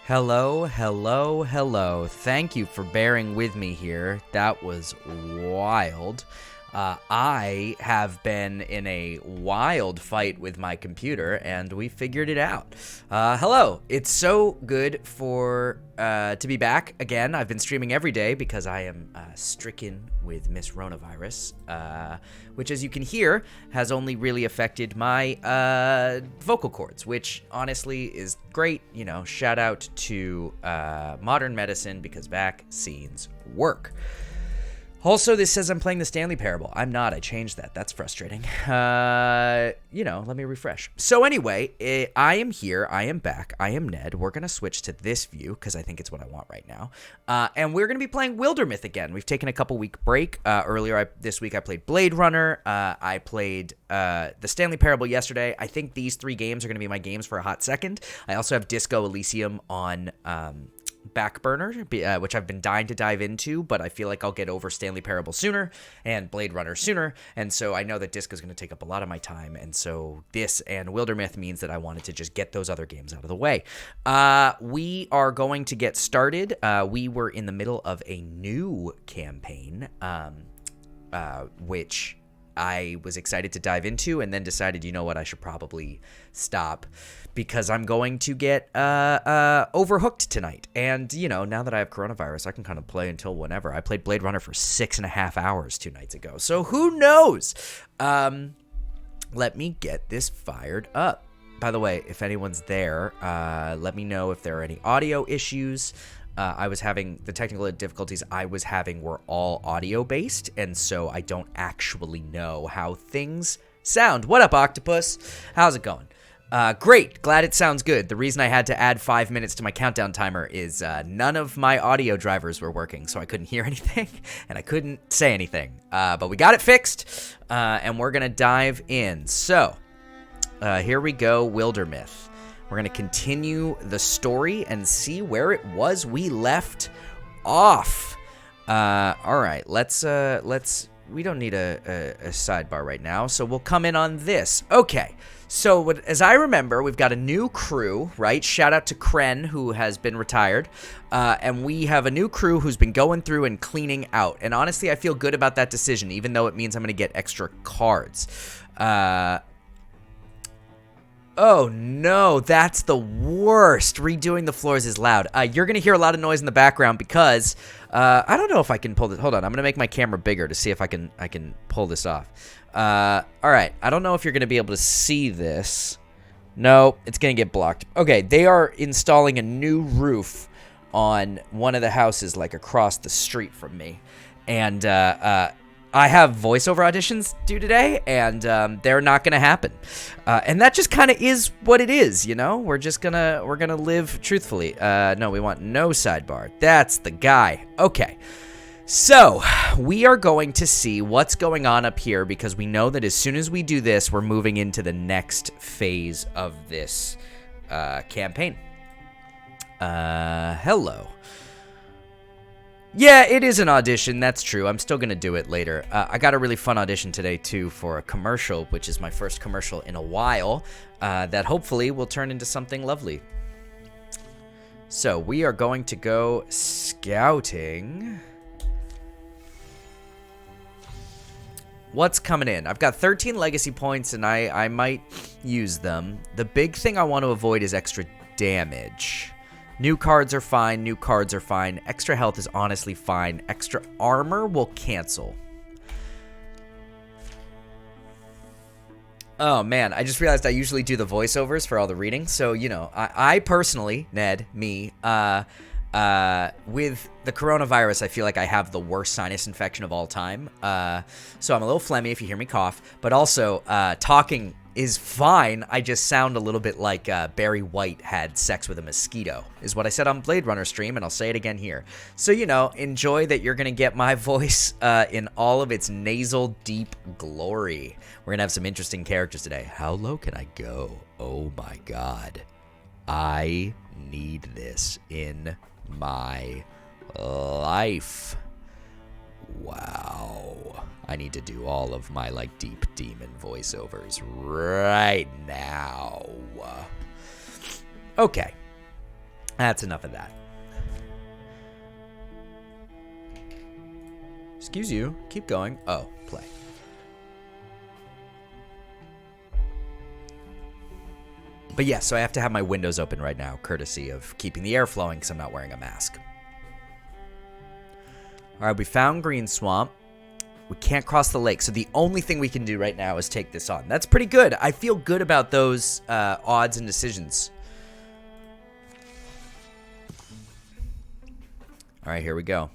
Hello, hello, hello. Thank you for bearing with me here. That was wild. I have been in a wild fight with my computer, and we figured it out. Hello. It's so good to be back again. I've been streaming every day because I am stricken with Miss Ronavirus, which, as you can hear, has only really affected my vocal cords, which honestly is great. You know, shout out to modern medicine because vaccines work. Also, this says I'm playing the Stanley Parable. I'm not. I changed that. That's frustrating. Let me refresh. So anyway, I am here. I am back. I am Ned. We're going to switch to this view because I think it's what I want right now. And we're going to be playing Wildermyth again. We've taken a couple-week break. Earlier this week, I played Blade Runner. I played the Stanley Parable yesterday. I think these 3 games are going to be my games for a hot second. I also have Disco Elysium on back burner, which I've been dying to dive into, but I feel like I'll get over Stanley Parable sooner and Blade Runner sooner, and so I know that Disco is going to take up a lot of my time, and so this and Wildermyth means that I wanted to just get those other games out of the way. We are going to get started. We were in the middle of a new campaign, which I was excited to dive into, and then decided, you know what, I should probably stop because I'm going to get overhooked tonight. And, you know, now that I have coronavirus, I can kind of play until whenever. I played Blade Runner for 6.5 hours 2 nights ago, so who knows? Let me get this fired up. By the way, if anyone's there, let me know if there are any audio issues. The technical difficulties I was having were all audio based, and so I don't actually know how things sound. What up, Octopus? How's it going? Great. Glad it sounds good. The reason I had to add 5 minutes to my countdown timer is none of my audio drivers were working, so I couldn't hear anything, and I couldn't say anything. But we got it fixed, and we're going to dive in. So, here we go, Wildermyth. We're going to continue the story and see where it was we left off. All right, we don't need a sidebar right now, so we'll come in on this. Okay, so as I remember, we've got a new crew, right? Shout out to Kren, who has been retired. And we have a new crew who's been going through and cleaning out. And honestly, I feel good about that decision, even though it means I'm going to get extra cards. Oh no, that's the worst. Redoing the floors is loud. You're going to hear a lot of noise in the background because I don't know if I can pull this. Hold on, I'm going to make my camera bigger to see if I can pull this off. All right, I don't know if you're going to be able to see this. No, it's going to get blocked. Okay, they are installing a new roof on one of the houses like across the street from me. And I have voiceover auditions due today, and they're not going to happen. And that just kind of is what it is, you know? We're gonna live truthfully. No, we want no sidebar. That's the guy. Okay. So, we are going to see what's going on up here because we know that as soon as we do this, we're moving into the next phase of this campaign. Hello. Yeah, it is an audition. That's true. I'm still going to do it later. I got a really fun audition today, too, for a commercial, which is my first commercial in a while, that hopefully will turn into something lovely. So we are going to go scouting. What's coming in? I've got 13 legacy points, and I might use them. The big thing I want to avoid is extra damage. New cards are fine. New cards are fine. Extra health is honestly fine. Extra armor will cancel. Oh, man. I just realized I usually do the voiceovers for all the readings. So, you know, I personally, Ned, me, with the coronavirus, I feel like I have the worst sinus infection of all time. So I'm a little phlegmy if you hear me cough. But also, talking is fine. I just sound a little bit like Barry White had sex with a mosquito, is what I said on Blade Runner stream, and I'll say it again here. So, you know, enjoy that you're going to get my voice in all of its nasal deep glory. We're going to have some interesting characters today. How low can I go? Oh my god. I need this in my life. Wow. I need to do all of my, like, deep demon voiceovers right now. Okay. That's enough of that. Excuse you. Keep going. Oh, play. But yes, so I have to have my windows open right now, courtesy of keeping the air flowing because I'm not wearing a mask. All right, we found Green Swamp. We can't cross the lake, so the only thing we can do right now is take this on. That's pretty good. I feel good about those odds and decisions. All right, here we go.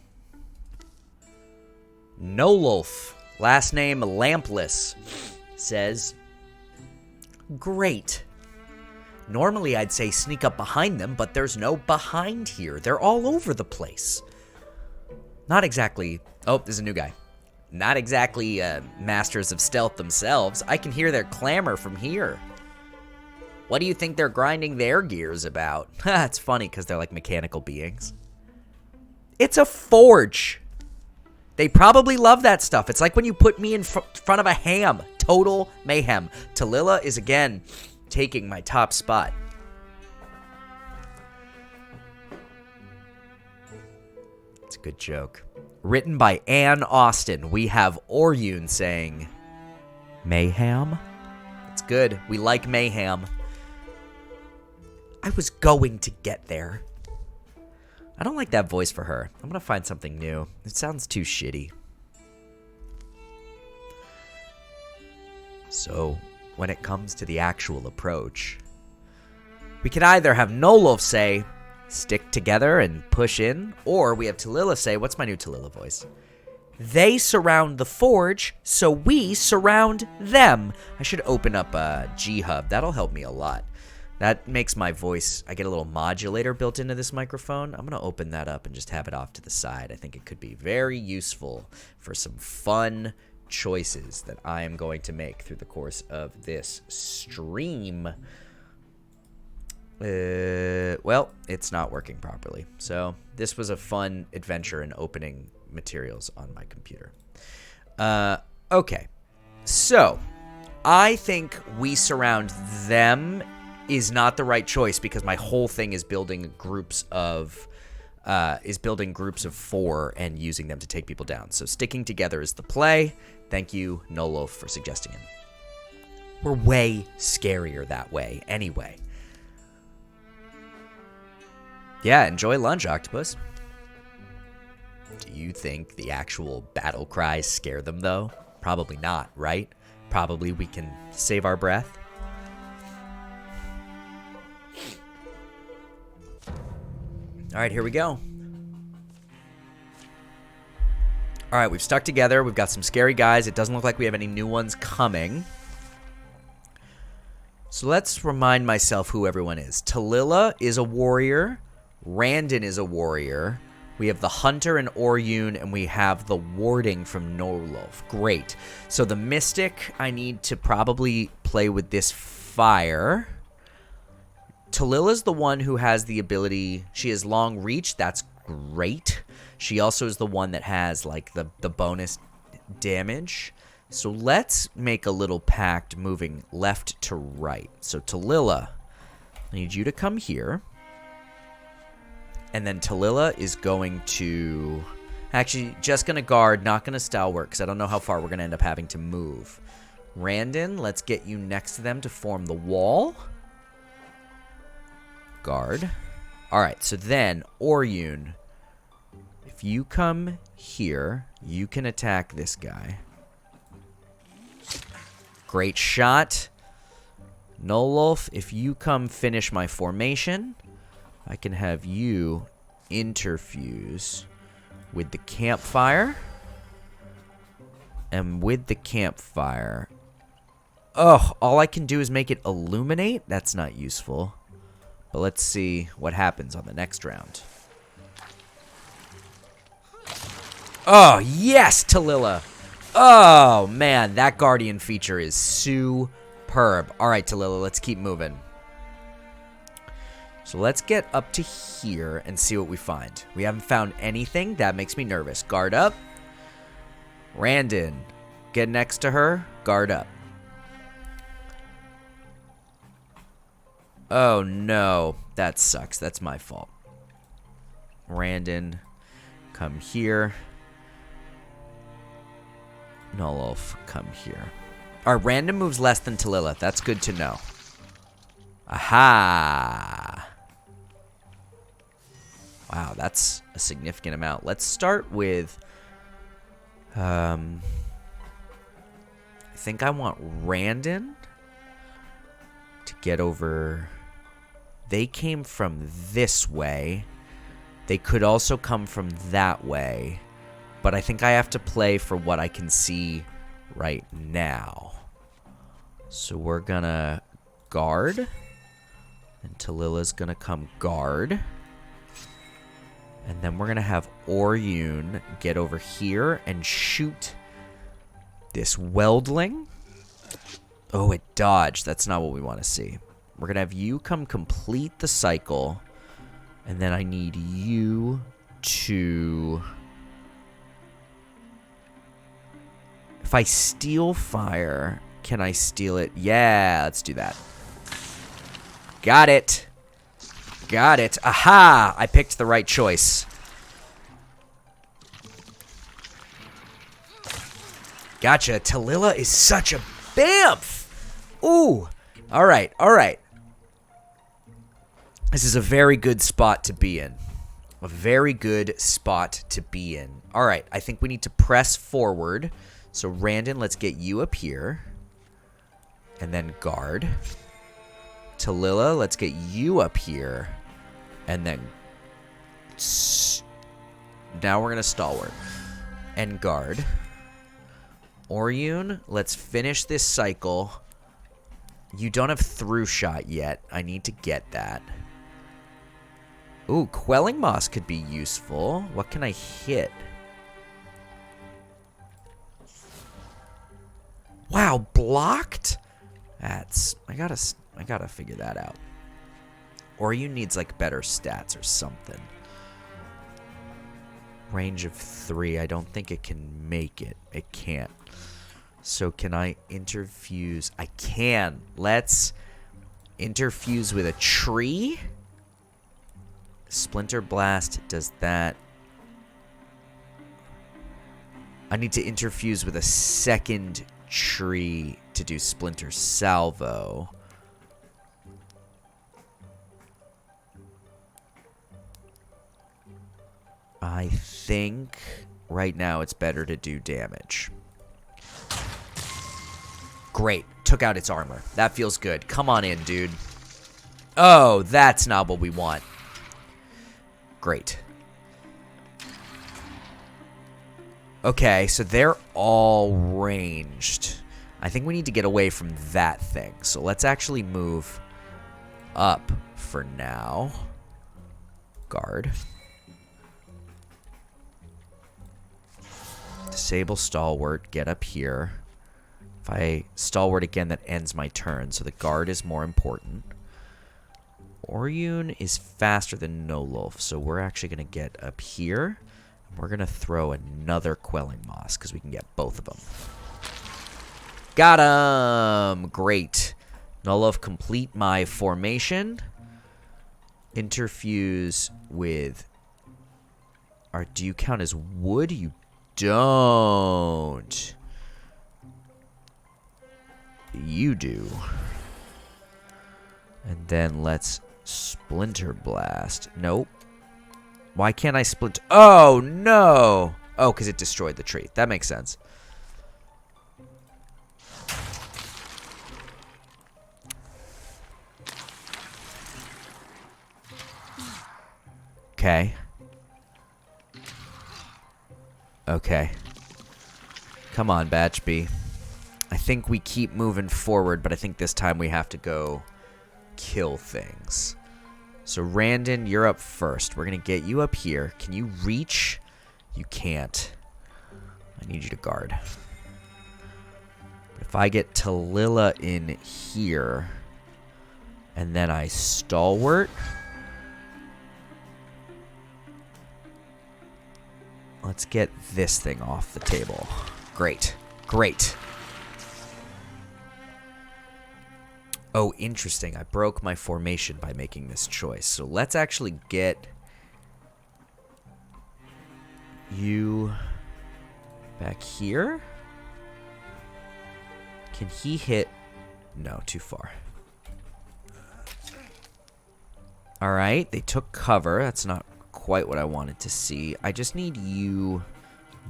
Nolof, last name Lampless, says, great. Normally I'd say sneak up behind them, but there's no behind here. They're all over the place. Not exactly... Oh, there's a new guy. Not exactly masters of stealth themselves. I can hear their clamor from here. What do you think they're grinding their gears about? It's funny because they're like mechanical beings. It's a forge. They probably love that stuff. It's like when you put me in front of a ham. Total mayhem. Tallulah is, again, taking my top spot. It's a good joke. Written by Ann Austin. We have Oryun saying, mayhem? It's good. We like mayhem. I was going to get there. I don't like that voice for her. I'm going to find something new. It sounds too shitty. So, when it comes to the actual approach, we can either have Nolof say, stick together and push in, or we have Tallulah say, what's my new Tallulah voice? They surround the forge, so we surround them. I should open up a G-Hub. That'll help me a lot. That makes my voice, I get a little modulator built into this microphone. I'm going to open that up and just have it off to the side. I think it could be very useful for some fun choices that I am going to make through the course of this stream. Well, it's not working properly. So this was a fun adventure in opening materials on my computer. Okay. So I think we surround them is not the right choice because my whole thing is building groups of 4 and using them to take people down. So sticking together is the play. Thank you, Nolof, for suggesting it. We're way scarier that way anyway. Yeah, enjoy lunch, Octopus. Do you think the actual battle cries scare them, though? Probably not, right? Probably we can save our breath. All right, here we go. All right, we've stuck together. We've got some scary guys. It doesn't look like we have any new ones coming. So let's remind myself who everyone is. Tallulah is a warrior. Randon is a warrior. We have the Hunter and Oryun, and we have the Warding from Nolof. Great. So the Mystic, I need to probably play with this fire. Tallulah's the one who has the ability, she has long reach, that's great. She also is the one that has like the bonus damage. So let's make a little pact moving left to right. So Tallulah, I need you to come here. And then Tallulah is going to, actually just going to guard, not going to stalwart because I don't know how far we're going to end up having to move. Randon, let's get you next to them to form the wall. Guard. Alright, so then, Oryun, if you come here, you can attack this guy. Great shot. Nolof, if you come finish my formation, I can have you interfuse with the campfire. And with the campfire, oh, all I can do is make it illuminate? That's not useful. But let's see what happens on the next round. Oh, yes, Tallulah. Oh, man, that Guardian feature is superb. All right, Tallulah, let's keep moving. So let's get up to here and see what we find. We haven't found anything. That makes me nervous. Guard up. Randon, get next to her. Guard up. Oh, no. That sucks. That's my fault. Randon, come here. Nolof, come here. Our random moves less than Tallulah. That's good to know. Aha! Wow, that's a significant amount. Let's start with... I think I want Randon to get over... They came from this way. They could also come from that way. But I think I have to play for what I can see right now. So we're gonna guard. And Tallulah's gonna come guard. And then we're gonna have Oryun get over here and shoot this Weldling. Oh, it dodged. That's not what we want to see. We're gonna have you come complete the cycle. And then I need you to... If I steal fire, can I steal it? Yeah, let's do that. Got it. Got it. Aha! I picked the right choice. Gotcha. Tallulah is such a bamf. Ooh. All right. All right. This is a very good spot to be in. A very good spot to be in. All right. I think we need to press forward. So, Randon, let's get you up here. And then guard. Tallulah, let's get you up here. And then... Now we're going to stalwart. And guard. Oryun, let's finish this cycle. You don't have through shot yet. I need to get that. Ooh, Quelling Moss could be useful. What can I hit? Wow, blocked? That's... I gotta figure that out. Oryun needs, like, better stats or something. Range of 3. I don't think it can make it. It can't. So can I interfuse? I can. Let's interfuse with a tree. Splinter Blast does that. I need to interfuse with a second tree to do Splinter Salvo. I think right now it's better to do damage. Great. Took out its armor. That feels good. Come on in, dude. Oh, that's not what we want. Great. Okay, so they're all ranged. I think we need to get away from that thing. So let's actually move up for now. Guard. Disable Stalwart. Get up here. If I Stalwart again, that ends my turn. So the guard is more important. Oryun is faster than Nolof. So we're actually going to get up here. We're going to throw another Quelling Moss because we can get both of them. Got him! Great. Nolof, complete my formation. Interfuse with... Do you count as wood? You don't. You do. And then let's Splinter Blast. Nope. Why can't I splinter? Oh, no. Oh, because it destroyed the tree. That makes sense. Okay. Okay. Come on, Batch B. I think we keep moving forward, but I think this time we have to go kill things. So, Randon, you're up first. We're going to get you up here. Can you reach? You can't. I need you to guard. But if I get Tallulah in here, and then I Stalwart... Let's get this thing off the table. Great. Great. Oh, interesting. I broke my formation by making this choice. So let's actually get you back here. Can he hit? No, too far. All right, they took cover. That's not quite what I wanted to see. I just need you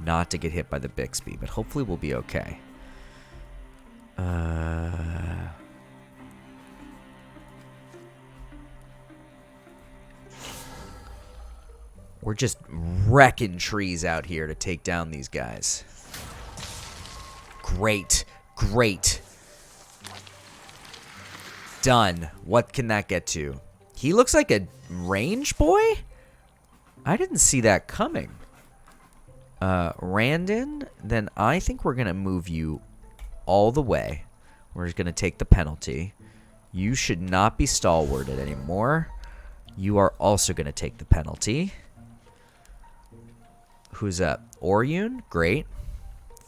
not to get hit by the Bixby, but hopefully we'll be okay. We're just wrecking trees out here to take down these guys. Great, great. Done. What can that get to? He looks like a range boy? I didn't see that coming. Randon, then I think we're going to move you all the way. We're just going to take the penalty. You should not be stalwarted anymore. You are also going to take the penalty. Who's up? Oryun? Great.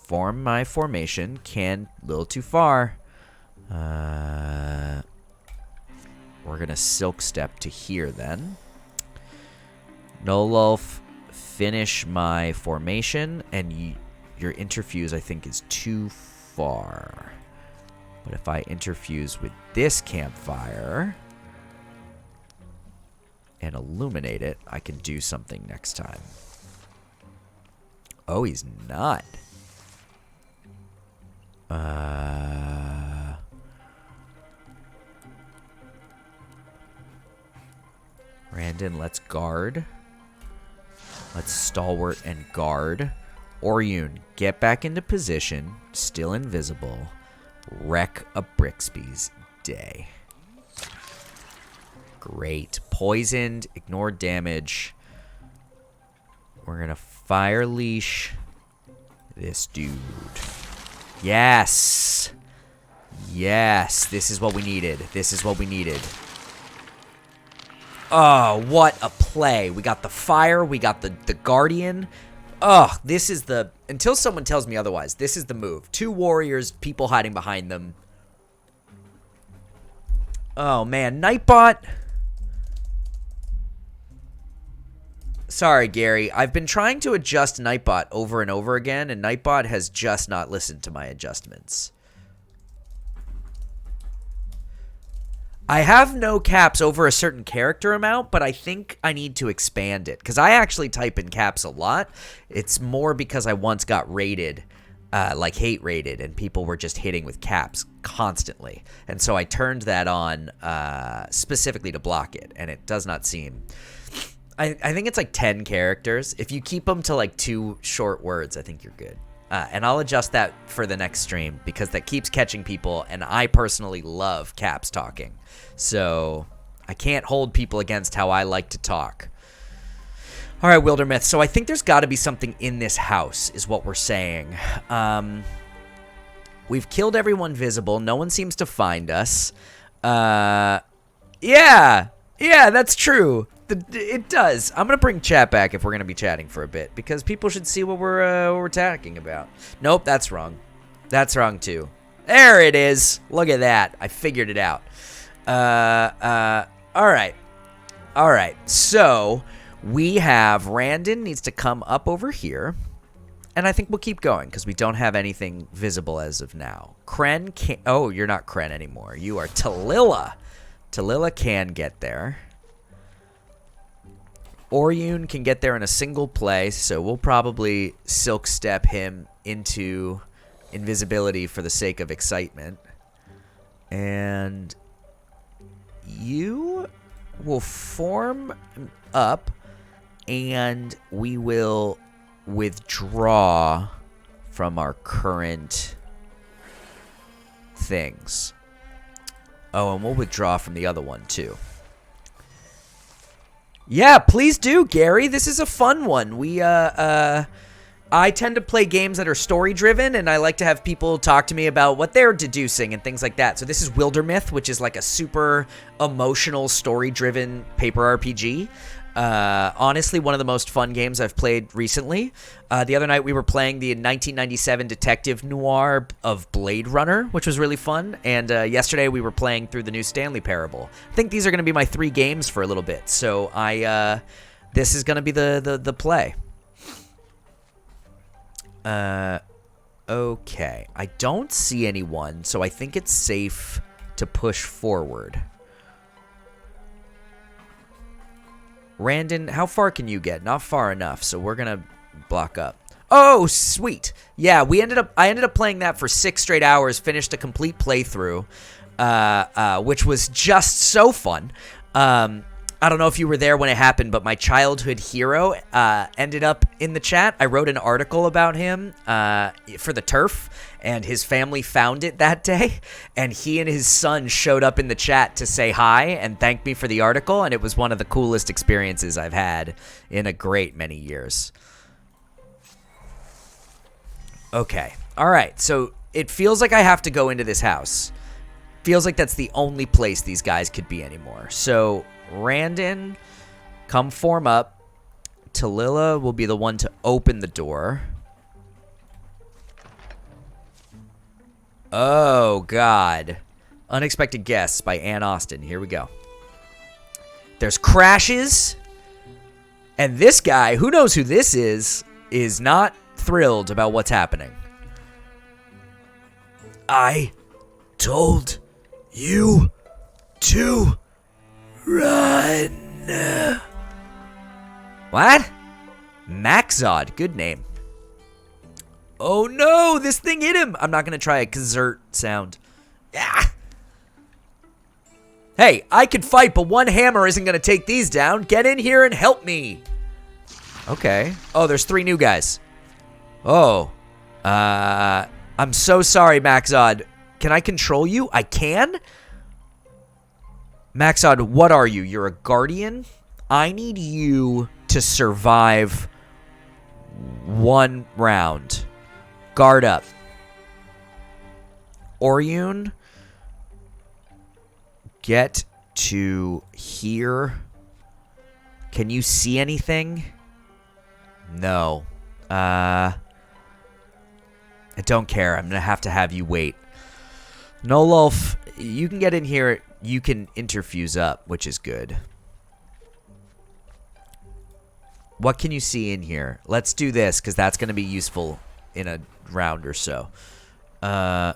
Form my formation. Can, a little too far. We're going to Silk Step to here then. Nololf, finish my formation. And your interfuse, I think, is too far. But if I interfuse with this campfire and illuminate it, I can do something next time. Oh, he's not. Randon, let's guard. Let's stalwart and guard. Oryun, get back into position. Still invisible. Wreck a Brixby's day. Great. Poisoned. Ignore damage. We're going to fire leash this dude. Yes. Yes. This is what we needed. This is what we needed. Oh, what a play. We got the fire. We got the guardian. Oh, this is the... Until someone tells me otherwise, this is the move. 2 warriors, people hiding behind them. Oh, man. Nightbot. Sorry, Gary. I've been trying to adjust Nightbot over and over again, and Nightbot has just not listened to my adjustments. I have no caps over a certain character amount, but I think I need to expand it, because I actually type in caps a lot. It's more because I once got raided, like hate raided, and people were just hitting with caps constantly. And so I turned that on specifically to block it, and it does not seem... I think it's like 10 characters. If you keep them to like 2 short words, I think you're good. And I'll adjust that for the next stream because that keeps catching people, and I personally love caps talking. So I can't hold people against how I like to talk. All right, Wildermyth. So I think there's got to be something in this house is what we're saying. We've killed everyone visible. No one seems to find us. Yeah, that's true. It does. I'm going to bring chat back if we're going to be chatting for a bit, because people should see what we're talking about. Nope, that's wrong. That's wrong, too. There it is. Look at that. I figured it out. All right. All right. So we have Randon needs to come up over here, and I think we'll keep going because we don't have anything visible as of now. Kren can't... Oh, you're not Kren anymore. You are Talilla. Talilla can get there. Oryun can get there in a single play, so we'll probably Silk Step him into invisibility for the sake of excitement. And you will form up, and we will withdraw from our current things. Oh, and we'll withdraw from the other one, too. Yeah, please do, Gary. This is a fun one. I tend to play games that are story-driven, and I like to have people talk to me about what they're deducing and things like that. So this is Wildermyth, which is like a super emotional, story-driven paper RPG. Honestly, one of the most fun games I've played recently. The other night we were playing the 1997 detective noir of Blade Runner, which was really fun. And yesterday we were playing through the new Stanley Parable. I think these are going to be my 3 games for a little bit. So this is going to be the play. Okay. I don't see anyone, so I think it's safe to push forward. Randon, how far can you get? Not far enough, so we're gonna block up. Oh, sweet. Yeah, I ended up playing that for 6 straight hours, finished a complete playthrough, which was just so fun. I don't know if you were there when it happened, but my childhood hero ended up in the chat. I wrote an article about him for the turf, and his family found it that day, and he and his son showed up in the chat to say hi and thank me for the article, and it was one of the coolest experiences I've had in a great many years. Okay. All right. So it feels like I have to go into this house. Feels like that's the only place these guys could be anymore. So Randon, come form up. Tallulah will be the one to open the door. Oh, God. Unexpected Guests by Ann Austen. Here we go. There's crashes. And this guy, who knows who this is not thrilled about what's happening. I told you to run. What? Maxod. Good name. Oh no, this thing hit him. I'm not going to try a kazert sound. Ah. Hey, I could fight, but one hammer isn't going to take these down. Get in here and help me. Okay. Oh, there's 3 new guys. Oh. I'm so sorry, Maxod. Can I control you? I can? Maxod, what are you? You're a guardian? I need you to survive 1 round. Guard up. Orion, get to here. Can you see anything? No. I don't care. I'm going to have you wait. Nolof, you can get in here. You can interfuse up, which is good. What can you see in here? Let's do this, because that's going to be useful in a round or so. I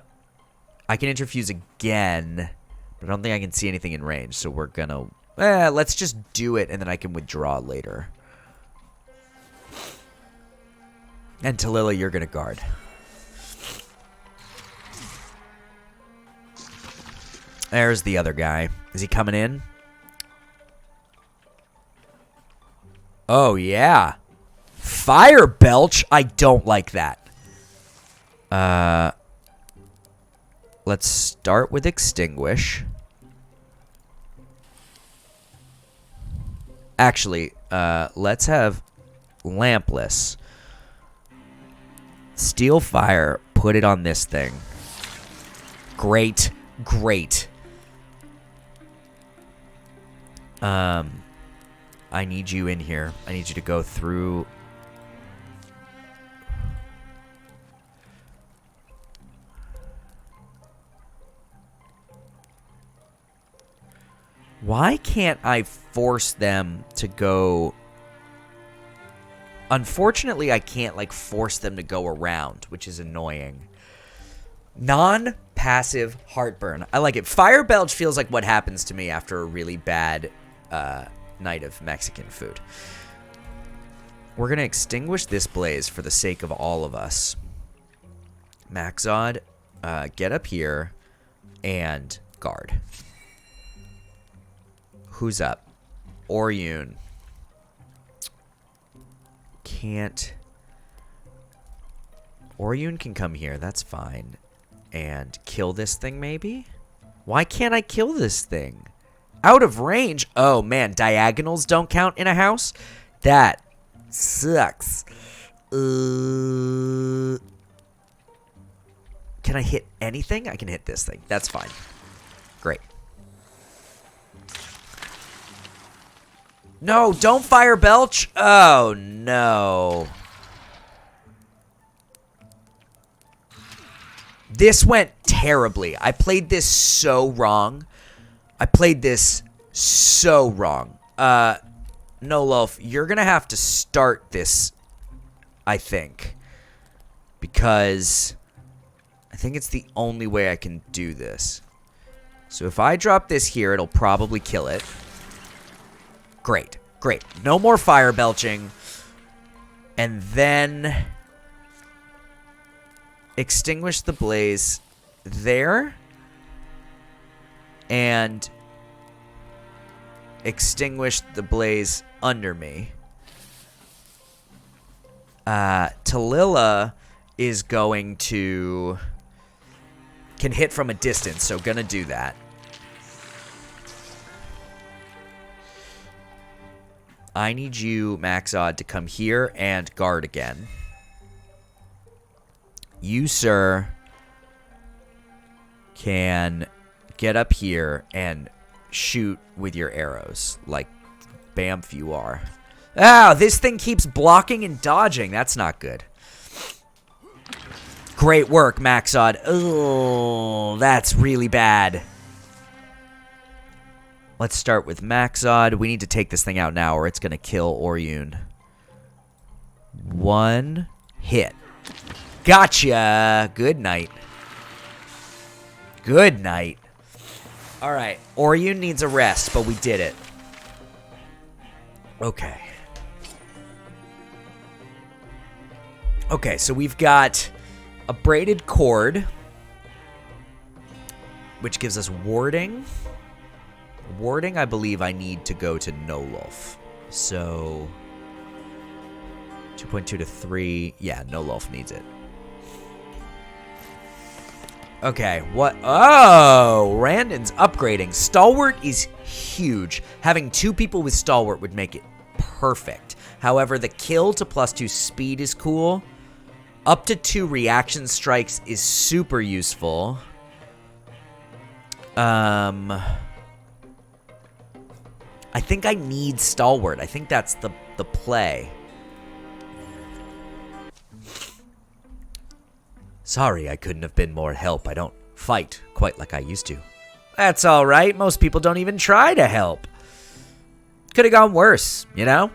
can interfuse again, but I don't think I can see anything in range, so we're going to... let's just do it, and then I can withdraw later. And Tallulah, you're going to guard. There's the other guy. Is he coming in? Oh, yeah. Fire belch? I don't like that. Let's start with extinguish. Actually, let's have lampless. Steal fire. Put it on this thing. Great. Great. I need you in here. I need you to go through. Why can't I force them to go? Unfortunately, I can't, like, force them to go around, which is annoying. Non-passive heartburn. I like it. Fire belch feels like what happens to me after a really bad night of Mexican food. We're going to extinguish this blaze for the sake of all of us. Maxod, get up here and guard. Who's up? Orion. Can't. Orion can come here. That's fine. And kill this thing, maybe? Why can't I kill this thing? Out of range? Oh, man. Diagonals don't count in a house? That sucks. Can I hit anything? I can hit this thing. That's fine. Great. No, don't fire belch. Oh, no. This went terribly. I played this so wrong. No, Loaf, you're going to have to start this, I think. Because I think it's the only way I can do this. So if I drop this here, it'll probably kill it. Great, great. No more fire belching. And then extinguish the blaze there. And extinguish the blaze under me. Tallulah is going to... can hit from a distance, so gonna do that. I need you, Maxod, to come here and guard again. You, sir, can get up here and shoot with your arrows, like Bamf you are. Ah, this thing keeps blocking and dodging. That's not good. Great work, Maxod. Oh, that's really bad. Let's start with Maxod. We need to take this thing out now or it's going to kill Oryun. One hit. Gotcha. Good night. Good night. All right. Oryun needs a rest, but we did it. Okay. Okay, so we've got a braided cord, which gives us warding. Warding, I believe I need to go to Nolof. So 2.2 to 3. Yeah, Nolof needs it. Okay, what? Oh, Randon's upgrading. Stalwart is huge. Having 2 people with Stalwart would make it perfect. However, the kill to +2 speed is cool. Up to 2 reaction strikes is super useful. I think I need Stalwart. I think that's the play. Sorry I couldn't have been more help. I don't fight quite like I used to. That's all right. Most people don't even try to help. Could have gone worse, you know?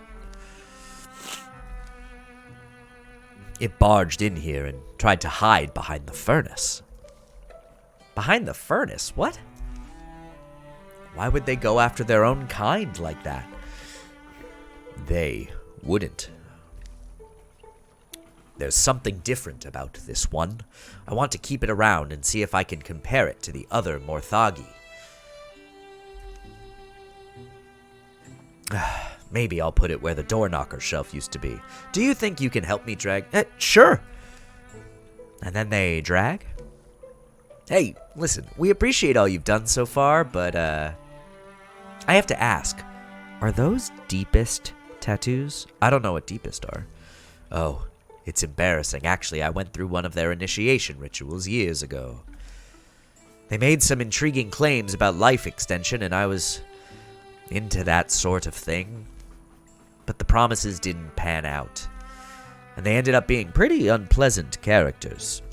It barged in here and tried to hide behind the furnace. Behind the furnace? What? Why would they go after their own kind like that? They wouldn't. There's something different about this one. I want to keep it around and see if I can compare it to the other Morthagi. Maybe I'll put it where the door knocker shelf used to be. Do you think you can help me drag? Sure. And then they drag? Hey, listen, we appreciate all you've done so far, but I have to ask, are those deepest tattoos? I don't know what deepest are. Oh, it's embarrassing. Actually, I went through one of their initiation rituals years ago. They made some intriguing claims about life extension, and I was into that sort of thing. But the promises didn't pan out, and they ended up being pretty unpleasant characters.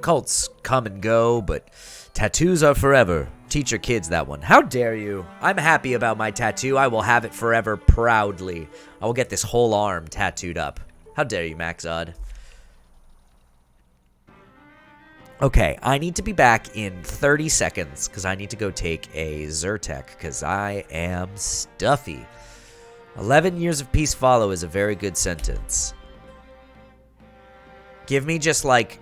Cults come and go, but tattoos are forever. Teach your kids that one. How dare you? I'm happy about my tattoo. I will have it forever proudly. I will get this whole arm tattooed up. How dare you, Maxod? Okay, I need to be back in 30 seconds because I need to go take a Zyrtec because I am stuffy. 11 years of peace follow is a very good sentence. Give me just like,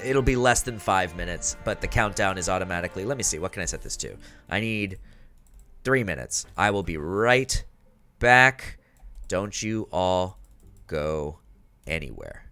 it'll be less than 5 minutes, but the countdown is automatically, let me see, what can I set this to? I need 3 minutes. I will be right back. Don't you all go anywhere.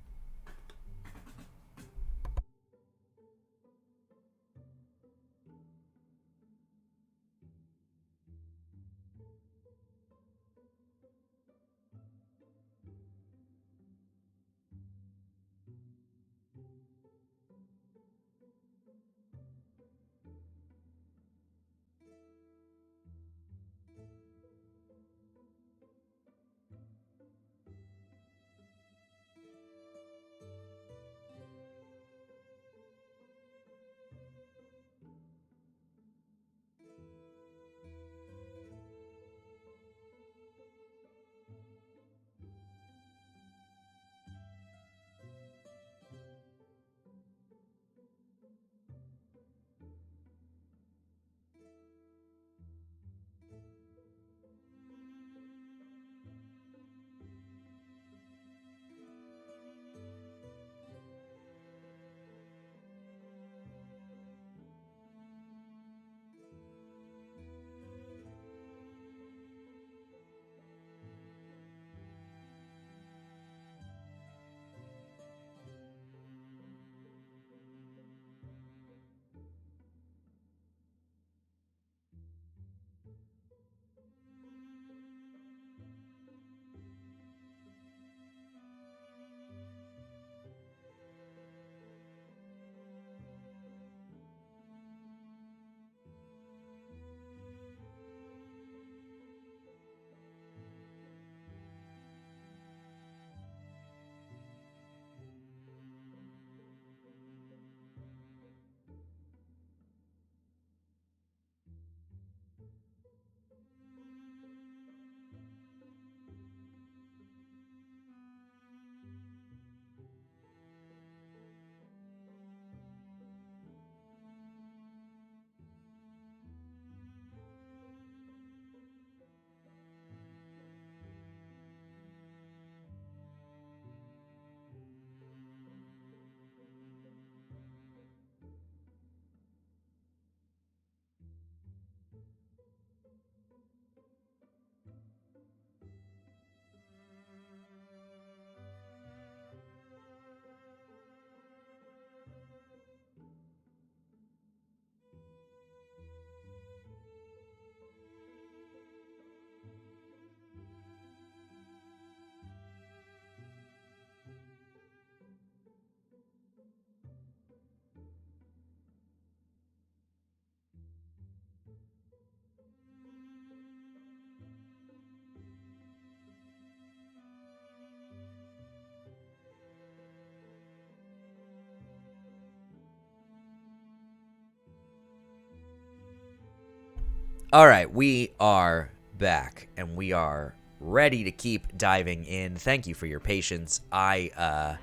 All right, we are back, and we are ready to keep diving in. Thank you for your patience. I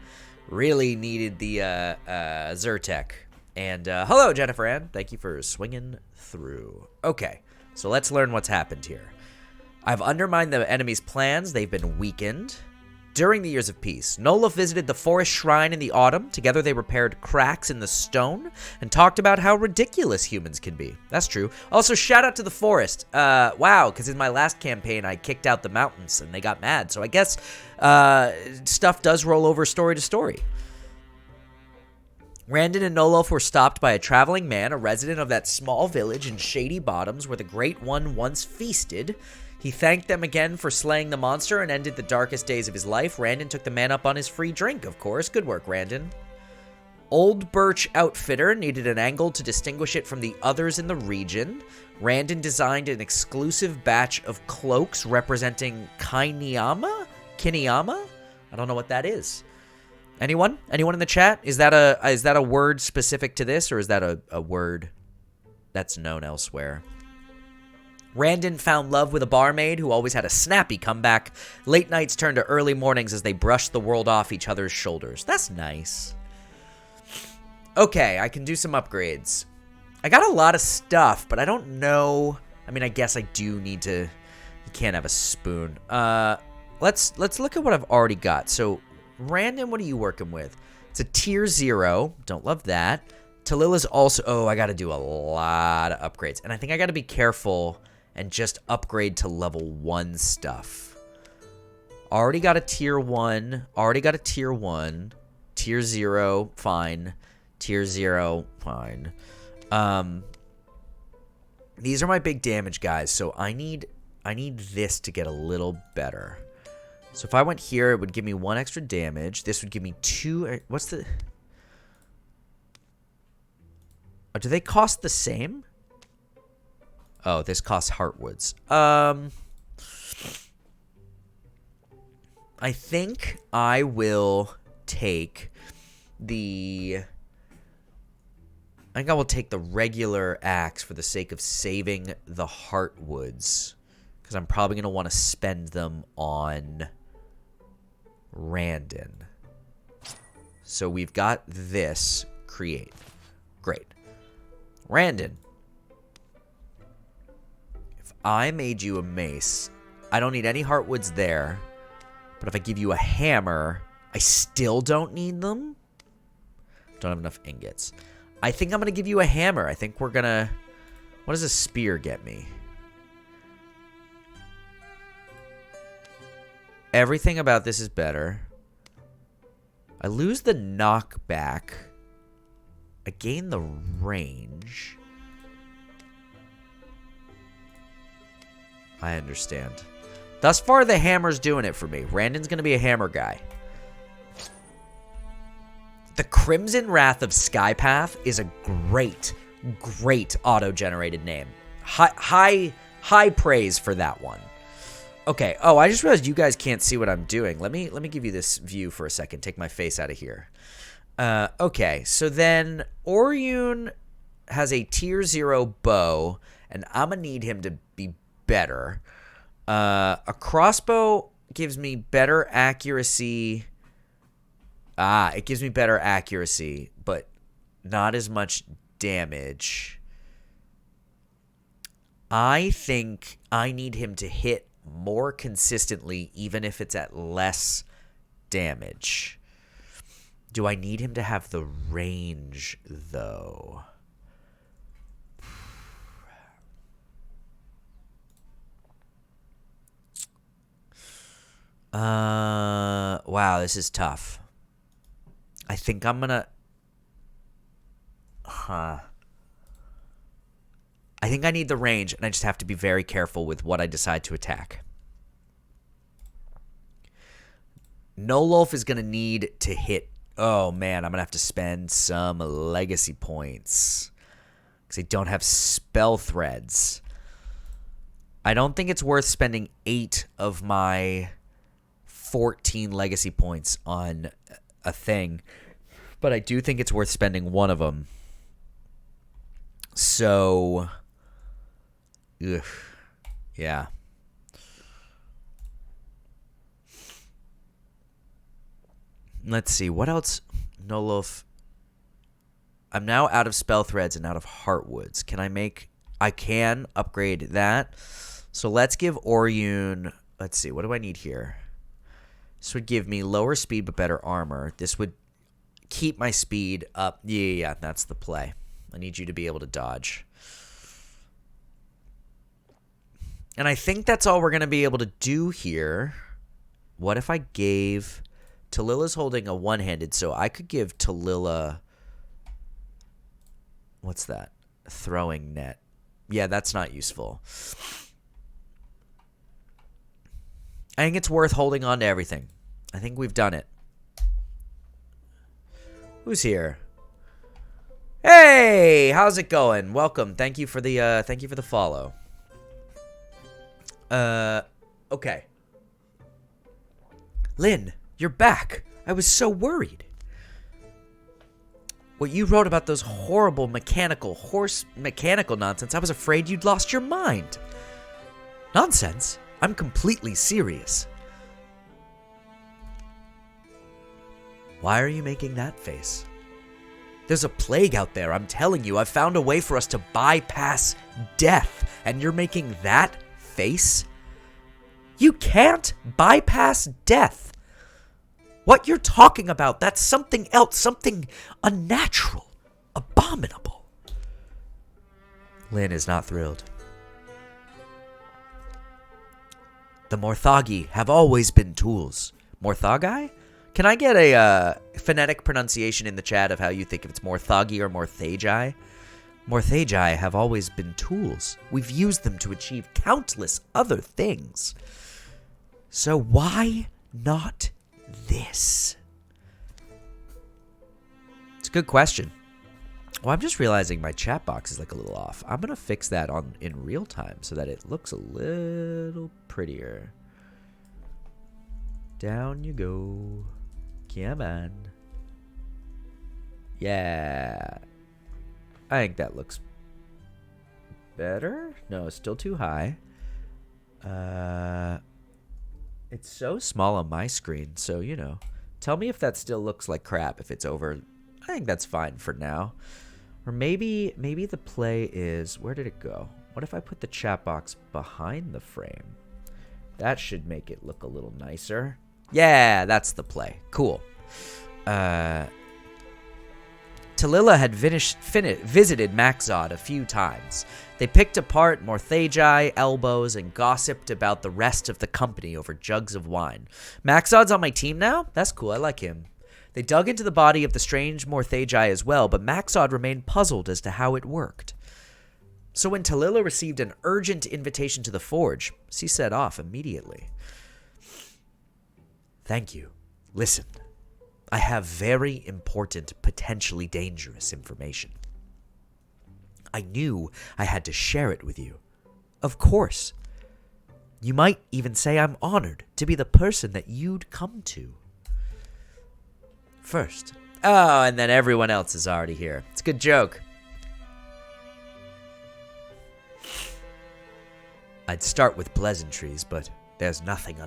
really needed the Zyrtec. And hello, Jennifer Ann. Thank you for swinging through. Okay, so let's learn what's happened here. I've undermined the enemy's plans. They've been weakened. During the years of peace, Nolof visited the forest shrine in the autumn. Together they repaired cracks in the stone and talked about how ridiculous humans can be. That's true. Also, shout out to the forest. Wow, because in my last campaign, I kicked out the mountains and they got mad. So I guess stuff does roll over story to story. Randon and Nolof were stopped by a traveling man, a resident of that small village in Shady Bottoms where the Great One once feasted. He thanked them again for slaying the monster and ended the darkest days of his life. Randon took the man up on his free drink, of course. Good work, Randon. Old Birch Outfitter needed an angle to distinguish it from the others in the region. Randon designed an exclusive batch of cloaks representing Kiniyama? I don't know what that is. Anyone? Anyone in the chat? Is that a word specific to this, or is that a word that's known elsewhere? Randon found love with a barmaid who always had a snappy comeback. Late nights turned to early mornings as they brushed the world off each other's shoulders. That's nice. Okay, I can do some upgrades. I got a lot of stuff, but I don't know. I mean, I guess I do need to. You can't have a spoon. Let's look at what I've already got. So, Randon, what are you working with? It's a tier 0. Don't love that. Talila's also. Oh, I got to do a lot of upgrades, and I think I got to be careful and just upgrade to level 1 stuff. Already got a tier 1. Already got a tier 1. Tier 0, fine. Tier 0, fine. These are my big damage guys, so I need this to get a little better. So if I went here, it would give me 1 extra damage. This would give me 2. What's the... Oh, do they cost the same? Oh, this costs Heartwoods. I think I will take the... I think I will take the regular axe for the sake of saving the Heartwoods. Because I'm probably going to want to spend them on Randon. So we've got this. Create. Great. Randon. If I made you a mace, I don't need any Heartwoods there. But if I give you a hammer, I still don't need them? Don't have enough ingots. I think I'm going to give you a hammer. I think we're going to... What does a spear get me? Everything about this is better. I lose the knockback. I gain the range. I understand. Thus far, the hammer's doing it for me. Randon's going to be a hammer guy. The Crimson Wrath of Skypath is a great, great auto-generated name. High praise for that one. Okay. Oh, I just realized you guys can't see what I'm doing. Let me give you this view for a second. Take my face out of here. Okay. So then Orion has a tier 0 bow, and I'm gonna need him to be better. A crossbow gives me better accuracy. It gives me better accuracy, but not as much damage. I think I need him to hit more consistently, even if it's at less damage. Do I need him to have the range, though? Wow, this is tough. I think I'm gonna... I think I need the range, and I just have to be very careful with what I decide to attack. Nolof is going to need to hit... Oh, man, I'm going to have to spend some legacy points. Because I don't have spell threads. I don't think it's worth spending 8 of my 14 legacy points on a thing. But I do think it's worth spending one of them. So... Ugh. Yeah. Let's see. What else? Nolof. I'm now out of spell threads and out of heartwoods. Can I make... I can upgrade that. So let's give Oryun... Let's see. What do I need here? This would give me lower speed but better armor. This would keep my speed up. Yeah, that's the play. I need you to be able to dodge. And I think that's all we're going to be able to do here. What if I gave... Talila's holding a one-handed, so I could give Talila... What's that? Throwing net. Yeah, that's not useful. I think it's worth holding on to everything. I think we've done it. Who's here? Hey, how's it going? Welcome. Thank you for the follow. Okay. Lynn, you're back. I was so worried. What you wrote about those horrible mechanical nonsense, I was afraid you'd lost your mind. Nonsense? I'm completely serious. Why are you making that face? There's a plague out there, I'm telling you. I've found a way for us to bypass death, and you're making that face? You can't bypass death. What you're talking about, that's something else, something unnatural, abominable. Lynn is not thrilled. The Morthagi have always been tools. Morthagi? Can I get a phonetic pronunciation in the chat of how you think if it's Morthagi or Morthagi? Morthagi have always been tools. We've used them to achieve countless other things. So why not this? It's a good question. Well, I'm just realizing my chat box is like a little off. I'm gonna fix that in real time so that it looks a little prettier. Down you go. Come on. Yeah. I think that looks better. No, it's still too high. It's so small on my screen, so, you know. Tell me if that still looks like crap if it's over. I think that's fine for now. Or maybe the play is... Where did it go? What if I put the chat box behind the frame? That should make it look a little nicer. Yeah, that's the play. Cool. Talila had visited Maxod a few times. They picked apart Morthagi, elbows, and gossiped about the rest of the company over jugs of wine. Maxod's on my team now? That's cool, I like him. They dug into the body of the strange Morthagi as well, but Maxod remained puzzled as to how it worked. So when Talila received an urgent invitation to the forge, she set off immediately. Thank you. Listen, I have very important, potentially dangerous information. I knew I had to share it with you. Of course. You might even say I'm honored to be the person that you'd come to. First. Oh, and then everyone else is already here. It's a good joke. I'd start with pleasantries, but there's nothing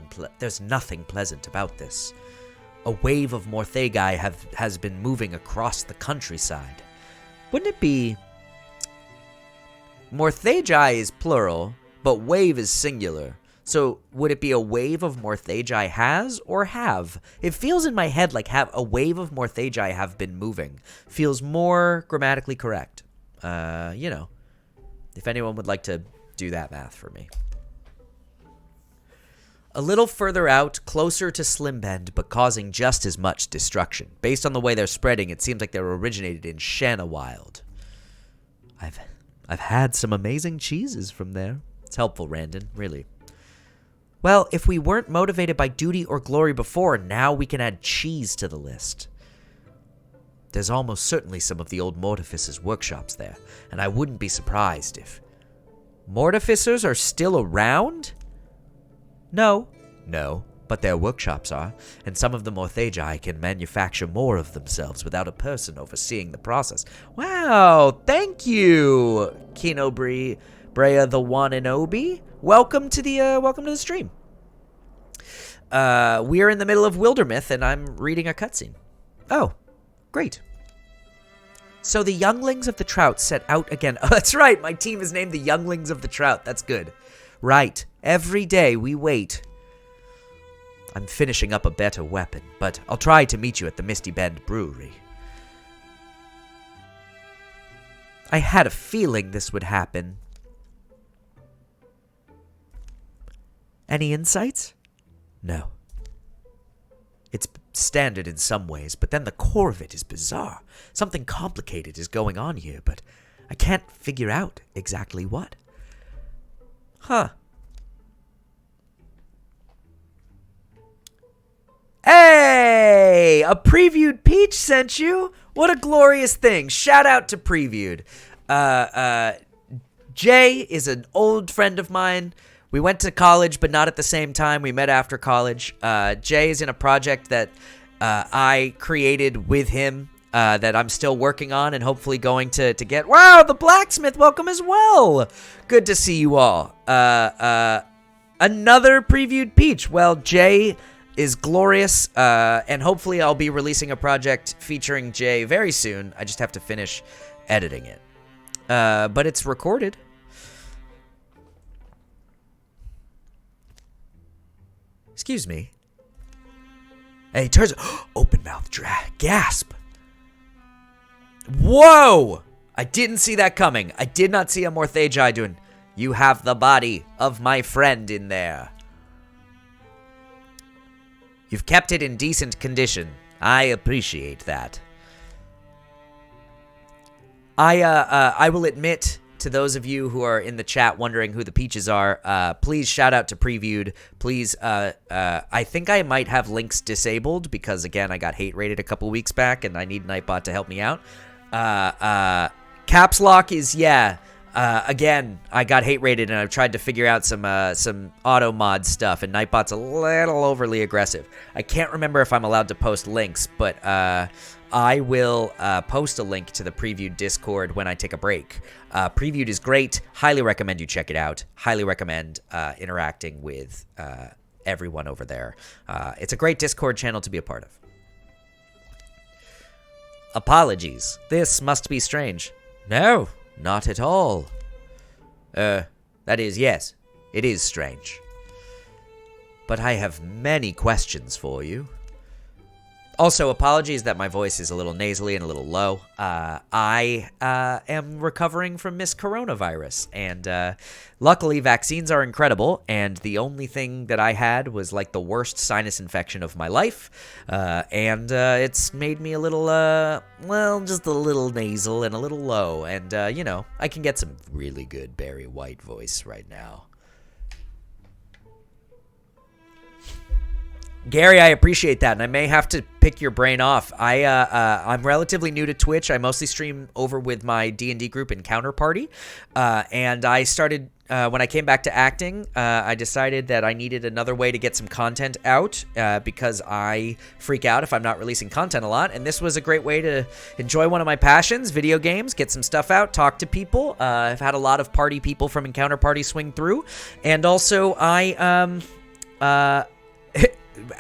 pleasant about this. A wave of Morthagi has been moving across the countryside. Wouldn't it be... Morthagi is plural, but wave is singular. So would it be a wave of Morthagi has or have? It feels in my head like a wave of Morthagi have been moving. Feels more grammatically correct. You know, if anyone would like to do that math for me. A little further out, closer to Slimbend, but causing just as much destruction. Based on the way they're spreading, it seems like they were originated in Shanawild. I've had some amazing cheeses from there. It's helpful, Randon, really. Well, if we weren't motivated by duty or glory before, now we can add cheese to the list. There's almost certainly some of the old Mortificers' workshops there, and I wouldn't be surprised if... Mortificers are still around? No, but their workshops are, and some of the Morthagi can manufacture more of themselves without a person overseeing the process. Wow, thank you, Kinobri. Brea the one and Obi. Welcome to the stream. We're in the middle of Wildermyth, and I'm reading a cutscene. Oh, great. So the Younglings of the Trout set out again. Oh, that's right. My team is named the Younglings of the Trout. That's good. Right. Every day we wait. I'm finishing up a better weapon, but I'll try to meet you at the Misty Bend Brewery. I had a feeling this would happen. Any insights? No. It's standard in some ways, but then the core of it is bizarre. Something complicated is going on here, but I can't figure out exactly what. Huh. Hey! A previewed Peach sent you? What a glorious thing. Shout out to Previewed. Jay is an old friend of mine. We went to college, but not at the same time. We met after college. Jay is in a project that I created with him that I'm still working on and hopefully going to get. Wow, the Blacksmith, welcome as well. Good to see you all. Another previewed Peach. Well, Jay is glorious, and hopefully I'll be releasing a project featuring Jay very soon. I just have to finish editing it. But it's recorded. Excuse me. And he turns, open mouth gasp. Whoa! I didn't see that coming. I did not see a Morthagi doing, you have the body of my friend in there. You've kept it in decent condition. I appreciate that. I will admit to those of you who are in the chat wondering who the Peaches are, please shout out to Previewed. Please, I think I might have links disabled because, again, I got hate rated a couple weeks back and I need Nightbot to help me out. Caps Lock is, yeah. Again, I got hate rated and I've tried to figure out some auto mod stuff, and Nightbot's a little overly aggressive. I can't remember if I'm allowed to post links, but I will post a link to the Previewed Discord when I take a break. Previewed is great. Highly recommend you check it out. Highly recommend interacting with everyone over there. It's a great Discord channel to be a part of. Apologies. This must be strange. No. Not at all. That is, yes, it is strange. But I have many questions for you. Also, apologies that my voice is a little nasally and a little low. I am recovering from Miss Coronavirus, and luckily vaccines are incredible, and the only thing that I had was like the worst sinus infection of my life, and it's made me a little, well, just a little nasal and a little low, and, you know, I can get some really good Barry White voice right now. Gary, I appreciate that, and I may have to pick your brain off. I'm relatively new to Twitch. I mostly stream over with my D&D group Encounter Party, and I started, when I came back to acting, I decided that I needed another way to get some content out, because I freak out if I'm not releasing content a lot, and this was a great way to enjoy one of my passions, video games, get some stuff out, talk to people. I've had a lot of party people from Encounter Party swing through, and also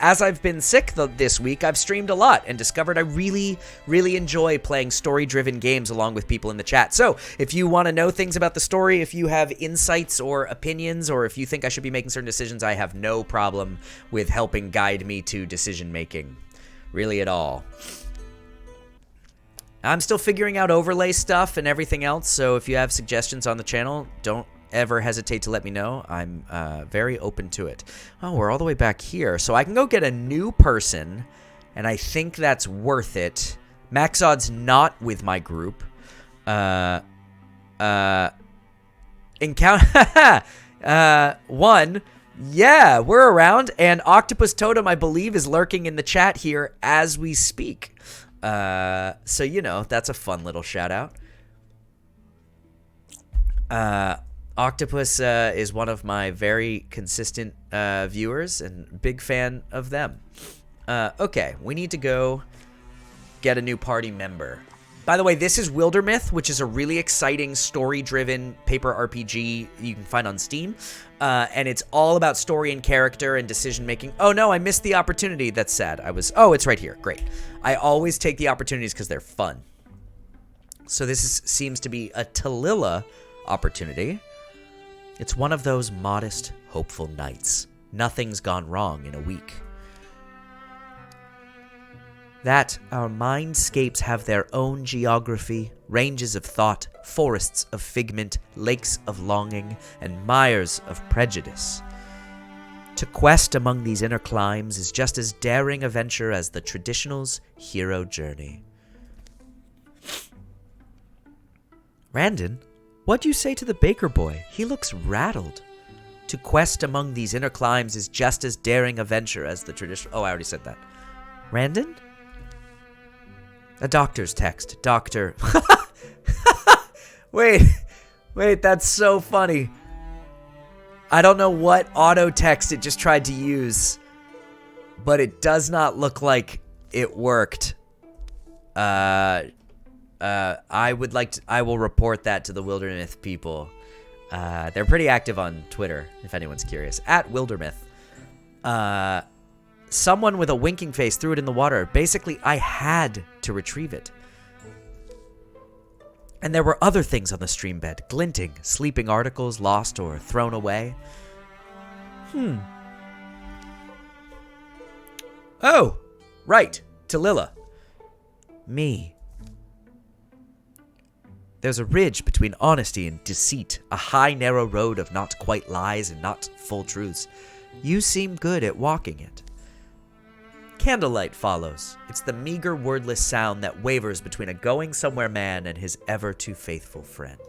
as I've been sick this week, I've streamed a lot and discovered I really, really enjoy playing story-driven games along with people in the chat. So if you want to know things about the story, if you have insights or opinions, or if you think I should be making certain decisions, I have no problem with helping guide me to decision-making. Really at all. I'm still figuring out overlay stuff and everything else, so if you have suggestions on the channel, don't ever hesitate to let me know. I'm very open to it. Oh, we're all the way back here. So I can go get a new person, and I think that's worth it. Max odds not with my group. Encounter one. Yeah, we're around, and Octopus Totem, I believe, is lurking in the chat here as we speak. So, you know, that's a fun little shout out. Octopus is one of my very consistent viewers and big fan of them. Okay, we need to go get a new party member. By the way, this is Wildermyth, which is a really exciting story-driven paper RPG you can find on Steam. And it's all about story and character and decision-making. Oh, no, I missed the opportunity. That's sad. Oh, it's right here. Great. I always take the opportunities because they're fun. So this seems to be a Tallulah opportunity. It's one of those modest, hopeful nights. Nothing's gone wrong in a week. That our mindscapes have their own geography, ranges of thought, forests of figment, lakes of longing, and mires of prejudice. To quest among these inner climes is just as daring a venture as the traditional's hero journey. Randon, what do you say to the baker boy? He looks rattled. To quest among these inner climes is just as daring a venture as the traditional... Oh, I already said that. Randon? A doctor's text. Doctor. Wait, that's so funny. I don't know what auto text it just tried to use, but it does not look like it worked. I will report that to the Wildermyth people. They're pretty active on Twitter, if anyone's curious. At Wildermyth. Someone with a winking face threw it in the water. Basically, I had to retrieve it. And there were other things on the stream bed, glinting, sleeping articles lost or thrown away. Oh, right, Tallulah. Me. There's a ridge between honesty and deceit, a high, narrow road of not quite lies and not full truths. You seem good at walking it. Candlelight follows. It's the meager, wordless sound that wavers between a going-somewhere man and his ever-too-faithful friend.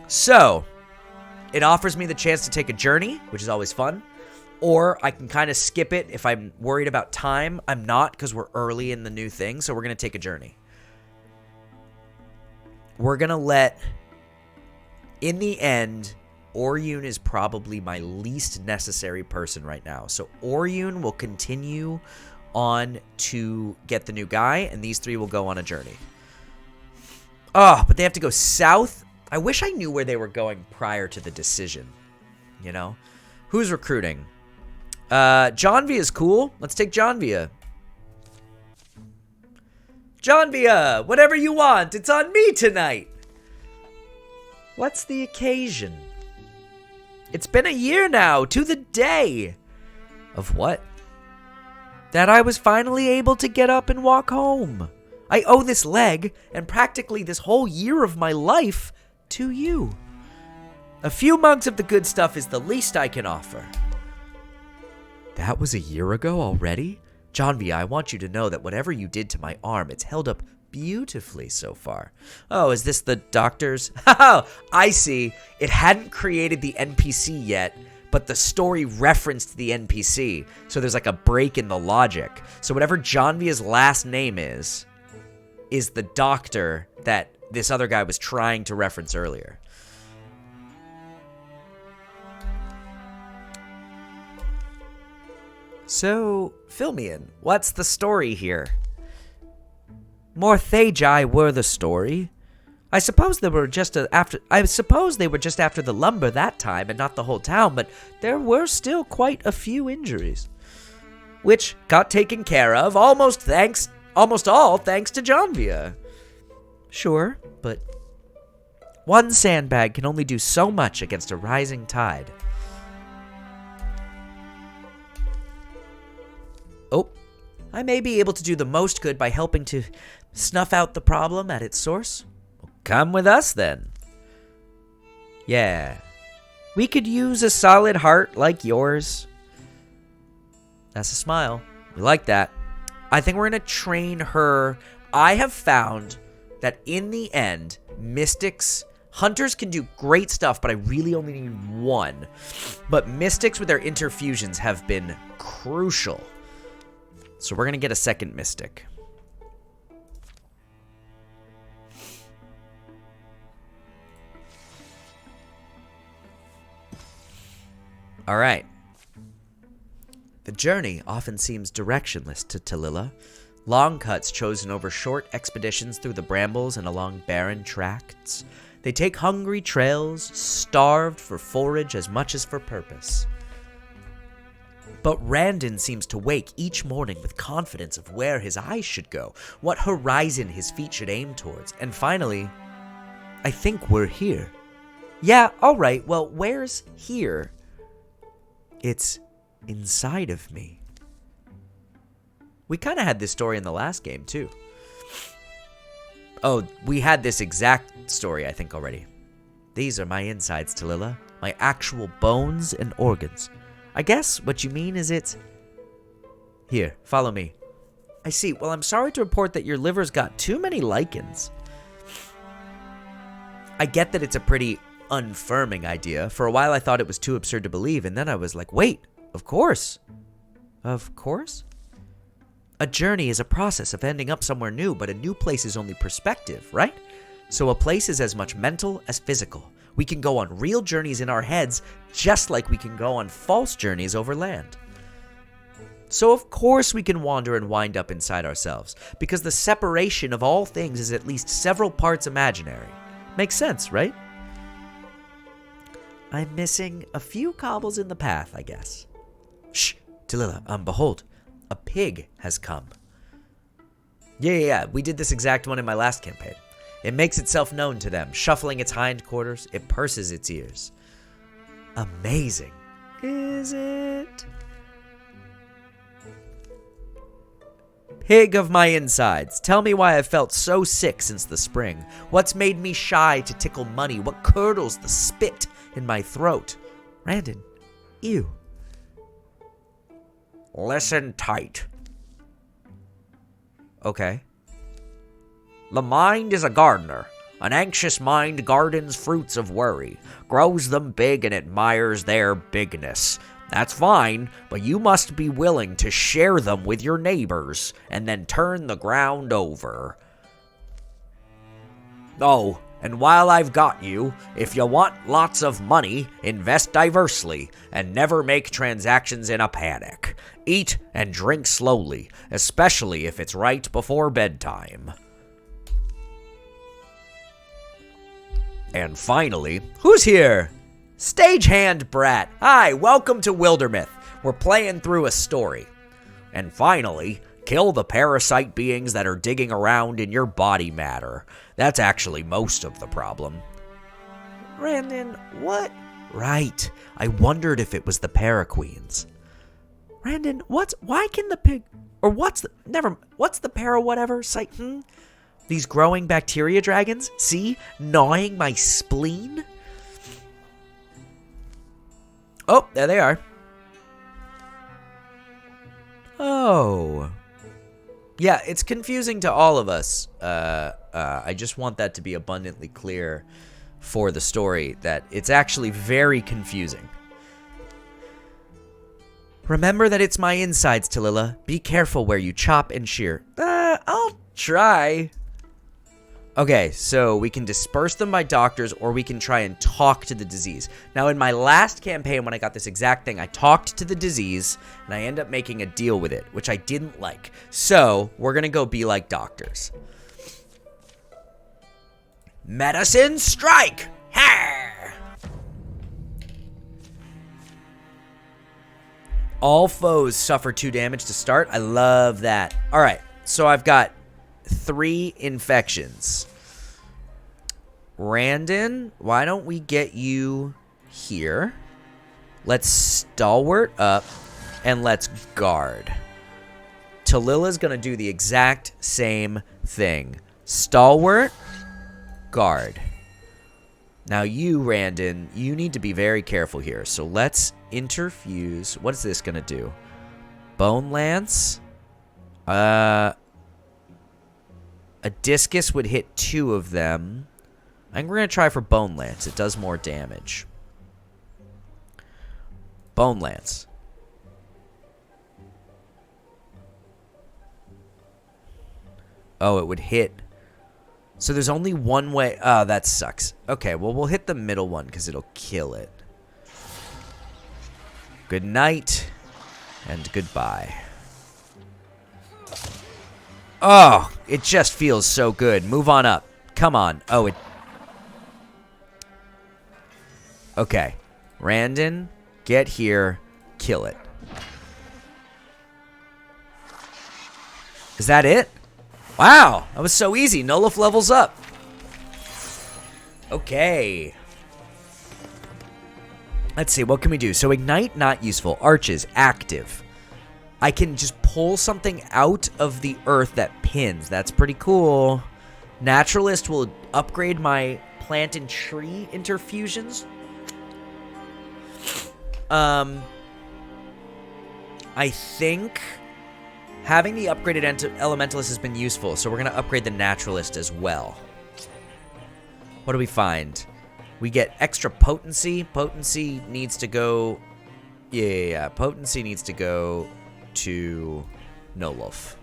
So, it offers me the chance to take a journey, which is always fun, or I can kind of skip it if I'm worried about time. I'm not, because we're early in the new thing, so we're going to take a journey. We're going to let, in the end... Oryun is probably my least necessary person right now. So Oryun will continue on to get the new guy, and these three will go on a journey. Oh, but they have to go south? I wish I knew where they were going prior to the decision. You know? Who's recruiting? Johnvia is cool. Let's take Johnvia. Johnvia, whatever you want, it's on me tonight. What's the occasion? It's been a year now, to the day. Of what? That I was finally able to get up and walk home. I owe this leg, and practically this whole year of my life, to you. A few mugs of the good stuff is the least I can offer. That was a year ago already? Johnvia, I want you to know that whatever you did to my arm, it's held up beautifully so far. Oh, is this the doctor's? Oh, I see. It hadn't created the NPC yet, but the story referenced the NPC. So there's like a break in the logic. So whatever Johnvia's last name is the doctor that this other guy was trying to reference earlier. So, fill me in. What's the story here? More Thagi were the story. I suppose they were just after the lumber that time and not the whole town, but there were still quite a few injuries, which got taken care of almost all thanks to Johnvia. Sure, but one sandbag can only do so much against a rising tide. Oh, I may be able to do the most good by helping to snuff out the problem at its source. Well, come with us, then. Yeah. We could use a solid heart like yours. That's a smile. We like that. I think we're going to train her. I have found that in the end, hunters can do great stuff, but I really only need one. But mystics with their interfusions have been crucial. So we're going to get a second mystic. All right. The journey often seems directionless to Tallulah. Long cuts chosen over short expeditions through the brambles and along barren tracts. They take hungry trails, starved for forage as much as for purpose. But Randon seems to wake each morning with confidence of where his eyes should go, what horizon his feet should aim towards, and finally, I think we're here. Yeah, alright, well, where's here? It's inside of me. We kind of had this story in the last game, too. Oh, we had this exact story, I think, already. These are my insides, Tallulah. My actual bones and organs. I guess what you mean is it's... Here, follow me. I see. Well, I'm sorry to report that your liver's got too many lichens. I get that it's a pretty unfirming idea. For a while, I thought it was too absurd to believe, and then I was like, wait, of course. Of course? A journey is a process of ending up somewhere new, but a new place is only perspective, right? So a place is as much mental as physical. We can go on real journeys in our heads, just like we can go on false journeys over land. So of course we can wander and wind up inside ourselves, because the separation of all things is at least several parts imaginary. Makes sense, right? I'm missing a few cobbles in the path, I guess. Shh, Tallulah, behold, a pig has come. Yeah, we did this exact one in my last campaign. It makes itself known to them, shuffling its hindquarters, it purses its ears. Amazing. Is it? Pig of my insides, tell me why I've felt so sick since the spring. What's made me shy to tickle money? What curdles the spit in my throat? Randon, ew. Listen tight. Okay. The mind is a gardener. An anxious mind gardens fruits of worry, grows them big and admires their bigness. That's fine, but you must be willing to share them with your neighbors and then turn the ground over. Oh, and while I've got you, if you want lots of money, invest diversely and never make transactions in a panic. Eat and drink slowly, especially if it's right before bedtime. And finally, who's here? Stagehand Brat. Hi, welcome to Wildermyth. We're playing through a story. And finally, kill the parasite beings that are digging around in your body matter. That's actually most of the problem. Randon, what? Right. I wondered if it was the paraqueens. Randon, why can the pig, or what's the para whatever? These growing bacteria dragons? See? Gnawing my spleen? Oh, there they are. Oh. Yeah, it's confusing to all of us. I just want that to be abundantly clear for the story, that it's actually very confusing. Remember that it's my insides, Tallulah. Be careful where you chop and shear. I'll try. Okay, so we can disperse them by doctors, or we can try and talk to the disease. Now, in my last campaign, when I got this exact thing, I talked to the disease, and I end up making a deal with it, which I didn't like. So, we're gonna go be like doctors. Medicine strike! Ha! All foes suffer 2 damage to start. I love that. Alright, so I've got 3 infections. Randon, why don't we get you here? Let's stalwart up, and let's guard. Tallulah's gonna do the exact same thing. Stalwart, guard. Now you, Randon, you need to be very careful here. So let's interfuse. What is this gonna do? Bone Lance. A discus would hit 2 of them. I think we're going to try for Bone Lance. It does more damage. Bone Lance. Oh, it would hit. So there's only one way. Oh, that sucks. Okay, well, we'll hit the middle one because it'll kill it. Good night and goodbye. Oh, it just feels so good. Move on up. Come on. Oh, it... Okay. Randon, get here. Kill it. Is that it? Wow, that was so easy. Nolof levels up. Okay. Let's see, what can we do? So Ignite, not useful. Arches, active. I can just pull something out of the earth that pins. That's pretty cool. Naturalist will upgrade my plant and tree interfusions. I think having the upgraded Elementalist has been useful, so we're going to upgrade the Naturalist as well. What do we find? We get extra potency. Potency needs to go... Yeah. Potency needs to go to Nolof.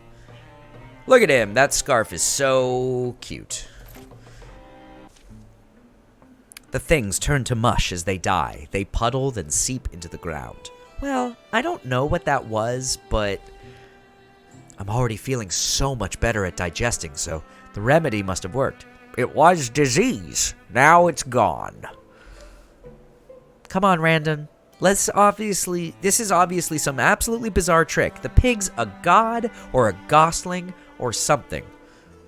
Look at him. That scarf is so cute. The things turn to mush as they die. They puddle, then seep into the ground. Well, I don't know what that was, but I'm already feeling so much better at digesting, so the remedy must have worked. It was disease. Now it's gone. Come on, Random. This is obviously some absolutely bizarre trick. The pig's a god or a gosling or something.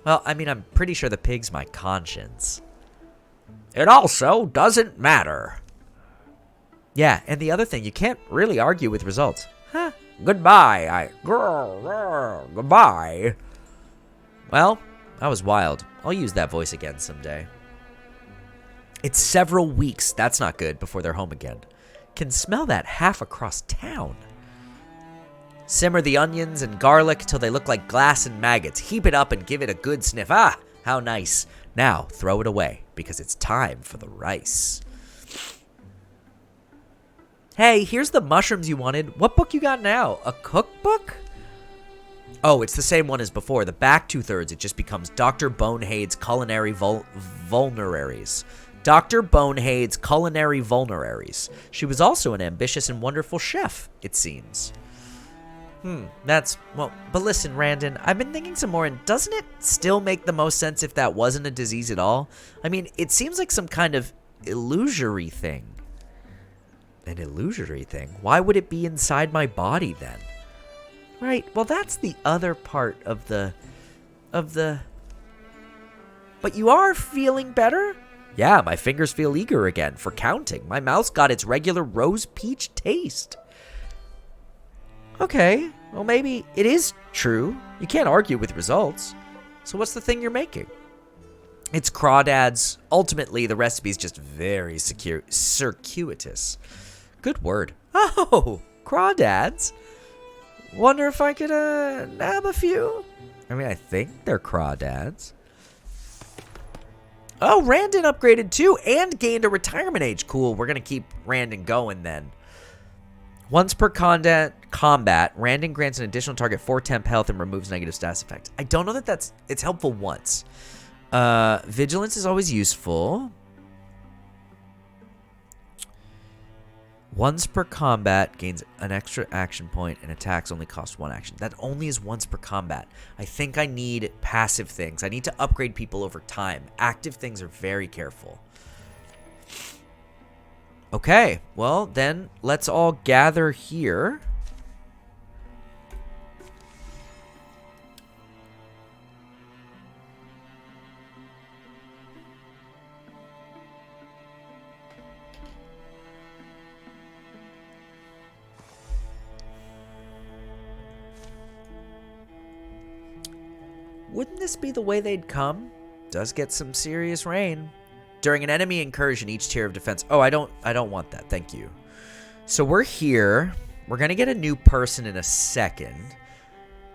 Well, I mean, I'm pretty sure the pig's my conscience. It also doesn't matter. Yeah, and the other thing, you can't really argue with results. Huh. Goodbye. Goodbye. Well, that was wild. I'll use that voice again someday. It's several weeks, that's not good, before they're home again. Can smell that half across town. Simmer the onions and garlic till they look like glass and maggots. Heap it up and give it a good sniff. Ah, how nice. Now, throw it away, because it's time for the rice. Hey, here's the mushrooms you wanted. What book you got now? A cookbook? Oh, it's the same one as before. The back 2/3, it just becomes Dr. Bonehade's Culinary Vulneraries. Dr. Bonehade's Culinary Vulneraries. She was also an ambitious and wonderful chef, it seems. Well, but listen, Randon, I've been thinking some more, and doesn't it still make the most sense if that wasn't a disease at all? I mean, it seems like some kind of illusory thing. An illusory thing? Why would it be inside my body then? Right, well, that's the other part of the... But you are feeling better? Yeah, my fingers feel eager again for counting. My mouth's got its regular rose peach taste. Okay, well, maybe it is true. You can't argue with results. So what's the thing you're making? It's crawdads. Ultimately, the recipe's just very circuitous. Good word. Oh, crawdads? Wonder if I could nab a few? I mean, I think they're crawdads. Oh, Randon upgraded too and gained a retirement age. Cool, we're going to keep Randon going then. Once per combat, Randon grants an additional target 4 temp health and removes negative status effects. I don't know that it's helpful once. Vigilance is always useful. Once per combat, gains an extra action point, and attacks only cost 1 action. That only is once per combat. I think I need passive things. I need to upgrade people over time. Active things are very careful. Okay, well, then let's all gather here. Wouldn't this be the way they'd come? Does get some serious rain. During an enemy incursion, each tier of defense... Oh, I don't want that. Thank you. So we're here. We're going to get a new person in a second.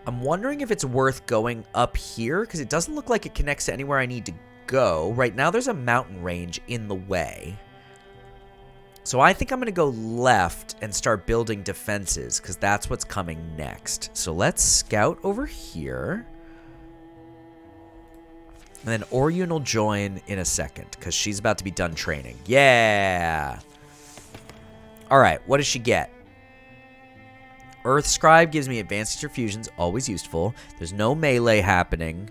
I'm wondering if it's worth going up here, because it doesn't look like it connects to anywhere I need to go. Right now, there's a mountain range in the way. So I think I'm going to go left and start building defenses, because that's what's coming next. So let's scout over here. And then Orion will join in a second, because she's about to be done training. Yeah! Alright, what does she get? Earth Scribe gives me advanced fusions, always useful. There's no melee happening.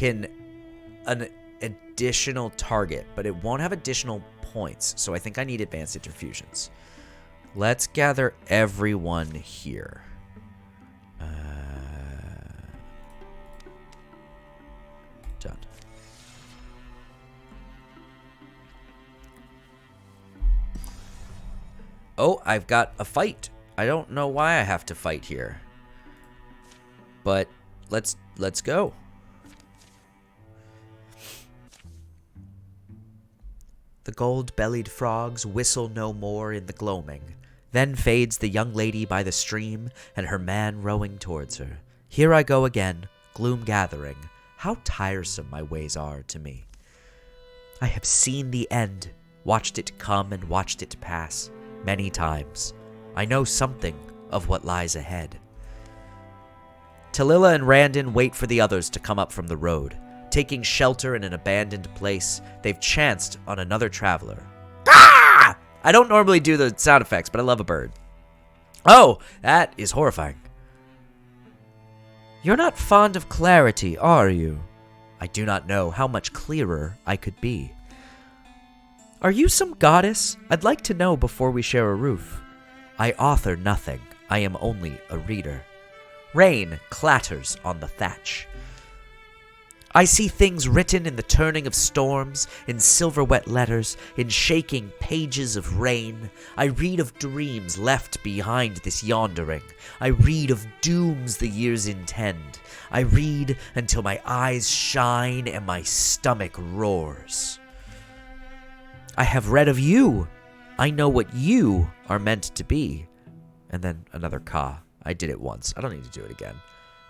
An additional target, but it won't have additional points, so I think I need advanced interfusions. Let's gather everyone here. Done. Oh, I've got a fight. I don't know why I have to fight here, but let's go. The gold-bellied frogs whistle no more in the gloaming. Then fades the young lady by the stream, and her man rowing towards her. Here I go again, gloom gathering. How tiresome my ways are to me. I have seen the end, watched it come and watched it pass, many times. I know something of what lies ahead. Tallulah and Randon wait for the others to come up from the road. Taking shelter in an abandoned place, they've chanced on another traveler. Ah! I don't normally do the sound effects, but I love a bird. Oh, that is horrifying. You're not fond of clarity, are you? I do not know how much clearer I could be. Are you some goddess? I'd like to know before we share a roof. I author nothing. I am only a reader. Rain clatters on the thatch. I see things written in the turning of storms, in silver-wet letters, in shaking pages of rain. I read of dreams left behind this yondering. I read of dooms the years intend. I read until my eyes shine and my stomach roars. I have read of you. I know what you are meant to be. And then another ka. I did it once. I don't need to do it again.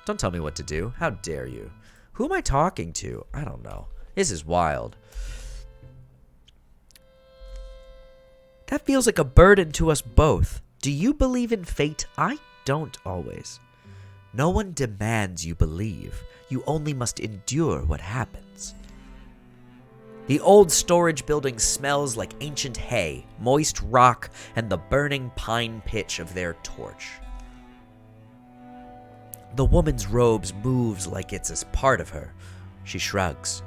Don't tell me what to do. How dare you? Who am I talking to? I don't know. This is wild. That feels like a burden to us both. Do you believe in fate? I don't always. No one demands you believe. You only must endure what happens. The old storage building smells like ancient hay, moist rock, and the burning pine pitch of their torch. The woman's robes moves like it's as part of her. She shrugs.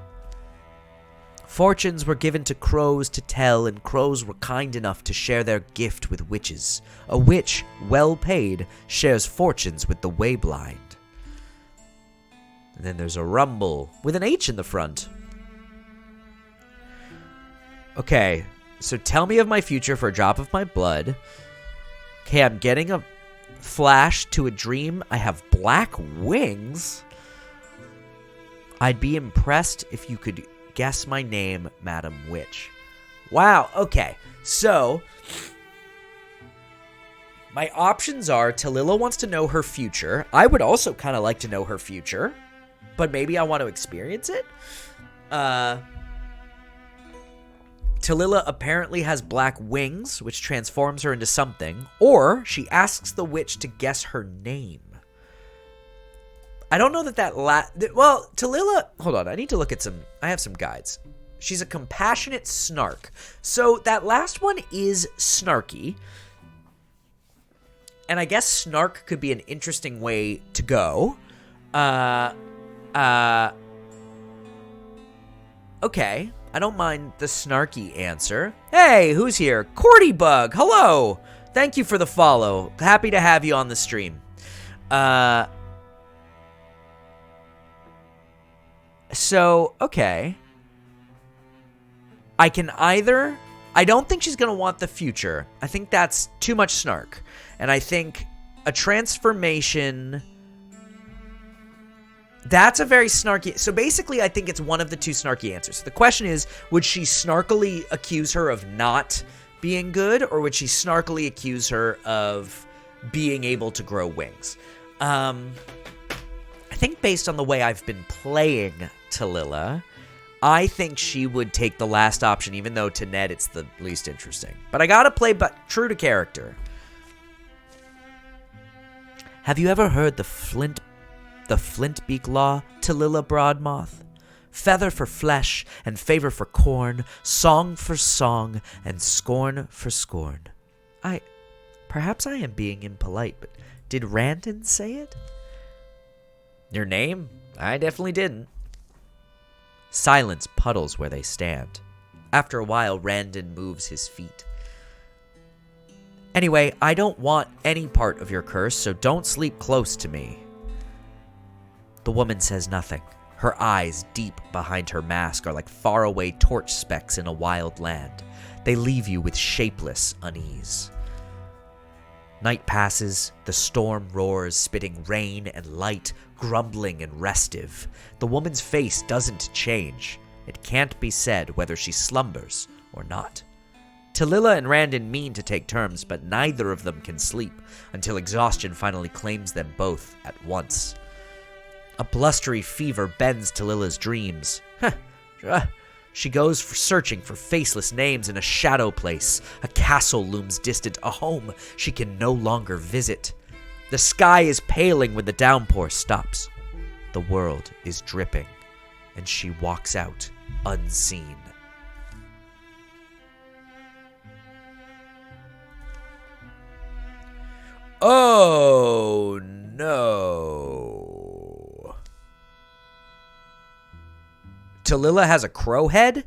Fortunes were given to crows to tell, and crows were kind enough to share their gift with witches. A witch, well paid, shares fortunes with the wayblind. And then there's a rumble with an H in the front. Okay, so tell me of my future for a drop of my blood. Okay, I'm getting a flash to a dream. I have black wings. I'd be impressed if you could guess my name, Madam Witch. Wow, okay. So, my options are Tallulah wants to know her future. I would also kind of like to know her future, but maybe I want to experience it. Tallulah apparently has black wings, which transforms her into something, or she asks the witch to guess her name. I don't know well, Tallulah, hold on, I need to look at I have some guides. She's a compassionate snark. So that last one is snarky. And I guess snark could be an interesting way to go. Okay. I don't mind the snarky answer. Hey, who's here? Cordy Bug, hello! Thank you for the follow. Happy to have you on the stream. So, okay. I can either... I don't think she's going to want the future. I think that's too much snark. And I think a transformation... That's a very snarky... So basically, I think it's one of the two snarky answers. So the question is, would she snarkily accuse her of not being good, or would she snarkily accuse her of being able to grow wings? I think based on the way I've been playing Tallulah, I think she would take the last option, even though to Ned it's the least interesting. But I gotta play true to character. Have you ever heard the Flintbeak Law, Tallulah Broadmoth? Feather for flesh and favor for corn, song for song and scorn for scorn. Perhaps I am being impolite, but Did Randon say it? Your name? I definitely didn't. Silence puddles where they stand. After a while, Randon moves his feet. Anyway, I don't want any part of your curse, so don't sleep close to me. The woman says nothing. Her eyes, deep behind her mask, are like faraway torch specks in a wild land. They leave you with shapeless unease. Night passes, the storm roars, spitting rain and light, grumbling and restive. The woman's face doesn't change. It can't be said whether she slumbers or not. Tallulah and Randon mean to take turns, but neither of them can sleep until exhaustion finally claims them both at once. A blustery fever bends Tallulah's dreams. She goes searching for faceless names in a shadow place. A castle looms distant, a home she can no longer visit. The sky is paling when the downpour stops. The world is dripping, and she walks out unseen. Oh no. Tallulah has a crow head?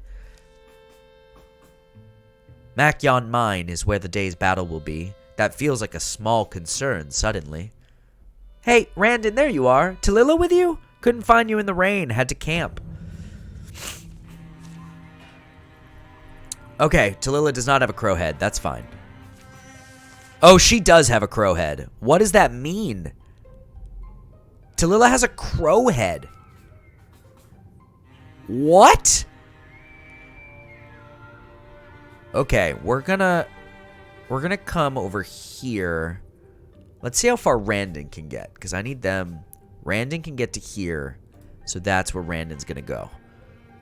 Macyon Mine is where the day's battle will be. That feels like a small concern suddenly. Hey, Randon, there you are. Tallulah with you? Couldn't find you in the rain. Had to camp. Okay, Tallulah does not have a crow head. That's fine. Oh, she does have a crow head. What does that mean? Tallulah has a crow head. What? Okay, we're gonna come over here. Let's see how far Randon can get, because I need them. Randon can get to here, so that's where Randon's gonna go.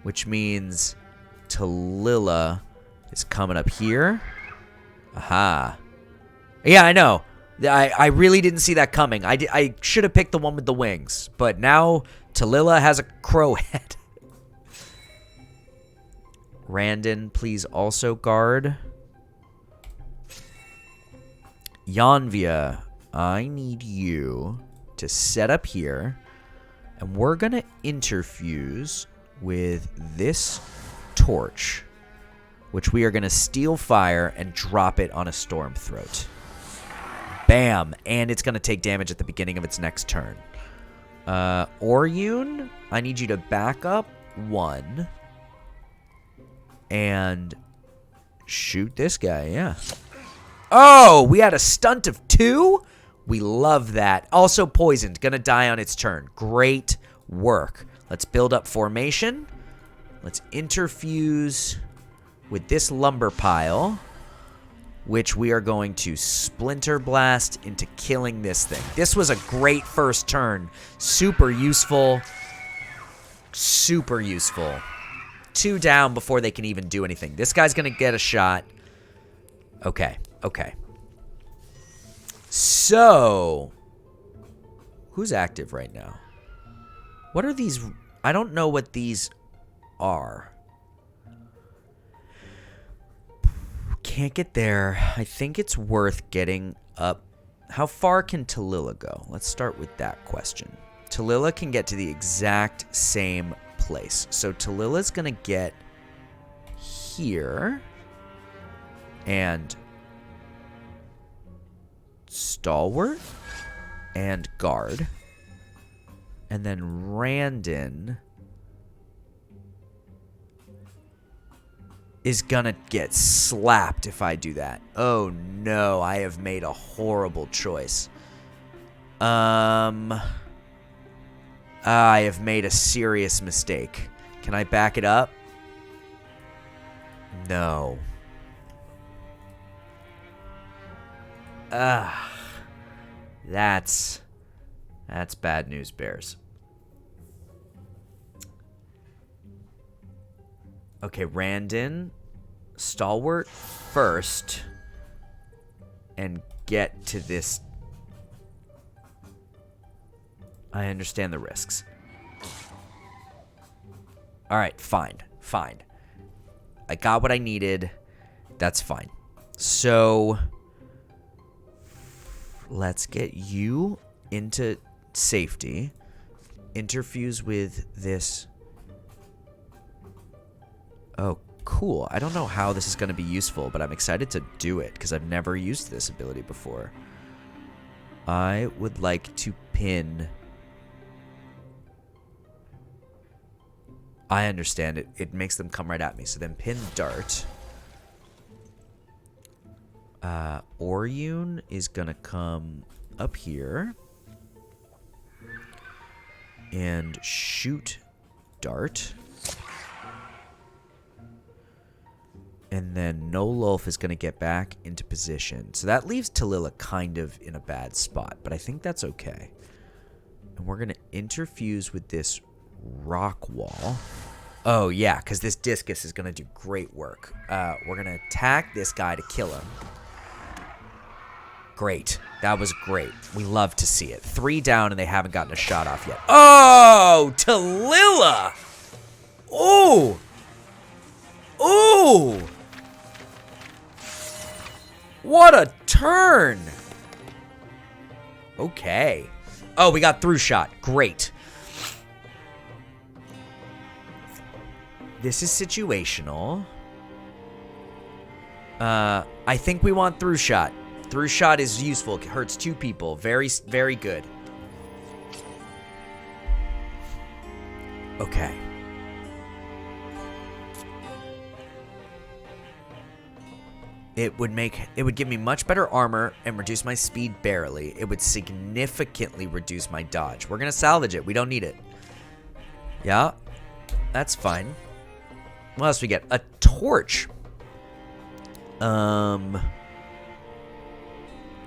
Which means Tallulah is coming up here. Aha. Yeah, I know. I really didn't see that coming. I should have picked the one with the wings, but now Tallulah has a crow head. Randon, please also guard. Yanvia, I need you to set up here, and we're going to interfuse with this torch, which we are going to steal fire and drop it on a storm throat. Bam! And it's going to take damage at the beginning of its next turn. Oryun, I need you to back up 1 and shoot this guy, yeah. Oh, we had a stunt of 2? We love that. Also poisoned, gonna die on its turn. Great work. Let's build up formation. Let's interfuse with this lumber pile, which we are going to splinter blast into killing this thing. This was a great first turn. Super useful. Super useful. 2 down before they can even do anything. This guy's gonna get a shot. Okay, okay. So, who's active right now? What are these? I don't know what these are. Can't get there. I think it's worth getting up. How far can Tallulah go? Let's start with that question. Tallulah can get to the exact same place. So Tallulah's going to get here and stalwart and guard. And then Randon is gonna get slapped if I do that. Oh no, I have made a horrible choice. I have made a serious mistake. Can I back it up? No. That's bad news, Bears. Okay, Randon, stalwart first, and get to this. I understand the risks. All right, fine, fine. I got what I needed. That's fine. So, Let's get you into safety. Interfuse with this. Oh, cool. I don't know how this is going to be useful, but I'm excited to do it because I've never used this ability before. I would like to pin... I understand it. It makes them come right at me. So then pin dart. Oriune is going to come up here. And shoot dart. And then Nololf is going to get back into position. So that leaves Tallulah kind of in a bad spot. But I think that's okay. And we're going to interfuse with this rock wall. Oh, yeah, because this discus is going to do great work. We're going to attack this guy to kill him. Great. That was great. We love to see it. 3 down, and they haven't gotten a shot off yet. Oh, Tallulah! Ooh! Ooh! What a turn! Okay. Oh, we got through shot. Great. This is situational. I think we want through shot. Through shot is useful. It hurts 2 people. Very, very good. Okay. It would give me much better armor and reduce my speed barely. It would significantly reduce my dodge. We're gonna salvage it. We don't need it. Yeah, that's fine. What else we get? A torch.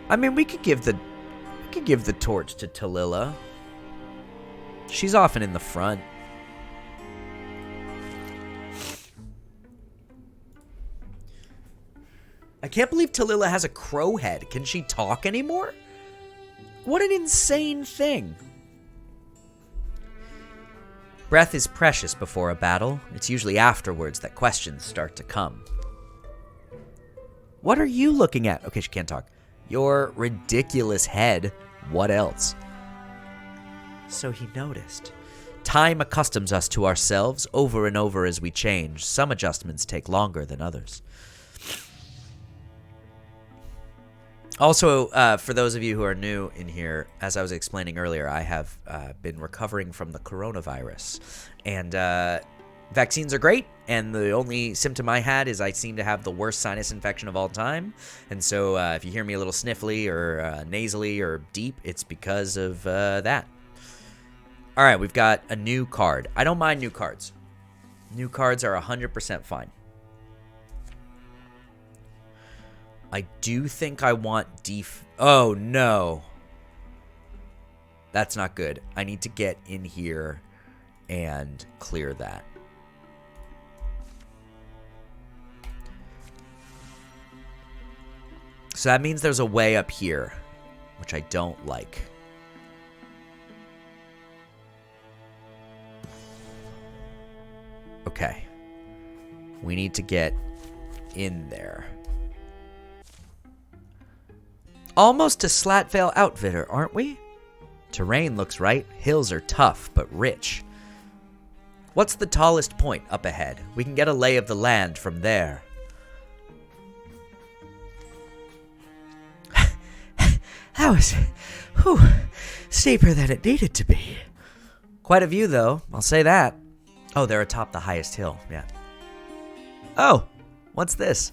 I mean, we could give the torch to Tallulah. She's often in the front. I can't believe Tallulah has a crow head. Can she talk anymore? What an insane thing. Breath is precious before a battle. It's usually afterwards that questions start to come. What are you looking at? Okay, she can't talk. Your ridiculous head. What else? So he noticed. Time accustoms us to ourselves over and over as we change. Some adjustments take longer than others. Also, for those of you who are new in here, as I was explaining earlier, I have been recovering from the coronavirus. And vaccines are great, and the only symptom I had is I seem to have the worst sinus infection of all time. And so if you hear me a little sniffly or nasally or deep, it's because of that. All right, we've got a new card. I don't mind new cards. New cards are 100% fine. I do think I want oh, no. That's not good. I need to get in here and clear that. So that means there's a way up here, which I don't like. Okay. We need to get in there. Almost to Slatvale Outfitter, aren't we? Terrain looks right. Hills are tough, but rich. What's the tallest point up ahead? We can get a lay of the land from there. That was, steeper than it needed to be. Quite a view, though. I'll say that. Oh, they're atop the highest hill. Yeah. Oh, what's this?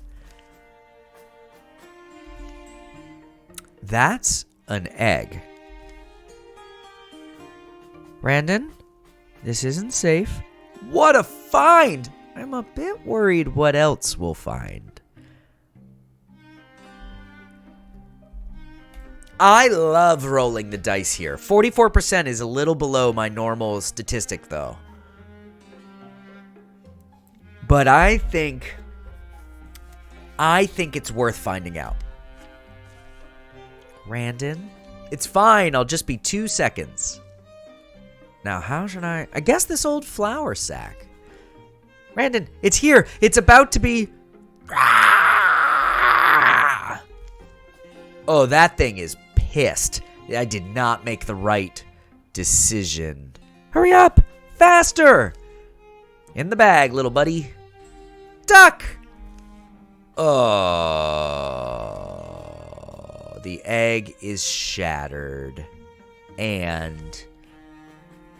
That's an egg. Brandon, this isn't safe. What a find! I'm a bit worried what else we'll find. I love rolling the dice here. 44% is a little below my normal statistic, though. But I think it's worth finding out. Randon, it's fine. I'll just be 2 seconds. Now, how should I guess this old flour sack. Randon, it's here. It's about to be... Oh, that thing is pissed. I did not make the right decision. Hurry up! Faster! In the bag, little buddy. Duck! Oh, the egg is shattered. And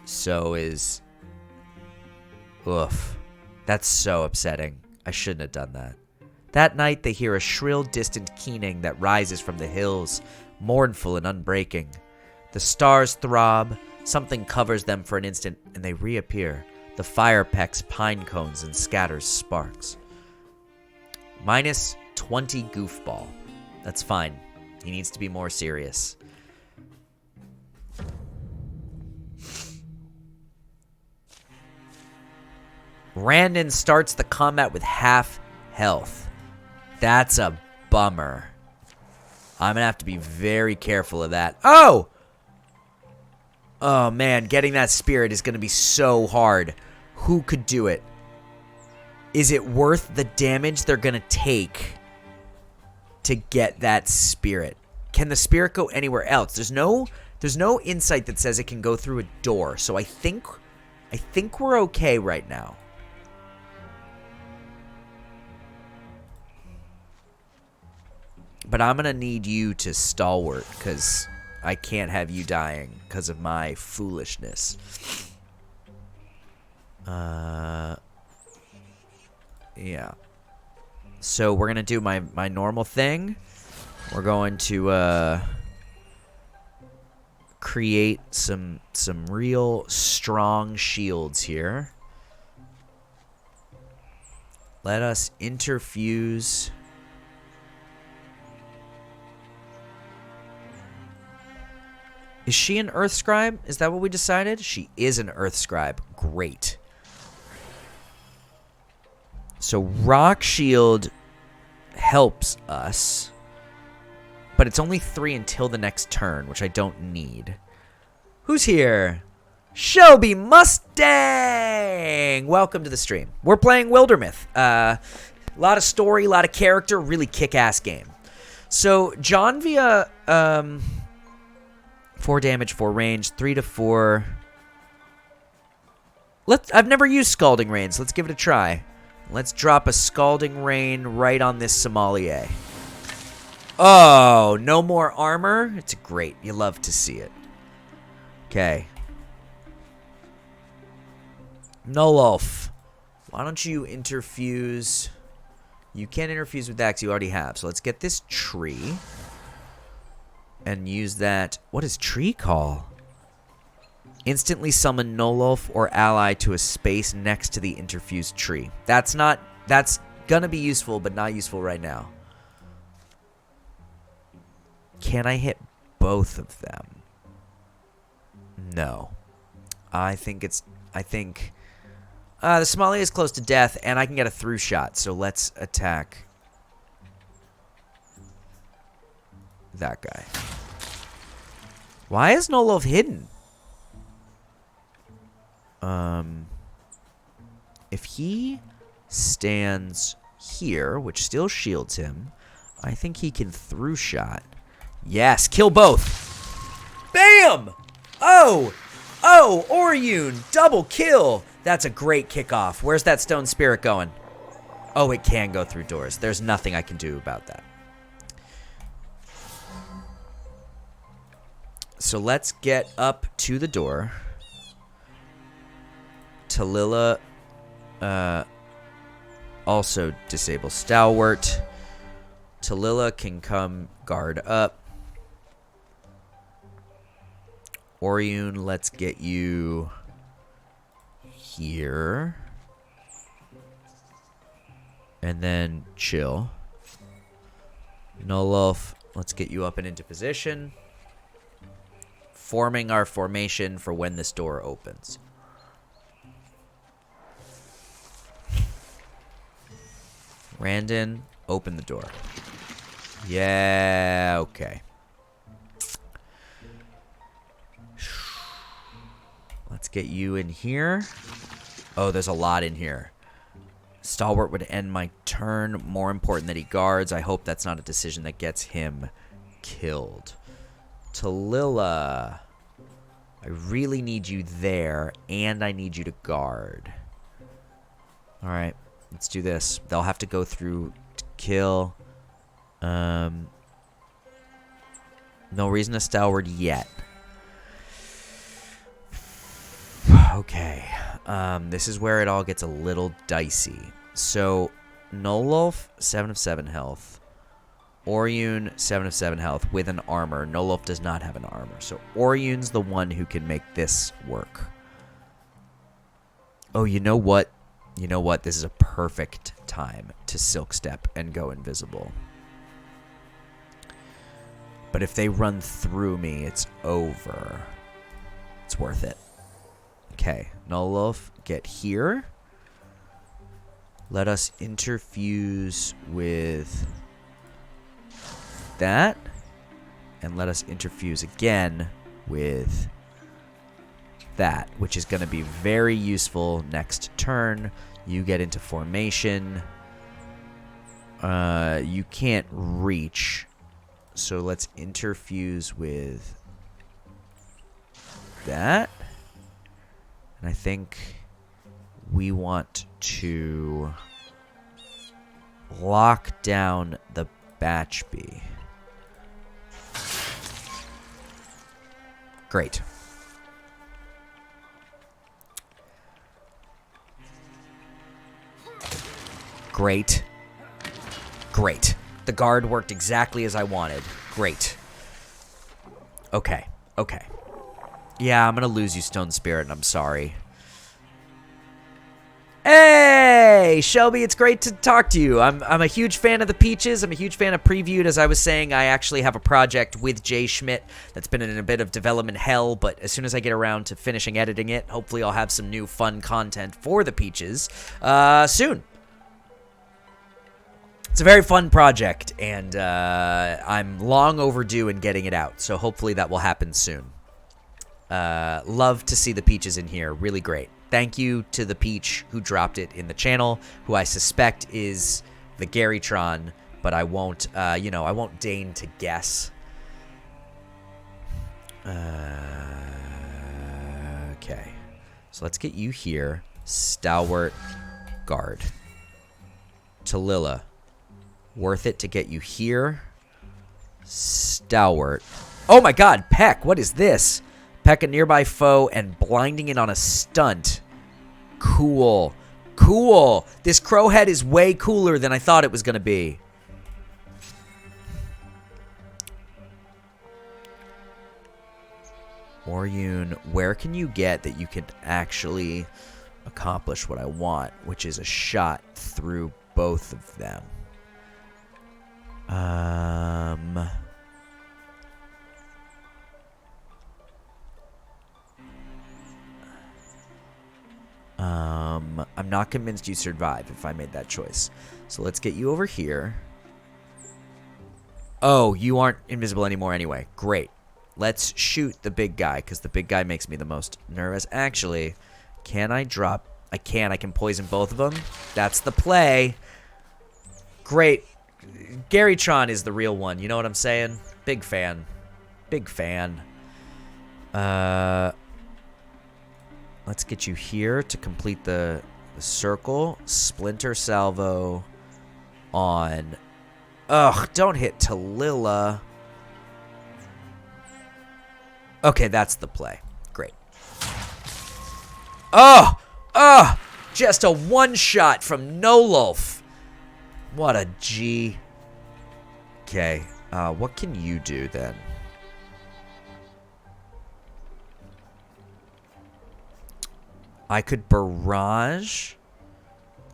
so is... Oof. That's so upsetting. I shouldn't have done that. That night they hear a shrill, distant keening that rises from the hills, mournful and unbreaking. The stars throb, something covers them for an instant, and they reappear. The fire pecks pine cones and scatters sparks. Minus 20 goofball. That's fine. He needs to be more serious. Randon starts the combat with half health. That's a bummer. I'm going to have to be very careful of that. Oh! Oh, man. Getting that spirit is going to be so hard. Who could do it? Is it worth the damage they're going to take to get that spirit? Can the spirit go anywhere else? There's no insight that says it can go through a door. So I think we're okay right now. But I'm going to need you to stalwart, because I can't have you dying because of my foolishness. Yeah. So we're going to do my normal thing. We're going to create some real strong shields here. Let us interfuse... Is she an Earth Scribe? Is that what we decided? She is an Earth Scribe. Great. So Rock Shield helps us. But it's only 3 until the next turn, which I don't need. Who's here? Shelby Mustang! Welcome to the stream. We're playing Wildermyth. A lot of story, a lot of character, really kick-ass game. So John via... 4 damage, 4 range, 3 to 4. I've never used Scalding Rain, so let's give it a try. Let's drop a Scalding Rain right on this sommelier. Oh, no more armor? It's great. You love to see it. Okay. Nolof. Why don't you interfuse? You can't interfuse with that because you already have. So let's get this tree. And use that. What does tree call? Instantly summon Nolof or ally to a space next to the interfused tree. That's gonna be useful, but not useful right now. Can I hit both of them? No. I think the Somalia is close to death, and I can get a through shot. So let's attack that guy. Why is Nolof hidden? If he stands here, which still shields him, I think he can through shot. Yes, kill both. Bam! Oh, Oriune, double kill. That's a great kickoff. Where's that stone spirit going? Oh, it can go through doors. There's nothing I can do about that. So let's get up to the door. Tallulah also disable Stalwart. Tallulah can come guard up. Oriune, let's get you here. And then chill. Nolof, let's get you up and into position. Forming our formation for when this door opens. Randon, open the door. Yeah, okay. Let's get you in here. Oh, there's a lot in here. Stalwart would end my turn. More important that he guards. I hope that's not a decision that gets him killed. Tallulah. I really need you there, and I need you to guard. Alright, let's do this. They'll have to go through to kill. No reason to stalwart yet. Okay. This is where it all gets a little dicey. So, Nolof, 7 of 7 health. Oryun, 7 of 7 health with an armor. Nolof does not have an armor. So Oryun's the one who can make this work. Oh, you know what? You know what? This is a perfect time to Silk Step and go invisible. But if they run through me, it's over. It's worth it. Okay, Nolof, get here. Let us interfuse with that, and let us interfuse again with that, which is going to be very useful next turn. You get into formation. You can't reach, so let's interfuse with that. And I think we want to lock down the Batchbee. Great. Great. Great. The guard worked exactly as I wanted. Great. Okay. Okay. Yeah, I'm gonna lose you, Stone Spirit, and I'm sorry. Hey, Shelby, it's great to talk to you. I'm a huge fan of the Peaches. I'm a huge fan of Previewed. As I was saying, I actually have a project with Jay Schmidt that's been in a bit of development hell, but as soon as I get around to finishing editing it, hopefully I'll have some new fun content for the Peaches soon. It's a very fun project, and I'm long overdue in getting it out, so hopefully that will happen soon. Love to see the Peaches in here. Really great. Thank you to the Peach who dropped it in the channel, who I suspect is the Garytron, but I won't, you know, I won't deign to guess. Okay. So let's get you here. Stalwart guard. Tallulah. Worth it to get you here. Stalwart. Oh my god, Peck, what is this? Peck a nearby foe and blinding it on a stunt. Cool. Cool. This crowhead is way cooler than I thought it was going to be. Oryun, where can you get that you can actually accomplish what I want, which is a shot through both of them? I'm not convinced you survive if I made that choice. So let's get you over here. Oh, you aren't invisible anymore anyway. Great. Let's shoot the big guy, because the big guy makes me the most nervous. Actually, can I drop? I can. I can poison both of them. That's the play. Great. Garytron is the real one. You know what I'm saying? Big fan. Big fan. Let's get you here to complete the circle. Splinter salvo on... Ugh, don't hit Tallulah. Okay, that's the play. Great. Oh! Oh! Just a one-shot from Nolof. What a G. Okay, what can you do then? I could barrage.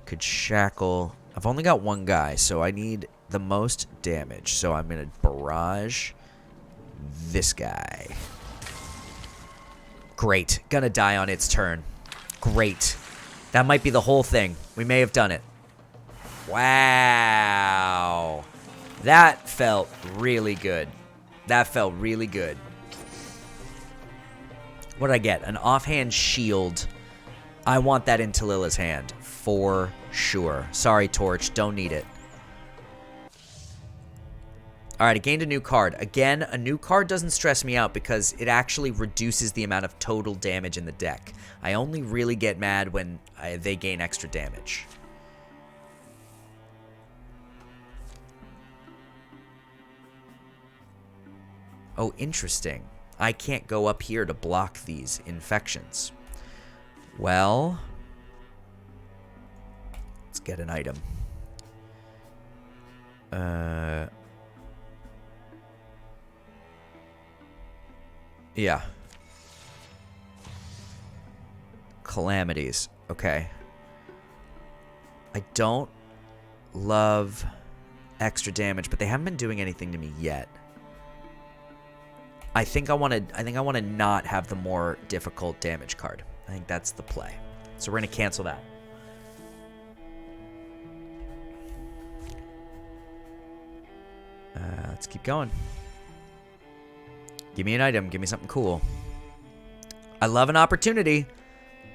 Could shackle. I've only got one guy, so I need the most damage. So I'm going to barrage this guy. Great. Gonna die on its turn. Great. That might be the whole thing. We may have done it. Wow. That felt really good. That felt really good. What did I get? An offhand shield. I want that in Tallulah's hand. For sure. Sorry, Torch. Don't need it. Alright, I gained a new card. Again, a new card doesn't stress me out because it actually reduces the amount of total damage in the deck. I only really get mad when they gain extra damage. Oh, interesting. I can't go up here to block these infections. Well, let's get an item. Yeah. Calamities. Okay. I don't love extra damage, but they haven't been doing anything to me yet. I think I want to not have the more difficult damage card. I think that's the play. So we're going to cancel that. Let's keep going. Give me an item. Give me something cool. I love an opportunity.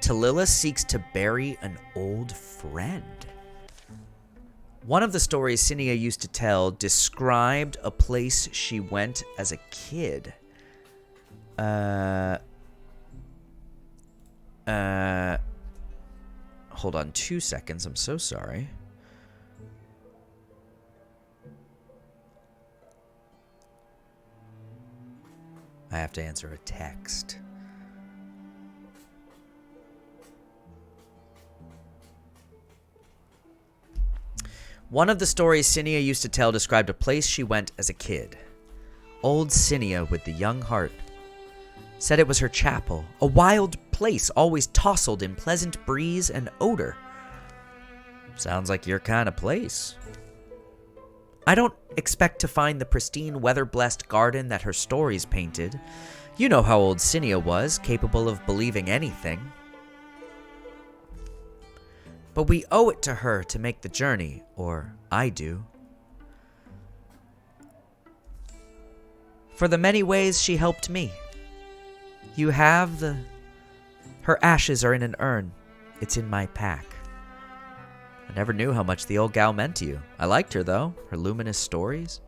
Tallulah seeks to bury an old friend. One of the stories Cinia used to tell described a place she went as a kid. Hold on 2 seconds. I'm so sorry. I have to answer a text. One of the stories Cinia used to tell described a place she went as a kid. Old Cinia with the young heart said it was her chapel, a wild place always tousled in pleasant breeze and odor. Sounds like your kind of place. I don't expect to find the pristine, weather-blessed garden that her stories painted. You know how old Cinia was, capable of believing anything. But we owe it to her to make the journey, or I do. For the many ways she helped me. You have the... Her ashes are in an urn. It's in my pack. I never knew how much the old gal meant to you. I liked her, though. Her luminous stories.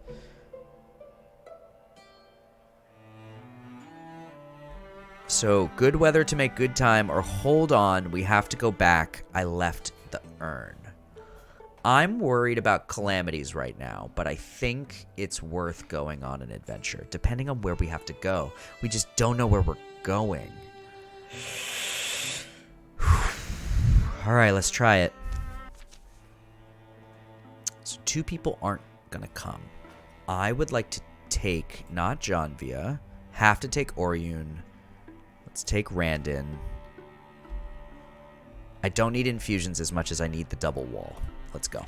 So, good weather to make good time, or hold on, we have to go back. I left the urn. I'm worried about calamities right now, but I think it's worth going on an adventure, depending on where we have to go. We just don't know where we're going. Alright, let's try it. So 2 people aren't gonna come. I would like to take, not Janvia, have to take Oriune. Let's take Randon. I don't need infusions as much as I need the double wall. Let's go.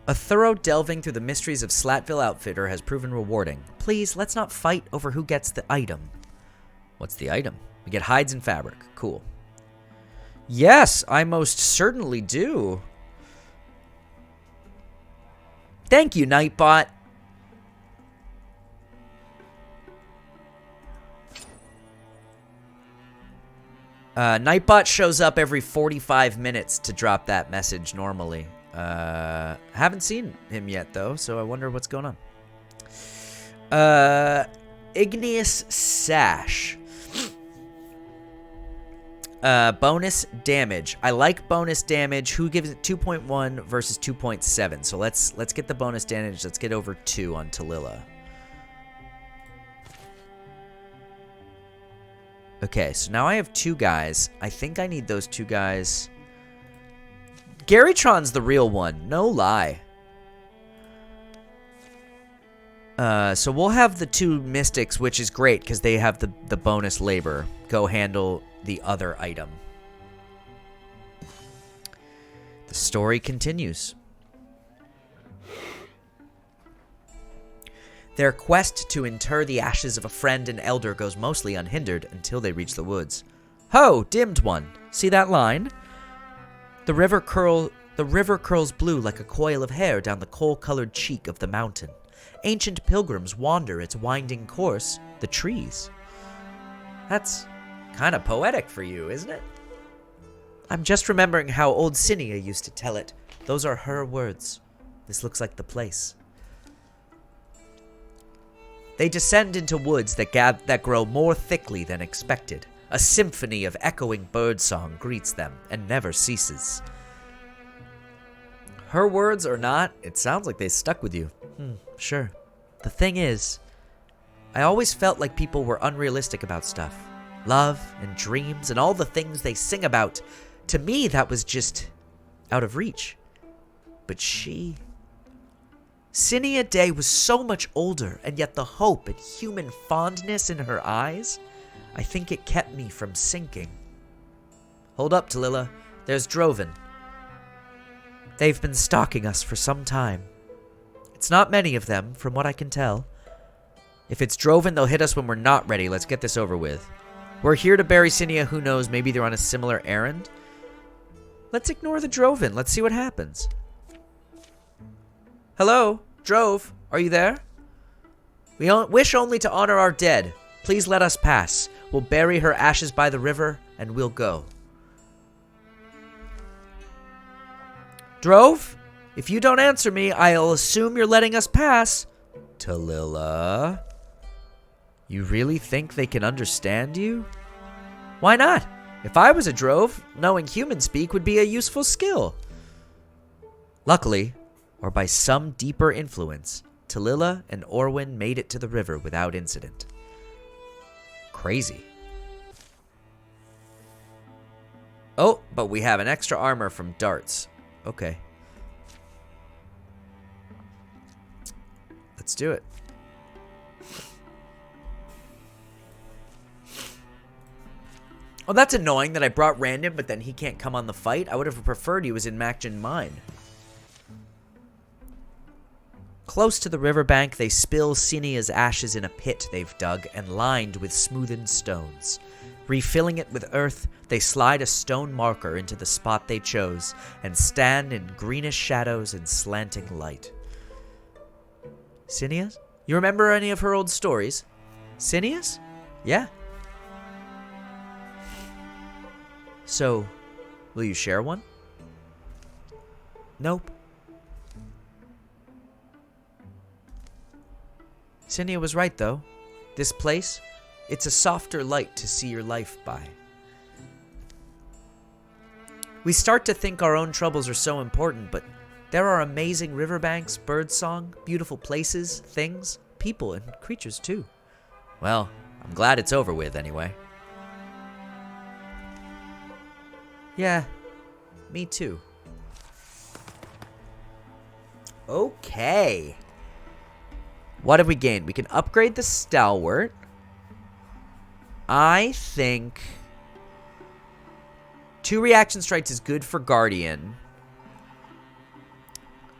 A thorough delving through the mysteries of Slatville Outfitter has proven rewarding. Please, let's not fight over who gets the item. What's the item? We get hides and fabric. Cool. Yes, I most certainly do. Thank you, Nightbot. Nightbot shows up every 45 minutes to drop that message normally. Haven't seen him yet, though, so I wonder what's going on. Igneous Sash. Bonus damage. I like bonus damage. Who gives it 2.1 versus 2.7? So let's get the bonus damage. Let's get over 2 on Tallulah. Okay, so now I have 2 guys. I think I need those 2 guys. Garytron's the real one. No lie. So we'll have the 2 mystics, which is great because they have the bonus labor. Go handle the other item. The story continues. Their quest to inter the ashes of a friend and elder goes mostly unhindered until they reach the woods. Ho, dimmed one! See that line? The river curls blue like a coil of hair down the coal-colored cheek of the mountain. Ancient pilgrims wander its winding course, the trees. That's kind of poetic for you, isn't it? I'm just remembering how old Cinia used to tell it. Those are her words. This looks like the place. They descend into woods that grow more thickly than expected. A symphony of echoing birdsong greets them and never ceases. Her words or not, it sounds like they stuck with you. Sure. The thing is, I always felt like people were unrealistic about stuff. Love and dreams and all the things they sing about. To me, that was just out of reach. But she... Cinia Day was so much older, and yet the hope and human fondness in her eyes, I think it kept me from sinking. Hold up, Tallulah. There's Droven. They've been stalking us for some time. It's not many of them, from what I can tell. If it's Droven, they'll hit us when we're not ready. Let's get this over with. We're here to bury Cinia. Who knows? Maybe they're on a similar errand. Let's ignore the Droven. Let's see what happens. Hello, Drove. Are you there? We wish only to honor our dead. Please let us pass. We'll bury her ashes by the river, and we'll go. Drove? If you don't answer me, I'll assume you're letting us pass. Tallulah? You really think they can understand you? Why not? If I was a Drove, knowing human speak would be a useful skill. Luckily, or by some deeper influence, Tallulah and Orwin made it to the river without incident. Crazy. Oh, but we have an extra armor from darts. Okay. Let's do it. Oh, that's annoying that I brought Random, but then he can't come on the fight. I would have preferred he was in Macjin Mine. Close to the riverbank, they spill Cinia's ashes in a pit they've dug and lined with smoothened stones. Refilling it with earth, they slide a stone marker into the spot they chose and stand in greenish shadows and slanting light. Cinia's? You remember any of her old stories? Cinia's? Yeah. So, will you share one? Nope. Cinia was right, though. This place, it's a softer light to see your life by. We start to think our own troubles are so important, but there are amazing riverbanks, birdsong, beautiful places, things, people, and creatures, too. Well, I'm glad it's over with, anyway. Yeah, me too. Okay. What have we gained? We can upgrade the Stalwart. I think 2 reaction strikes is good for Guardian.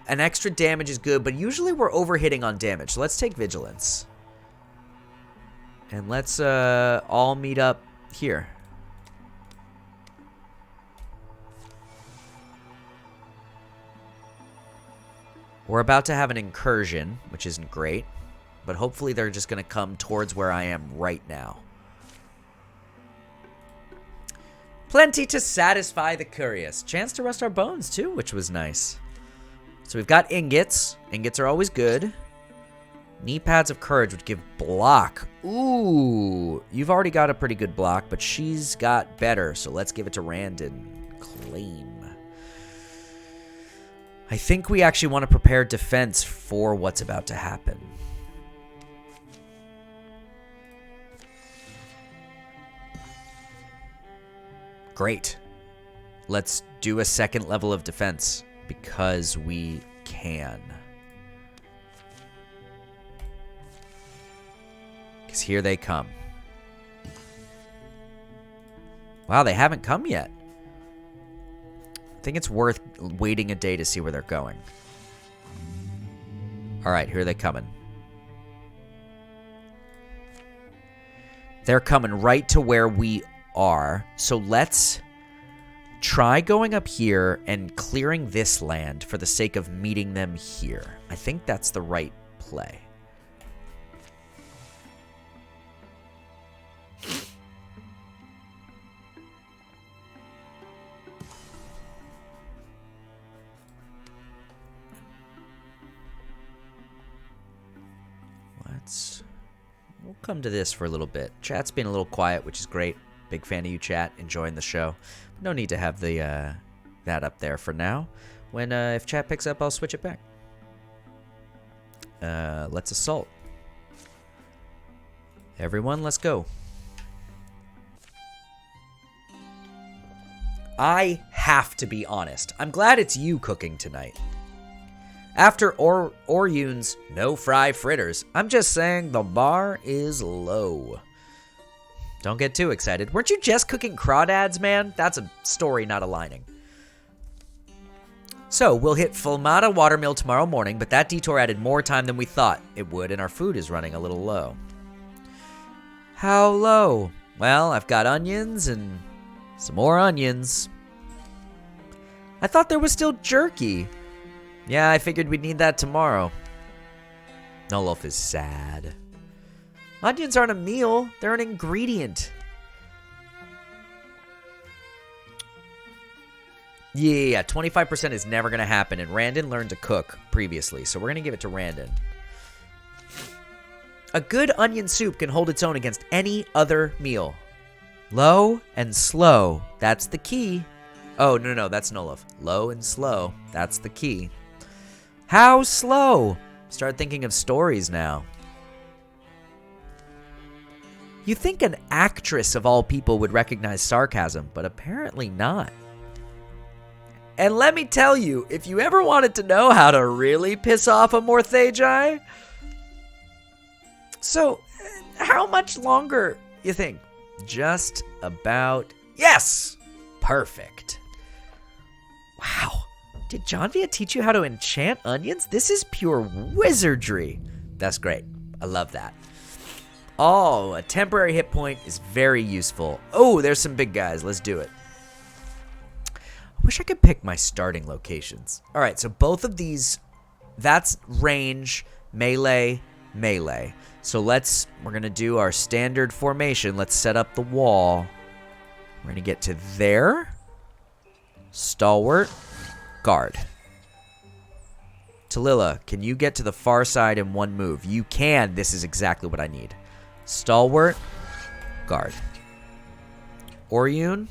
An extra damage is good, but usually we're overhitting on damage. So let's take Vigilance. And let's all meet up here. We're about to have an incursion, which isn't great. But hopefully they're just going to come towards where I am right now. Plenty to satisfy the curious. Chance to rest our bones, too, which was nice. So we've got ingots. Ingots are always good. Knee pads of courage would give block. Ooh, you've already got a pretty good block, but she's got better. So let's give it to Randon. Claim. I think we actually want to prepare defense for what's about to happen. Great. Let's do a second level of defense because we can. Because here they come. Wow, they haven't come yet. I think it's worth waiting a day to see where they're going. All right, here they're coming. They're coming right to where we are. So let's try going up here and clearing this land for the sake of meeting them here. I think that's the right play. cards. We'll come to this for a little bit. Chat's been a little quiet, which is great. Big fan of you, chat. Enjoying the show. No need to have the that up there for now. When if chat picks up, I'll switch it back. Let's assault. Everyone, let's go. I have to be honest. I'm glad it's you cooking tonight. After Younglings, no fry fritters. I'm just saying the bar is low. Don't get too excited. Weren't you just cooking crawdads, man? That's a story, not a lining. So, we'll hit Fulmata Watermill tomorrow morning, but that detour added more time than we thought it would, and our food is running a little low. How low? Well, I've got onions and some more onions. I thought there was still jerky. Yeah, I figured we'd need that tomorrow. Nolof is sad. Onions aren't a meal, they're an ingredient. Yeah, 25% is never going to happen, and Randon learned to cook previously, so we're going to give it to Randon. A good onion soup can hold its own against any other meal. Low and slow, that's the key. Oh, no, that's Nolof. Low and slow, that's the key. How slow? Start thinking of stories now. You think an actress of all people would recognize sarcasm, but apparently not. And let me tell you, if you ever wanted to know how to really piss off a Morthagi... So, how much longer, you think? Just about... Yes! Perfect. Wow. Did Janvia teach you how to enchant onions? This is pure wizardry. That's great. I love that. Oh, a temporary hit point is very useful. Oh, there's some big guys. Let's do it. I wish I could pick my starting locations. All right, so both of these, that's range, melee, melee. So we're going to do our standard formation. Let's set up the wall. We're going to get to there. Stalwart, guard. Tallulah, can you get to the far side in one move? You can. This is exactly what I need. Stalwart, guard. Oryun,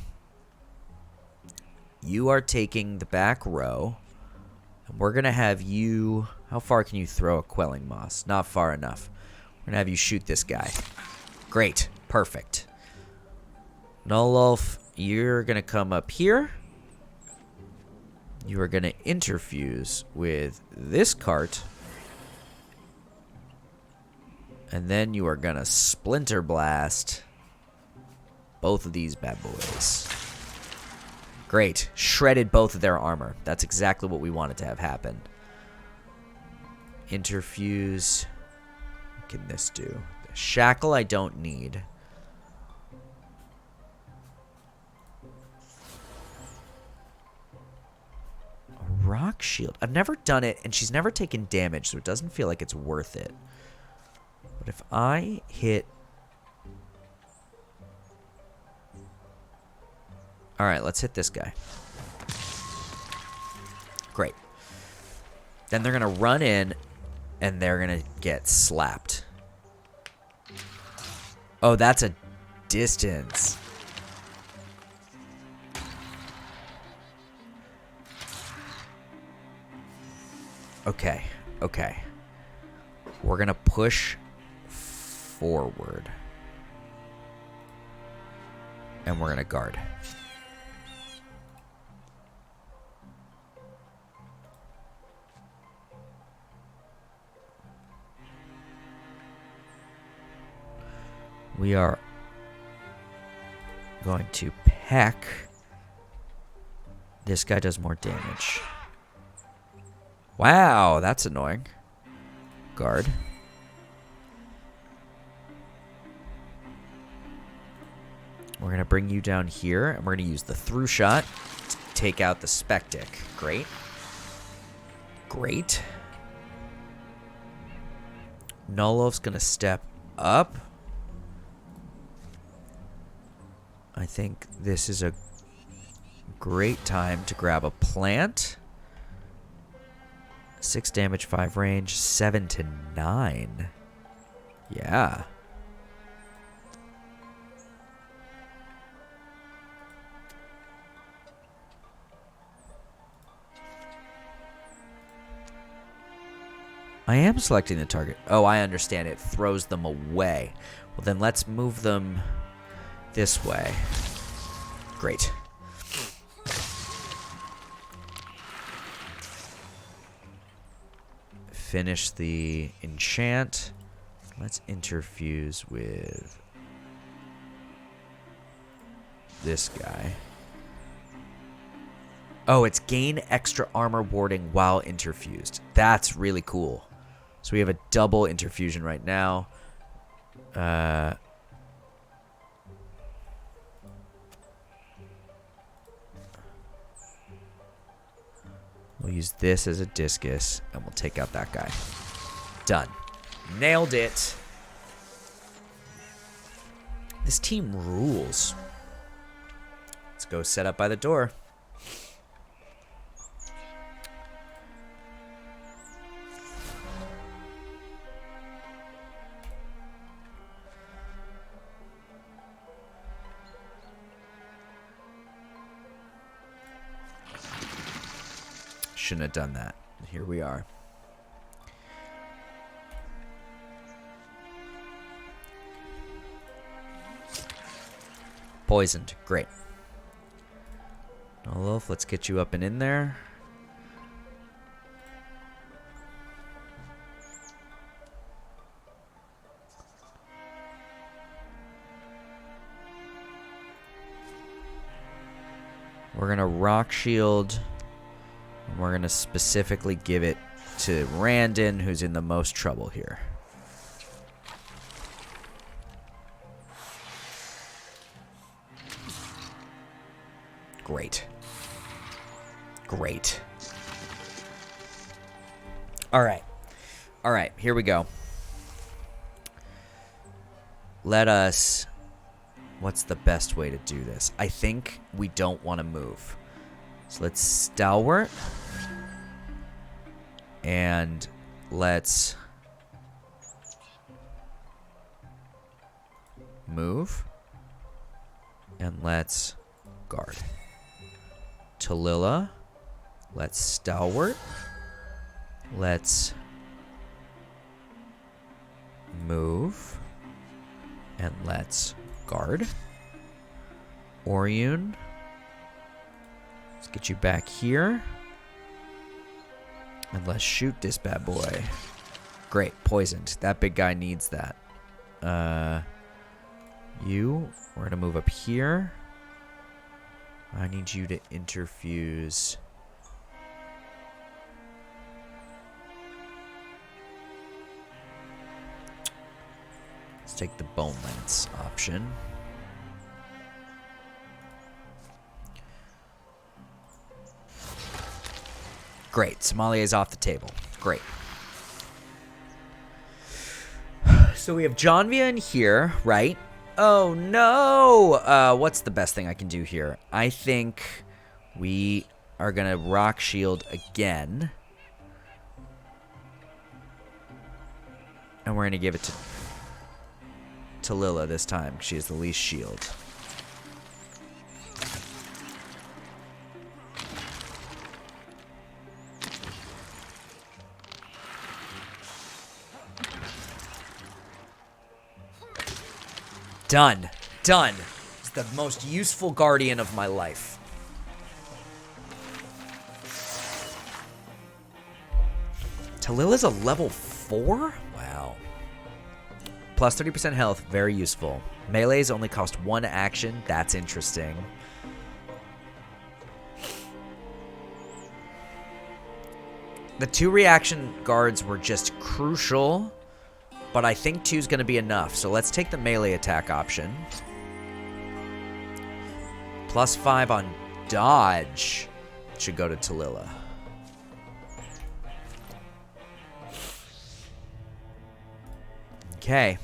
you are taking the back row. And we're going to have you... How far can you throw a Quelling Moss? Not far enough. We're going to have you shoot this guy. Great. Perfect. Nolof, you're going to come up here. You are going to interfuse with this cart. And then you are going to splinter blast both of these bad boys. Great. Shredded both of their armor. That's exactly what we wanted to have happen. Interfuse. What can this do? The shackle I don't need. A rock shield. I've never done it, and she's never taken damage, so it doesn't feel like it's worth it. But if I hit... Alright, let's hit this guy. Great. Then they're going to run in, and they're going to get slapped. Oh, that's a distance. Okay, okay. We're going to push forward. And we're going to guard. We are going to peck. This guy does more damage. Wow, that's annoying. Guard. We're going to bring you down here, and we're going to use the through shot to take out the Spectic. Great. Great. Nolof's going to step up. I think this is a great time to grab a plant. 6 damage, 5 range, 7 to 9. Yeah. I am selecting the target. Oh, I understand. It throws them away. Well, then let's move them this way. Great. Finish the enchant. Let's interfuse with this guy. Oh, it's gain extra armor warding while interfused. That's really cool. So we have a double interfusion right now. We'll use this as a discus, and we'll take out that guy. Done. Nailed it. This team rules. Let's go set up by the door. Shouldn't have done that. Here we are. Poisoned. Great. Olaf, let's get you up and in there. We're going to rock shield. And we're going to specifically give it to Randon, who's in the most trouble here. Great. Great. All right. All right, here we go. Let us... What's the best way to do this? I think we don't want to move. So let's stalwart. And let's move. And let's guard. Tallulah. Let's stalwart. Let's move. And let's guard. Orion. Let's get you back here. And let's shoot this bad boy. Great. Poisoned. That big guy needs that. We're going to move up here. I need you to interfuse. Let's take the Bone Lance option. Great. Somalia is off the table. Great. So we have Janvia in here, right? Oh, no! What's the best thing I can do here? I think we are going to rock shield again. And we're going to give it to Tallulah this time. She has the least shield. Done. Done. It's the most useful guardian of my life. Tallulah's a level 4? Wow. Plus 30% health. Very useful. Melees only cost 1 action. That's interesting. The 2 reaction guards were just crucial. But I think 2's going to be enough. So let's take the melee attack option. Plus 5 on dodge should go to Tallulah. Okay.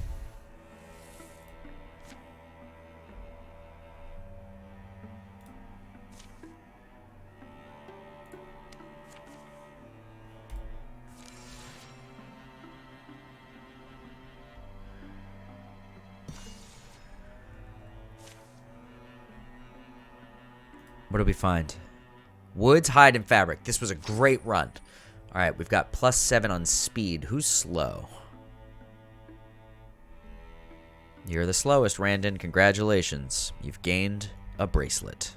What did we find? Woods, hide, and fabric. This was a great run. All right, we've got +7 on speed. Who's slow? You're the slowest, Randon. Congratulations. You've gained a bracelet.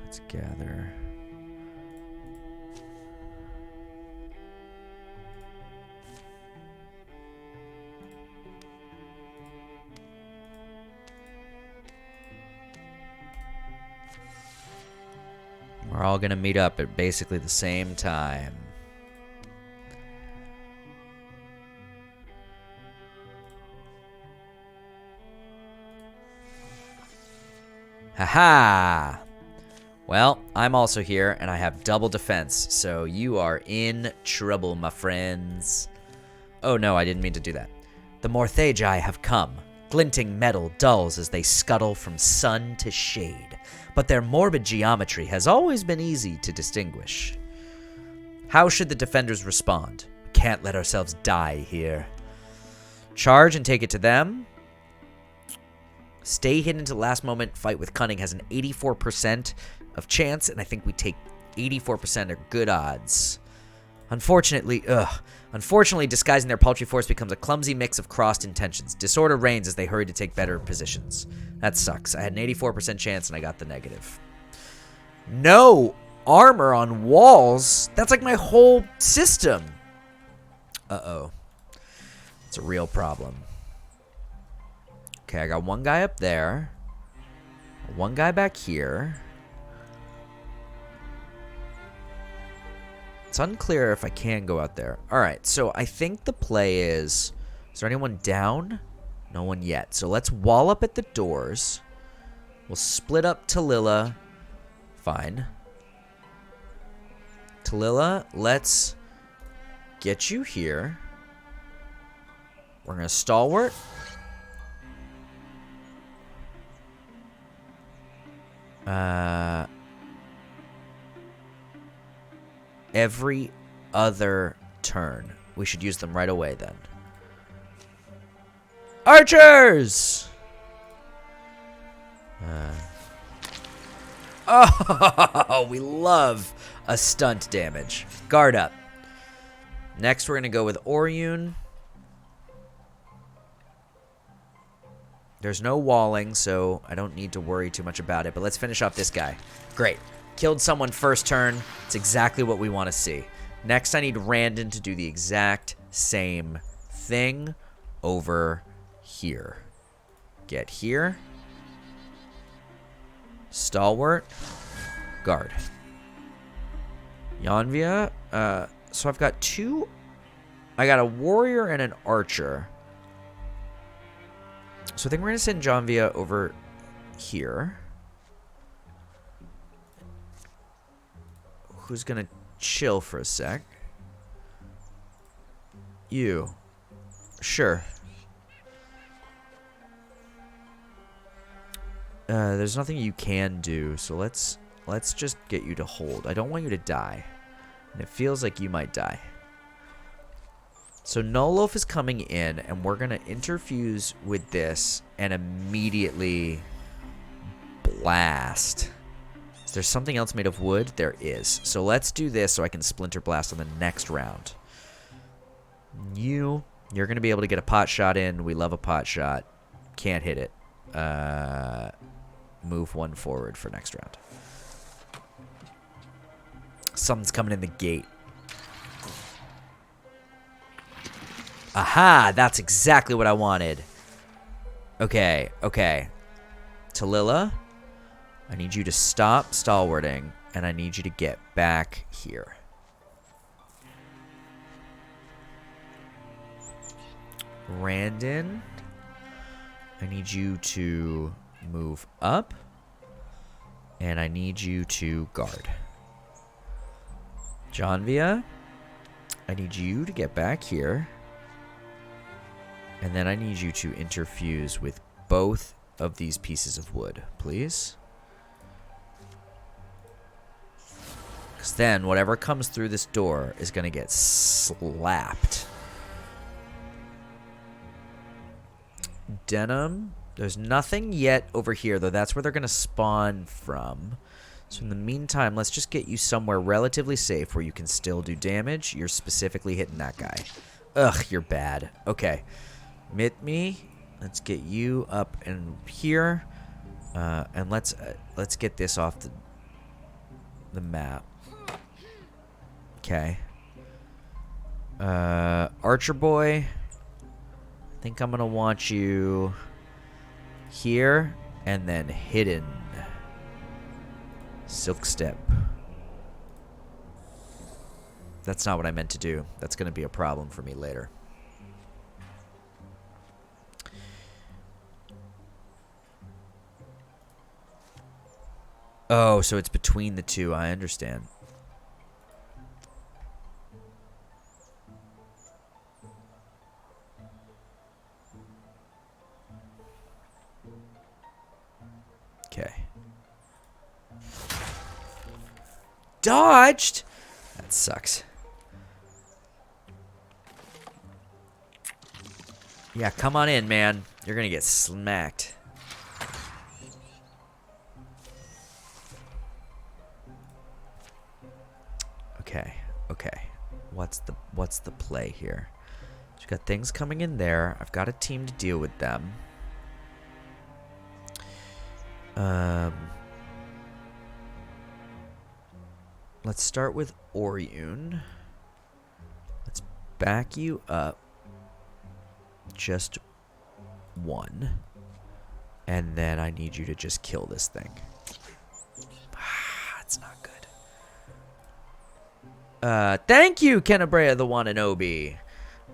Let's gather. We're all going to meet up at basically the same time. Haha! Well, I'm also here, and I have double defense, so you are in trouble, my friends. Oh no, I didn't mean to do that. The Morthagi have come. Glinting metal dulls as they scuttle from sun to shade, but their morbid geometry has always been easy to distinguish. How should the defenders respond? Can't let ourselves die here. Charge and take it to them. Stay hidden to the last moment. Fight with cunning has an 84% of chance, and I think we take 84% are good odds. Unfortunately, disguising their paltry force becomes a clumsy mix of crossed intentions. Disorder reigns as they hurry to take better positions. That sucks. I had an 84% chance, and I got the negative. No armor on walls? That's like my whole system. Uh-oh. It's a real problem. Okay, I got one guy up there. One guy back here. It's unclear if I can go out there. Alright, so I think the play is there anyone down? No one yet. So let's wall up at the doors. We'll split up Tallulah. Fine. Tallulah, let's get you here. We're going to stalwart. Every other turn. We should use them right away then. Archers! Oh, we love a stunt damage. Guard up. Next, we're going to go with Oriune. There's no walling, so I don't need to worry too much about it. But let's finish off this guy. Great. Killed someone first turn. It's exactly what we want to see. Next, I need Randon to do the exact same thing over here. Get here. Stalwart. Guard. Yanvia. So I've got two. I got a warrior and an archer. So I think we're going to send Janvia over here. Who's going to chill for a sec? You. Sure. There's nothing you can do, so let's just get you to hold. I don't want you to die. And it feels like you might die. So Nolof is coming in, and we're going to interfuse with this and immediately blast. Is there something else made of wood? There is. So let's do this so I can splinter blast on the next round. You're going to be able to get a pot shot in. We love a pot shot. Can't hit it. Move one forward for next round. Something's coming in the gate. Aha! That's exactly what I wanted. Okay, okay. Tallulah, I need you to stop stalwarting, and I need you to get back here. Randon, I need you to move up, and I need you to guard. Janvia, I need you to get back here. And then I need you to interfuse with both of these pieces of wood, please. Because then whatever comes through this door is going to get slapped. Denim. There's nothing yet over here, though. That's where they're going to spawn from. So in the meantime, let's just get you somewhere relatively safe where you can still do damage. You're specifically hitting that guy. Ugh, you're bad. Okay. Me. Let's get you up in here. And let's get this off the map. Okay. Archer boy. I think I'm going to want you here and then hidden. Silk step. That's not what I meant to do. That's going to be a problem for me later. Oh, so it's between the two. I understand. Okay. Dodged? That sucks. Yeah, come on in, man. You're gonna get smacked. Okay. What's the play here? We've got things coming in there. I've got a team to deal with them. Let's start with Orion. Let's back you up just one. And then I need you to just kill this thing. That's not good. Thank you, Kenabrea the One and Obi.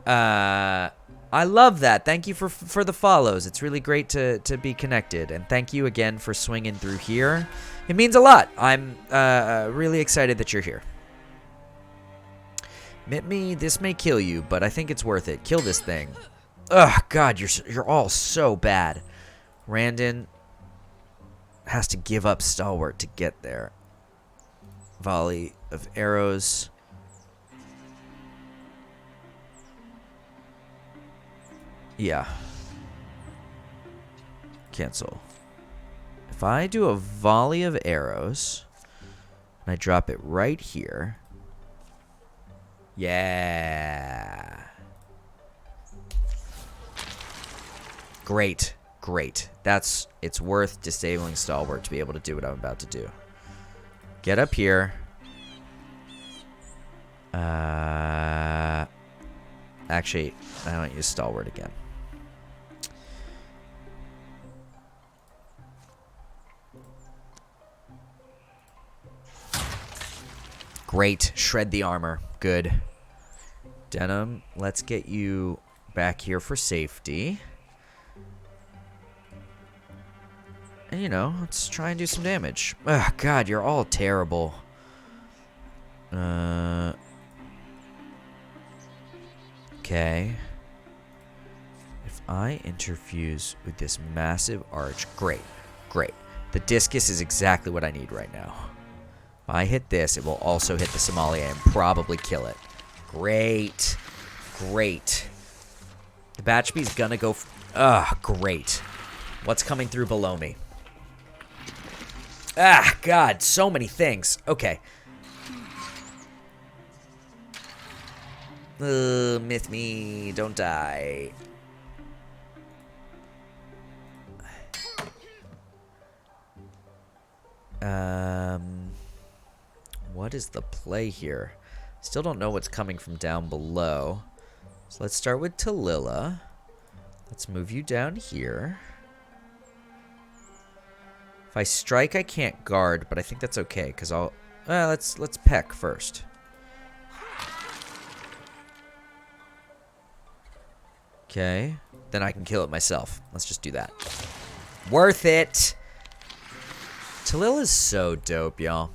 I love that. Thank you for the follows. It's really great to be connected. And thank you again for swinging through here. It means a lot. I'm really excited that you're here. Mitme, this may kill you, but I think it's worth it. Kill this thing. Ugh, God, you're all so bad. Randon has to give up Stalwart to get there. Volley of arrows. Yeah. Cancel. If I do a volley of arrows, and I drop it right here. Yeah. Great. It's worth disabling Stalwart to be able to do what I'm about to do. Get up here. Actually, I don't use Stalwart again. Great. Shred the armor. Good. Denim, let's get you back here for safety. And, you know, let's try and do some damage. Ugh, God, you're all terrible. Okay. If I interfuse with this massive arch, great. The discus is exactly what I need right now. If I hit this, it will also hit the Somalia and probably kill it. Great. The Batchbee's gonna go... great. What's coming through below me? Ah, God, so many things. Okay. Myth me, don't die. What is the play here? Still don't know what's coming from down below. So let's start with Tallulah. Let's move you down here. If I strike, I can't guard, but I think that's okay because I'll. Let's peck first. Okay, then I can kill it myself. Let's just do that. Worth it. Tallulah is so dope, y'all.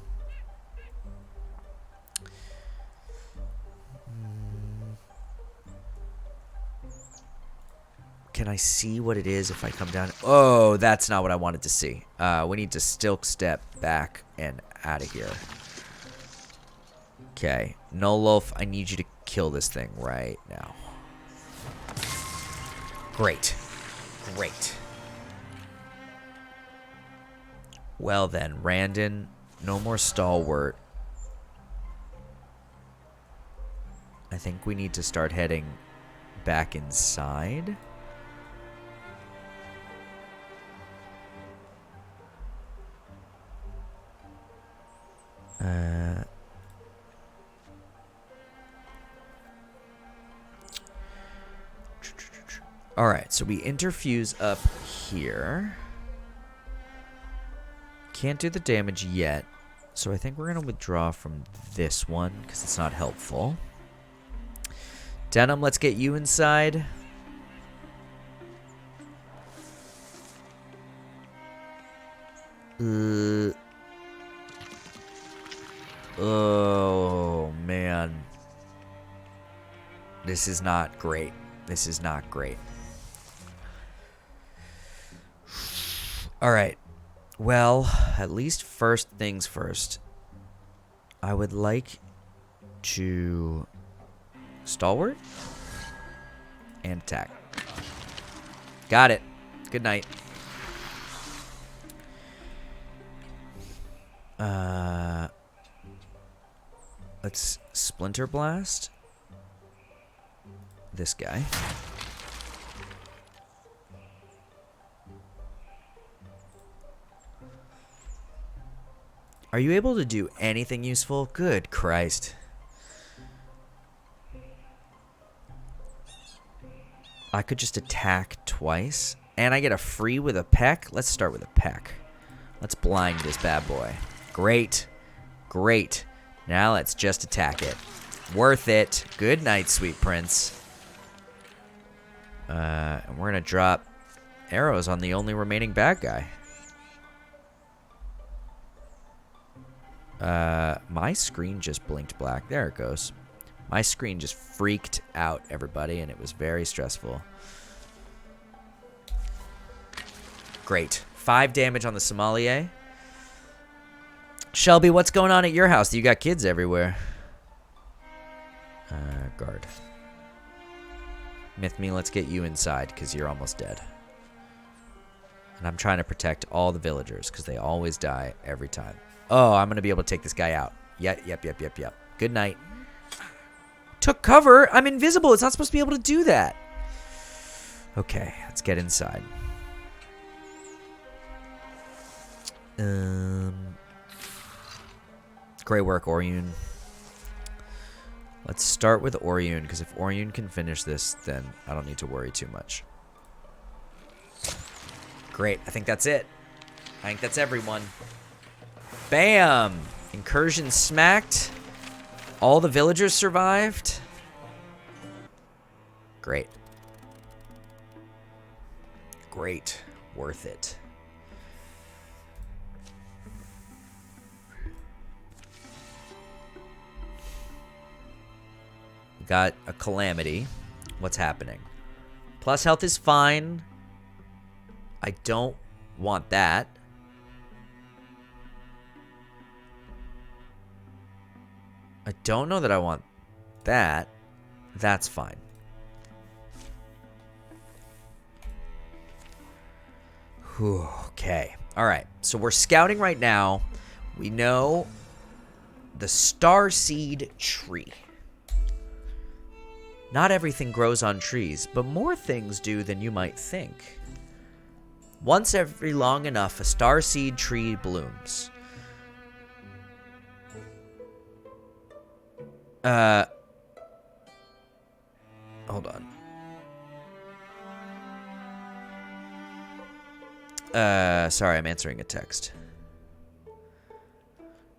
Can I see what it is if I come down? Oh, that's not what I wanted to see. We need to stilk step back and out of here. Okay. Nolof, I need you to kill this thing right now. Great. Great. Well then, Randon, no more stalwart. I think we need to start heading back inside. Alright, so we interfuse up here. Can't do the damage yet, so I think we're going to withdraw from this one because it's not helpful. Denim, let's get you inside. Oh, man. This is not great. This is not great. Alright. Well, at least first things first. I would like to stalwart and attack. Got it. Good night. Let's splinter blast this guy. Are you able to do anything useful? Good Christ. I could just attack twice. And I get a free with a peck. Let's start with a peck. Let's blind this bad boy. Great. Great. Now let's just attack it. Worth it. Good night, sweet prince. And we're going to drop arrows on the only remaining bad guy. My screen just blinked black. There it goes. My screen just freaked out, everybody, and it was very stressful. Great. 5 damage on the sommelier. Shelby, what's going on at your house? You got kids everywhere. Guard. Myth me, let's get you inside, because you're almost dead. And I'm trying to protect all the villagers, because they always die every time. Oh, I'm going to be able to take this guy out. Yep. Good night. Took cover. I'm invisible. It's not supposed to be able to do that. Okay, let's get inside. Great work, Orion. Let's start with Orion, because if Orion can finish this, then I don't need to worry too much. Great. I think that's it. I think that's everyone. Bam! Incursion smacked. All the villagers survived. Great. Great. Worth it. We got a calamity. What's happening? Plus health is fine. I don't want that. I don't know that I want that. That's fine. Whew, okay. All right. So we're scouting right now. We know the starseed tree. Not everything grows on trees, but more things do than you might think. Once every long enough, a starseed tree blooms. Hold on. Sorry, I'm answering a text.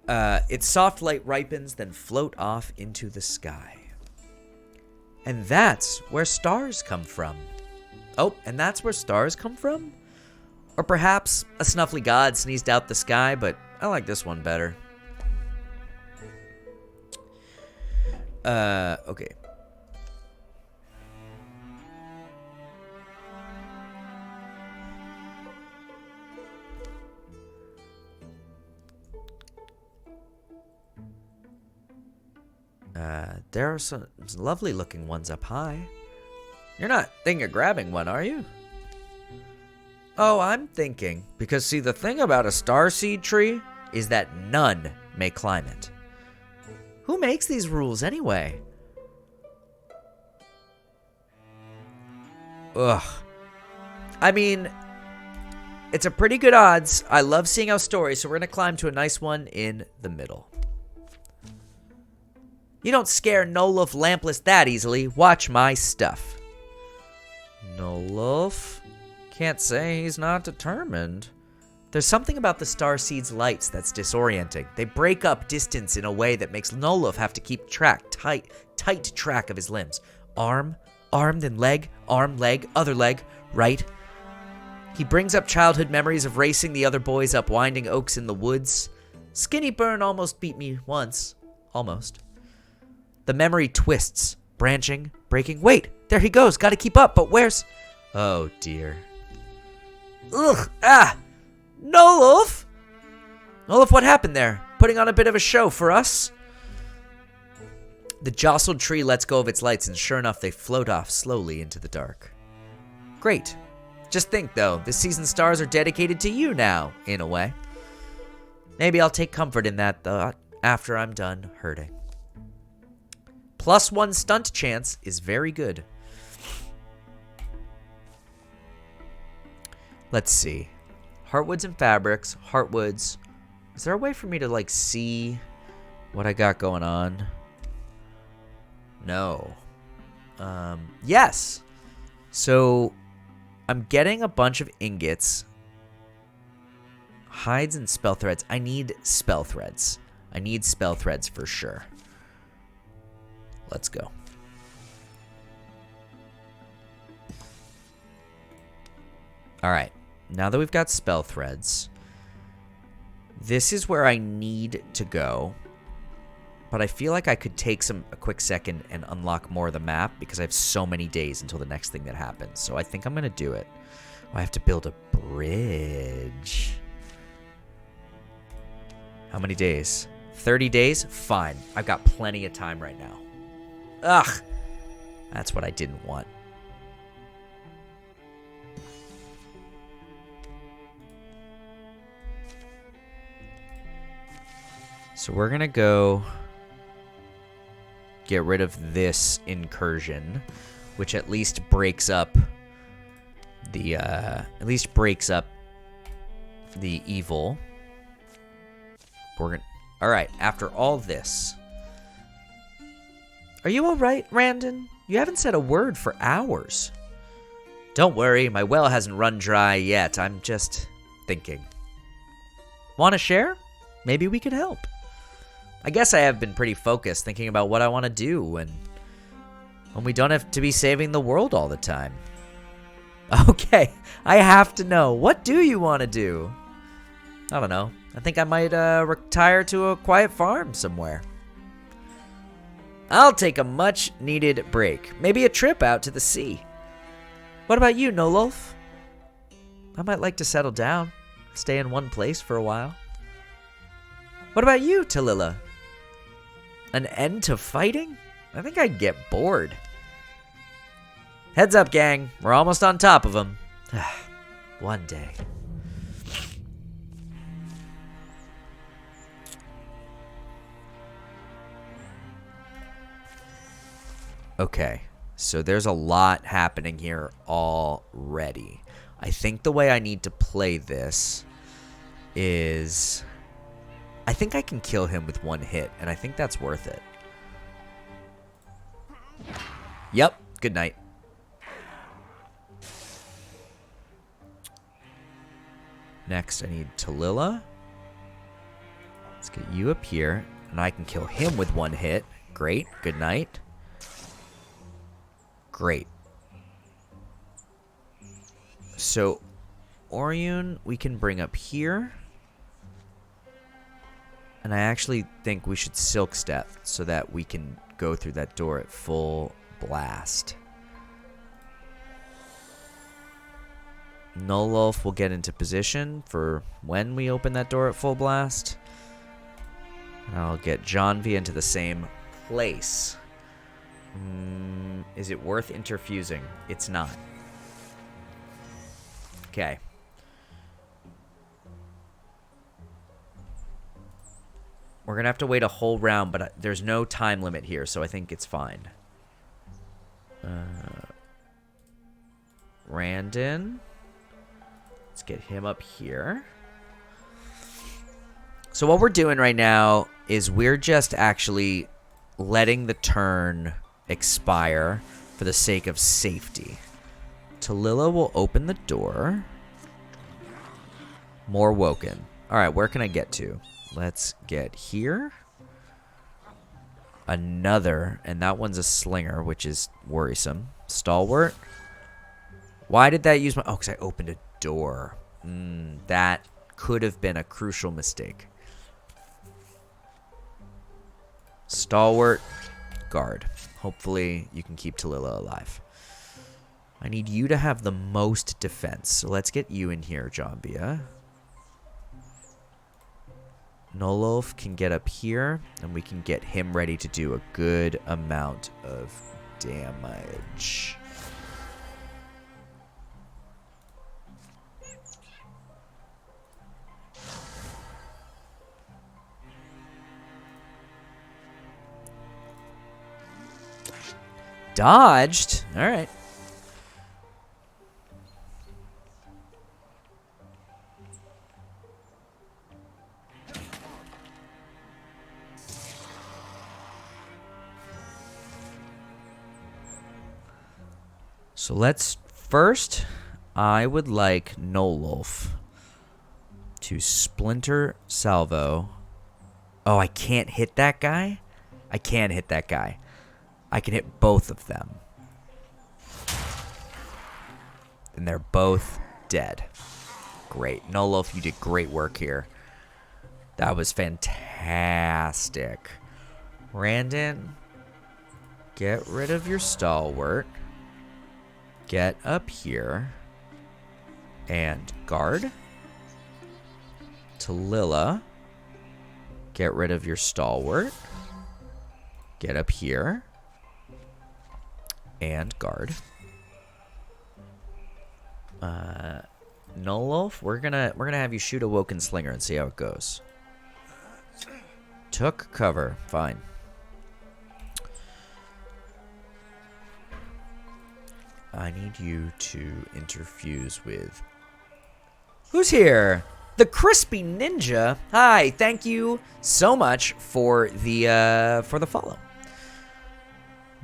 Its soft light ripens, then float off into the sky. And that's where stars come from. Oh, and that's where stars come from? Or perhaps a snuffly god sneezed out the sky, but I like this one better. Okay. There are some lovely looking ones up high. You're not thinking of grabbing one, are you? Oh, I'm thinking. Because see, the thing about a starseed tree is that none may climb it. Who makes these rules anyway? Ugh. I mean, it's a pretty good odds. I love seeing our stories, so we're going to climb to a nice one in the middle. You don't scare Nolof Lampless that easily. Watch my stuff. Nolof? Can't say he's not determined. There's something about the starseed's lights that's disorienting. They break up distance in a way that makes Nolof have to keep tight track of his limbs. Arm, then leg, arm, leg, other leg, right? He brings up childhood memories of racing the other boys up winding oaks in the woods. Skinny Burn almost beat me once. Almost. The memory twists, branching, breaking. Wait, there he goes. Gotta keep up, but where's... Oh, dear. Ugh, ah! Nolof! Nolof, what happened there? Putting on a bit of a show for us? The jostled tree lets go of its lights, and sure enough, they float off slowly into the dark. Great. Just think, though, this season's stars are dedicated to you now, in a way. Maybe I'll take comfort in that thought after I'm done hurting. +1 stunt chance is very good. Let's see. Heartwoods and fabrics. Heartwoods. Is there a way for me to, like, see what I got going on? No. Yes. So, I'm getting a bunch of ingots. Hides and spell threads. I need spell threads. I need spell threads for sure. Let's go. Alright. Now that we've got spell threads, this is where I need to go. But I feel like I could take a quick second and unlock more of the map because I have so many days until the next thing that happens. So I think I'm going to do it. I have to build a bridge. How many days? 30 days? Fine. I've got plenty of time right now. Ugh. That's what I didn't want. So we're going to go get rid of this incursion, which at least breaks up the evil. We're going to... All right, after all this. Are you all right, Randon? You haven't said a word for hours. Don't worry, my well hasn't run dry yet. I'm just thinking. Want to share? Maybe we could help. I guess I have been pretty focused thinking about what I want to do when we don't have to be saving the world all the time. Okay, I have to know. What do you want to do? I don't know. I think I might retire to a quiet farm somewhere. I'll take a much-needed break. Maybe a trip out to the sea. What about you, Nolof? I might like to settle down. Stay in one place for a while. What about you, Tallulah? An end to fighting? I think I'd get bored. Heads up, gang. We're almost on top of them. One day. Okay, so there's a lot happening here already. I think the way I need to play this is... I think I can kill him with one hit, and I think that's worth it. Yep, good night. Next, I need Tallulah. Let's get you up here, and I can kill him with one hit. Great, good night. Great. So, Orion, we can bring up here. And I actually think we should Silk Step so that we can go through that door at full blast. Nolof will get into position for when we open that door at full blast. And I'll get Janvi into the same place. Is it worth interfusing? It's not. Okay. We're going to have to wait a whole round, but there's no time limit here, so I think it's fine. Randon. Let's get him up here. So what we're doing right now is we're just actually letting the turn expire for the sake of safety. Tallulah will open the door. More woken. All right, where can I get to? Let's get here. Another, and that one's a slinger, which is worrisome. Stalwart. Why did that use my... Oh, because I opened a door. That could have been a crucial mistake. Stalwart. Guard. Hopefully you can keep Tallulah alive. I need you to have the most defense. So let's get you in here, Jambia. Nolof can get up here, and we can get him ready to do a good amount of damage. Dodged? All right. So let's first, I would like Nolof to splinter salvo. Oh, I can't hit that guy? I can hit that guy. I can hit both of them. And they're both dead. Great. Nolof, you did great work here. That was fantastic. Randon, get rid of your stalwart. Get up here. And guard. Tallulah, get rid of your stalwart. Get up here. And guard. Nolof, we're gonna have you shoot a Woken Slinger and see how it goes. Took cover, fine. I need you to interfuse with... Who's here? The Crispy Ninja. Hi, thank you so much for the follow.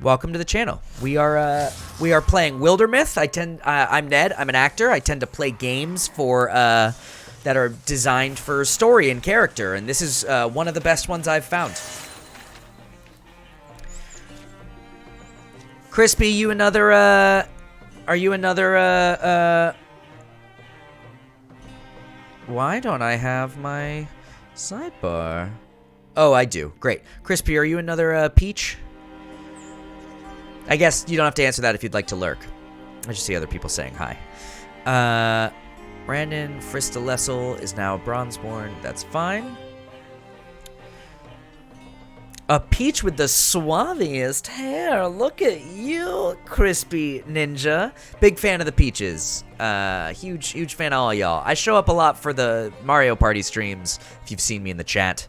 Welcome to the channel. We are playing Wildermyth. I'm Ned. I'm an actor. I tend to play games for that are designed for story and character, and this is one of the best ones I've found. Crispy, you another? Are you another? Why don't I have my sidebar? Oh, I do. Great. Crispy, are you another Peach? I guess you don't have to answer that if you'd like to lurk. I just see other people saying hi. Brandon Fristalessel is now Bronzeborn. That's fine. A Peach with the suaviest hair. Look at you, Crispy Ninja. Big fan of the Peaches. Huge fan of all y'all. I show up a lot for the Mario Party streams, if you've seen me in the chat.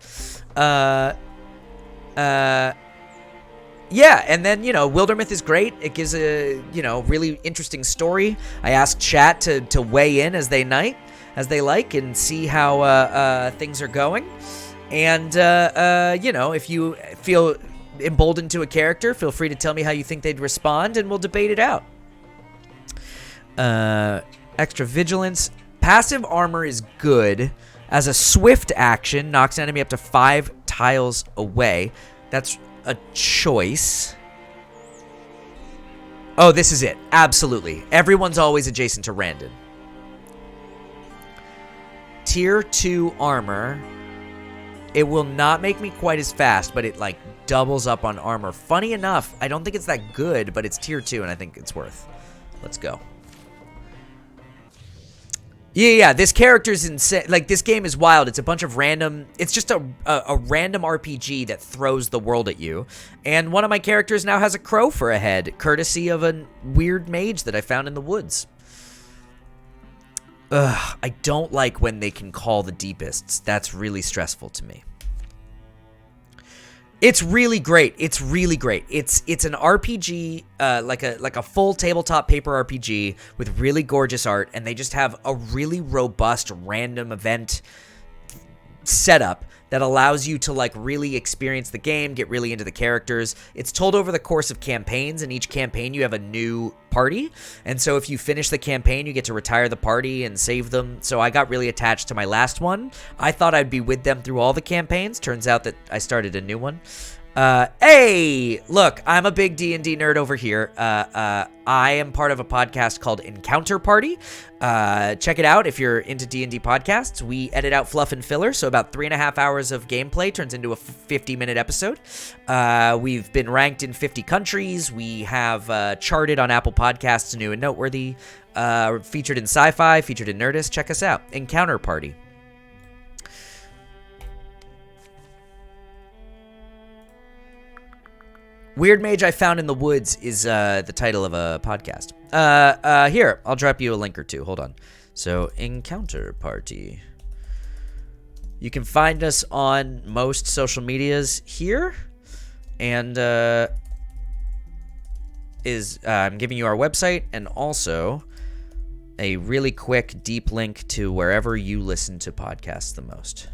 Yeah, and then, you know, Wildermyth is great. It gives a, you know, really interesting story. I ask chat to weigh in as they like, and see how things are going. And, you know, if you feel emboldened to a character, feel free to tell me how you think they'd respond, and we'll debate it out. Extra vigilance. Passive armor is good. As a swift action, knocks an enemy up to 5 tiles away. That's a choice. Oh, this is it. Absolutely. Everyone's always adjacent to Randon. Tier 2 armor. It will not make me quite as fast, but it, like, doubles up on armor. Funny enough, I don't think it's that good, but it's tier 2, and I think it's worth. Let's go. Yeah, this character's insane. Like, this game is wild. It's a bunch of random... It's just a random RPG that throws the world at you. And one of my characters now has a crow for a head, courtesy of a weird mage that I found in the woods. Ugh, I don't like when they can call the deepists. That's really stressful to me. It's really great. It's really great. It's an RPG, like a full tabletop paper RPG with really gorgeous art, and they just have a really robust random event setup that allows you to like really experience the game, get really into the characters. It's told over the course of campaigns, and each campaign you have a new party. And so if you finish the campaign, you get to retire the party and save them. So I got really attached to my last one. I thought I'd be with them through all the campaigns. Turns out that I started a new one. Hey, look, I'm a big D&D nerd over here. I am part of a podcast called Encounter Party. Check it out if you're into D&D podcasts. We edit out fluff and filler, so about 3.5 hours of gameplay turns into a 50-minute episode. We've been ranked in 50 countries. We have charted on Apple Podcasts, New and Noteworthy, featured in Sci-Fi, featured in Nerdist. Check us out, Encounter Party. Weird Mage I Found in the Woods is the title of a podcast. Here, I'll drop you a link or two. Hold on. So, Encounter Party. You can find us on most social medias here. And I'm giving you our website and also a really quick, deep link to wherever you listen to podcasts the most.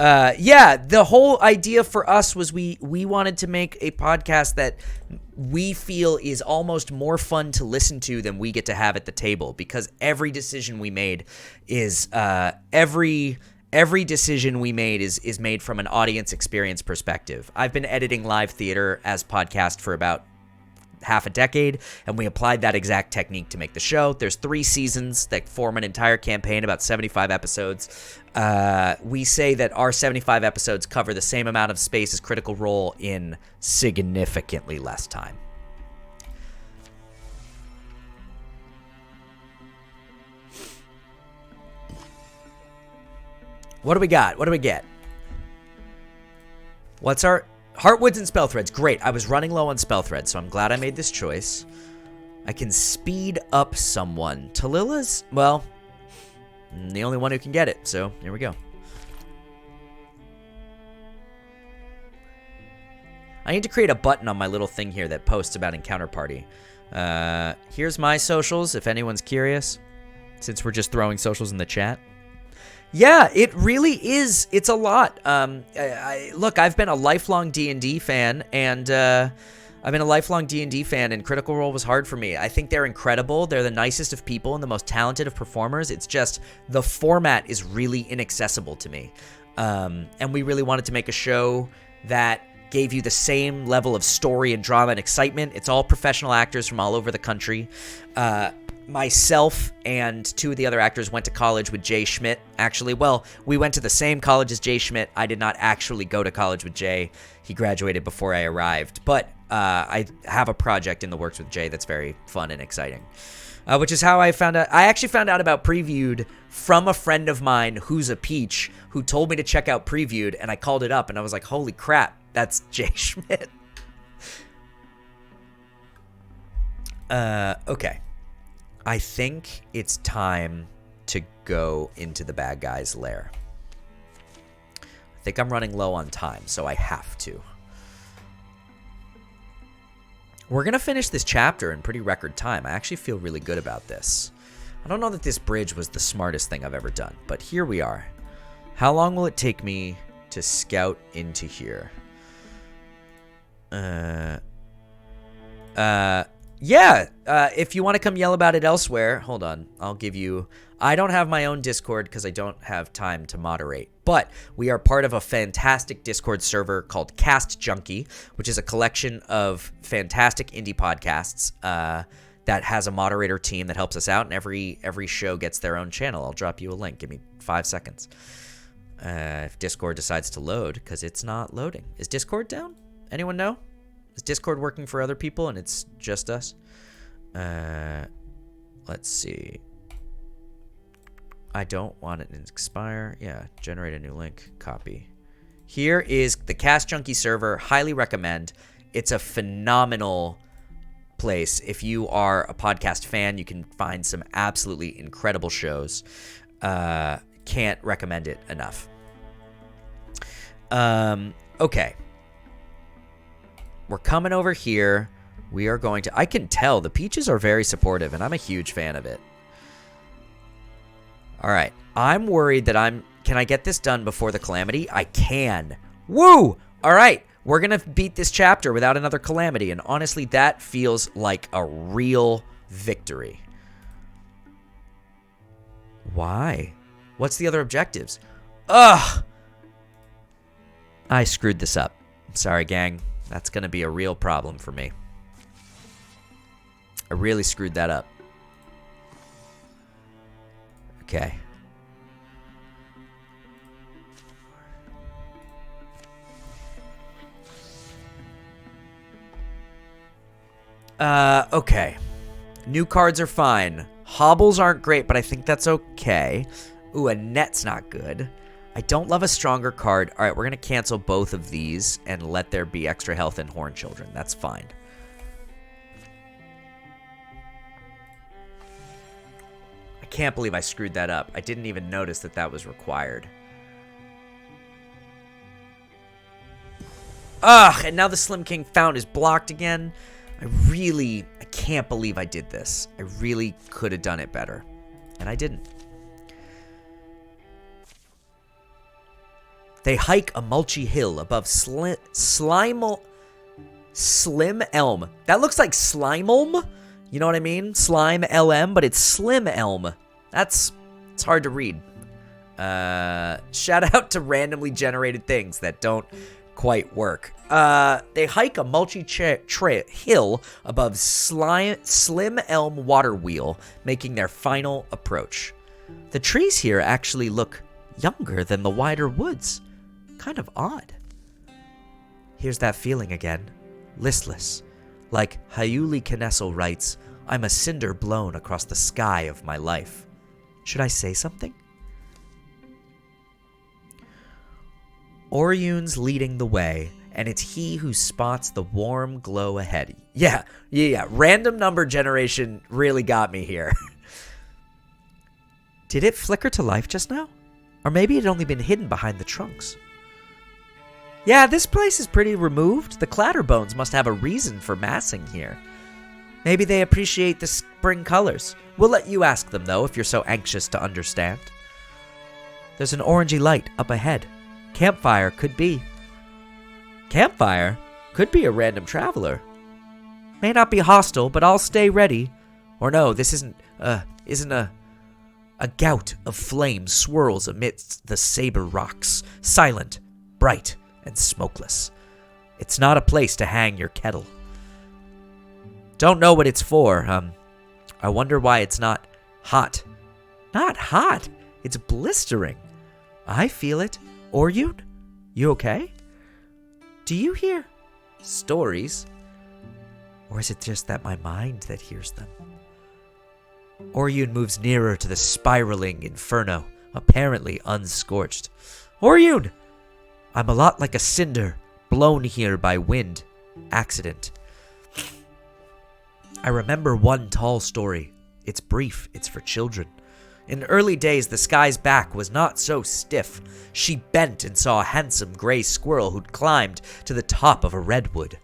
Yeah, the whole idea for us was we wanted to make a podcast that we feel is almost more fun to listen to than we get to have at the table, because every decision we made is every decision we made is made from an audience experience perspective. I've been editing live theater as podcast for about half a decade, and we applied that exact technique to make the show. There's 3 seasons that form an entire campaign, about 75 episodes. We say that our 75 episodes cover the same amount of space as Critical Role in significantly less time. What do we got? What do we get? What's our... Heartwoods and spell threads. Great. I was running low on spell threads, so I'm glad I made this choice. I can speed up someone. Talila's, well, the only one who can get it, so here we go. I need to create a button on my little thing here that posts about Encounter Party. Here's my socials, if anyone's curious, since we're just throwing socials in the chat. Yeah, it really is. It's a lot. Look, I've been a lifelong D&D fan, and Critical Role was hard for me. I think they're incredible. They're the nicest of people and the most talented of performers. It's just the format is really inaccessible to me. And we really wanted to make a show that gave you the same level of story and drama and excitement. It's all professional actors from all over the country. Myself and 2 of the other actors went to college with Jay Schmidt, actually. Well, we went to the same college as Jay Schmidt. I did not actually go to college with Jay. He graduated before I arrived. But I have a project in the works with Jay that's very fun and exciting, which is how I found out. I actually found out about Previewed from a friend of mine who's a peach, who told me to check out Previewed, and I called it up, and I was like, holy crap, that's Jay Schmidt. Okay. I think it's time to go into the bad guy's lair. I think I'm running low on time, so I have to. We're going to finish this chapter in pretty record time. I actually feel really good about this. I don't know that this bridge was the smartest thing I've ever done, but here we are. How long will it take me to scout into here? Yeah, if you want to come yell about it elsewhere, hold on, I'll give you... I don't have my own Discord because I don't have time to moderate, but we are part of a fantastic Discord server called Cast Junkie, which is a collection of fantastic indie podcasts that has a moderator team that helps us out, and every show gets their own channel. I'll drop you a link. Give me 5 seconds. If Discord decides to load, because it's not loading. Is Discord down? Anyone know? Is Discord working for other people and it's just us? Let's see. I don't want it to expire. Yeah, generate a new link. Copy. Here is the Cast Junkie server. Highly recommend. It's a phenomenal place. If you are a podcast fan, you can find some absolutely incredible shows. Can't recommend it enough. Okay. We're coming over here. We are going to... I can tell the peaches are very supportive, and I'm a huge fan of it. All right. I'm worried that Can I get this done before the calamity? I can. Woo! All right. We're going to beat this chapter without another calamity, and honestly, that feels like a real victory. Why? What's the other objectives? Ugh! I screwed this up. Sorry, gang. That's going to be a real problem for me. I really screwed that up. Okay. Okay. New cards are fine. Hobbles aren't great, but I think that's okay. Ooh, a net's not good. I don't love a stronger card. All right, we're going to cancel both of these and let there be extra health and Horn Children. That's fine. I can't believe I screwed that up. I didn't even notice that that was required. Ugh, and now the Slim King Fount is blocked again. I can't believe I did this. I really could have done it better. And I didn't. They hike a mulchy hill above Slim Elm. That looks like Slimelm. You know what I mean? Slime LM, but it's Slim Elm. It's hard to read. Shout out to randomly generated things that don't quite work. They hike a mulchy hill above Slim Elm water wheel, making their final approach. The trees here actually look younger than the wider woods. Kind of odd. Here's that feeling again. Listless. Like Hayuli Knessel writes, I'm a cinder blown across the sky of my life. Should I say something? Oryun's leading the way, and it's he who spots the warm glow ahead. Yeah. Random number generation really got me here. Did it flicker to life just now? Or maybe it had only been hidden behind the trunks. Yeah, this place is pretty removed. The Clatterbones must have a reason for massing here. Maybe they appreciate the spring colors. We'll let you ask them, though, if you're so anxious to understand. There's an orangey light up ahead. Campfire could be. Campfire? Could be a random traveler. May not be hostile, but I'll stay ready. Or no, this isn't a gout of flame swirls amidst the saber rocks, silent, bright, and smokeless. It's not a place to hang your kettle. Don't know what it's for. I wonder why it's not hot. Not hot. It's blistering. I feel it. Oryun? You okay? Do you hear stories? Or is it just that my mind that hears them? Oryun moves nearer to the spiraling inferno, apparently unscorched. Oryun! I'm a lot like a cinder, blown here by wind. Accident. I remember one tall story. It's brief, it's for children. In early days, the sky's back was not so stiff. She bent and saw a handsome gray squirrel who'd climbed to the top of a redwood.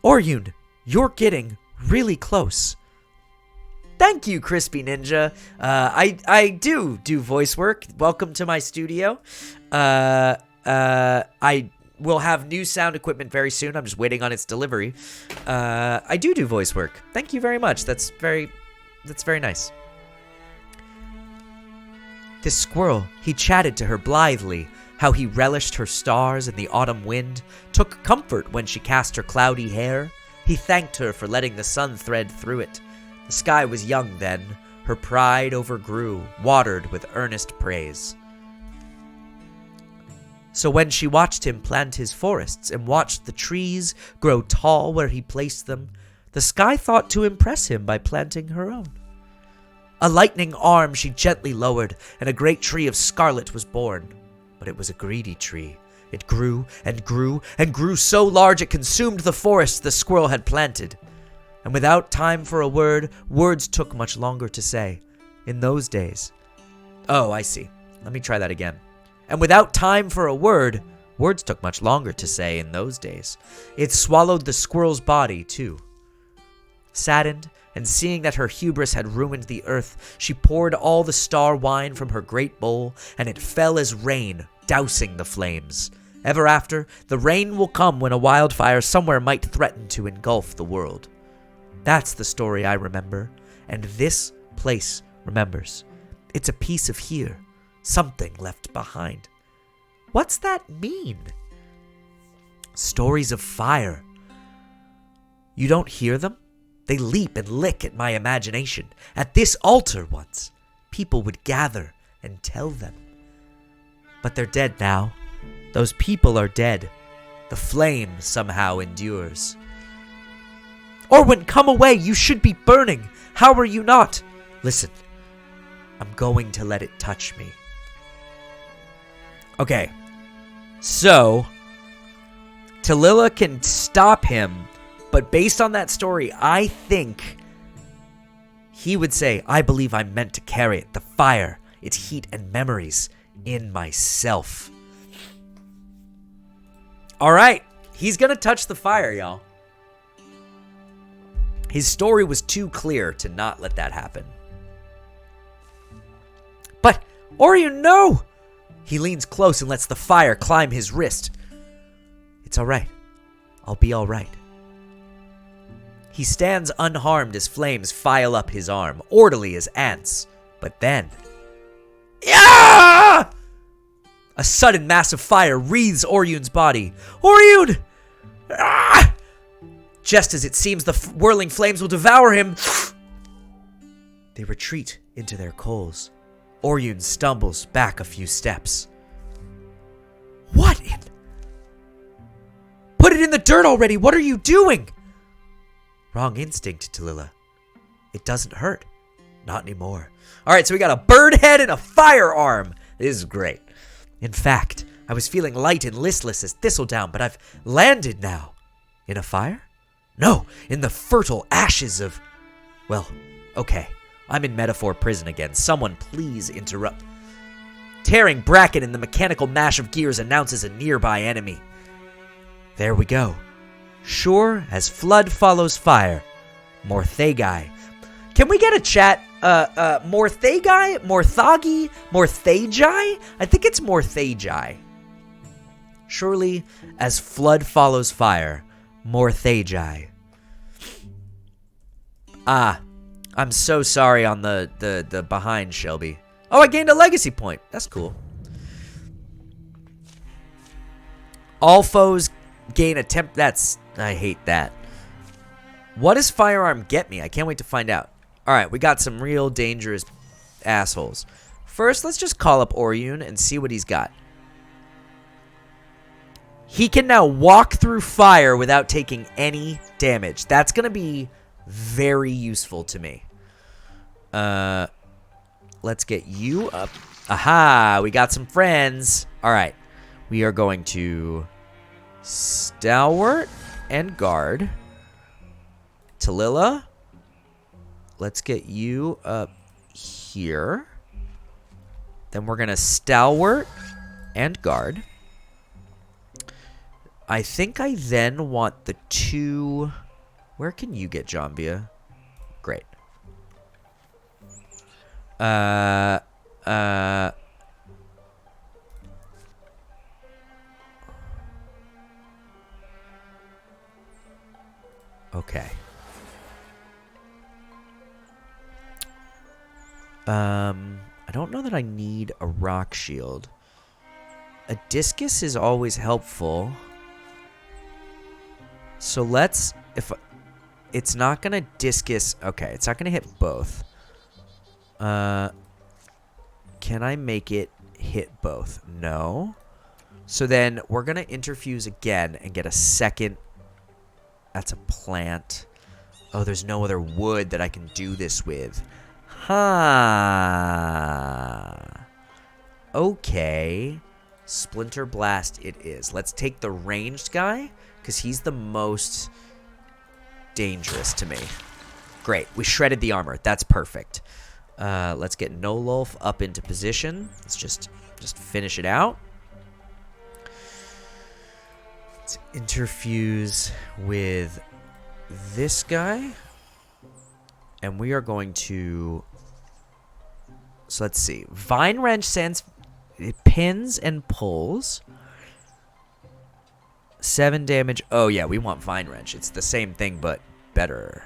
Oryun, you're getting really close. Thank you, Crispy Ninja. I do voice work. Welcome to my studio. I will have new sound equipment very soon. I'm just waiting on its delivery. I do voice work. Thank you very much. That's very nice. This squirrel, he chatted to her blithely, how he relished her stars in the autumn wind, took comfort when she cast her cloudy hair. He thanked her for letting the sun thread through it. The sky was young then, her pride overgrew, watered with earnest praise. So when she watched him plant his forests and watched the trees grow tall where he placed them, the sky thought to impress him by planting her own. A lightning arm she gently lowered, and a great tree of scarlet was born. But it was a greedy tree. It grew and grew and grew so large it consumed the forest the squirrel had planted. And without time for a word, words took much longer to say. In those days... Oh, I see. Let me try that again. And without time for a word, words took much longer to say in those days. It swallowed the squirrel's body, too. Saddened, and seeing that her hubris had ruined the earth, she poured all the star wine from her great bowl, and it fell as rain, dousing the flames. Ever after, the rain will come when a wildfire somewhere might threaten to engulf the world. That's the story I remember, and this place remembers. It's a piece of here, something left behind. What's that mean? Stories of fire. You don't hear them? They leap and lick at my imagination. At this altar once, people would gather and tell them. But they're dead now. Those people are dead. The flame somehow endures. Orwin, come away! You should be burning! How are you not? Listen, I'm going to let it touch me. Okay, so Tallulah can stop him, but based on that story, I think he would say, I believe I'm meant to carry it, the fire, its heat and memories, in myself. Alright, he's gonna touch the fire, y'all. His story was too clear to not let that happen. But, Orion, no! He leans close and lets the fire climb his wrist. It's alright. I'll be alright. He stands unharmed as flames file up his arm, orderly as ants. But then... Yeah! A sudden mass of fire wreathes Oryun's body. Oryun! Ah! Just as it seems the whirling flames will devour him, they retreat into their coals. Oryun stumbles back a few steps. What in... Put it in the dirt already! What are you doing? Wrong instinct, Tallulah. It doesn't hurt. Not anymore. Alright, so we got a bird head and a firearm. This is great. In fact, I was feeling light and listless as thistledown, but I've landed now. In a fire? No, in the fertile ashes of... Well, okay. I'm in metaphor prison again. Someone please interrupt. Tearing bracket in the mechanical mash of gears announces a nearby enemy. There we go. Sure as flood follows fire. Morthagai. Can we get a chat? Morthagai? Morthagi? Morthagi? I think it's Morthagi. Surely as flood follows fire. Morthagi. Ah, I'm so sorry on the behind, Shelby. Oh, I gained a legacy point. That's cool. All foes gain a temp... I hate that. What does firearm get me? I can't wait to find out. Alright, we got some real dangerous assholes. First, let's just call up Oryun and see what he's got. He can now walk through fire without taking any damage. That's going to be very useful to me. Let's get you up. Aha, we got some friends. Alright, we are going to Stalwart and Guard. Tallulah, let's get you up here. Then we're going to Stalwart and Guard. I think I then want the two... Where can you get Jambia? Great. Okay. I don't know that I need a rock shield. A discus is always helpful. So let's... If it's not gonna discus... Okay, it's not gonna hit both. Can I make it hit both? No. So then we're gonna interfuse again and get a second... That's a plant. Oh, there's no other wood that I can do this with. Huh. Okay. Splinter Blast it is. Let's take the ranged guy, because he's the most dangerous to me. Great. We shredded the armor. That's perfect. Let's get Nololf up into position. Let's just finish it out. Let's interfuse with this guy. And we are going to... So let's see. Vine Wrench sends... It pins and pulls. 7 damage. Oh, yeah, we want Vine Wrench. It's the same thing, but better.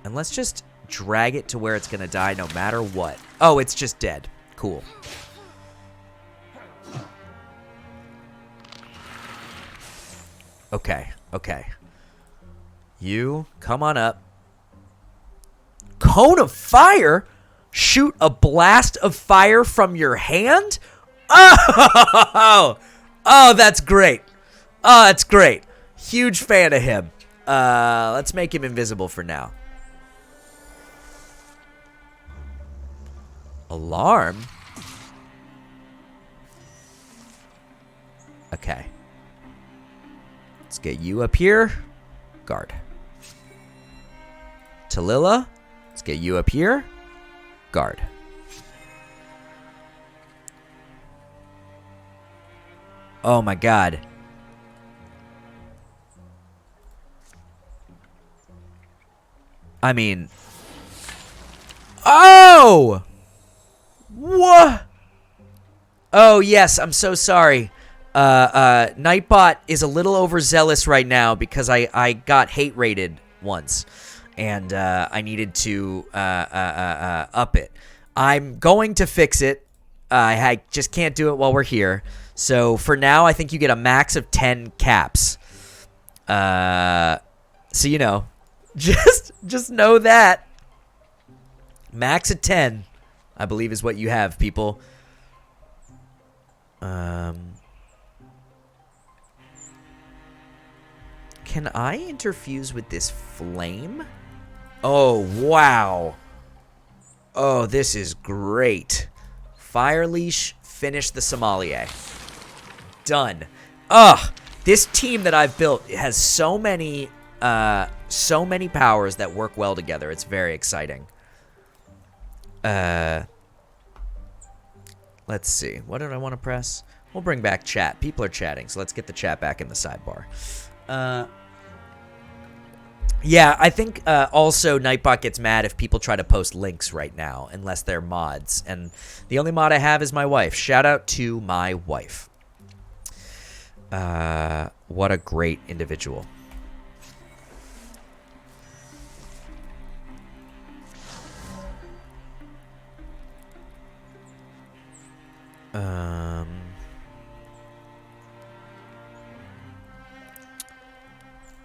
And let's just drag it to where it's going to die no matter what. Oh, it's just dead. Cool. Okay, okay. You, come on up. Cone of Fire? Shoot a blast of fire from your hand? Oh! Oh, that's great. Oh, that's great. Huge fan of him. Let's make him invisible for now. Alarm? Okay. Let's get you up here. Guard. Tallulah, let's get you up here. Guard. Oh my god. I mean... Oh! What? Oh, yes, I'm so sorry. Nightbot is a little overzealous right now because I got hate rated once. And I needed to up it. I'm going to fix it. I just can't do it while we're here. So for now, I think you get a max of 10 caps. So you know, just know that max of 10, I believe, is what you have, people. Can I interfuse with this flame? Oh, wow. Oh, this is great. Fire Leash, finish the sommelier. Done. Ugh. This team that I've built has so many powers that work well together. It's very exciting. Let's see. What did I want to press? We'll bring back chat. People are chatting, so let's get the chat back in the sidebar. Yeah, I think also Nightbot gets mad if people try to post links right now, unless they're mods. And the only mod I have is my wife. Shout out to my wife. What a great individual.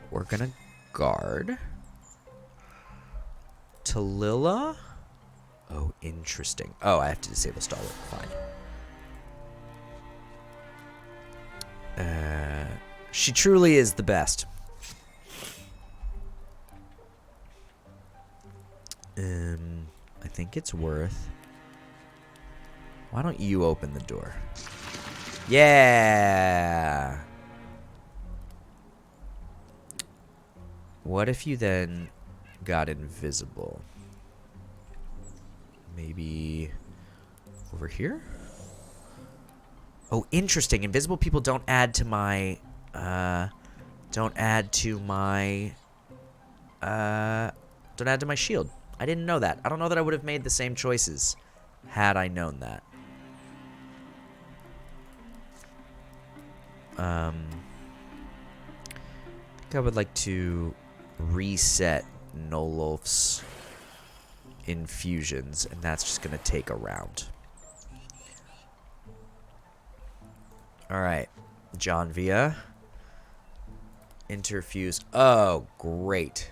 We're gonna guard. Tallulah? Oh, interesting. Oh, I have to disable Stalwart. Fine. She truly is the best. I think it's worth... Why don't you open the door? Yeah! What if you then got invisible? Maybe over here? Oh, interesting. Invisible people don't add to my shield. I didn't know that. I don't know that I would have made the same choices had I known that. I think I would like to reset Nololf's infusions, and that's just going to take a round. Alright, John Via. Interfuse. Oh, great.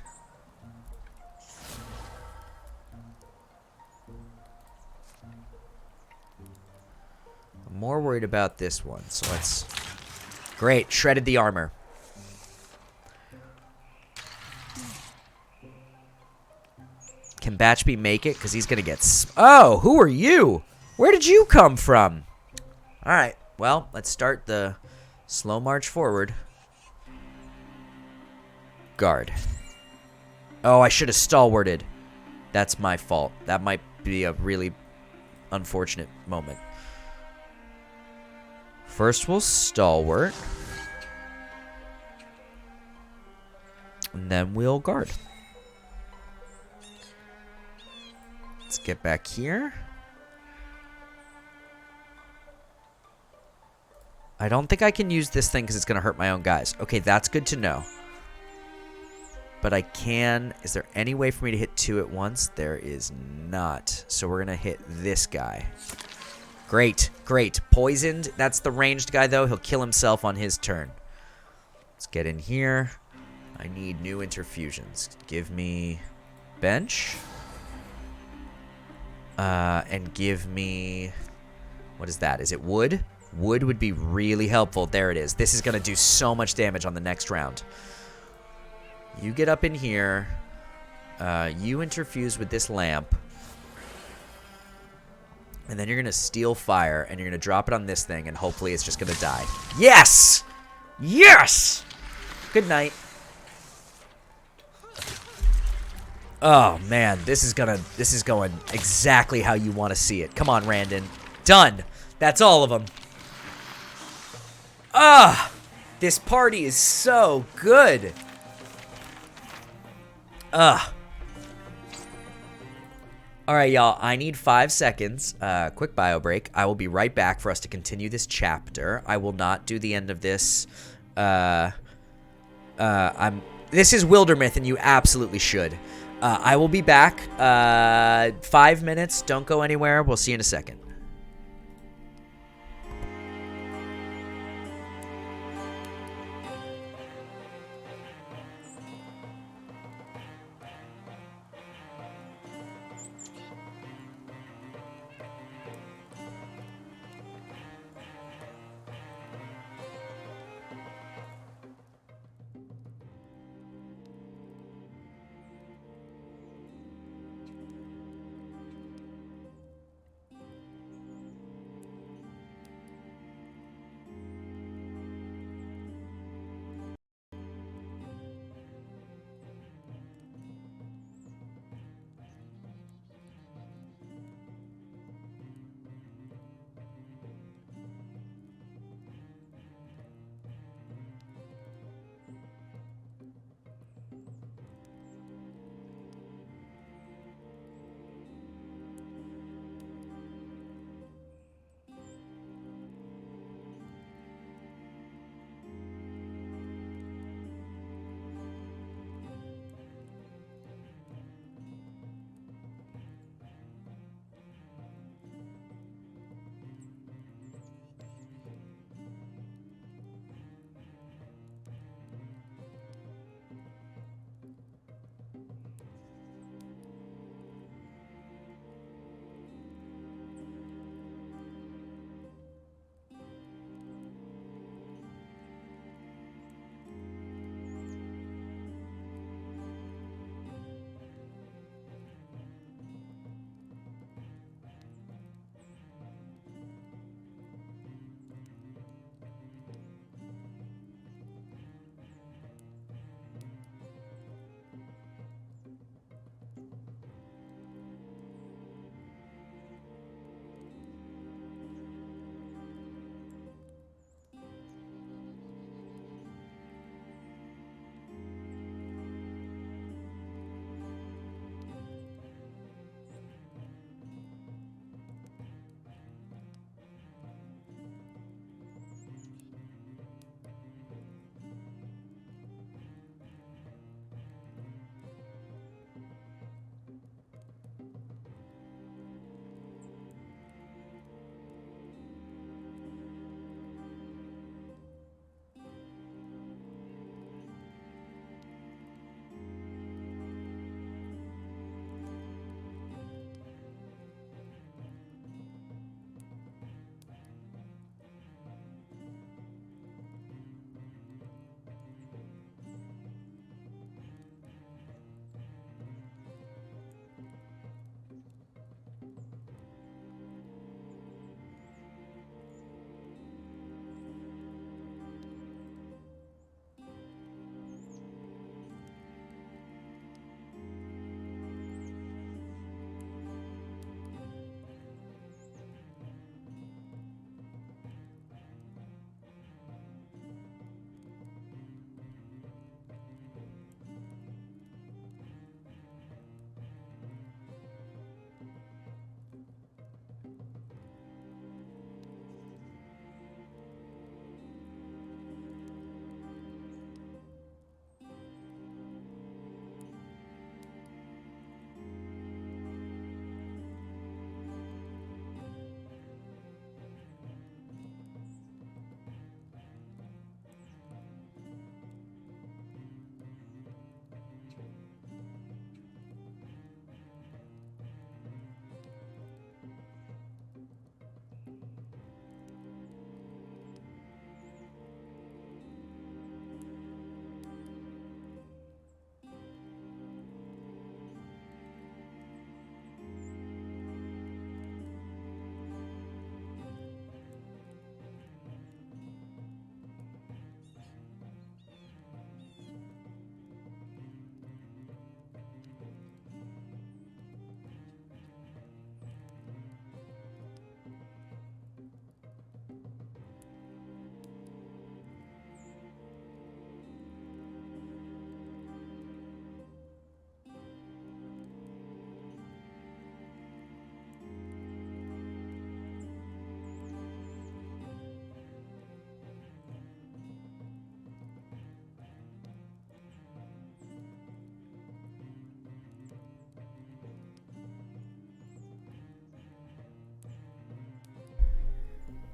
I'm more worried about this one, so let's... Great, shredded the armor. Can Batchby make it? Because he's going to get... Oh, who are you? Where did you come from? All right. Well, let's start the slow march forward. Guard. Oh, I should have stalwarted. That's my fault. That might be a really unfortunate moment. First, we'll stalwart. And then we'll guard. Let's get back here. I don't think I can use this thing because it's going to hurt my own guys. Okay, that's good to know. But I can... Is there any way for me to hit 2 at once? There is not. So we're going to hit this guy. Great, great. Poisoned. That's the ranged guy, though. He'll kill himself on his turn. Let's get in here. I need new interfusions. Give me bench. And give me... What is that? Is it wood? Wood would be really helpful. There it is. This is going to do so much damage on the next round. You get up in here. You interfuse with this lamp. And then you're going to steal fire, and you're going to drop it on this thing, and hopefully it's just going to die. Yes! Yes! Good night. Oh, man. This is going exactly how you want to see it. Come on, Randon. Done. That's all of them. Ah! This party is so good. Ugh. Alright, y'all. I need 5 seconds. Quick bio break. I will be right back for us to continue this chapter. I will not do the end of this. This is Wildermyth, and you absolutely should. I will be back. 5 minutes. Don't go anywhere. We'll see you in a second.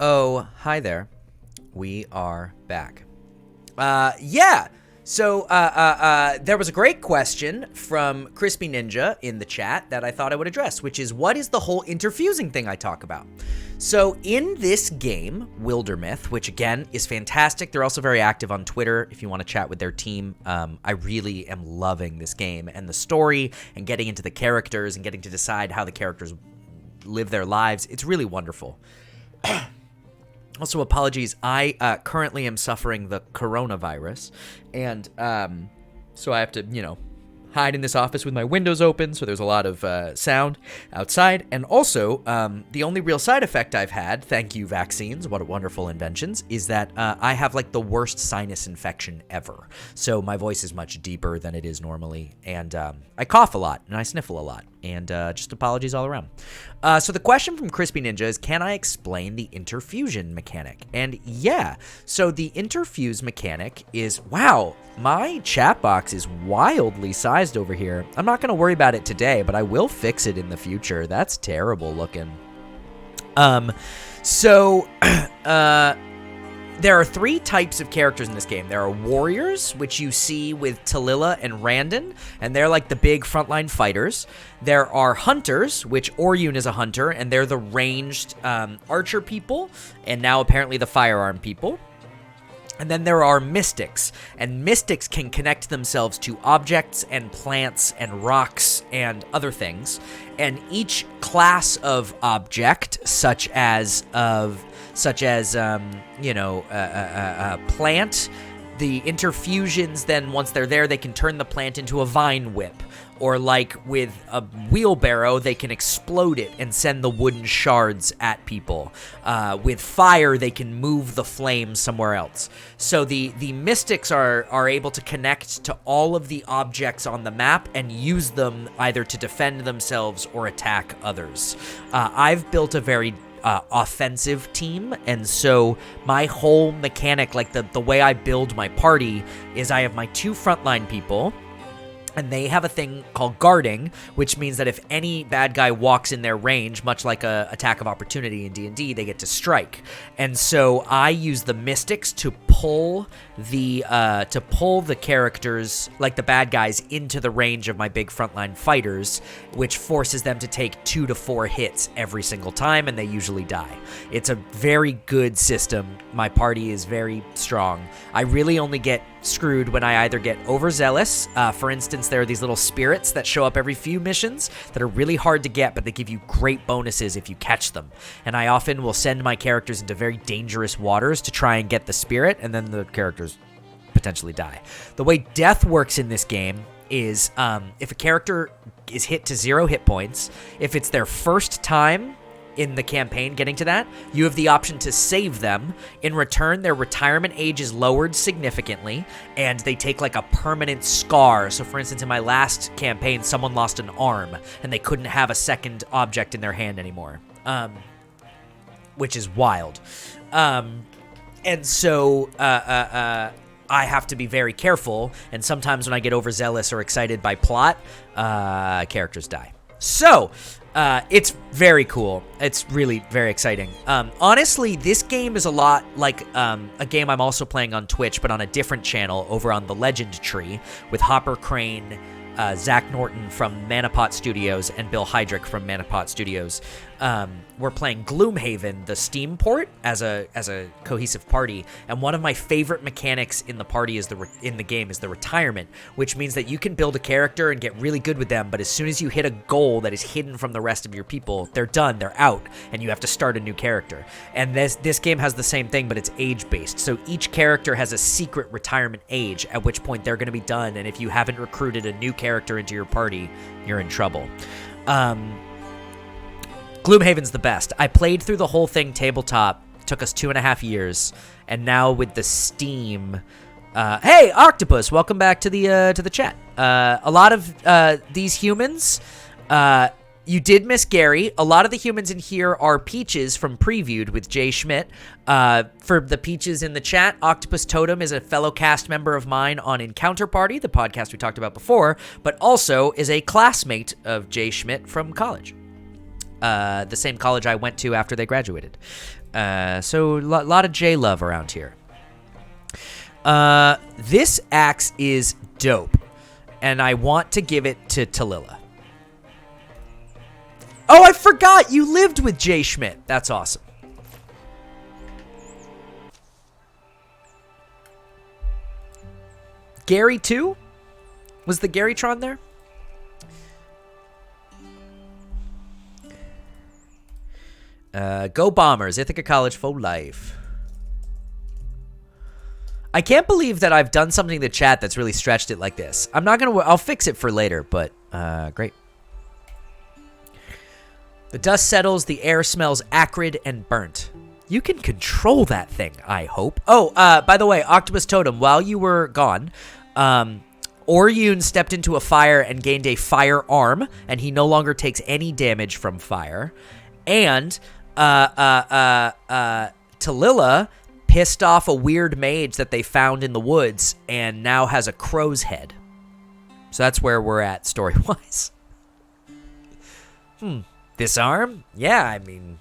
Oh, hi there. We are back. Yeah. So, there was a great question from Crispy Ninja in the chat that I thought I would address, which is, what is the whole interfusing thing I talk about? So, in this game, Wildermyth, which again is fantastic, they're also very active on Twitter if you want to chat with their team. I really am loving this game and the story and getting into the characters and getting to decide how the characters live their lives. It's really wonderful. Also, apologies, I currently am suffering the coronavirus, and so I have to, hide in this office with my windows open, so there's a lot of sound outside. And also, the only real side effect I've had, thank you vaccines, what wonderful inventions, is that I have like the worst sinus infection ever. So my voice is much deeper than it is normally, and I cough a lot, and I sniffle a lot, and just apologies all around. So the question from Crispy Ninja is, can I explain the interfusion mechanic? And yeah, so the interfuse mechanic is, wow, my chat box is wildly sized over here. I'm not going to worry about it today, but I will fix it in the future. That's terrible looking. There are three types of characters in this game. There are warriors, which you see with Talila and Randon, and they're like the big frontline fighters. There are hunters, which Oryun is a hunter, and they're the ranged archer people, and now apparently the firearm people. And then there are mystics, and mystics can connect themselves to objects and plants and rocks and other things. And each class of object, such as plant, the interfusions, then once they're there, they can turn the plant into a vine whip. Or like with a wheelbarrow, they can explode it and send the wooden shards at people. With fire, they can move the flames somewhere else. So the mystics are able to connect to all of the objects on the map and use them either to defend themselves or attack others. I've built a very offensive team, and so my whole mechanic, like the way I build my party, is I have my two frontline people, and they have a thing called guarding, which means that if any bad guy walks in their range, much like a attack of opportunity in D&D, they get to strike. And so I use the mystics to pull the characters, like the bad guys, into the range of my big frontline fighters, which forces them to take 2 to 4 hits every single time, and they usually die. It's a very good system. My party is very strong. I really only get screwed when I either get overzealous. For instance, there are these little spirits that show up every few missions that are really hard to get, but they give you great bonuses if you catch them. And I often will send my characters into very dangerous waters to try and get the spirit, and then the characters potentially die. The way death works in this game is if a character is hit to 0 hit points, if it's their first time in the campaign getting to that, you have the option to save them. In return, their retirement age is lowered significantly, and they take like a permanent scar. So for instance, in my last campaign, someone lost an arm, and they couldn't have a second object in their hand anymore, which is wild. And so I have to be very careful, and sometimes when I get overzealous or excited by plot, characters die. So it's very cool. It's really very exciting. Honestly, this game is a lot like a game I'm also playing on Twitch, but on a different channel over on the Legend Tree with Hopper Crane, Zach Norton from Manapot Studios, and Bill Heydrich from Manapot Studios. We're playing Gloomhaven, the Steam port, as a cohesive party, and one of my favorite mechanics in the party is in the game is the retirement, which means that you can build a character and get really good with them, but as soon as you hit a goal that is hidden from the rest of your people, they're done, they're out, and you have to start a new character. And this game has the same thing, but it's age-based, so each character has a secret retirement age, at which point they're going to be done, and if you haven't recruited a new character into your party, you're in trouble. Gloomhaven's the best. I played through the whole thing tabletop. It took us 2.5 years, and now with the Steam. Hey, Octopus, welcome back to the chat. A lot of these humans, you did miss Gary. A lot of the humans in here are Peaches from Previewed with Jay Schmidt. For the Peaches in the chat, Octopus Totem is a fellow cast member of mine on Encounter Party, the podcast we talked about before, but also is a classmate of Jay Schmidt from college. The same college I went to after they graduated. So a lot of J-love around here. This axe is dope, and I want to give it to Talila. Oh, I forgot you lived with Jay Schmidt. That's awesome. Gary too? Was the Garytron there? Go Bombers, Ithaca College for life. I can't believe that I've done something to chat that's really stretched it like this. I'm not gonna. I'll fix it for later, but great. The dust settles. The air smells acrid and burnt. You can control that thing, I hope. Oh, by the way, Octopus Totem. While you were gone, Oryun stepped into a fire and gained a fire arm, and he no longer takes any damage from fire. And Talila pissed off a weird mage that they found in the woods and now has a crow's head. So that's where we're at story-wise. This arm? Yeah, I mean...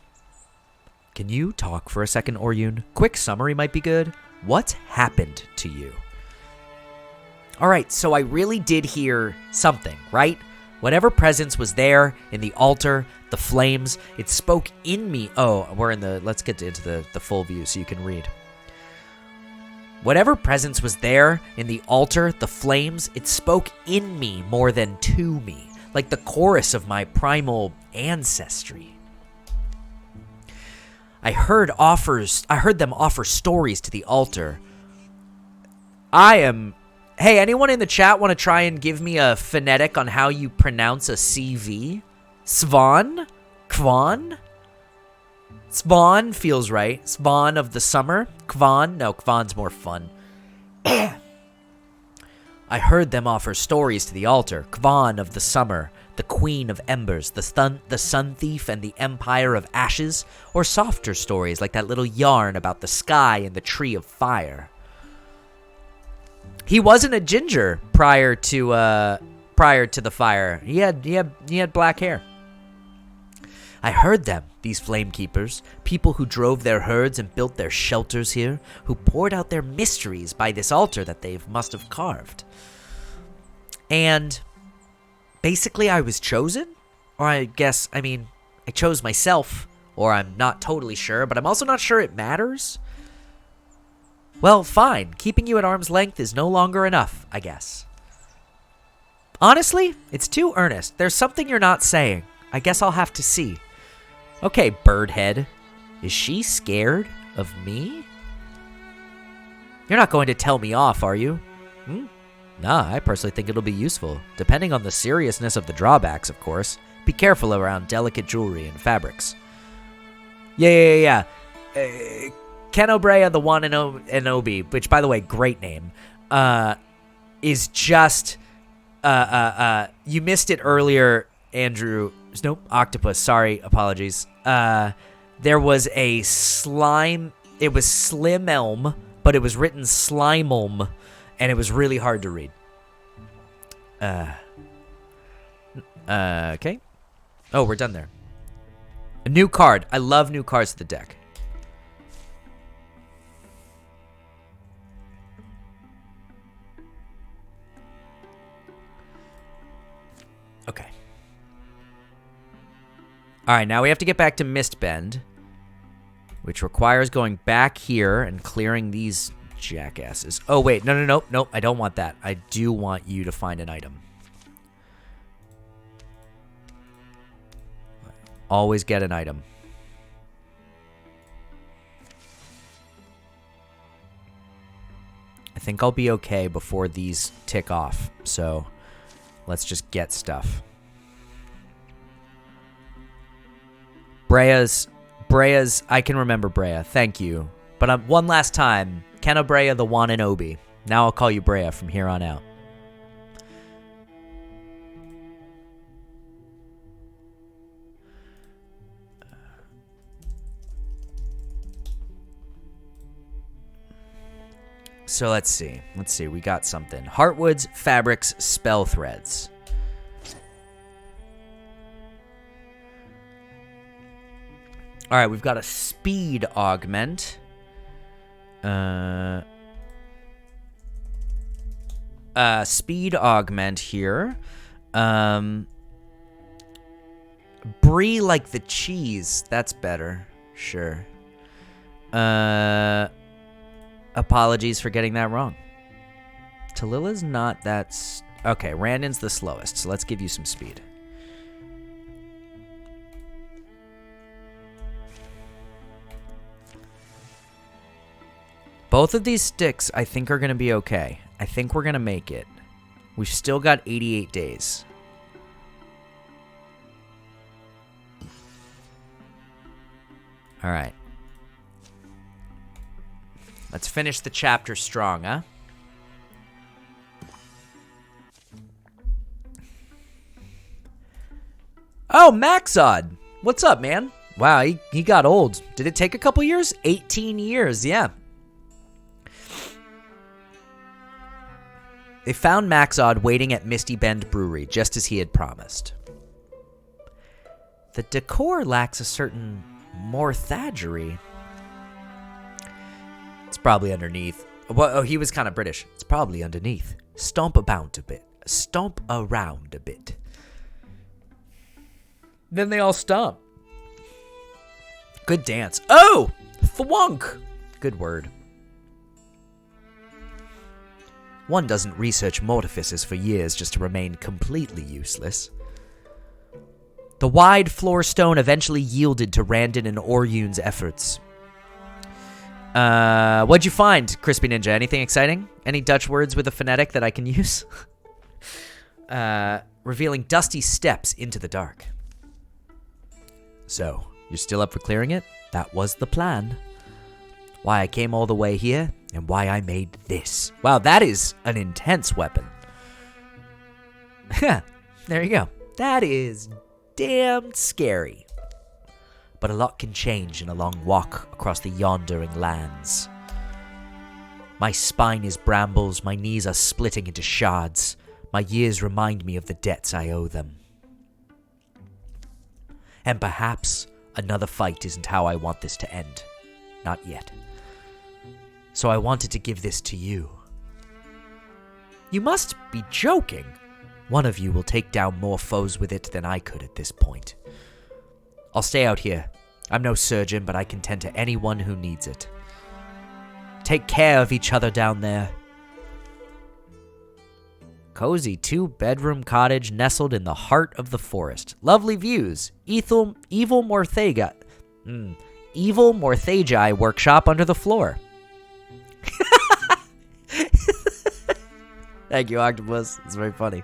Can you talk for a second, Oryun? Quick summary might be good. What's happened to you? Alright, so I really did hear something, right? Whatever presence was there in the altar, the flames, it spoke in me. Oh, we're in the... Let's get into the full view so you can read. Whatever presence was there in the altar, the flames, it spoke in me more than to me, like the chorus of my primal ancestry. I heard them offer stories to the altar. Hey, anyone in the chat want to try and give me a phonetic on how you pronounce a CV? Svan? Kvan? Svan feels right. Svan of the summer. Kvan? No, Kvan's more fun. I heard them offer stories to the altar. Kvan of the summer, the queen of embers, the sun thief, and the empire of ashes, or softer stories like that little yarn about the sky and the tree of fire. He wasn't a ginger prior to the fire. He had black hair. I heard them, these flame keepers, people who drove their herds and built their shelters here, who poured out their mysteries by this altar that they must have carved. And basically I was chosen? Or I chose myself, or I'm not totally sure, but I'm also not sure it matters. Well, fine. Keeping you at arm's length is no longer enough, I guess. Honestly, it's too earnest. There's something you're not saying. I guess I'll have to see. Okay, Birdhead. Is she scared of me? You're not going to tell me off, are you? Nah, I personally think it'll be useful. Depending on the seriousness of the drawbacks, of course. Be careful around delicate jewelry and fabrics. Yeah. Kenobrea the One and Obi, which, by the way, great name, is just... you missed it earlier, Andrew. Nope, Octopus. Sorry, apologies. There was a slime... It was Slim Elm, but it was written Slimeelm, and it was really hard to read. Okay. Oh, we're done there. A new card. I love new cards to the deck. Okay. Alright, now we have to get back to Mistbend, which requires going back here and clearing these jackasses. Oh, wait. No. I don't want that. I do want you to find an item. Always get an item. I think I'll be okay before these tick off, so let's just get stuff. Brea's, I can remember Brea, thank you. But one last time, Kenobrea the One and Obi. Now I'll call you Brea from here on out. So let's see, we got something. Heartwoods, fabrics, spell threads. All right, we've got a speed augment. Speed augment here. Brie like the cheese. That's better. Sure. Apologies for getting that wrong. Talila's not that... Okay, Randon's the slowest, so let's give you some speed. Both of these sticks, I think, are going to be okay. I think we're going to make it. We've still got 88 days. All right. Let's finish the chapter strong, huh? Oh, Maxod! What's up, man? Wow, he got old. Did it take a couple years? 18 years, yeah. They found Maxod waiting at Misty Bend Brewery, just as he had promised. The decor lacks a certain morthagery. It's probably underneath. Well, oh, he was kind of British. It's probably underneath. Stomp around a bit. Stomp around a bit. Then they all stomp. Good dance. Oh! Thwunk! Good word. One doesn't research mortifices for years just to remain completely useless. The wide floor stone eventually yielded to Randon and Oryun's efforts. What'd you find, Crispy Ninja? Anything exciting? Any Dutch words with a phonetic that I can use? Revealing dusty steps into the dark. So, you're still up for clearing it? That was the plan. Why I came all the way here, and why I made this. Wow, that is an intense weapon. There you go. That is damn scary. But a lot can change in a long walk across the yondering lands. My spine is brambles, my knees are splitting into shards. My years remind me of the debts I owe them. And perhaps another fight isn't how I want this to end. Not yet. So I wanted to give this to you. You must be joking. One of you will take down more foes with it than I could at this point. I'll stay out here. I'm no surgeon, but I can tend to anyone who needs it. Take care of each other down there. Cozy 2-bedroom cottage nestled in the heart of the forest. Lovely views. Evil Morthagi workshop under the floor. Thank you, Octopus. It's very funny.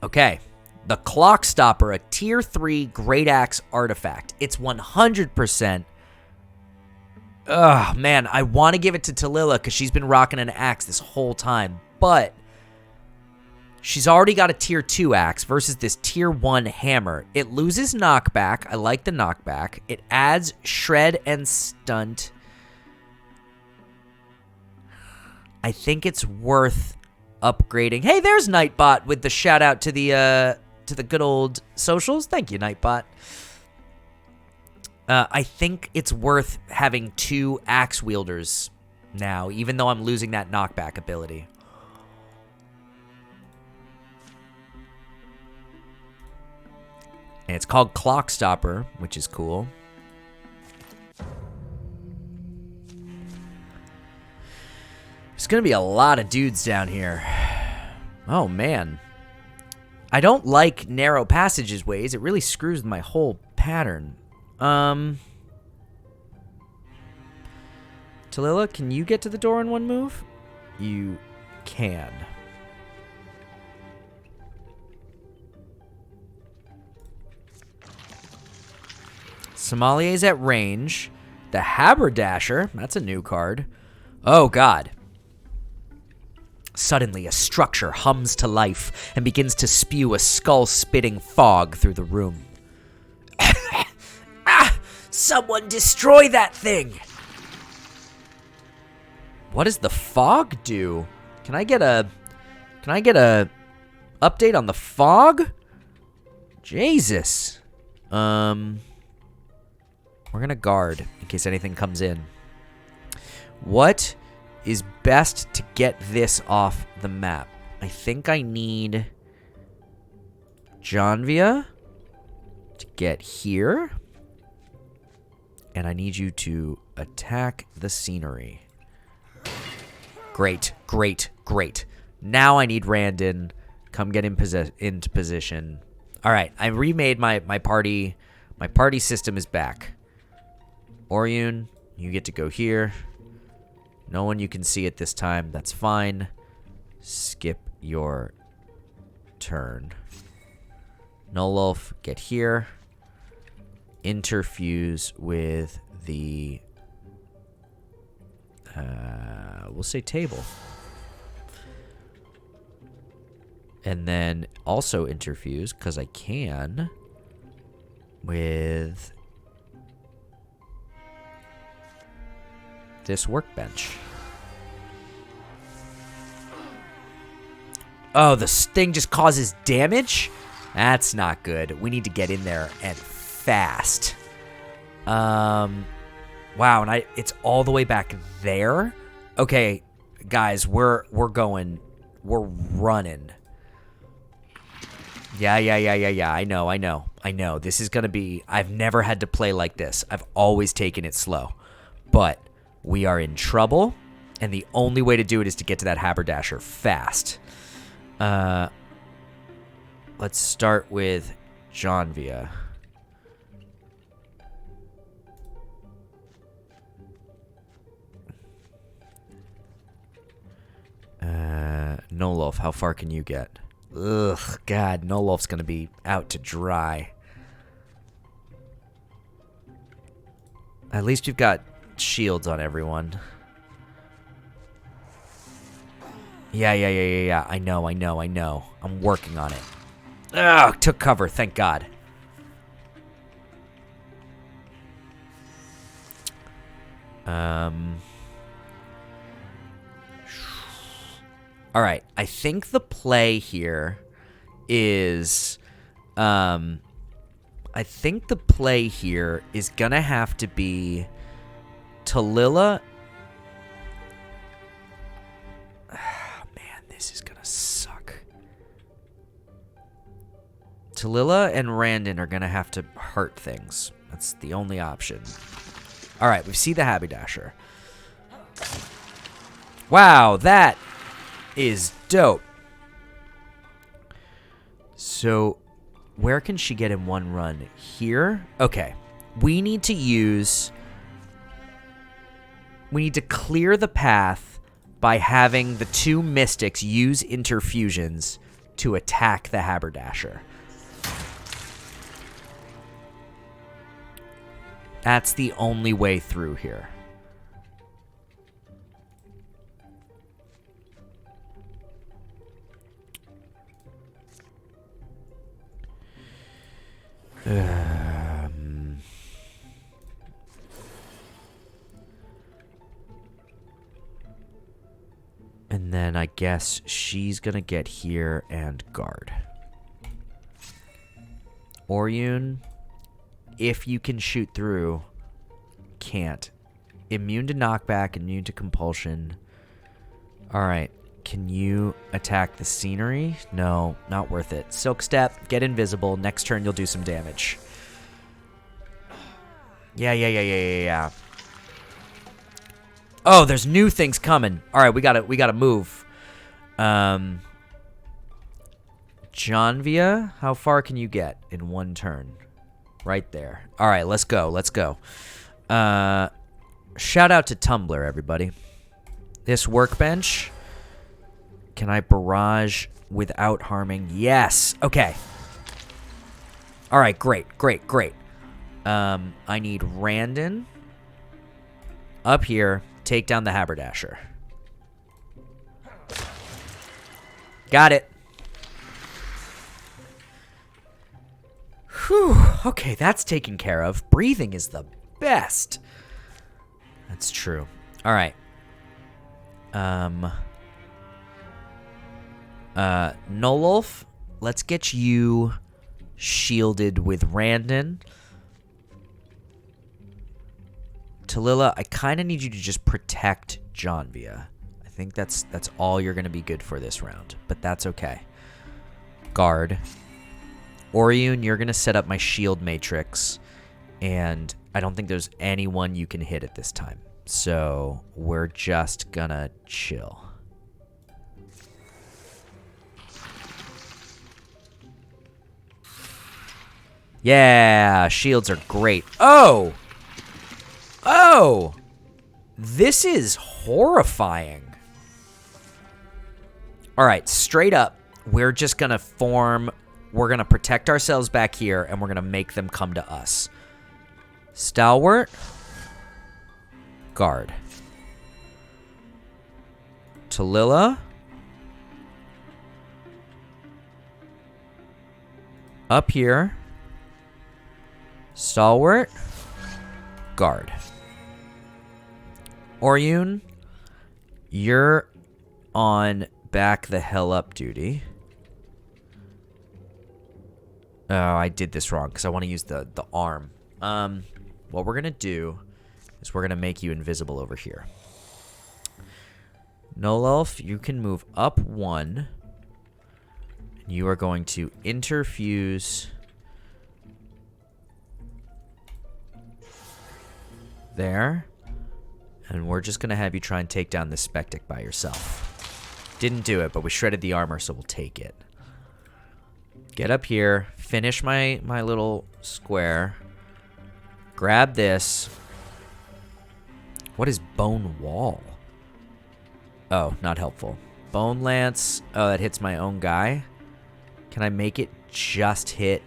Okay. The Clock Stopper, a Tier 3 Great Axe artifact. It's 100%... Ugh, man, I want to give it to Talila because she's been rocking an axe this whole time. But she's already got a Tier 2 axe versus this Tier 1 hammer. It loses knockback. I like the knockback. It adds shred and stunt. I think it's worth upgrading. Hey, there's Nightbot with the shout out to the good old socials. Thank you, Nightbot. I think it's worth having 2 axe wielders now, even though I'm losing that knockback ability. And it's called Clock Stopper, which is cool. There's going to be a lot of dudes down here. Oh, man. I don't like narrow passages ways. It really screws my whole pattern. Talila, can you get to the door in one move? You can. Somalier's at range. The Haberdasher, that's a new card. Oh, God. Suddenly, a structure hums to life and begins to spew a skull-spitting fog through the room. Someone destroy that thing! What does the fog do? Can I get a Update on the fog? Jesus. We're gonna guard in case anything comes in. What is best to get this off the map? I think I need Janvia to get here. And I need you to attack the scenery. Great, great, great. Now I need Randon. Come get into position. All right, I remade my party. My party system is back. Orion, you get to go here. No one you can see at this time. That's fine. Skip your turn. Nolof, get here. Interfuse with the... we'll say table. And then also interfuse, because I can, with this workbench. Oh, the thing just causes damage? That's not good. We need to get in there and fast. Wow, and it's all the way back there? Okay, guys, we're running. Yeah. I know. This is gonna be... I've never had to play like this. I've always taken it slow. But we are in trouble, and the only way to do it is to get to that haberdasher fast. Let's start with Janvia. Nolof, how far can you get? Ugh, God, Nolof's gonna be out to dry. At least you've got shields on everyone. Yeah. I know. I'm working on it. Ugh, took cover, thank God. All right, I think the play here is... I think the play here is gonna have to be Tallulah. Man, this is gonna suck. Tallulah and Randon are gonna have to hurt things. That's the only option. All right, we see the haberdasher. Wow, that is dope. So, where can she get in one run? Here? Okay. We need to clear the path by having the two mystics use interfusions to attack the haberdasher. That's the only way through here. And then I guess she's gonna get here and guard. Orion, if you can shoot through, can't. Immune to knockback, immune to compulsion. Alright, can you attack the scenery? No, not worth it. Silk Step, get invisible. Next turn you'll do some damage. Yeah. Oh, there's new things coming. Alright, we gotta move. Janvia, how far can you get in one turn? Right there. Alright, let's go. Shout out to Tumblr, everybody. This workbench. Can I barrage without harming? Yes. Okay. Alright, great. I need Randon up here. Take down the haberdasher. Got it. Whew. Okay, that's taken care of. Breathing is the best. That's true. All right. Nololf, let's get you shielded with Randon. Tallulah, I kind of need you to just protect Janvia. I think that's all you're going to be good for this round, but that's okay. Guard. Orion, you're going to set up my shield matrix, and I don't think there's anyone you can hit at this time. So we're just going to chill. Yeah, shields are great. Oh! Oh! This is horrifying. Alright, straight up, we're just gonna form... We're gonna protect ourselves back here, and we're gonna make them come to us. Stalwart. Guard. Tallulah. Up here. Stalwart. Guard. Orion, you're on back the hell up duty. Oh, I did this wrong because I want to use the arm. What we're going to do is we're going to make you invisible over here. Nololf, you can move up 1. You are going to interfuse there. And we're just going to have you try and take down this Spectic by yourself. Didn't do it, but we shredded the armor, so we'll take it. Get up here. Finish my little square. Grab this. What is Bone Wall? Oh, not helpful. Bone Lance. Oh, that hits my own guy. Can I make it just hit?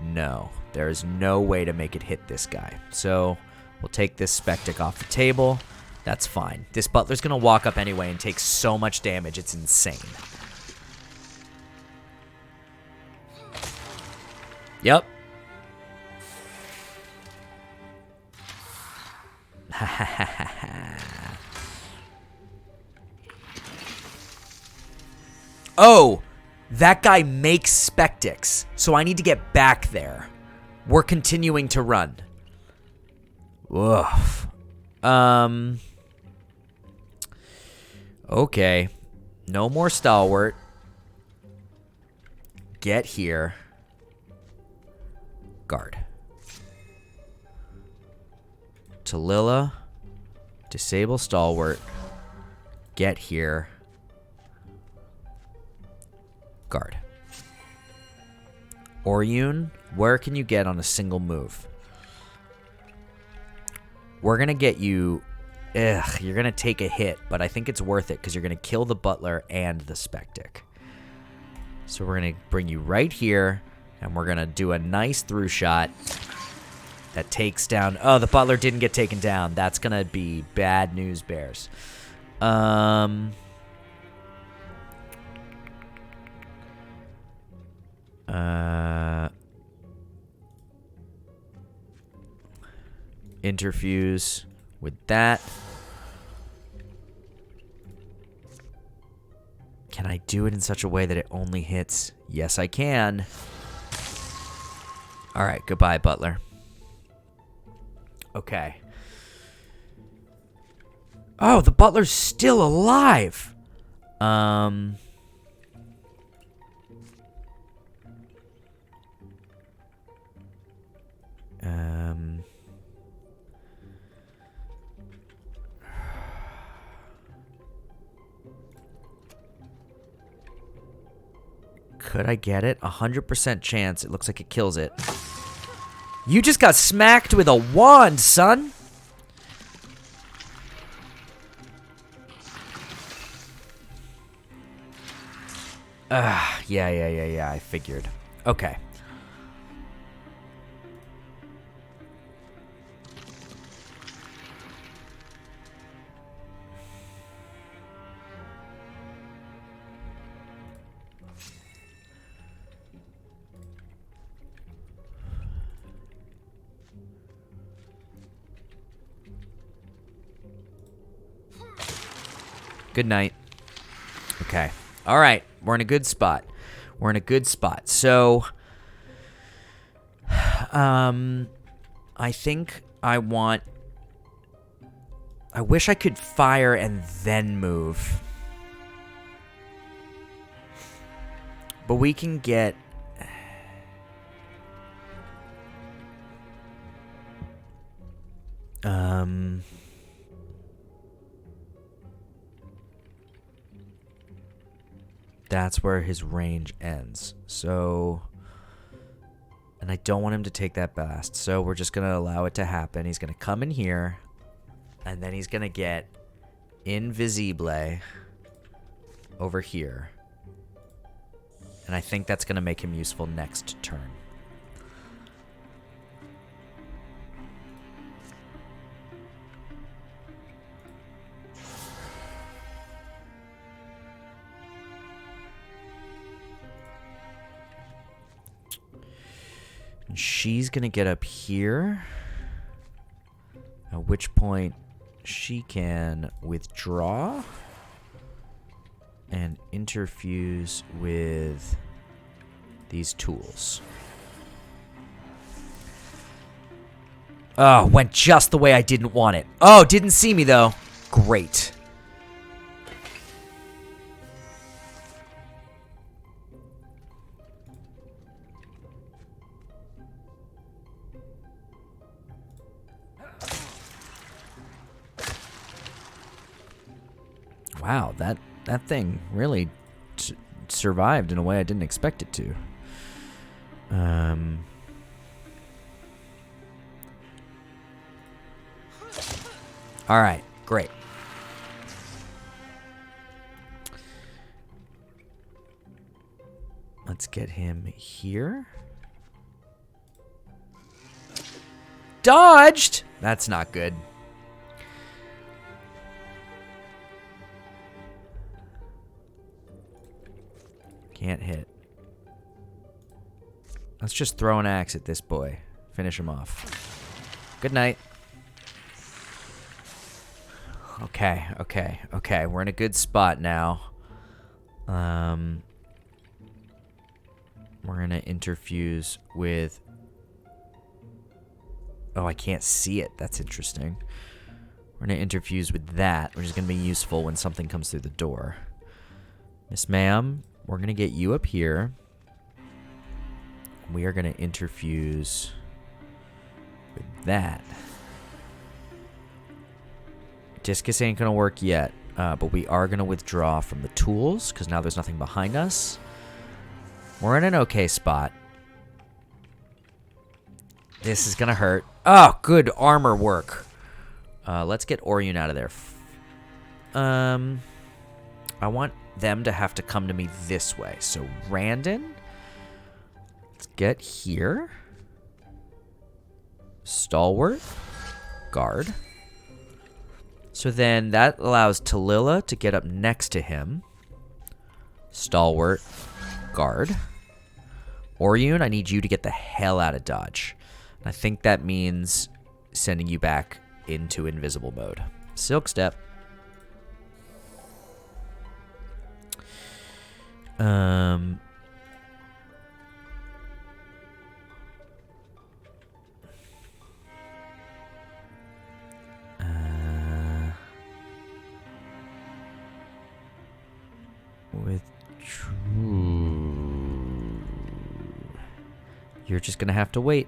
No. There is no way to make it hit this guy. So we'll take this Spectic off the table. That's fine. This Butler's going to walk up anyway and take so much damage. It's insane. Yep. Oh, that guy makes Spectics, so I need to get back there. We're continuing to run. Woof. Okay. No more Stalwart. Get here. Guard. Tallulah. Disable Stalwart. Get here. Guard. Orion, where can you get on a single move? We're going to get you... Ugh, you're going to take a hit, but I think it's worth it because you're going to kill the Butler and the Spectic. So we're going to bring you right here, and we're going to do a nice through shot that takes down... Oh, the Butler didn't get taken down. That's going to be bad news, Bears. Interfuse with that. Can I do it in such a way that it only hits? Yes, I can. All right, goodbye, Butler. Okay. Oh, the Butler's still alive. Could I get it? 100% chance. It looks like it kills it. You just got smacked with a wand, son. Yeah. I figured. Okay. Good night. Okay. All right. We're in a good spot. So, I think I wish I could fire and then move. But we can get... That's where his range ends. So... And I don't want him to take that blast. So we're just going to allow it to happen. He's going to come in here. And then he's going to get Invisible over here. And I think that's going to make him useful next turn. And she's going to get up here. At which point she can withdraw and interfuse with these tools. Oh, went just the way I didn't want it. Oh, didn't see me though. Great. Wow, that thing really survived in a way I didn't expect it to. All right, great. Let's get him here. Dodged! That's not good. Can't hit. Let's just throw an axe at this boy. Finish him off. Good night. Okay. We're in a good spot now. We're gonna interfuse with... Oh, I can't see it. That's interesting. We're gonna interfuse with that, which is gonna be useful when something comes through the door. Miss Ma'am, we're gonna get you up here. We are gonna interfuse with that. Discus ain't gonna work yet, but we are gonna withdraw from the tools because now there's nothing behind us. We're in an okay spot. This is gonna hurt. Oh, good armor work. Let's get Orion out of there. I want them to have to come to me this way. So Randon, let's get here. Stalwart, guard. So then that allows Tallulah to get up next to him. Stalwart, guard. Orion, I need you to get the hell out of dodge. I think that means sending you back into invisible mode. Silk Step. With true, you're just gonna have to wait.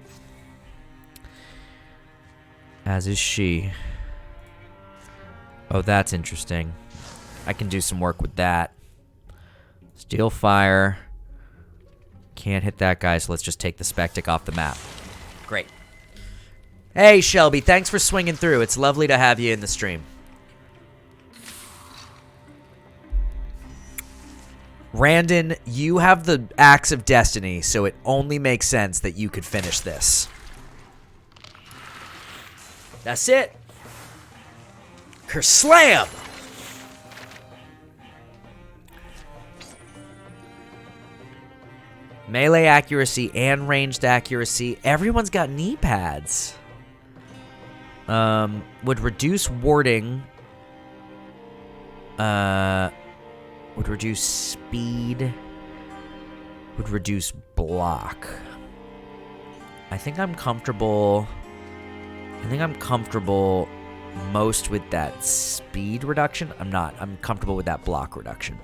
As is she. Oh, that's interesting. I can do some work with that. Steel fire. Can't hit that guy, so let's just take the Spectic off the map. Great. Hey, Shelby, thanks for swinging through. It's lovely to have you in the stream. Randon, you have the Axe of Destiny, so it only makes sense that you could finish this. That's it. Kerslam! Melee accuracy and ranged accuracy. Everyone's got knee pads. Would reduce warding. would reduce speed, would reduce block. I think I'm comfortable most with that speed reduction. I'm not. I'm comfortable with that block reduction.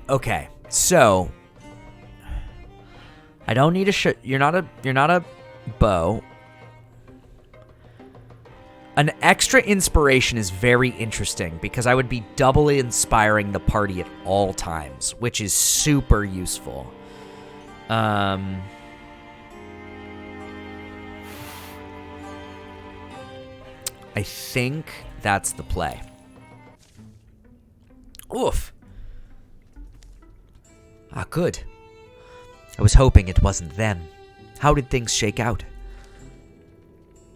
Okay, so I don't need a you're not a bow. An extra inspiration is very interesting because I would be doubly inspiring the party at all times, which is super useful. I think that's the play. Oof. Ah, good. I was hoping it wasn't them. How did things shake out?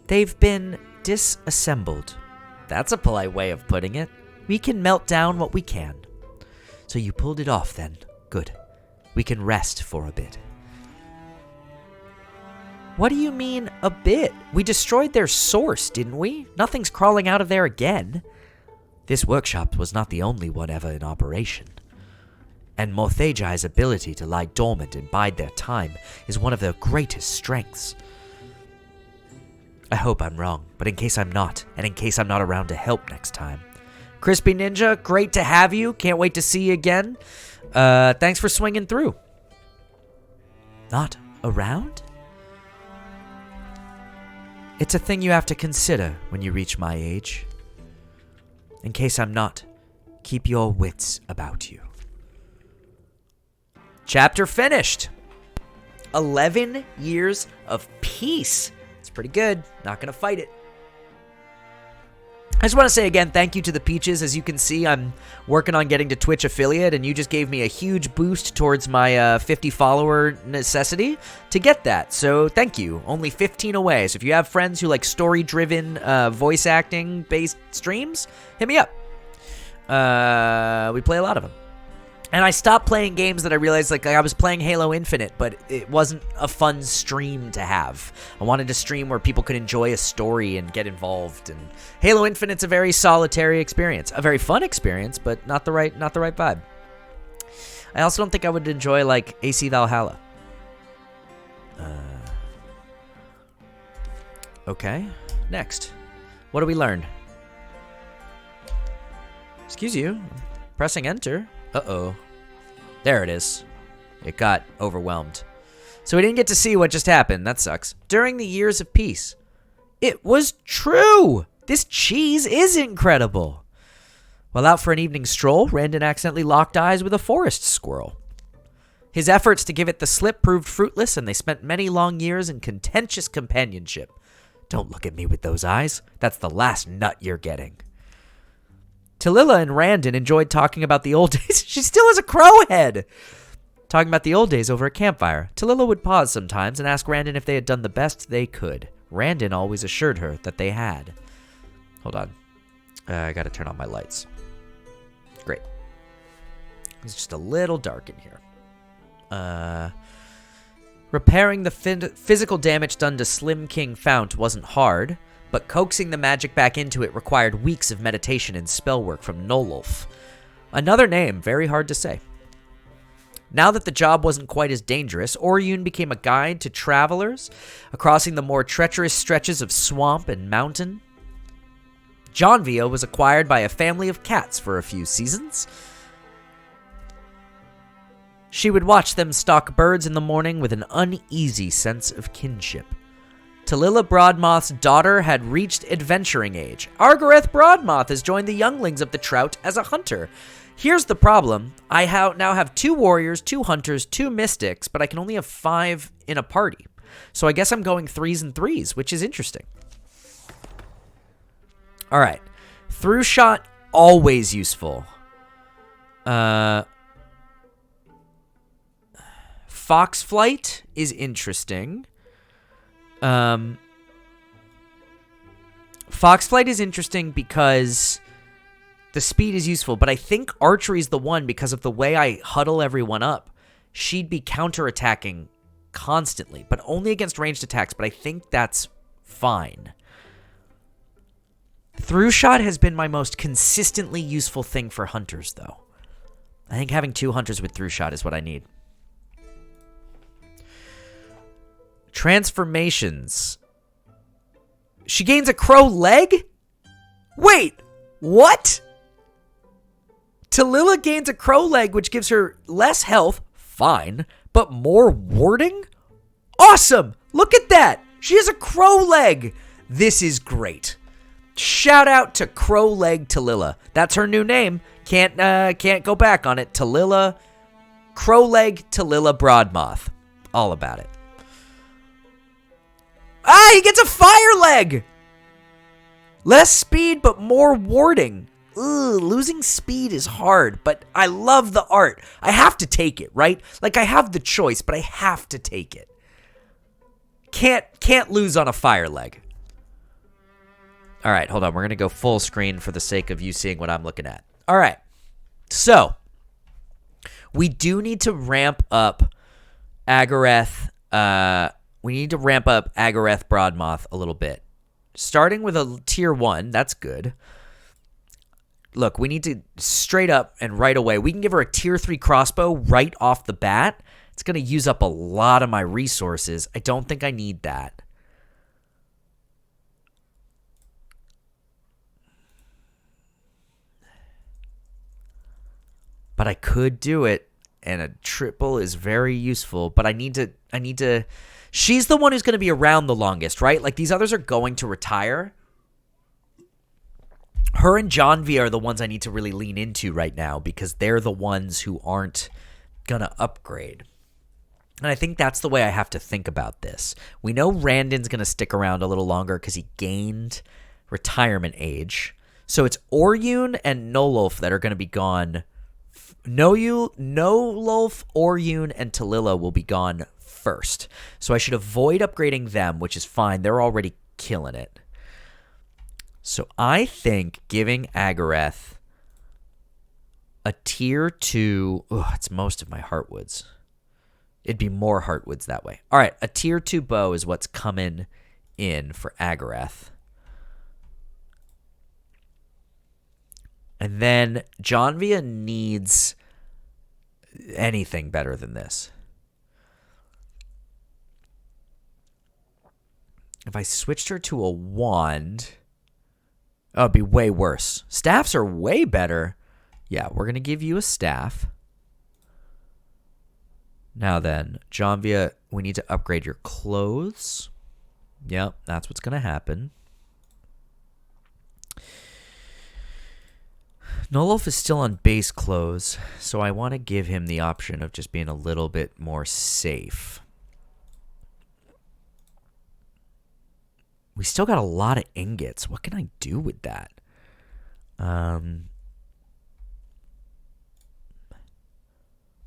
They've been disassembled. That's a polite way of putting it. We can melt down what we can. So you pulled it off then. Good. We can rest for a bit. What do you mean, a bit? We destroyed their source, didn't we? Nothing's crawling out of there again. This workshop was not the only one ever in operation. And Morthagai's ability to lie dormant and bide their time is one of their greatest strengths. I hope I'm wrong, but in case I'm not, and in case I'm not around to help next time. Crispy Ninja, great to have you. Can't wait to see you again. Thanks for swinging through. Not around? It's a thing you have to consider when you reach my age. In case I'm not, keep your wits about you. Chapter finished. 11 years of peace. It's pretty good. Not going to fight it. I just want to say again, thank you to the Peaches. As you can see, I'm working on getting to Twitch affiliate, and you just gave me a huge boost towards my 50 follower necessity to get that. So thank you. Only 15 away. So if you have friends who like story-driven, voice acting-based streams, hit me up. We play a lot of them. And I stopped playing games that I realized, like, I was playing Halo Infinite, but it wasn't a fun stream to have. I wanted a stream where people could enjoy a story and get involved. And Halo Infinite's a very solitary experience, a very fun experience, but not the right vibe. I also don't think I would enjoy like AC Valhalla. Okay, next. What do we learn? Excuse you. Pressing enter. Uh-oh. There it is. It got overwhelmed. So we didn't get to see what just happened. That sucks. During the years of peace. It was true! This cheese is incredible. While out for an evening stroll, Randon accidentally locked eyes with a forest squirrel. His efforts to give it the slip proved fruitless, and they spent many long years in contentious companionship. Don't look at me with those eyes. That's the last nut you're getting. Tallulah and Randon enjoyed talking about the old days. She still has a crow head. Talking about the old days over a campfire. Tallulah would pause sometimes and ask Randon if they had done the best they could. Randon always assured her that they had. Hold on. I gotta turn on my lights. Great. It's just a little dark in here. Repairing the physical damage done to Slim King Fount wasn't hard, but coaxing the magic back into it required weeks of meditation and spell work from Nololf. Another name, very hard to say. Now that the job wasn't quite as dangerous, Oryun became a guide to travelers, crossing the more treacherous stretches of swamp and mountain. Jonvia was acquired by a family of cats for a few seasons. She would watch them stalk birds in the morning with an uneasy sense of kinship. Tallulah Broadmoth's daughter had reached adventuring age. Argareth Broadmoth has joined the Younglings of the Trout as a hunter. Here's the problem. I now have 2 warriors, 2 hunters, 2 mystics, but I can only have 5 in a party. So I guess I'm going 3s and 3s, which is interesting. All right. Through shot, always useful. Fox flight is interesting. Fox flight is interesting because the speed is useful, but I think archery is the one because of the way I huddle everyone up. She'd be counterattacking constantly, but only against ranged attacks, but I think that's fine. Through shot has been my most consistently useful thing for hunters, though. I think having 2 hunters with through shot is what I need. Transformations. She gains a crow leg? Wait, what? Tallulah gains a crow leg, which gives her less health. Fine. But more warding? Awesome! Look at that! She has a crow leg! This is great. Shout out to Crow Leg Tallulah. That's her new name. Can't go back on it. Tallulah, Crow Leg Tallulah Broadmoth. All about it. Ah, he gets a fire leg! Less speed, but more warding. Ugh, losing speed is hard, but I love the art. I have to take it, right? Like, I have the choice, but I have to take it. Can't lose on a fire leg. All right, hold on. We're going to go full screen for the sake of you seeing what I'm looking at. All right. So, we do need to ramp up Agareth. We need to ramp up Agareth Broadmoth a little bit. Starting with a tier 1, that's good. Look, we need to straight up and right away. We can give her a tier 3 crossbow right off the bat. It's going to use up a lot of my resources. I don't think I need that. But I could do it, and a triple is very useful. But I need to. She's the one who's going to be around the longest, right? Like, these others are going to retire. Her and Janvi are the ones I need to really lean into right now because they're the ones who aren't going to upgrade. And I think that's the way I have to think about this. We know Randon's going to stick around a little longer because he gained retirement age. So it's Oryun and Nolof that are going to be gone. Nolof, Oryun, and Tallulah will be gone first. So I should avoid upgrading them, which is fine. They're already killing it. So I think giving Agareth a tier 2... it's most of my Heartwoods. It'd be more Heartwoods that way. All right, a tier 2 bow is what's coming in for Agareth. And then Janvia needs anything better than this. If I switched her to a wand, oh, it'd be way worse. Staffs are way better. Yeah, we're going to give you a staff. Now then, Janvia, we need to upgrade your clothes. Yep, that's what's going to happen. Nolof is still on base clothes, so I want to give him the option of just being a little bit more safe. We still got a lot of ingots. What can I do with that?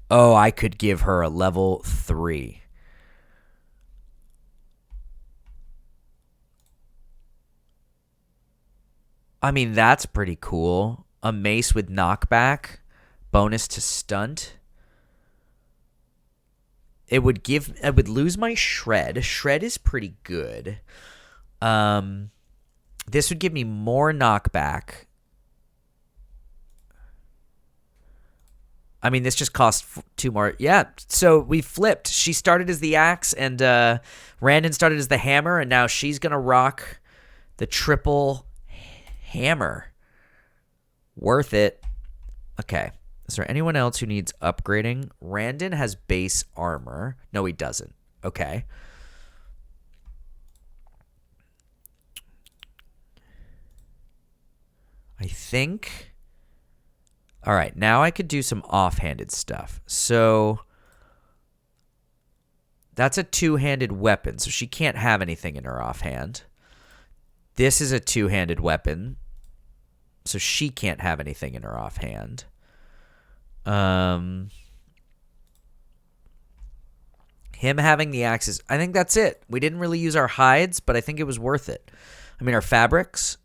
Oh, I could give her a level 3. I mean, that's pretty cool. A mace with knockback, bonus to stunt. I would lose my shred. Shred is pretty good. This would give me more knockback. I mean, this just costs 2 more. Yeah, so we flipped. She started as the axe, and Randon started as the hammer, and now she's going to rock the triple hammer. Worth it. Okay. Is there anyone else who needs upgrading? Randon has base armor. No, he doesn't. Okay. I think... All right, now I could do some offhanded stuff. So that's a two-handed weapon, so she can't have anything in her offhand. This is a two-handed weapon, so she can't have anything in her offhand. Him having the axes, I think that's it. We didn't really use our hides, but I think it was worth it. I mean, our fabrics.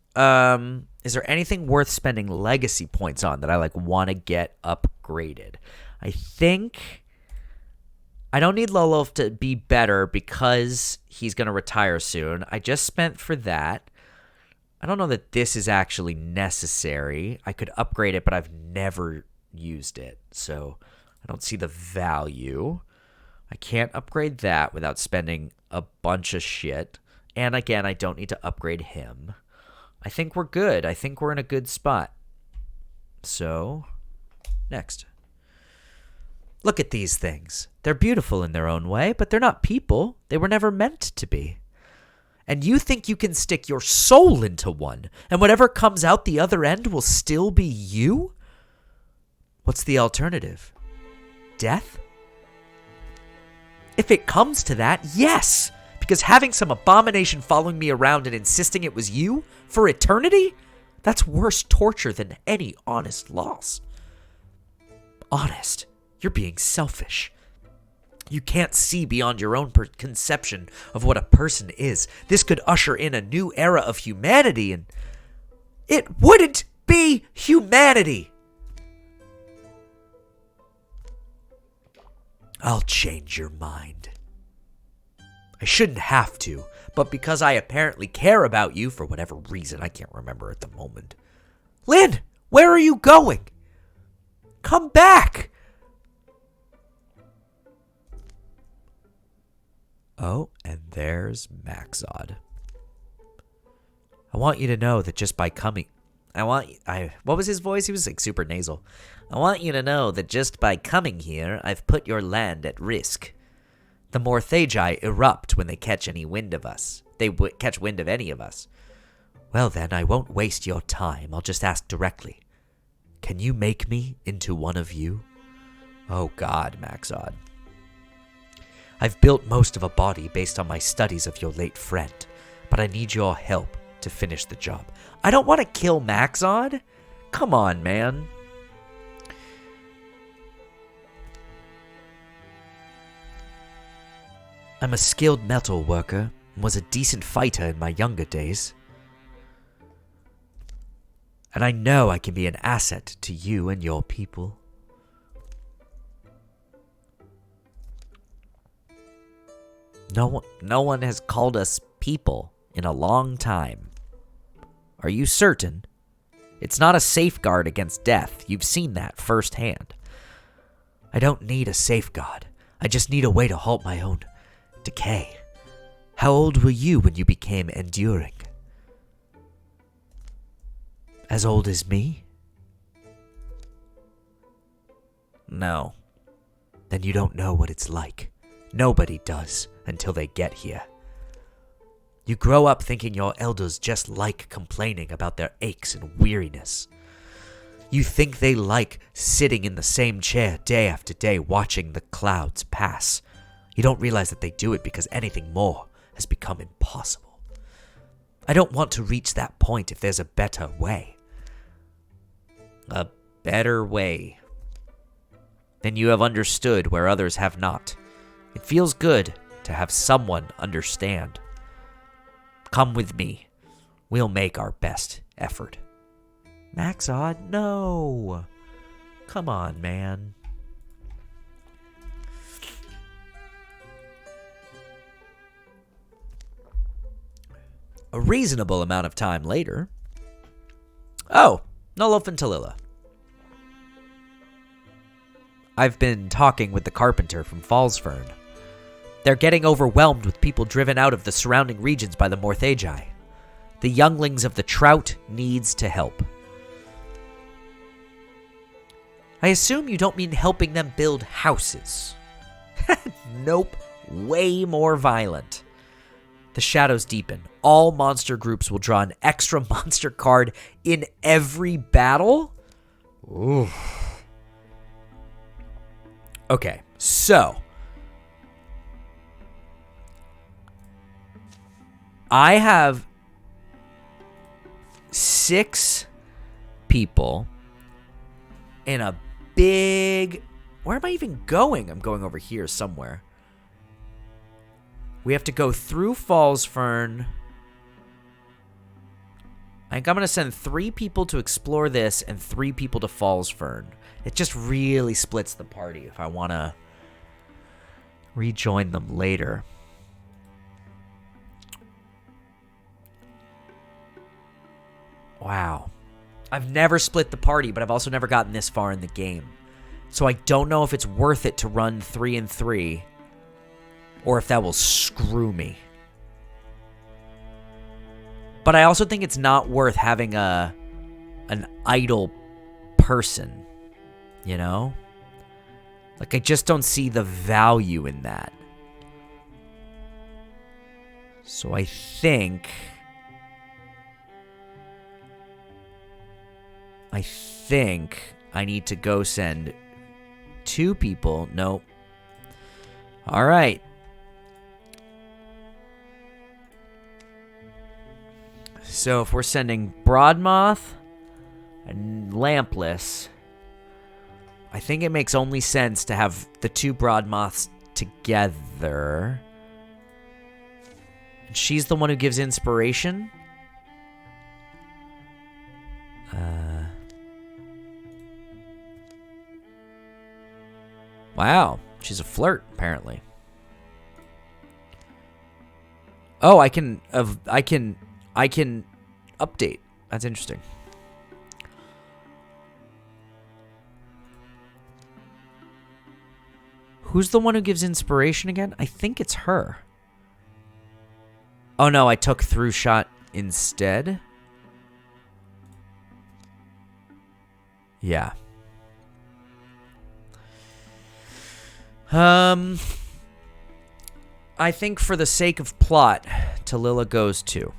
Is there anything worth spending legacy points on that I want to get upgraded? I think I don't need Lolof to be better because he's going to retire soon. I just spent for that. I don't know that this is actually necessary. I could upgrade it, but I've never used it, so I don't see the value. I can't upgrade that without spending a bunch of shit. And again, I don't need to upgrade him. I think we're good. I think we're in a good spot. So, next. Look at these things. They're beautiful in their own way, but they're not people. They were never meant to be. And you think you can stick your soul into one, and whatever comes out the other end will still be you? What's the alternative? Death? If it comes to that, yes! Because having some abomination following me around and insisting it was you for eternity? That's worse torture than any honest loss. Honest? You're being selfish. You can't see beyond your own conception of what a person is. This could usher in a new era of humanity, and it wouldn't be humanity. I'll change your mind. I shouldn't have to, but because I apparently care about you for whatever reason I can't remember at the moment. Lynn, where are you going? Come back! Oh, and there's Maxod. I want you to know that just by coming... what was his voice? He was like super nasal. I want you to know that just by coming here, I've put your land at risk. The Morthagi erupt when they catch any wind of us. Catch wind of any of us. Well then, I won't waste your time. I'll just ask directly. Can you make me into one of you? Oh God, Maxod. I've built most of a body based on my studies of your late friend, but I need your help to finish the job. I don't want to kill Maxod. Come on, man. I'm a skilled metal worker and was a decent fighter in my younger days. And I know I can be an asset to you and your people. No one has called us people in a long time. Are you certain? It's not a safeguard against death. You've seen that firsthand. I don't need a safeguard. I just need a way to halt my own decay. How old were you when you became enduring? As old as me? No. Then you don't know what it's like. Nobody does until they get here. You grow up thinking your elders just like complaining about their aches and weariness. You think they like sitting in the same chair day after day watching the clouds pass. You don't realize that they do it because anything more has become impossible. I don't want to reach that point if there's a better way. A better way. Then you have understood where others have not. It feels good to have someone understand. Come with me. We'll make our best effort. Maxod, no. Come on, man. A reasonable amount of time later. Oh, Nolof and Talila. I've been talking with the carpenter from Fallsfern. They're getting overwhelmed with people driven out of the surrounding regions by the Morthagi. The younglings of the Trout needs to help. I assume you don't mean helping them build houses. Nope, way more violent. The shadows deepen. All monster groups will draw an extra monster card in every battle? Ooh. Okay, so I have 6 people in a big... Where am I even going? I'm going over here somewhere. We have to go through Fallsfern. I think I'm going to send 3 people to explore this and 3 people to Fallsfern. It just really splits the party if I want to rejoin them later. Wow. I've never split the party, but I've also never gotten this far in the game. So I don't know if it's worth it to run 3 and 3, or if that will screw me. But I also think it's not worth having an idle person, you know? Like, I just don't see the value in that. So I think I need to go send 2 people. Nope. All right. So if we're sending Broadmoth and Lampless, I think it makes only sense to have the 2 Broadmoths together. And she's the one who gives inspiration. Wow, she's a flirt, apparently. Oh, I can update. That's interesting. Who's the one who gives inspiration again? I think it's her. Oh no, I took through shot instead. Yeah. I think for the sake of plot, Tallulah goes 2.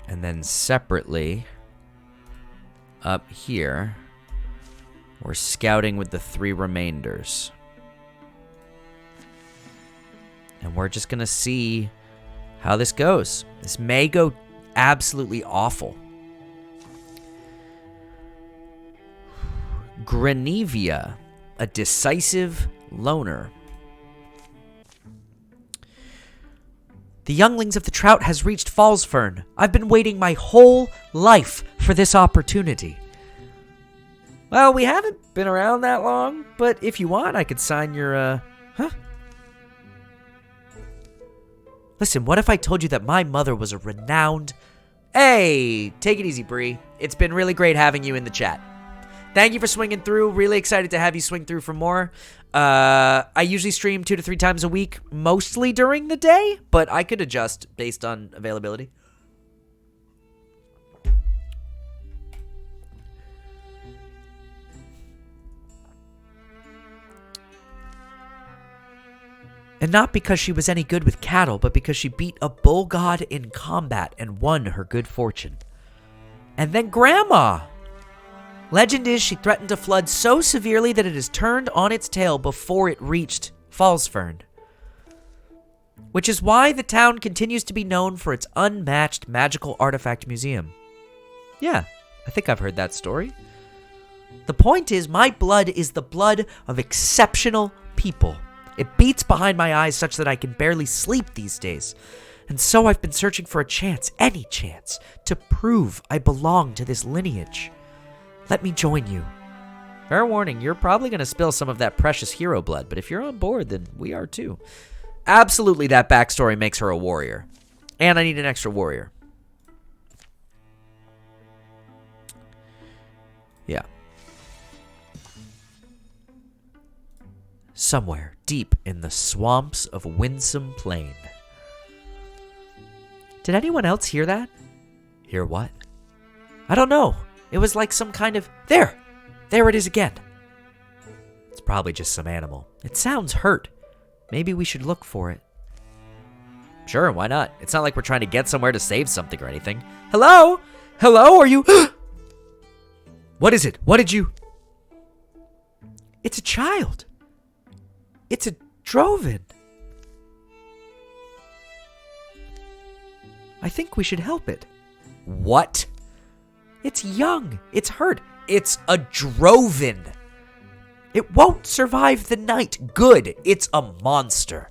And then separately, up here, we're scouting with the 3 remainders. And we're just going to see how this goes. This may go absolutely awful. Grenevia, a decisive loner. The Younglings of the Trout has reached Fallsfern. I've been waiting my whole life for this opportunity. Well, we haven't been around that long, but if you want, I could sign your, Listen, what if I told you that my mother was a renowned... Hey, take it easy, Bree. It's been really great having you in the chat. Thank you for swinging through. Really excited to have you swing through for more. I usually stream 2 to 3 times a week, mostly during the day, but I could adjust based on availability. And not because she was any good with cattle, but because she beat a bull god in combat and won her good fortune. And then Grandma! Legend is she threatened to flood so severely that it has turned on its tail before it reached Fallsfern. Which is why the town continues to be known for its unmatched magical artifact museum. Yeah, I think I've heard that story. The point is, my blood is the blood of exceptional people. It beats behind my eyes such that I can barely sleep these days. And so I've been searching for a chance, any chance, to prove I belong to this lineage. Let me join you. Fair warning, you're probably going to spill some of that precious hero blood, but if you're on board, then we are too. Absolutely, that backstory makes her a warrior. And I need an extra warrior. Yeah. Somewhere deep in the swamps of Winsome Plain. Did anyone else hear that? Hear what? I don't know. It was like some kind of... There it is again. It's probably just some animal. It sounds hurt. Maybe we should look for it. Sure, why not? It's not like we're trying to get somewhere to save something or anything. Hello? Hello, are you... What is it? What did you... It's a child. It's a Drovin. I think we should help it. What? It's young. It's hurt. It's a Drovin. It won't survive the night. Good. It's a monster.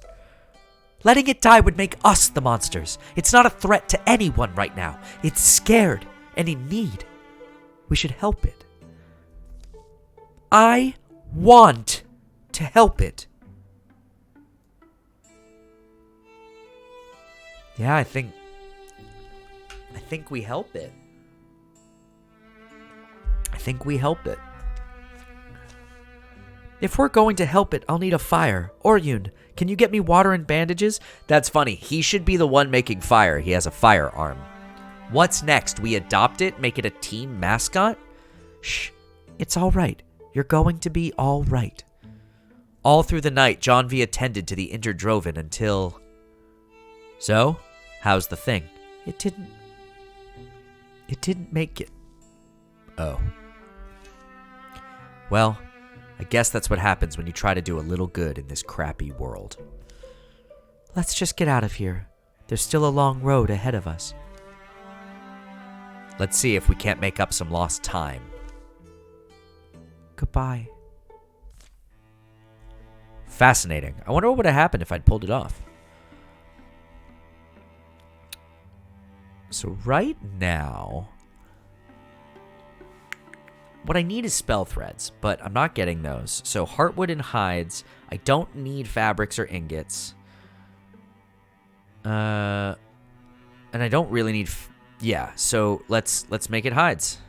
Letting it die would make us the monsters. It's not a threat to anyone right now. It's scared and in need. We should help it. I want to help it. Yeah, I think think we help it. I think we help it. If we're going to help it, I'll need a fire. Oryun, can you get me water and bandages? That's funny. He should be the one making fire. He has a firearm. What's next? We adopt it? Make it a team mascot? Shh. It's all right. You're going to be all right. All through the night, John V attended to the injured Droven until... So, how's the thing? It didn't make it. Oh. Well, I guess that's what happens when you try to do a little good in this crappy world. Let's just get out of here. There's still a long road ahead of us. Let's see if we can't make up some lost time. Goodbye. Fascinating. I wonder what would have happened if I'd pulled it off. So right now, what I need is spell threads, but I'm not getting those. So heartwood and hides. I don't need fabrics or ingots. And I don't really need... yeah, so let's make it hides.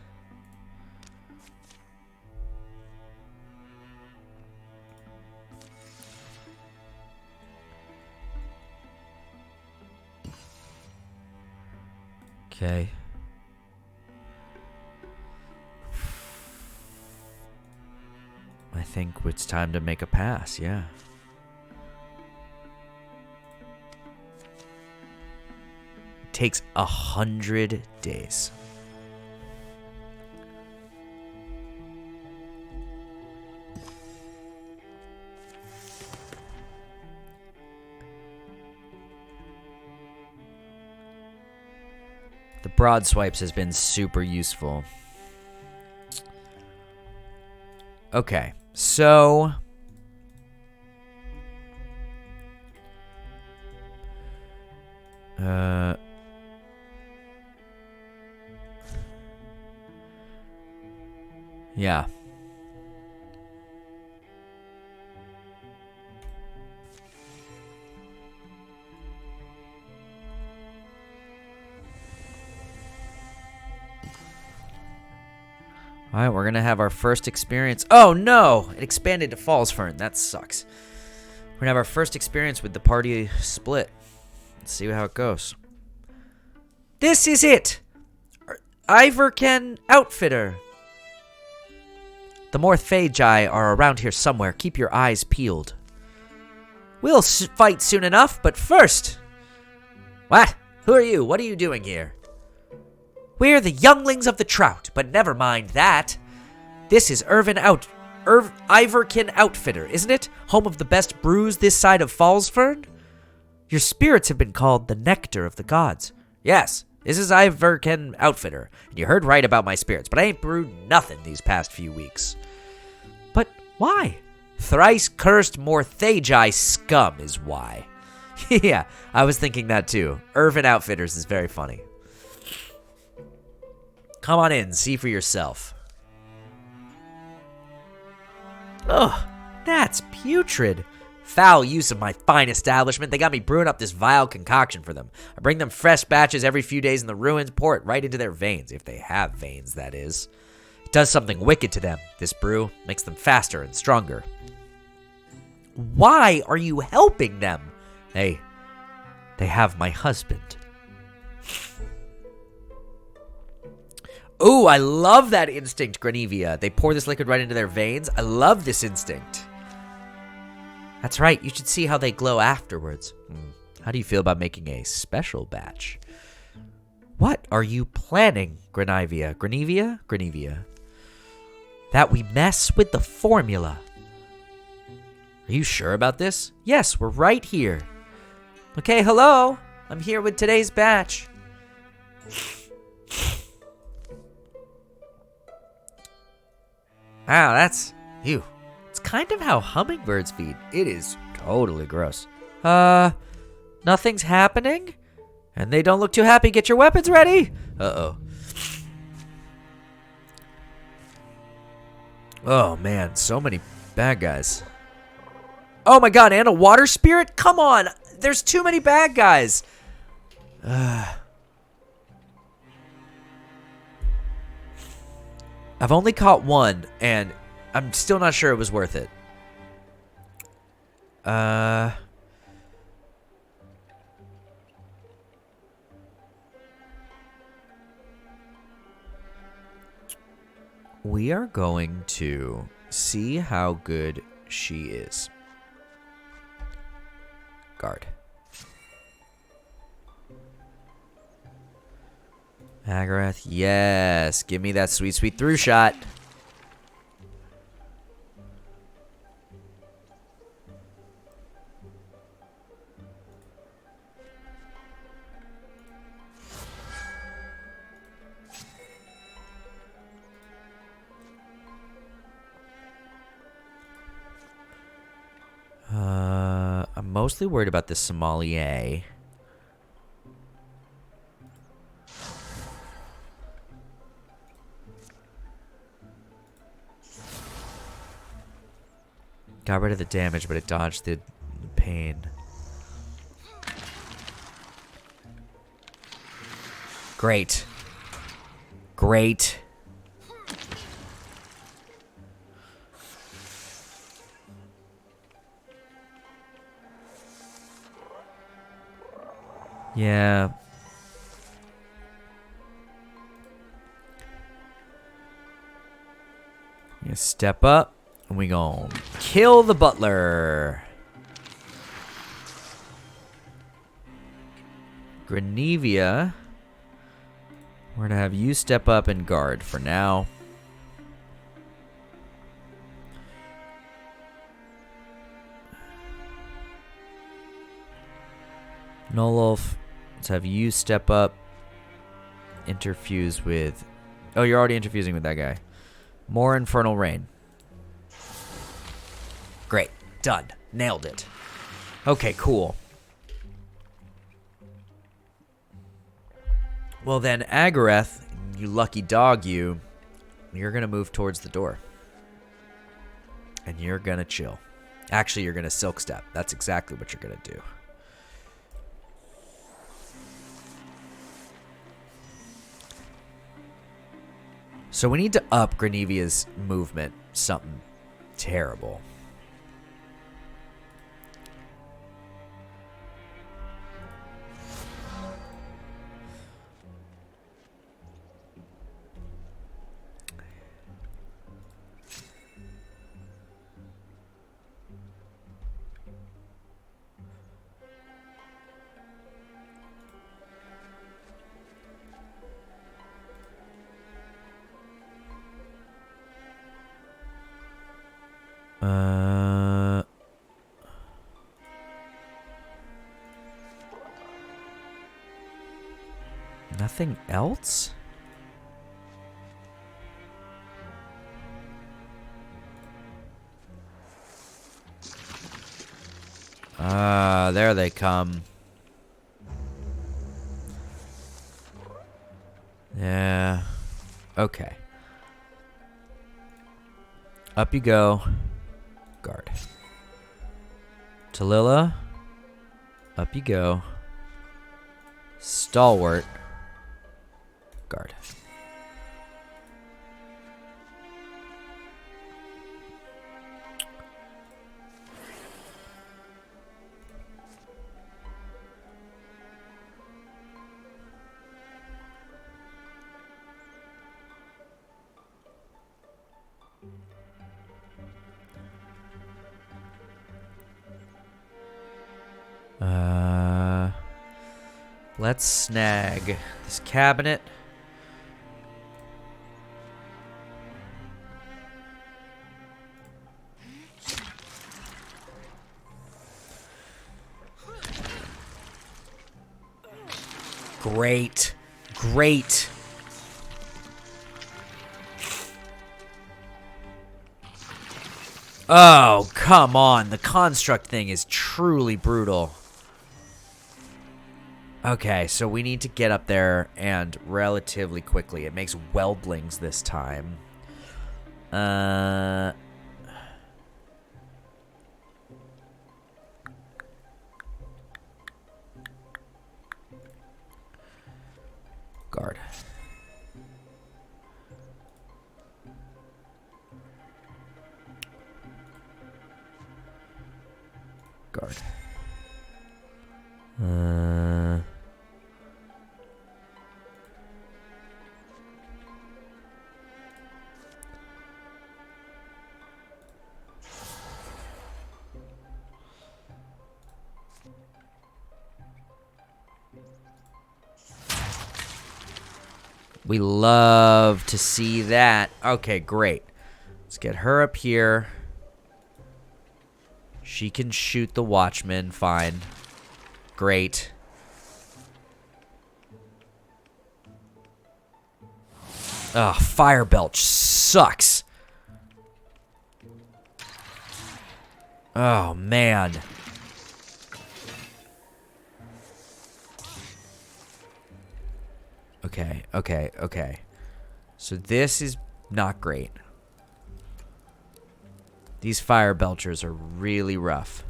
Okay. I think it's time to make a pass, yeah. It takes 100 days. The broad swipes has been super useful. Okay, so... yeah. Alright, we're gonna have our first experience. Oh no! It expanded to Fallsfern. That sucks. We're gonna have our first experience with the party split. Let's see how it goes. This is it! Iverken Outfitter. The Morthagi are around here somewhere. Keep your eyes peeled. We'll fight soon enough, but first... What? Who are you? What are you doing here? We're the Younglings of the Trout, but never mind that. This is Iverken Outfitter, isn't it? Home of the best brews this side of Fallsfern? Your spirits have been called the nectar of the gods. Yes, this is Iverken Outfitter, and you heard right about my spirits, but I ain't brewed nothing these past few weeks. But why? Thrice cursed Morthagi scum is why. Yeah, I was thinking that too. Irvin Outfitters is very funny. Come on in, see for yourself. Ugh, that's putrid. Foul use of my fine establishment. They got me brewing up this vile concoction for them. I bring them fresh batches every few days in the ruins, pour it right into their veins, if they have veins, that is. It does something wicked to them. This brew makes them faster and stronger. Why are you helping them? Hey, they have my husband. Ooh, I love that instinct, Grenevia. They pour this liquid right into their veins. I love this instinct. That's right. You should see how they glow afterwards. How do you feel about making a special batch? What are you planning, Grenevia? Grenevia. That we mess with the formula. Are you sure about this? Yes, we're right here. Okay, hello. I'm here with today's batch. Wow, that's... ew. It's kind of how hummingbirds feed. It is totally gross. Nothing's happening? And they don't look too happy. Get your weapons ready. Uh-oh. Oh, man. So many bad guys. Oh, my God. And a water spirit? Come on. There's too many bad guys. I've only caught one, and I'm still not sure it was worth it. We are going to see how good she is. Guard. Agarath, yes. Give me that sweet, sweet through shot. I'm mostly worried about this sommelier. Got rid of the damage, but it dodged the pain. Great. Great. Yeah. You step up, and we gon' kill the butler. Grenevia. We're gonna have you step up and guard for now. Nolof, let's have you step up. Interfuse with... Oh, you're already interfusing with that guy. More Infernal Rain. Great. Done. Nailed it. Okay, cool. Well then, Agarath, you lucky dog you're going to move towards the door. And you're going to chill. Actually, you're going to Silk Step. That's exactly what you're going to do. So we need to up Grenevia's movement. Something terrible. Nothing else? There they come. Yeah. Okay. Up you go. Guard. Tallulah. Up you go. Stalwart. Guard. Let's snag this cabinet. Great. Great. Oh, come on. The construct thing is truly brutal. Okay, so we need to get up there and relatively quickly. It makes Weldlings this time. Guard. We love to see that. Okay, great. Let's get her up here. She can shoot the watchman. Fine. Great. Ugh, fire belch sucks. Oh, man. Okay. So this is not great. These fire belchers are really rough.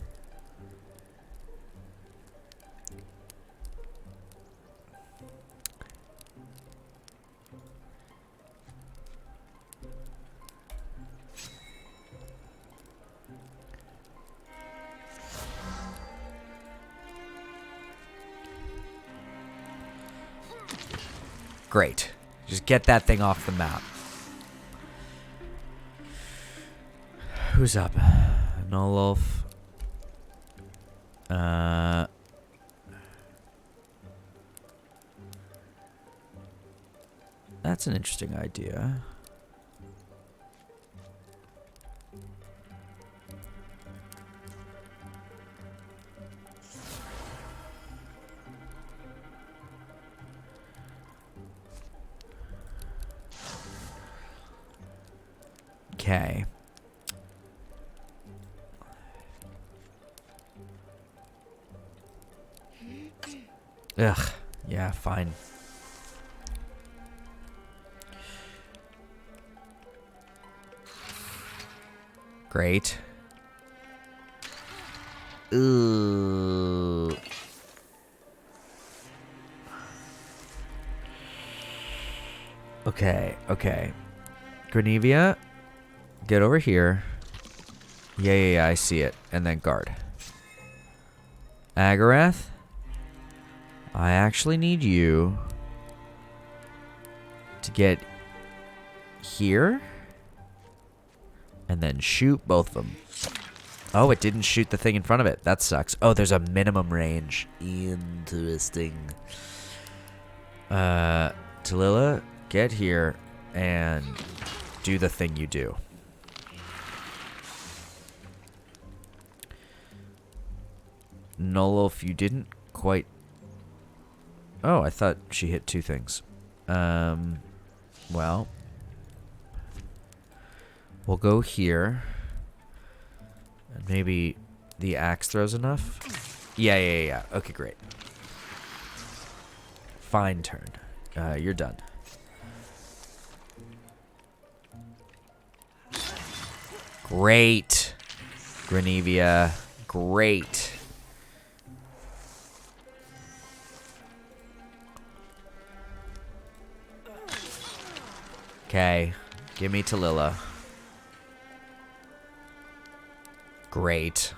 Great. Just get that thing off the map. Who's up? Nolof. That's an interesting idea. Okay. Ugh. Yeah, fine. Great. Ooh. Okay. Grenevia, get over here. Yeah, I see it. And then guard. Agarath, I actually need you to get here and then shoot both of them. Oh, it didn't shoot the thing in front of it. That sucks. Oh, there's a minimum range. Interesting. Tallulah, get here and do the thing you do. Nolof, you didn't quite... Oh, I thought she hit two things. Well... We'll go here. And maybe the axe throws enough? Yeah. Okay, great. Fine turn. You're done. Great. Grenevia. Great. Okay. Give me Tallulah. Great.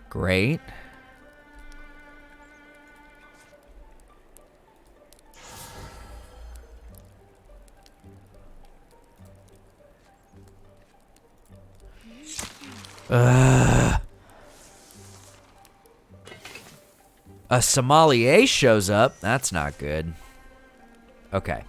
Great. A sommelier shows up. That's not good. Okay.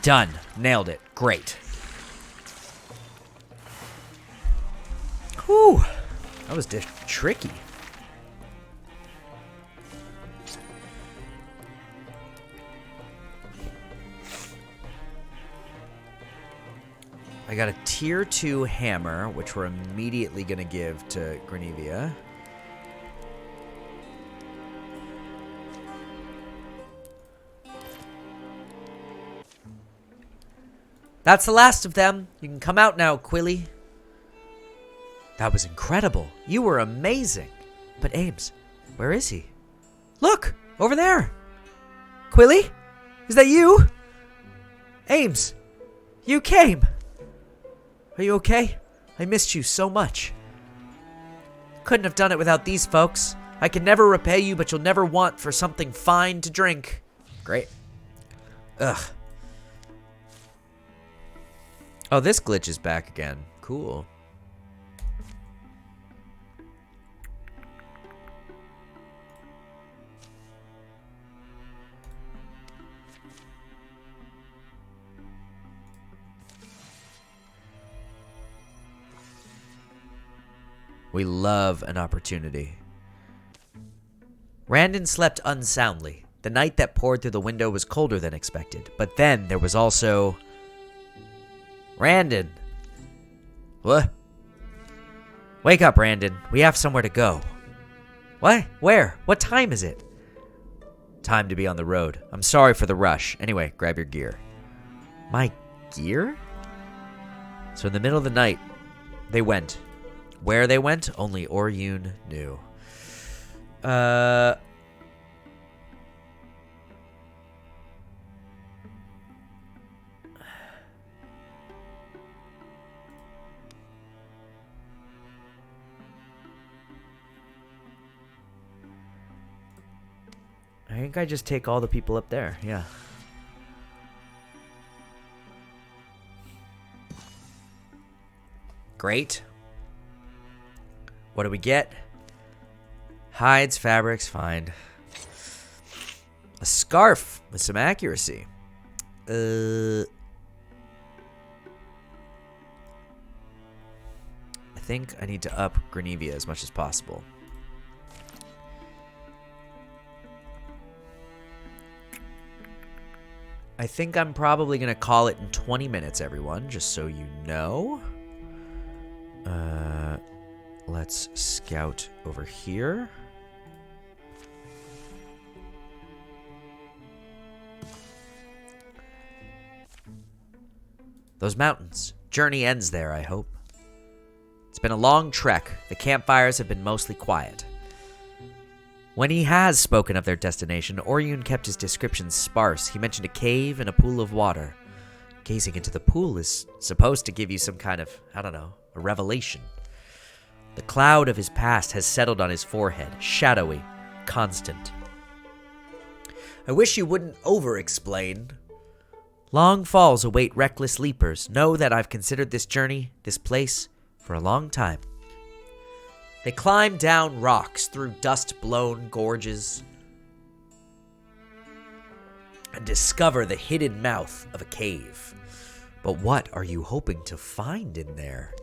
Done. Nailed it. Great. Whew. That was tricky. I got a tier 2 hammer, which we're immediately going to give to Grenevia. That's the last of them. You can come out now, Quilly. That was incredible. You were amazing. But Ames, where is he? Look, over there. Quilly? Is that you? Ames, you came. Are you okay? I missed you so much. Couldn't have done it without these folks. I can never repay you, but you'll never want for something fine to drink. Great. Ugh. Oh, this glitch is back again. Cool. We love an opportunity. Randon slept unsoundly. The night that poured through the window was colder than expected. But then there was also... Randon! What? Wake up, Randon. We have somewhere to go. What? Where? What time is it? Time to be on the road. I'm sorry for the rush. Anyway, grab your gear. My gear? So in the middle of the night, they went. Where they went, only Oryun knew. I think I just take all the people up there, yeah. Great. What do we get? Hides, fabrics, fine. A scarf with some accuracy. I think I need to up Grenevia as much as possible. I think I'm probably going to call it in 20 minutes, everyone, just so you know. Let's scout over here. Those mountains. Journey ends there, I hope. It's been a long trek. The campfires have been mostly quiet. When he has spoken of their destination, Oryun kept his descriptions sparse. He mentioned a cave and a pool of water. Gazing into the pool is supposed to give you some kind of, I don't know, a revelation. The cloud of his past has settled on his forehead, shadowy, constant. I wish you wouldn't over-explain. Long falls await reckless leapers. Know that I've considered this journey, this place, for a long time. They climb down rocks through dust-blown gorges and discover the hidden mouth of a cave. But what are you hoping to find in there?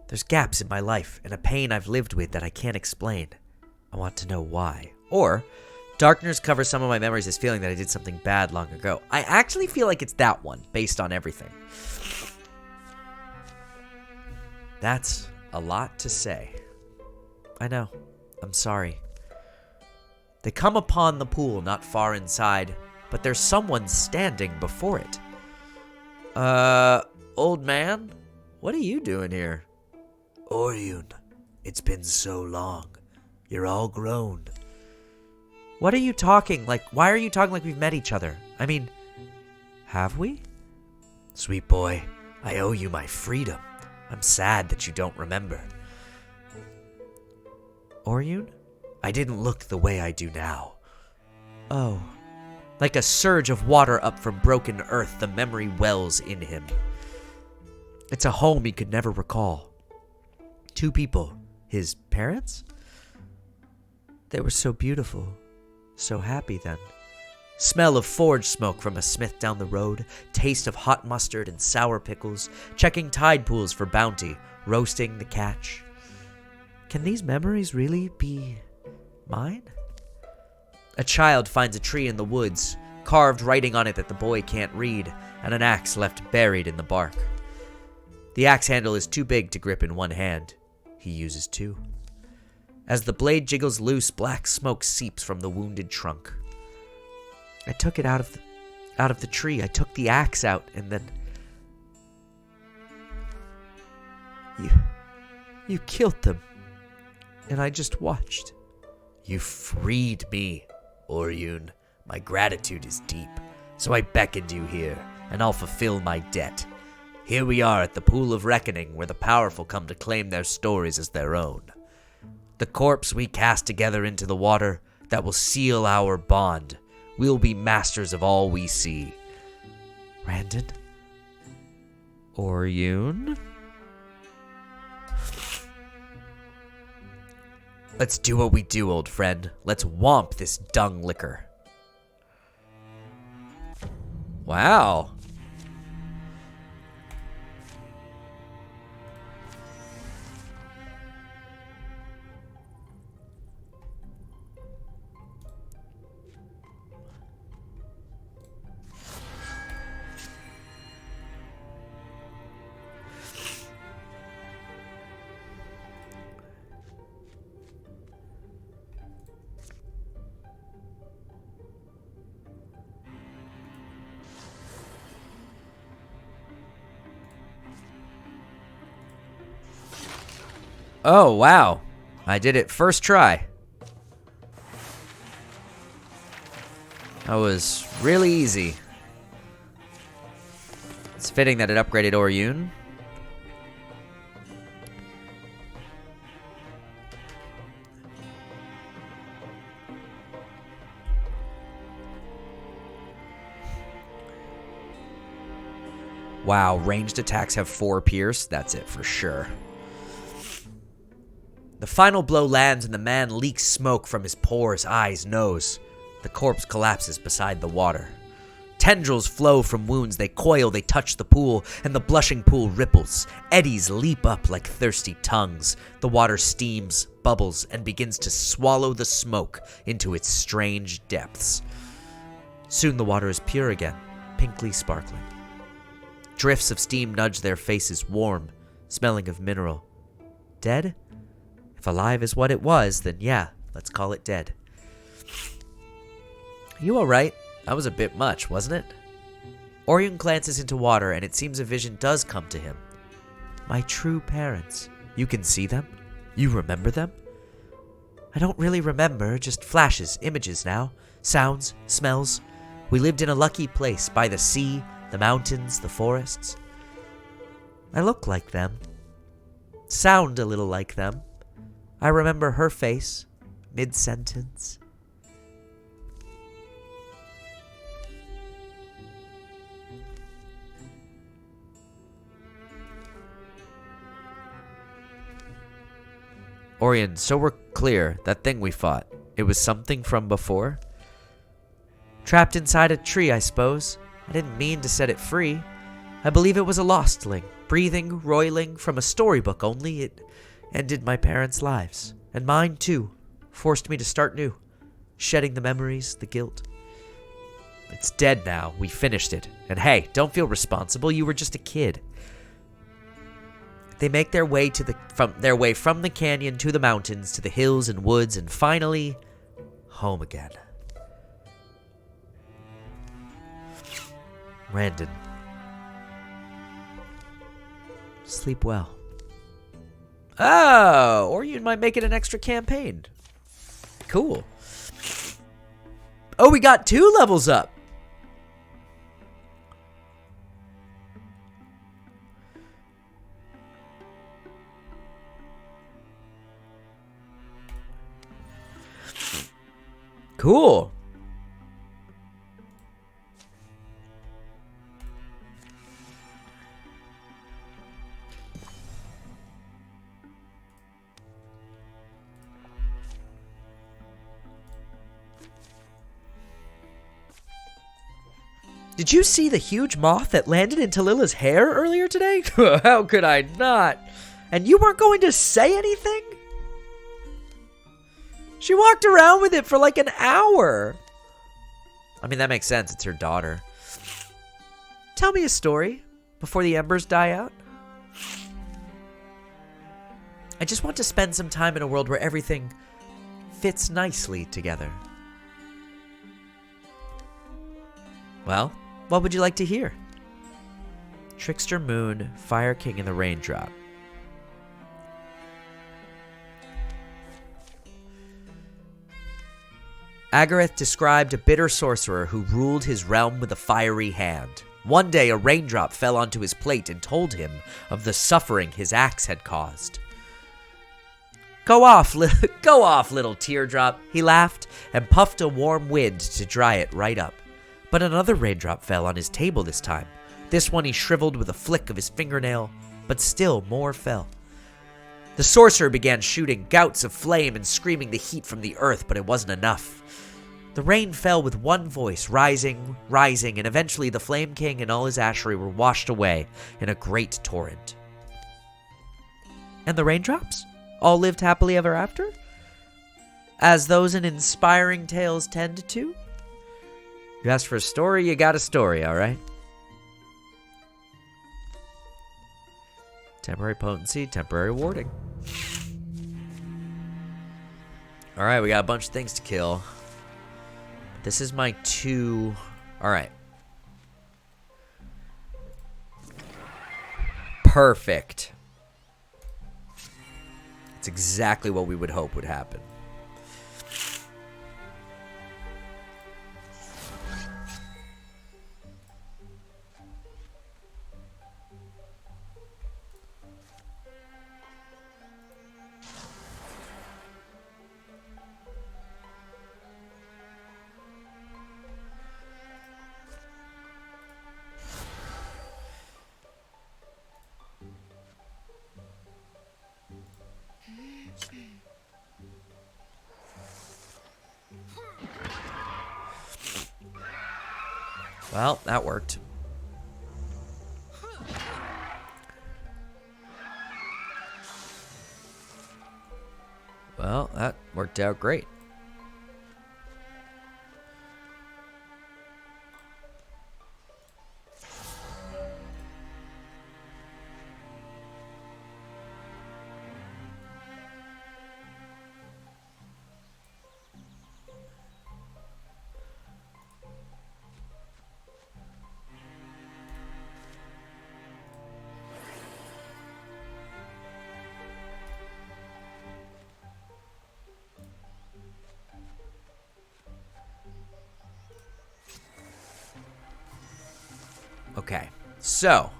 There's gaps in my life and a pain I've lived with that I can't explain. I want to know why. Or, darkness covers some of my memories as feeling that I did something bad long ago. I actually feel like it's that one, based on everything. That's a lot to say. I know. I'm sorry. They come upon the pool not far inside, but there's someone standing before it. Old man? What are you doing here? Oryun, it's been so long. You're all grown. What are you talking like? Why are you talking like we've met each other? I mean, have we? Sweet boy, I owe you my freedom. I'm sad that you don't remember. Oryun? I didn't look the way I do now. Oh. Like a surge of water up from broken earth, the memory wells in him. It's a home he could never recall. Two people. His parents? They were so beautiful. So happy then. Smell of forge smoke from a smith down the road. Taste of hot mustard and sour pickles. Checking tide pools for bounty. Roasting the catch. Can these memories really be mine? A child finds a tree in the woods, carved writing on it that the boy can't read, and an axe left buried in the bark. The axe handle is too big to grip in one hand. He uses two. As the blade jiggles loose, black smoke seeps from the wounded trunk. I took it out of the tree. I took the axe out, and then you killed them. And I just watched. You freed me, Oryun. My gratitude is deep, so I beckoned you here, and I'll fulfill my debt. Here we are at the Pool of Reckoning, where the powerful come to claim their stories as their own. The corpse we cast together into the water, that will seal our bond. We'll be masters of all we see. Randon? Oryun? Let's do what we do, old friend. Let's womp this dung liquor. Wow. Oh, wow. I did it first try. That was really easy. It's fitting that it upgraded Oryun. Wow, ranged attacks have 4 pierce. That's it for sure. The final blow lands and the man leaks smoke from his pores, eyes, nose. The corpse collapses beside the water. Tendrils flow from wounds, they coil, they touch the pool, and the blushing pool ripples. Eddies leap up like thirsty tongues. The water steams, bubbles, and begins to swallow the smoke into its strange depths. Soon the water is pure again, pinkly sparkling. Drifts of steam nudge their faces, warm, smelling of mineral. Dead? If alive is what it was, then yeah, let's call it dead. You alright? That was a bit much, wasn't it? Oryun glances into water, and it seems a vision does come to him. My true parents. You can see them? You remember them? I don't really remember, just flashes, images now. Sounds, smells. We lived in a lucky place, by the sea, the mountains, the forests. I look like them. Sound a little like them. I remember her face, mid-sentence. Oryun, so we're clear, that thing we fought, it was something from before? Trapped inside a tree, I suppose. I didn't mean to set it free. I believe it was a lostling, breathing, roiling from a storybook, only it ended my parents' lives, and mine too, forced me to start new, shedding the memories, the guilt. It's dead now, we finished it, and hey, don't feel responsible, you were just a kid. They make their way from the canyon to the mountains, to the hills and woods, and finally, home again. Randon. Sleep well. Oh, or you might make it an extra campaign. Cool. Oh, we got 2 levels up. Cool. Did you see the huge moth that landed in Talila's hair earlier today? How could I not? And you weren't going to say anything? She walked around with it for like an hour. I mean, that makes sense. It's her daughter. Tell me a story before the embers die out. I just want to spend some time in a world where everything fits nicely together. Well, what would you like to hear? Trickster Moon, Fire King, and the Raindrop. Agareth described a bitter sorcerer who ruled his realm with a fiery hand. One day, a raindrop fell onto his plate and told him of the suffering his axe had caused. Go off, little teardrop, he laughed, and puffed a warm wind to dry it right up. But another raindrop fell on his table this time. This one he shriveled with a flick of his fingernail, but still more fell. The sorcerer began shooting gouts of flame and screaming the heat from the earth, but it wasn't enough. The rain fell with one voice, rising, and eventually the Flame King and all his ashery were washed away in a great torrent. And the raindrops? All lived happily ever after? As those in inspiring tales tend to? You asked for a story, you got a story, alright? Temporary potency, temporary warding. Alright, we got a bunch of things to kill. This is my 2. Alright. Perfect. It's exactly what we would hope would happen. Well, that worked. Well, that worked out great. Okay, so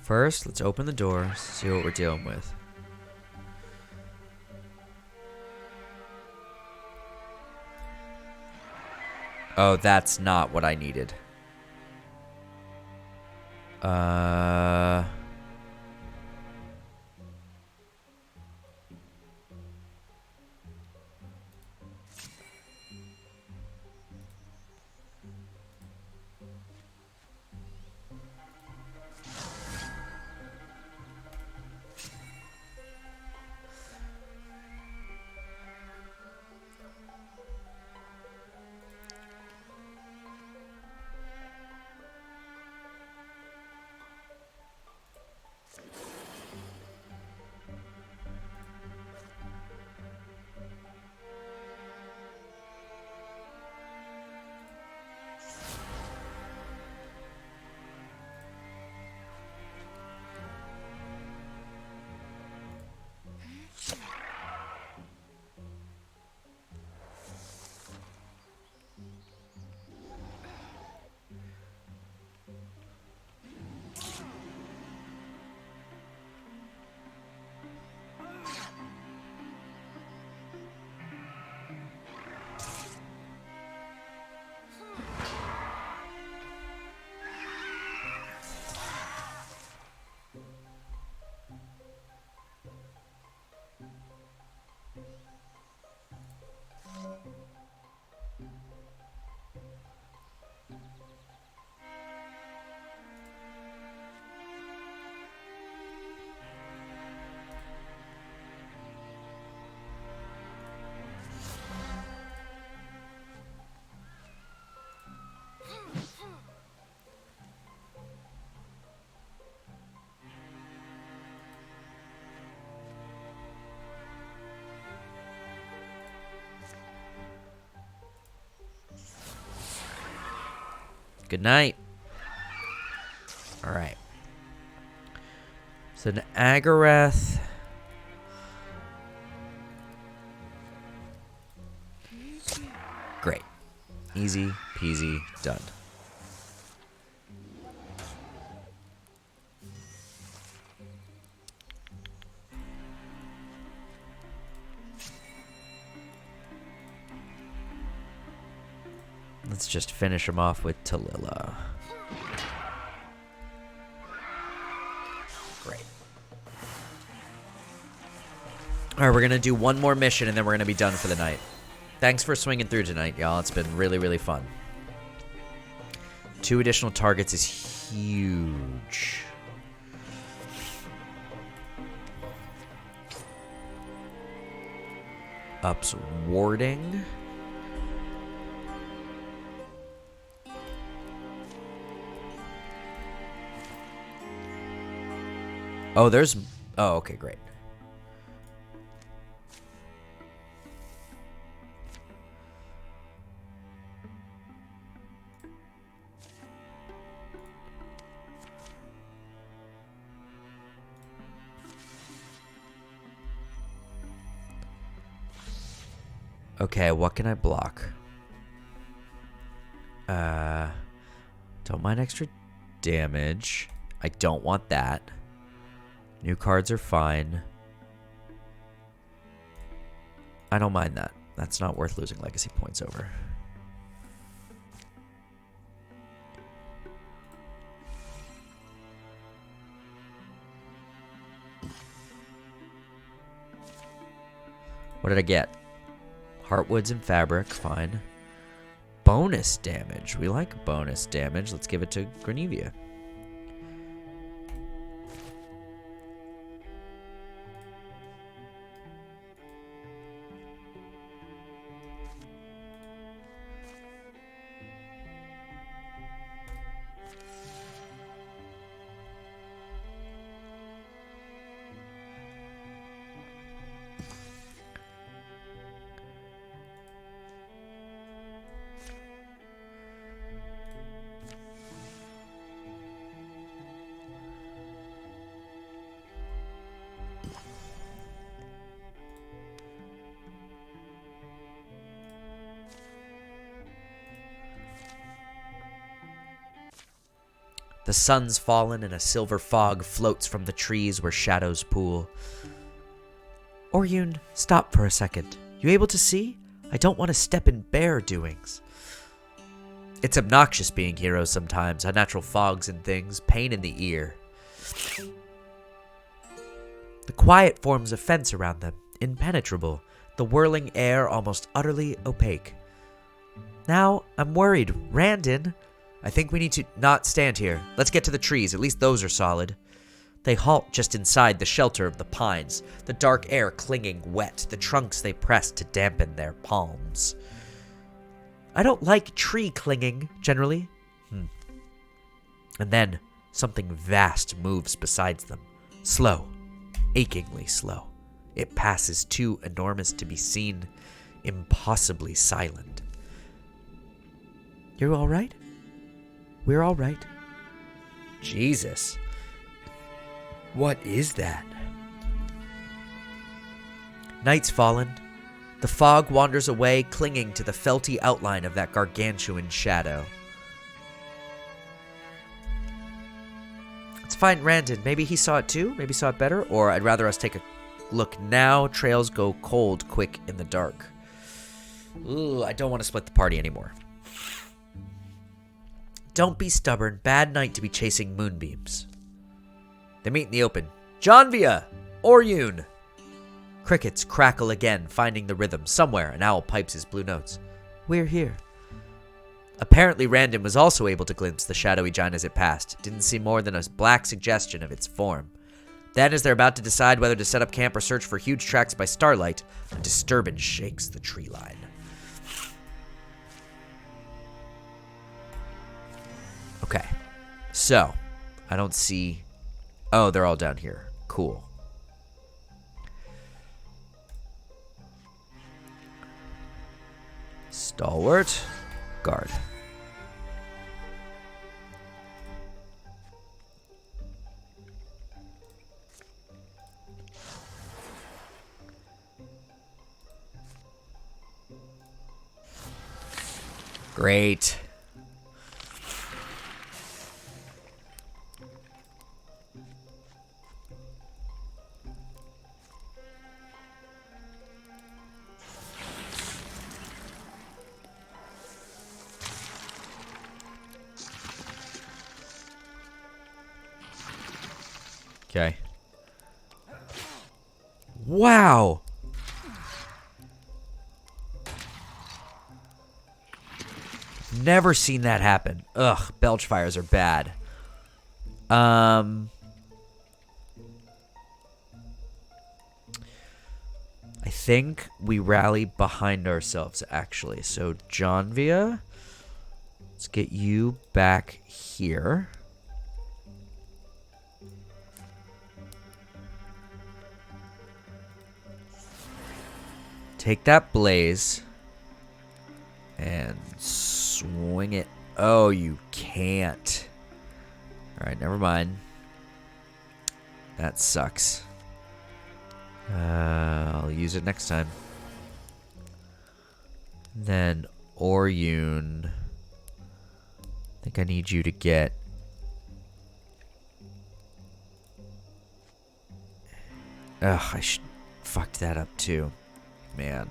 first, let's open the door, see what we're dealing with. Oh, that's not what I needed. Good night. Alright. So an Agareth. Great. Easy peasy done. Let's just finish him off with Tallulah. Great. Alright, we're going to do one more mission and then we're going to be done for the night. Thanks for swinging through tonight, y'all. It's been really, really fun. 2 additional targets is huge. Ups warding. Oh, there's... Oh, okay, great. Okay, what can I block? Don't mind extra damage. I don't want that. New cards are fine. I don't mind that. That's not worth losing legacy points over. What did I get? Heartwoods and fabric, fine. Bonus damage. We like bonus damage. Let's give it to Grenevia. The sun's fallen and a silver fog floats from the trees where shadows pool. Oryun, stop for a second. You able to see? I don't want to step in bear doings. It's obnoxious being heroes sometimes, unnatural fogs and things, pain in the ear. The quiet forms a fence around them, impenetrable, the whirling air almost utterly opaque. Now, I'm worried. Randon... I think we need to not stand here. Let's get to the trees. At least those are solid. They halt just inside the shelter of the pines, the dark air clinging wet, the trunks they press to dampen their palms. I don't like tree clinging, generally. And then, something vast moves beside them. Slow. Achingly slow. It passes too enormous to be seen. Impossibly silent. You're all right? We're all right. Jesus. What is that? Night's fallen. The fog wanders away, clinging to the felty outline of that gargantuan shadow. Let's find Randon. Maybe he saw it too? Maybe saw it better? Or I'd rather us take a look now. Trails go cold quick in the dark. Ooh, I don't want to split the party anymore. Don't be stubborn. Bad night to be chasing moonbeams. They meet in the open. Janvia! Oryun! Crickets crackle again, finding the rhythm. Somewhere, an owl pipes his blue notes. We're here. Apparently, Randon was also able to glimpse the shadowy giant as it passed. Didn't see more than a black suggestion of its form. Then, as they're about to decide whether to set up camp or search for huge tracks by starlight, a disturbance shakes the tree line. Okay, so, I don't see... Oh, they're all down here. Cool. Stalwart. Guard. Great. Okay. Wow. Never seen that happen. Ugh, belch fires are bad. I think we rally behind ourselves, actually. So, Jonvia, let's get you back here. Take that blaze and swing it. Oh, you can't. All right, never mind. That sucks. I'll use it next time. Then Oryun. I think I need you to get... Ugh, I fucked that up too. Man.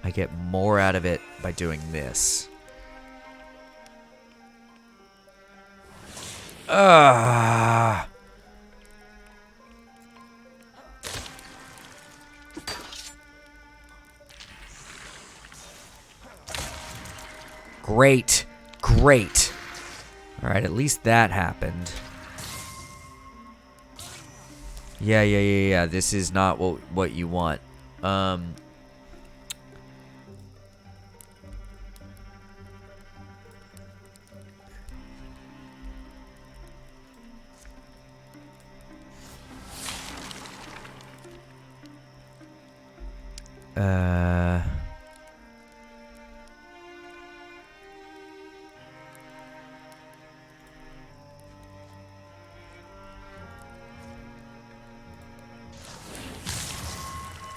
I get more out of it by doing this. Ah. Great. Great. All right, at least that happened. Yeah. This is not what you want.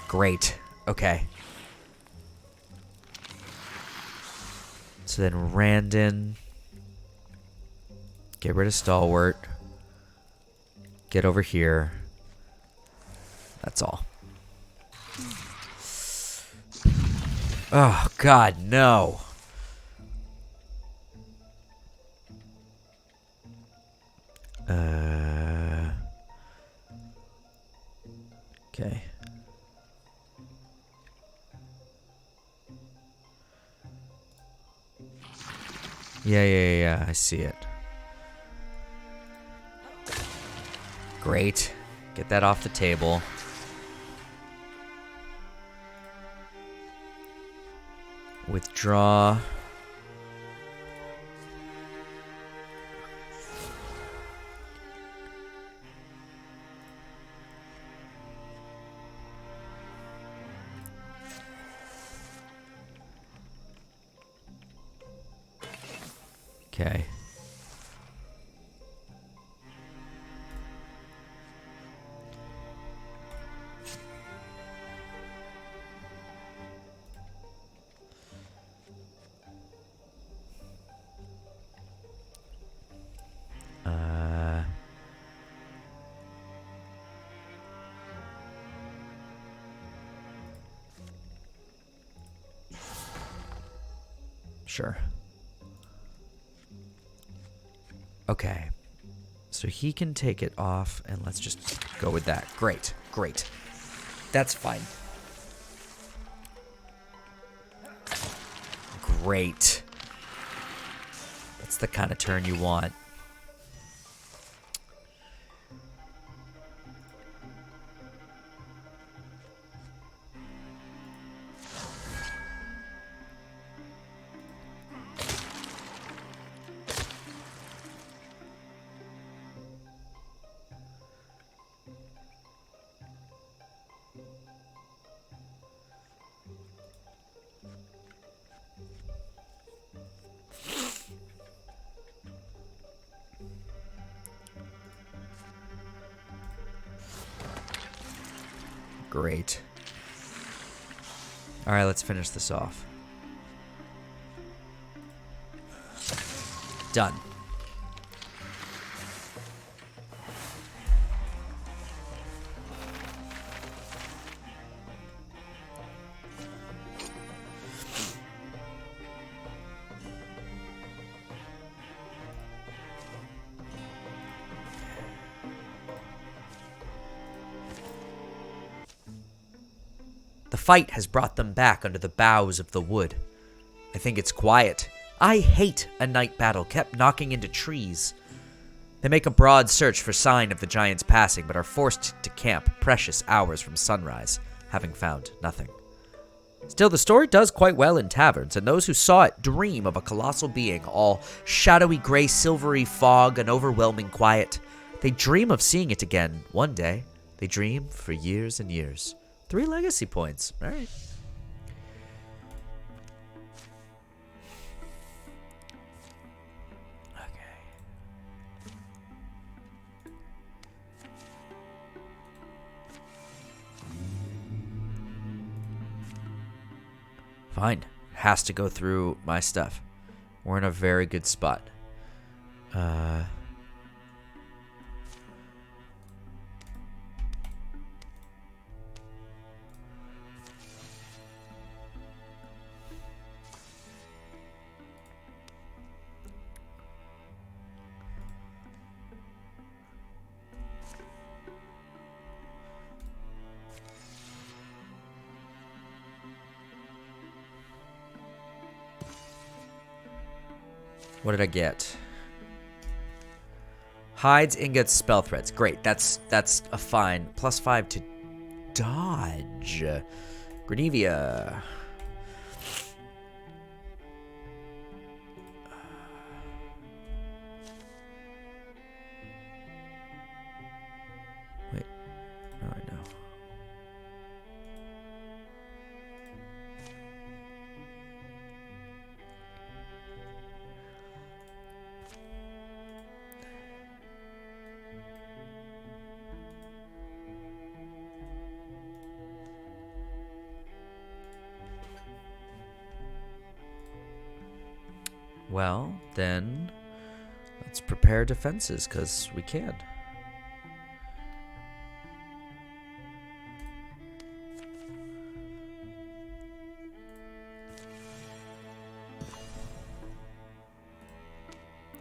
Great. Okay. So then Randon. Get rid of Stalwart. Get over here. That's all. Oh, God, no. Okay. Yeah, I see it. Great. Get that off the table. Withdraw. Okay. Sure. Okay. So he can take it off, and let's just go with that. Great. Great. That's fine. Great. That's the kind of turn you want. Great. Alright, let's finish this off. Done. The fight has brought them back under the boughs of the wood. I think it's quiet. I hate a night battle kept knocking into trees. They make a broad search for sign of the giant's passing, but are forced to camp precious hours from sunrise, having found nothing. Still, the story does quite well in taverns, and those who saw it dream of a colossal being, all shadowy gray silvery fog and overwhelming quiet. They dream of seeing it again one day. They dream for years and years. 3 legacy points. All right. Okay. Fine. Has to go through my stuff. We're in a very good spot. What did I get? Hides, ingots, spell threads. Great. That's a fine. +5 to dodge. Grenevia. Wait. No, I know. Well, then, let's prepare defenses, because we can.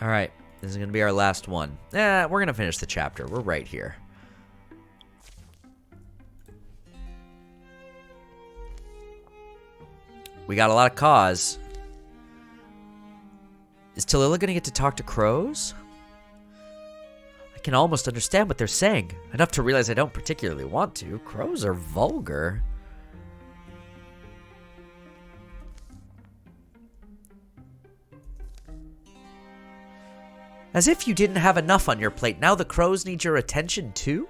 Alright, this is going to be our last one. We're going to finish the chapter. We're right here. We got a lot of cause. Is Tallulah going to get to talk to crows? I can almost understand what they're saying. Enough to realize I don't particularly want to. Crows are vulgar. As if you didn't have enough on your plate. Now the crows need your attention too?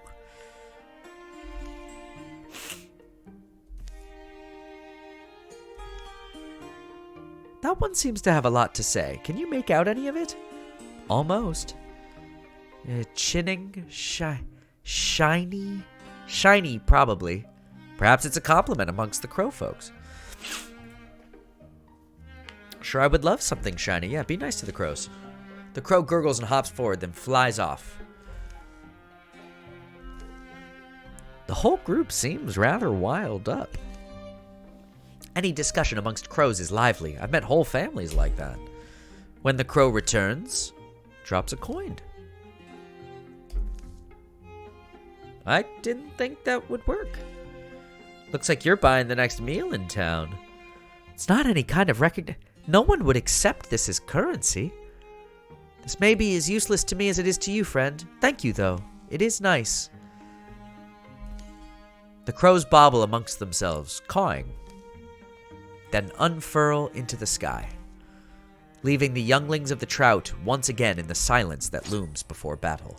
That one seems to have a lot to say. Can you make out any of it? Almost. Chinning, shiny? Shiny, probably. Perhaps it's a compliment amongst the crow folks. Sure, I would love something shiny. Yeah, be nice to the crows. The crow gurgles and hops forward, then flies off. The whole group seems rather wild up. Any discussion amongst crows is lively. I've met whole families like that. When the crow returns, drops a coin. I didn't think that would work. Looks like you're buying the next meal in town. It's not any kind of recognition. No one would accept this as currency. This may be as useless to me as it is to you, friend. Thank you, though. It is nice. The crows bobble amongst themselves, cawing, then unfurl into the sky, leaving the younglings of the trout once again in the silence that looms before battle.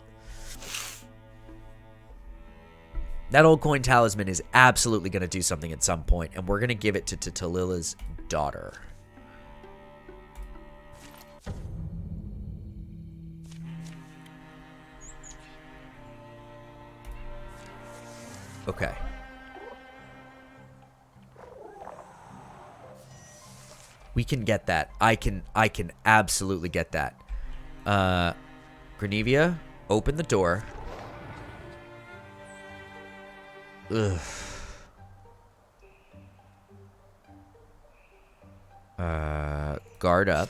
That old coin talisman is absolutely going to do something at some point, and we're going to give it to Tallulah's daughter. Okay. We can get that. I can absolutely get that. Grenevia, open the door. Ugh. Guard up.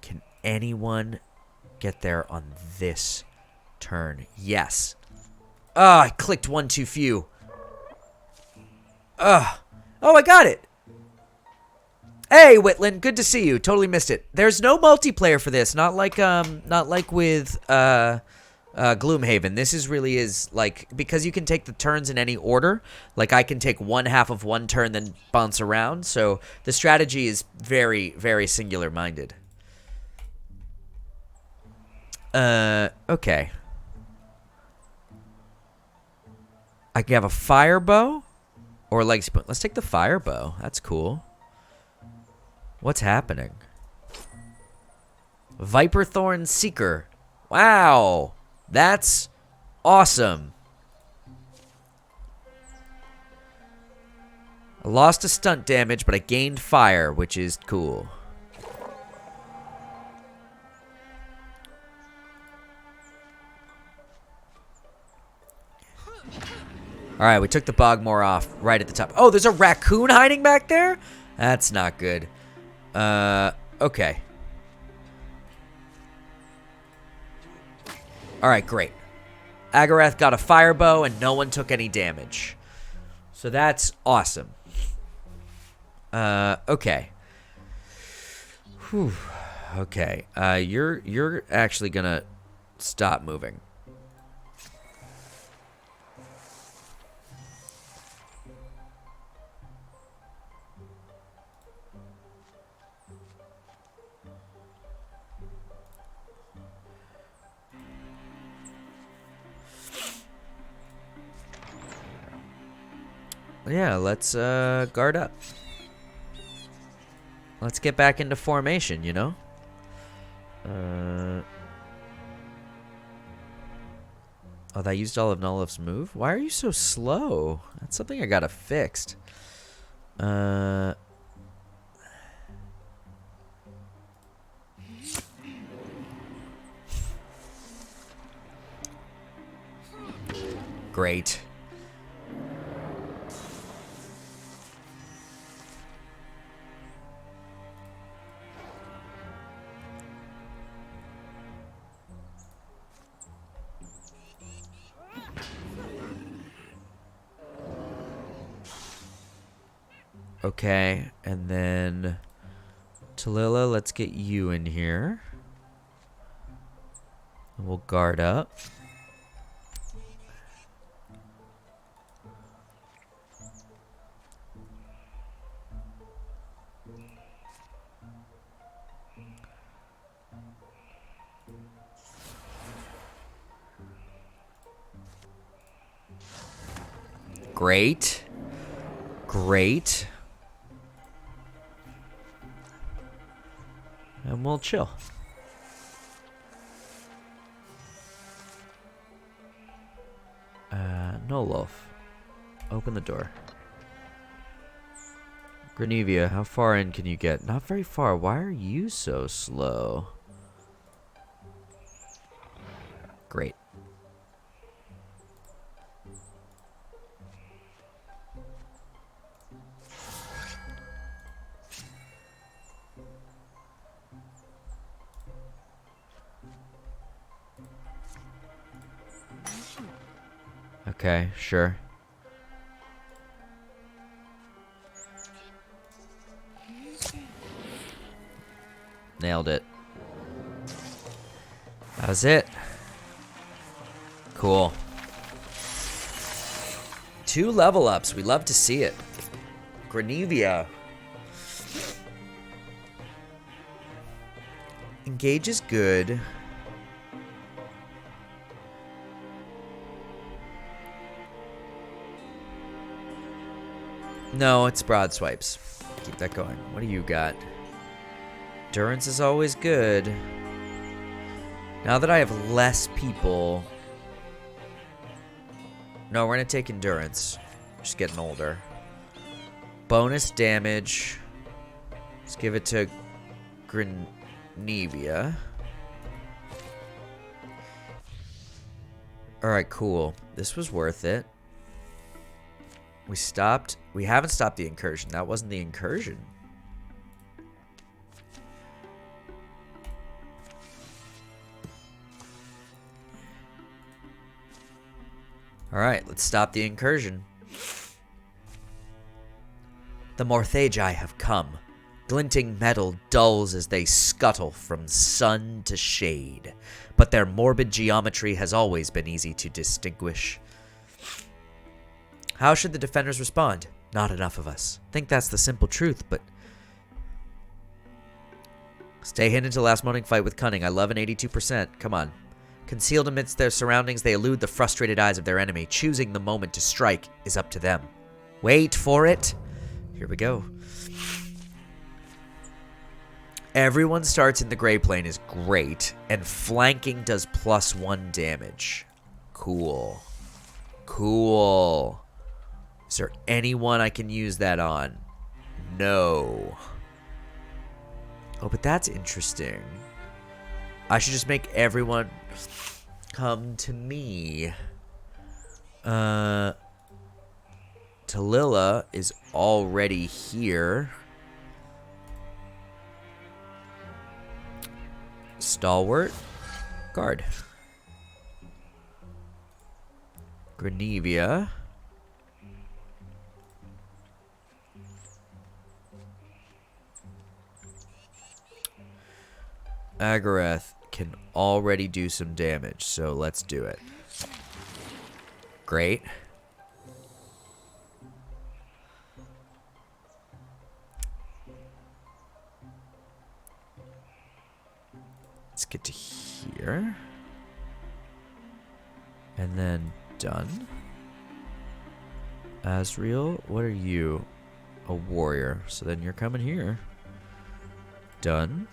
Can anyone get there on this turn? Yes. I clicked one too few. Oh, I got it. Hey, Whitland, good to see you. Totally missed it. There's no multiplayer for this. Not like with Gloomhaven. This really is like, because you can take the turns in any order. Like I can take one half of one turn, then bounce around. So the strategy is very, very singular minded. Okay. I can have a fire bow or legacy spoon. Let's take the fire bow. That's cool. What's happening? Viperthorn Seeker. Wow. That's awesome. I lost a stunt damage, but I gained fire, which is cool. Alright, we took the Bogmore off right at the top. Oh, there's a raccoon hiding back there? That's not good. Okay. Alright, great. Agarath got a fire bow and no one took any damage. So that's awesome. Okay. Whew. Okay. You're actually gonna stop moving. Yeah, let's guard up. Let's get back into formation, you know? Oh, that used all of Nolif's move? Why are you so slow? That's something I gotta fix. Great. Okay, and then Tallulah, let's get you in here. And we'll guard up. Great. Great. And we'll chill. Nolof. Open the door. Grenevia, how far in can you get? Not very far. Why are you so slow? Great. Okay, sure. Nailed it. That was it. Cool. 2 level ups. We love to see it. Grenevia. Engage is good. No, it's broad swipes. Keep that going. What do you got? Endurance is always good. Now that I have less people... No, we're going to take endurance. Just getting older. bonus damage. Let's give it to Grenevia. Alright, cool. This was worth it. We haven't stopped the incursion. That wasn't the incursion. Alright, let's stop the incursion. The Morthagi have come. Glinting metal dulls as they scuttle from sun to shade, but their morbid geometry has always been easy to distinguish. How should the defenders respond? Not enough of us. Think that's the simple truth, but... Stay hidden until last morning, fight with cunning. I love an 82%. Come on. Concealed amidst their surroundings, they elude the frustrated eyes of their enemy. Choosing the moment to strike is up to them. Wait for it. Here we go. Everyone starts in the gray plane is great, and flanking does +1 damage. Cool. Cool. Is there anyone I can use that on? No. Oh, but that's interesting. I should just make everyone come to me. Talila is already here. Stalwart. Guard. Grenevia. Agareth can already do some damage, so let's do it. Great. Let's get to here. And then done. Asriel, what are you? A warrior. So then you're coming here. Done.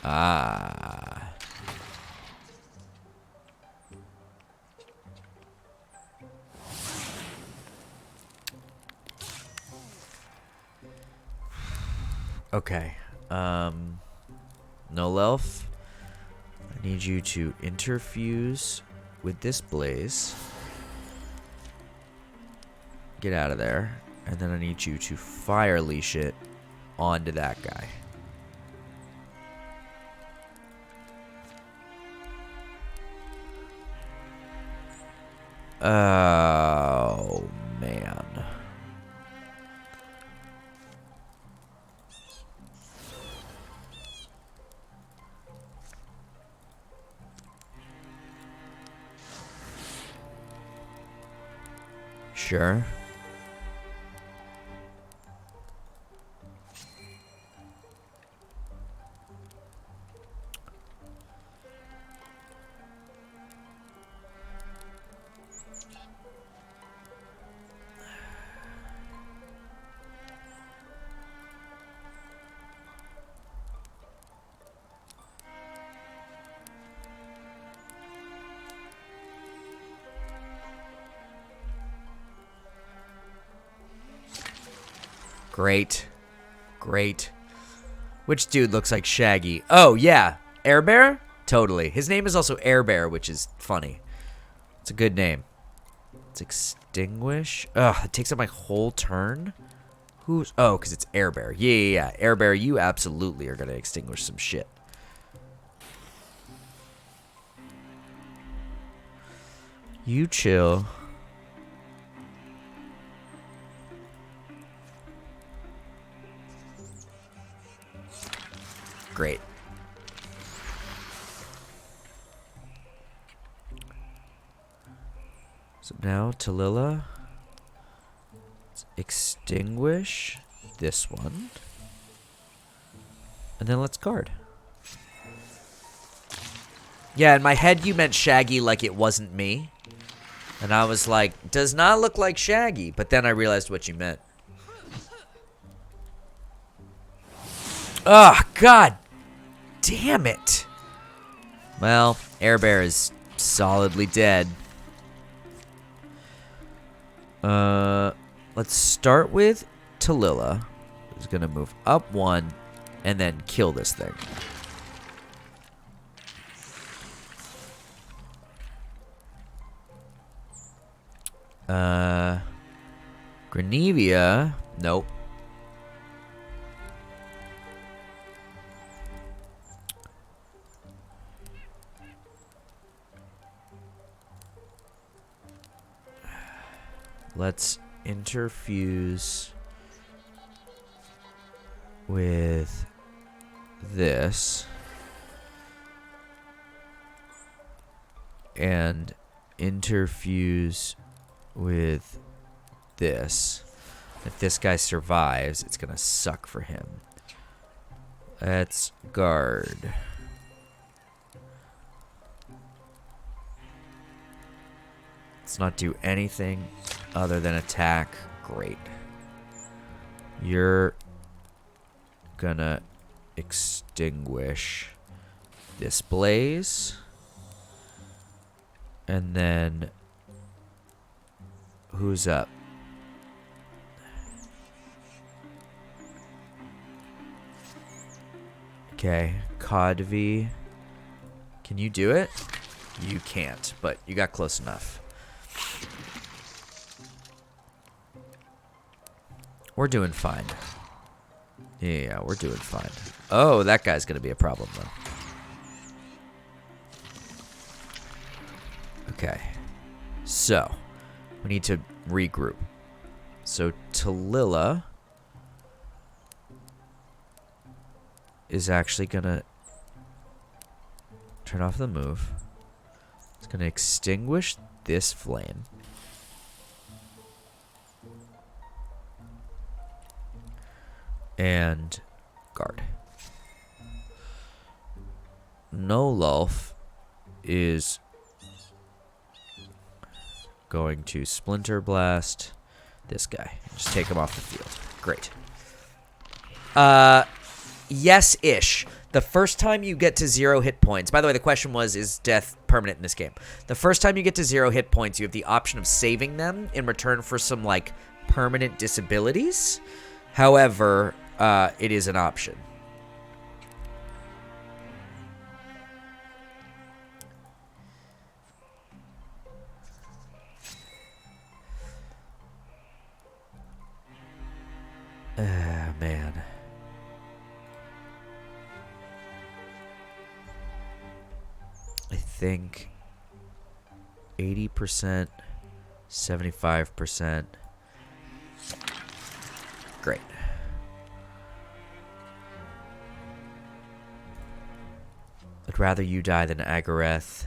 Ah. Okay. Null Elf. I need you to interfuse with this blaze. Get out of there. And then I need you to fire leash it onto that guy. Oh, man. Sure. Great. Great. Which dude looks like Shaggy? Oh, yeah. Air Bear? Totally. His name is also Air Bear, which is funny. It's a good name. Let's extinguish. Ugh, it takes up my whole turn? Who's... Oh, because it's Air Bear. Yeah. Air Bear, you absolutely are going to extinguish some shit. You chill. Great. So now, Talila, let's extinguish this one. And then let's guard. Yeah, in my head you meant Shaggy like it wasn't me. And I was like, does not look like Shaggy. But then I realized what you meant. Oh, God damn it. Well, Air Bear is solidly dead. Let's start with Tallulah, who's going to move up 1 and then kill this thing. Grenevia, nope. Let's interfuse with this and interfuse with this. If this guy survives, it's gonna suck for him. Let's guard. Let's not do anything other than attack. Great. You're gonna extinguish this blaze. And then who's up? Okay, Codvi. Can you do it? You can't, but you got close enough. We're doing fine. Yeah, we're doing fine. Oh, that guy's gonna be a problem, though. Okay. So, we need to regroup. So, Tallulah is actually gonna turn off the move. It's gonna extinguish this flame. And guard. Nololf is going to Splinter Blast this guy. Just take him off the field. Great. Yes-ish. The first time you get to 0 hit points. By the way, the question was, is death permanent in this game? The first time you get to 0 hit points, you have the option of saving them in return for some, like, permanent disabilities. However, it is an option. Man. I think 80%, 75%. Great. I'd rather you die than Agareth.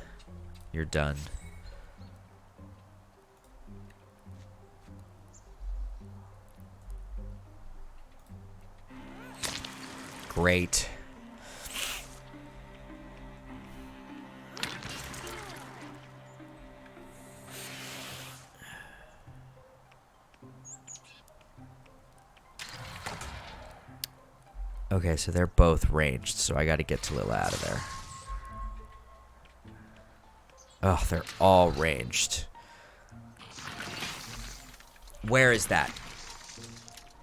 You're done. Great. Okay, so they're both ranged, so I gotta get Tallulah out of there. Oh, they're all ranged. Where is that?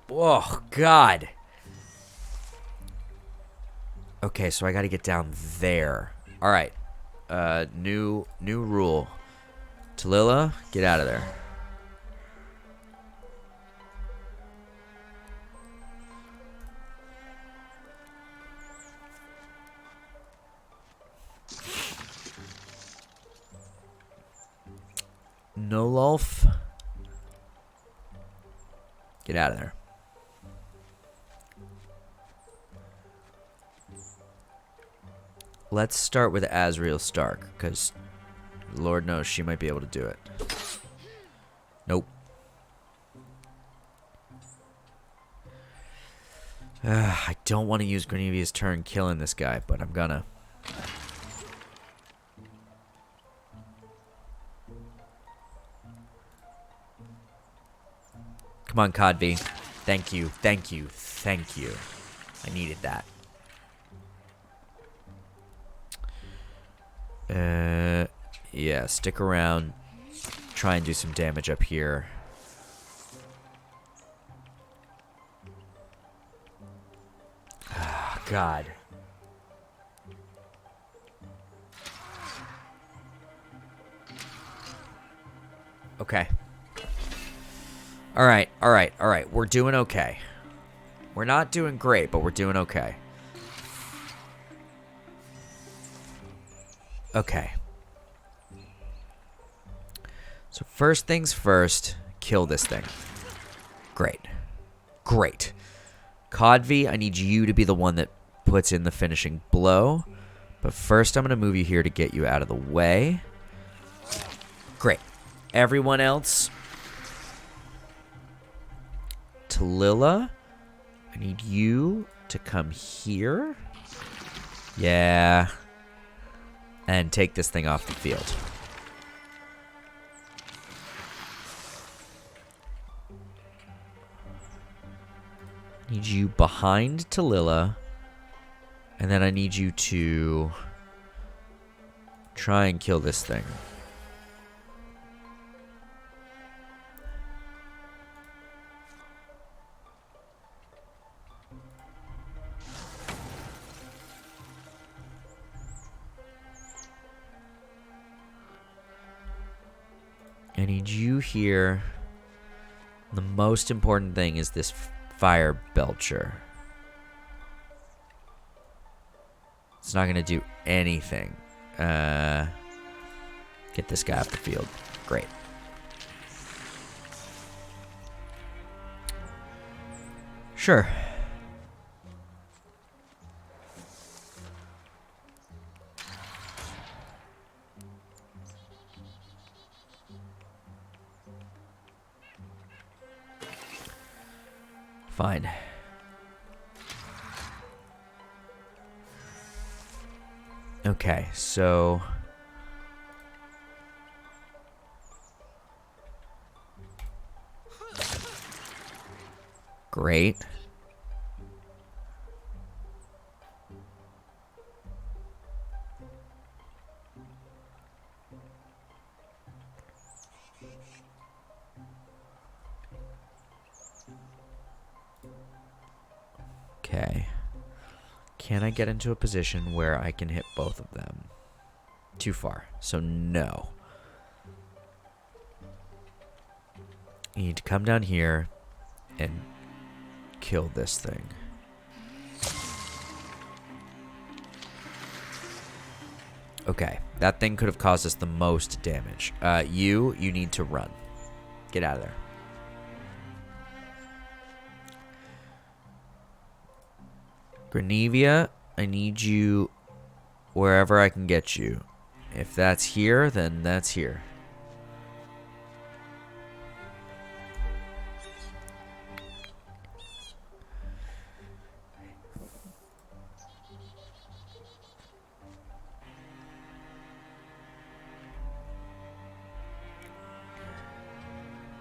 Oh, God. Okay, so I gotta get down there. All right. New rule. Tallulah, get out of there. Nololf, get out of there. Let's start with Azrael Stark, because Lord knows she might be able to do it. Nope. I don't want to use Grenevia's turn killing this guy, but I'm gonna. Come on, Codby. Thank you, thank you, thank you. I needed that. Yeah, stick around. Try and do some damage up here. Oh, God. Okay. Alright, alright, alright. We're doing okay. We're not doing great, but we're doing okay. Okay. So first things first, kill this thing. Great. Great. Codby, I need you to be the one that puts in the finishing blow. But first I'm going to move you here to get you out of the way. Great. Everyone else. Tallulah, I need you to come here. Yeah. And take this thing off the field. Need you behind Tallulah. And then I need you to try and kill this thing. I need you here. The most important thing is this fire belcher. It's not going to do anything. Get this guy off the field. Great. Sure. Fine. Okay, so great. Okay. Can I get into a position where I can hit both of them? Too far. So no. You need to come down here and kill this thing. Okay. That thing could have caused us the most damage. You need to run. Get out of there. Grenevia, I need you wherever I can get you. If that's here, then that's here.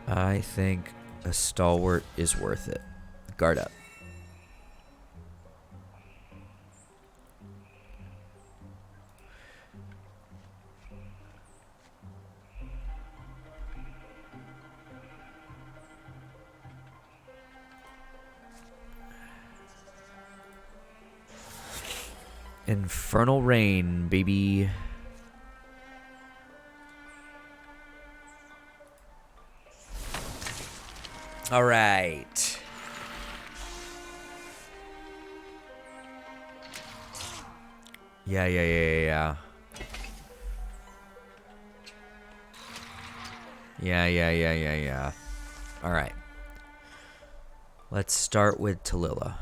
I think a stalwart is worth it. Guard up. Infernal Rain, baby. All right. Yeah. Yeah. All right. Let's start with Tallulah.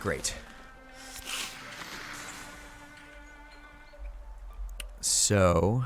Great. So...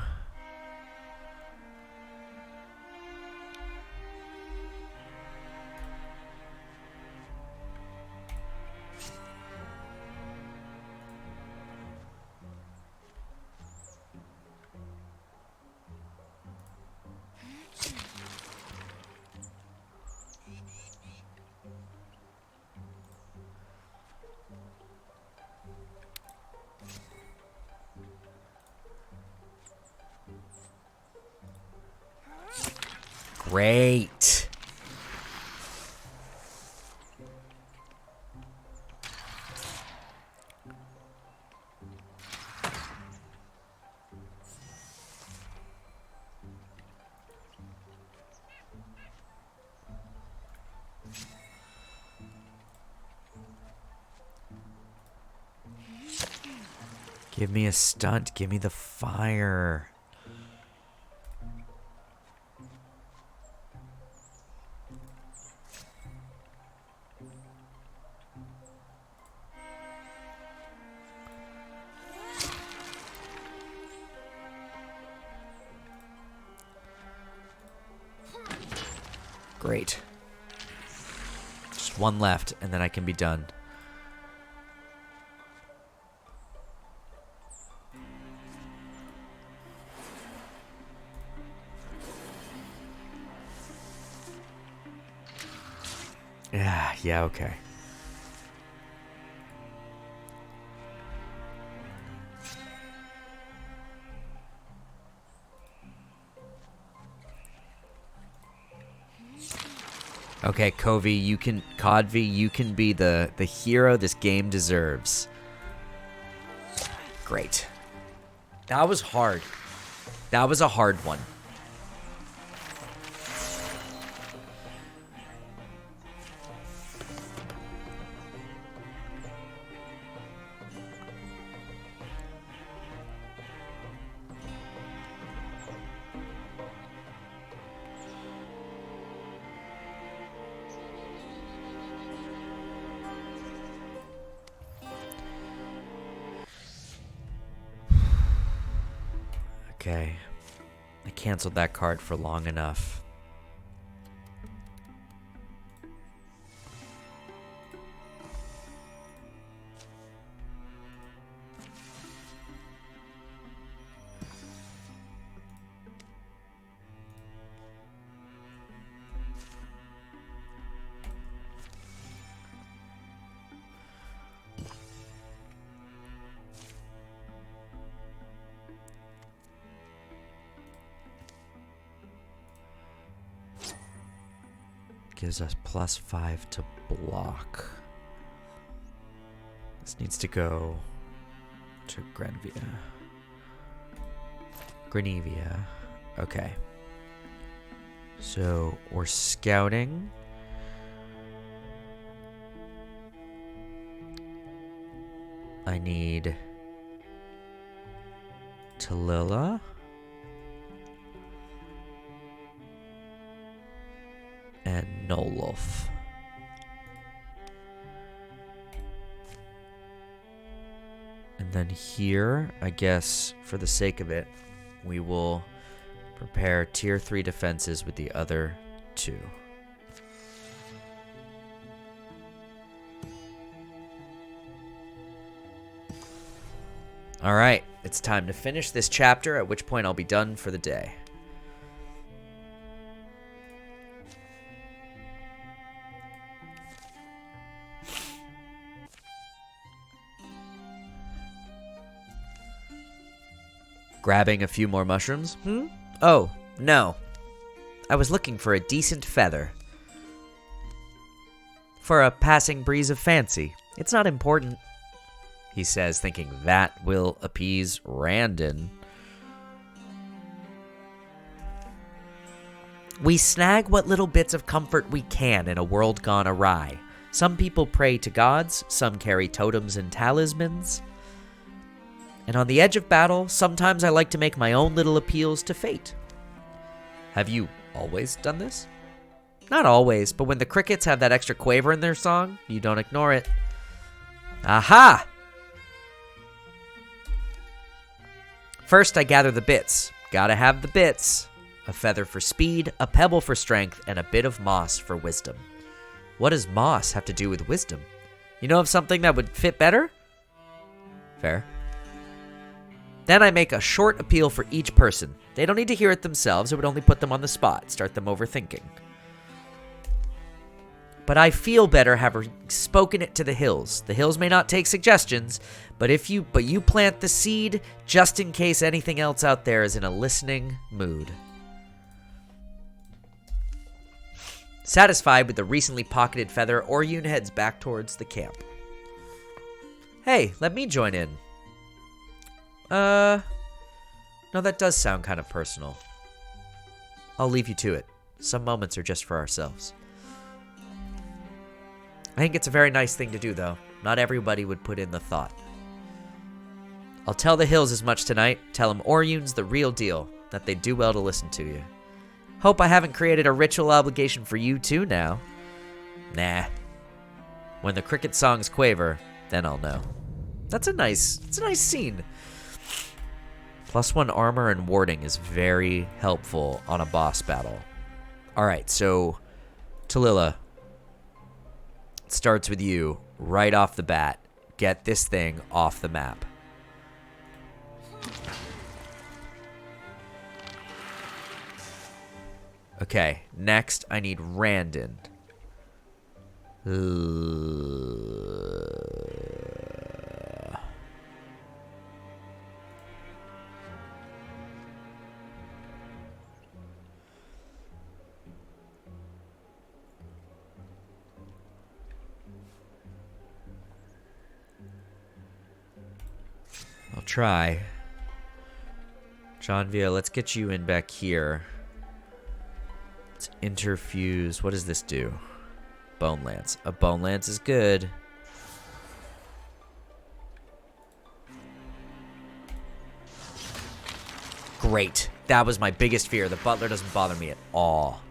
Great. Give me a stunt. Give me the fire. Great. Just one left, and then I can be done. Yeah, okay. Okay, Covey, you can be the hero this game deserves. Great. That was hard. That was a hard one. Okay. I canceled that card for long enough. Gives us +5 to block. This needs to go to Grenevia. Okay. So we're scouting. I need Tallulah. And Nolof. And then here, I guess, for the sake of it, we will prepare tier 3 defenses with the other 2. Alright, it's time to finish this chapter, at which point I'll be done for the day. Grabbing a few more mushrooms? Oh, no. I was looking for a decent feather. For a passing breeze of fancy. It's not important, he says, thinking that will appease Randon. We snag what little bits of comfort we can in a world gone awry. Some people pray to gods, some carry totems and talismans. And on the edge of battle, sometimes I like to make my own little appeals to fate. Have you always done this? Not always, but when the crickets have that extra quaver in their song, you don't ignore it. Aha! First, I gather the bits. Gotta have the bits. A feather for speed, a pebble for strength, and a bit of moss for wisdom. What does moss have to do with wisdom? You know of something that would fit better? Fair. Then I make a short appeal for each person. They don't need to hear it themselves. It would only put them on the spot, start them overthinking. But I feel better having spoken it to the hills. The hills may not take suggestions, but you plant the seed just in case anything else out there is in a listening mood. Satisfied with the recently pocketed feather, Oryun heads back towards the camp. Hey, let me join in. No, that does sound kind of personal. I'll leave you to it. Some moments are just for ourselves. I think it's a very nice thing to do, though. Not everybody would put in the thought. I'll tell the hills as much tonight. Tell them Oryun's the real deal, that they'd do well to listen to you. Hope I haven't created a ritual obligation for you, too, now. Nah. When the cricket songs quaver, then I'll know. It's a nice scene. +1 armor and warding is very helpful on a boss battle. Alright, so Tallulah, it starts with you right off the bat. Get this thing off the map. Okay, next I need Randon. I'll try. John Villa, let's get you in back here. Let's interfuse. What does this do? Bone Lance. A Bone Lance is good. Great. That was my biggest fear. The butler doesn't bother me at all.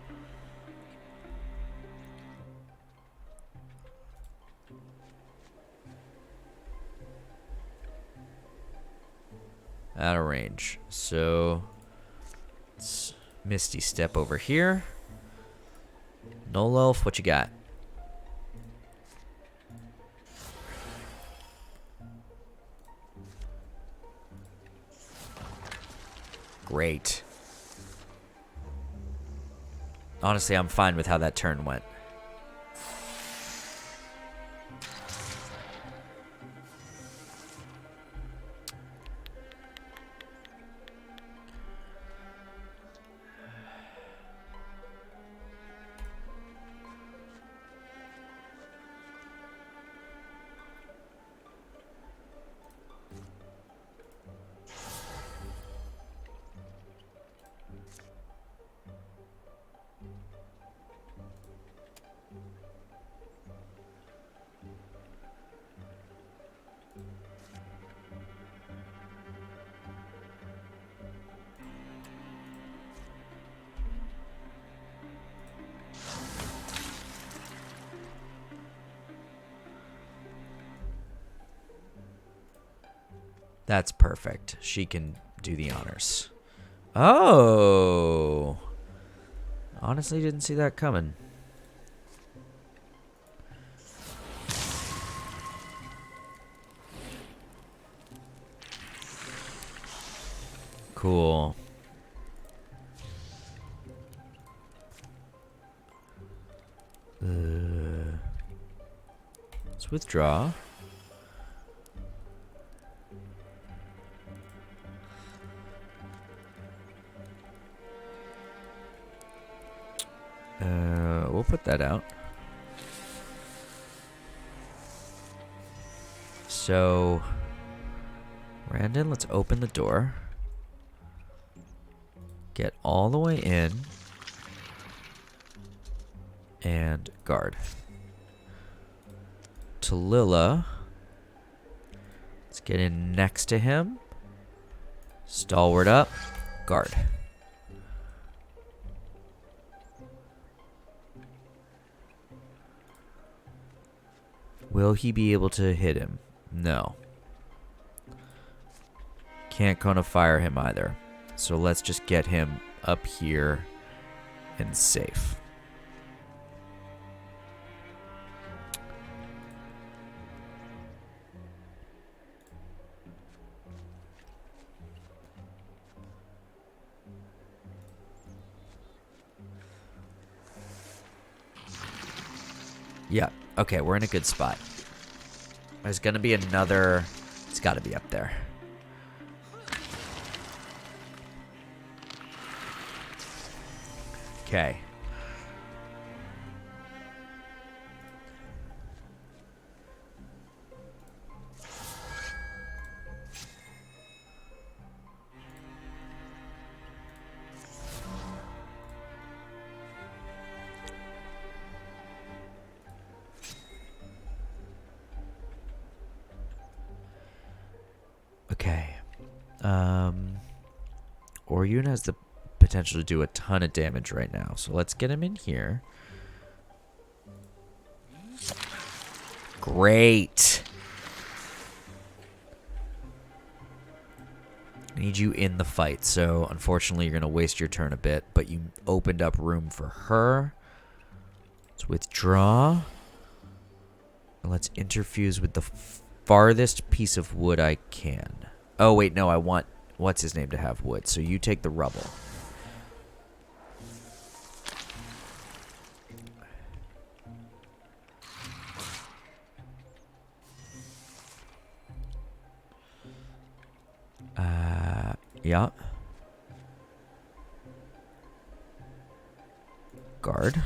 Out of range. So let's Misty Step over here. Null Elf, what you got? Great. Honestly, I'm fine with how that turn went. That's perfect. She can do the honors. Oh. Honestly, didn't see that coming. Cool. Let's withdraw. We'll put that out. So, Randon, let's open the door. Get all the way in. And guard. Tallulah. Let's get in next to him. Stalwart up. Guard. Will he be able to hit him? No. Can't Cone of Fire him either. So let's just get him up here and safe. Yeah, okay, we're in a good spot. There's gonna be another... It's gotta be up there. Okay. Okay. Oryun has the potential to do a ton of damage right now. So let's get him in here. Great. I need you in the fight. So unfortunately, you're going to waste your turn a bit. But you opened up room for her. Let's withdraw. And let's interfuse with the farthest piece of wood I can. Oh, wait, no, I want... What's his name to have wood? So you take the rubble. Yeah. Guard.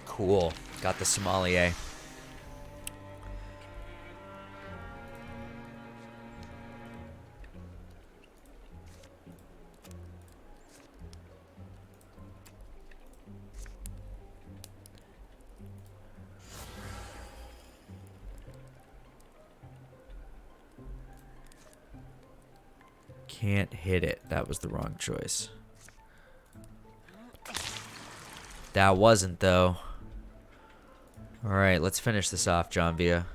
Cool. Got the sommelier. Can't hit it. That was the wrong choice. That wasn't, though. Alright, let's finish this off, John Via.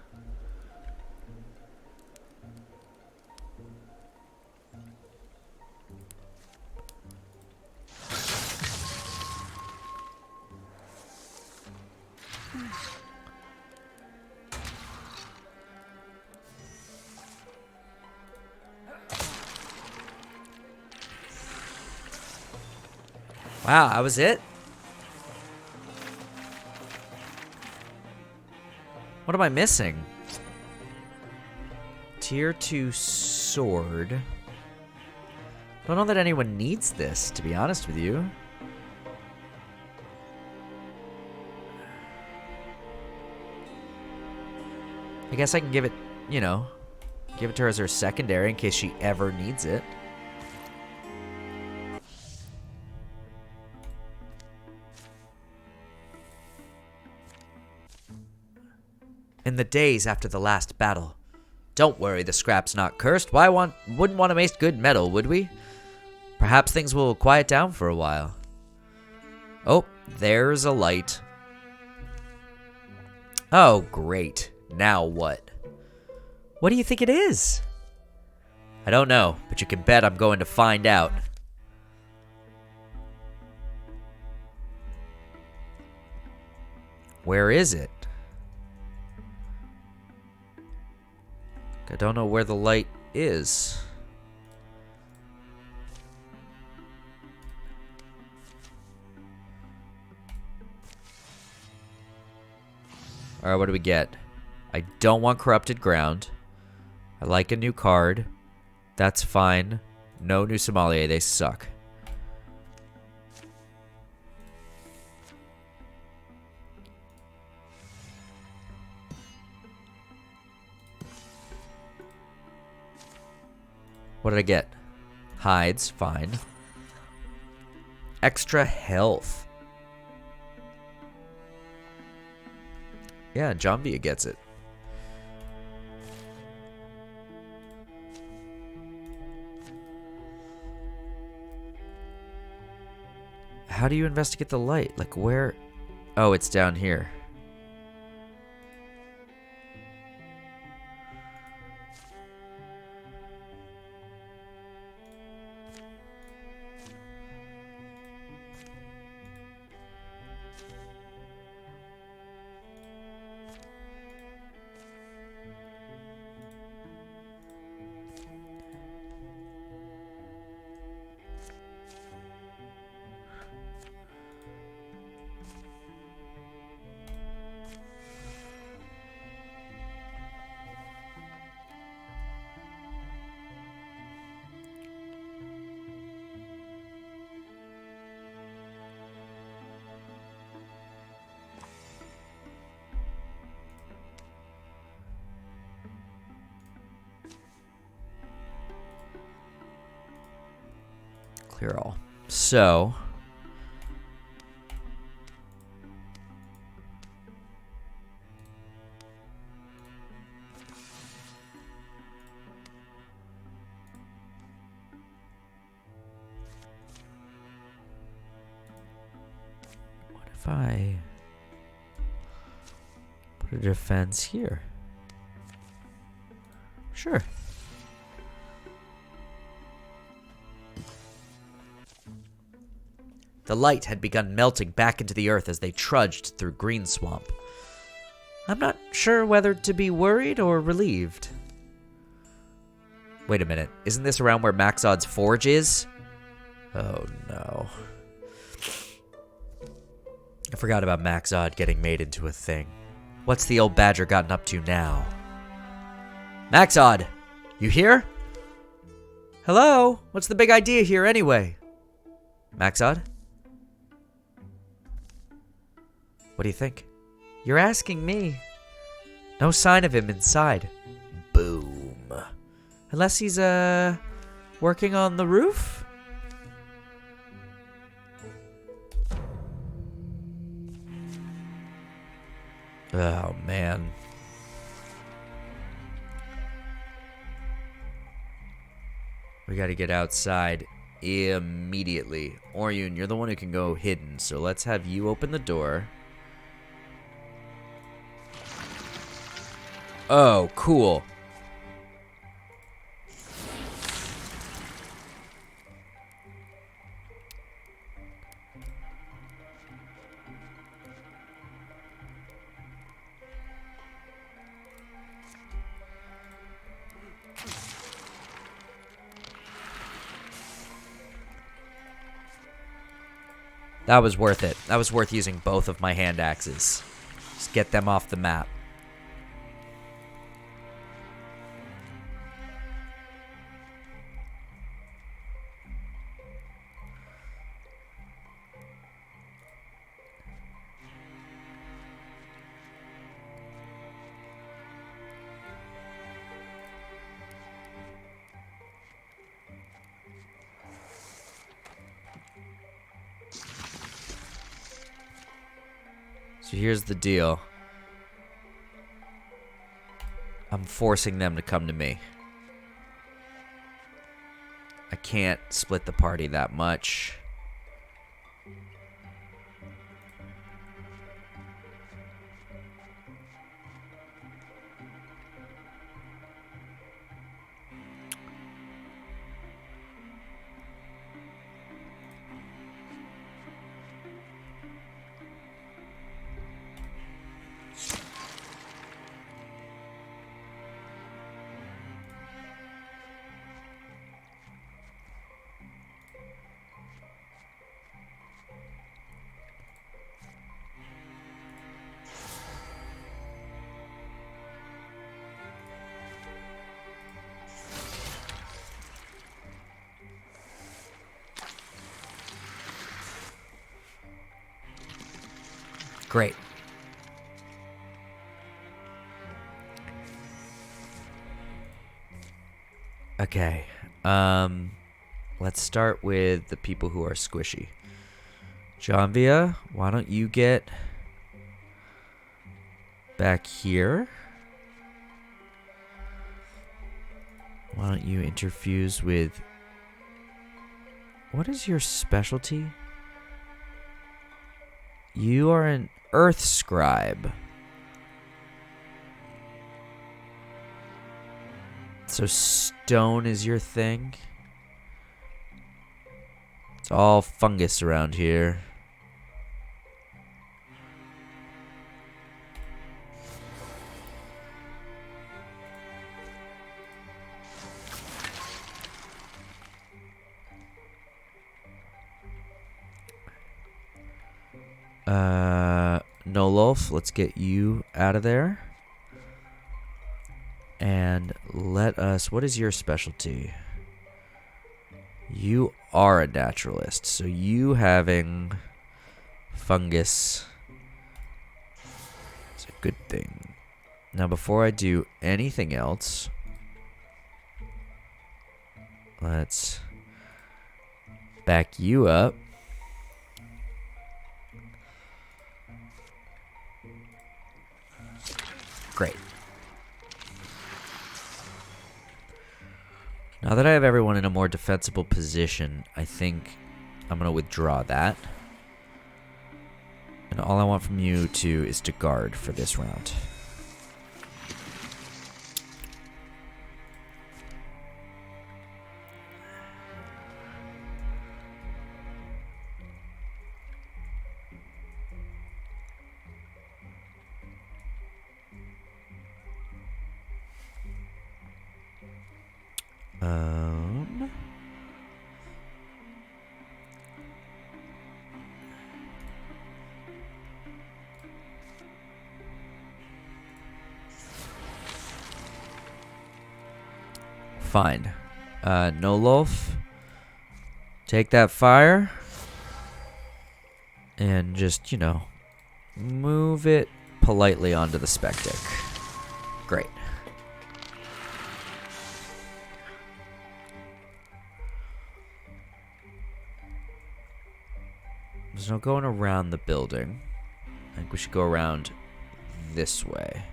Wow, that was it? What am I missing? Tier 2 sword. Don't know that anyone needs this, to be honest with you. I guess I can give it, you know, give it to her as her secondary in case she ever needs it. In the days after the last battle. Don't worry, the scrap's not cursed. Wouldn't want to waste good metal, would we? Perhaps things will quiet down for a while. Oh, there's a light. Oh, great. Now what? What do you think it is? I don't know, but you can bet I'm going to find out. Where is it? I don't know where the light is. Alright, what do we get? I don't want corrupted ground. I like a new card. That's fine. No new sommelier, they suck. What did I get? Hides, fine. Extra health. Yeah, Jambia gets it. How do you investigate the light? Like where? Oh, it's down here. Clear all. So, what if I put a defense here? Sure. The light had begun melting back into the earth as they trudged through green swamp. I'm not sure whether to be worried or relieved. Wait a minute, isn't this around where Maxod's forge is? Oh no. I forgot about Maxod getting made into a thing. What's the old badger gotten up to now? Maxod! You here? Hello? What's the big idea here anyway? Maxod? What do you think? You're asking me. No sign of him inside. Boom. Unless he's, working on the roof? Oh, man. We gotta get outside immediately. Oryun, you're the one who can go hidden, so let's have you open the door. Oh, cool. That was worth it. That was worth using both of my hand axes. Just get them off the map. So here's the deal. I'm forcing them to come to me. I can't split the party that much. Great. Okay. Let's start with the people who are squishy. Janvia, why don't you get back here? Why don't you interfuse with... What is your specialty? You are an earth scribe. So stone is your thing? It's all fungus around here. Nolof, let's get you out of there. And let us... What is your specialty? You are a naturalist, so you having fungus is a good thing. Now, before I do anything else, let's back you up. Great. Now that I have everyone in a more defensible position, I think I'm going to withdraw that. And all I want from you two is to guard for this round. Fine. Nolof, take that fire and just, you know, move it politely onto the spectic. Great. There's no going around the building. I think we should go around this way.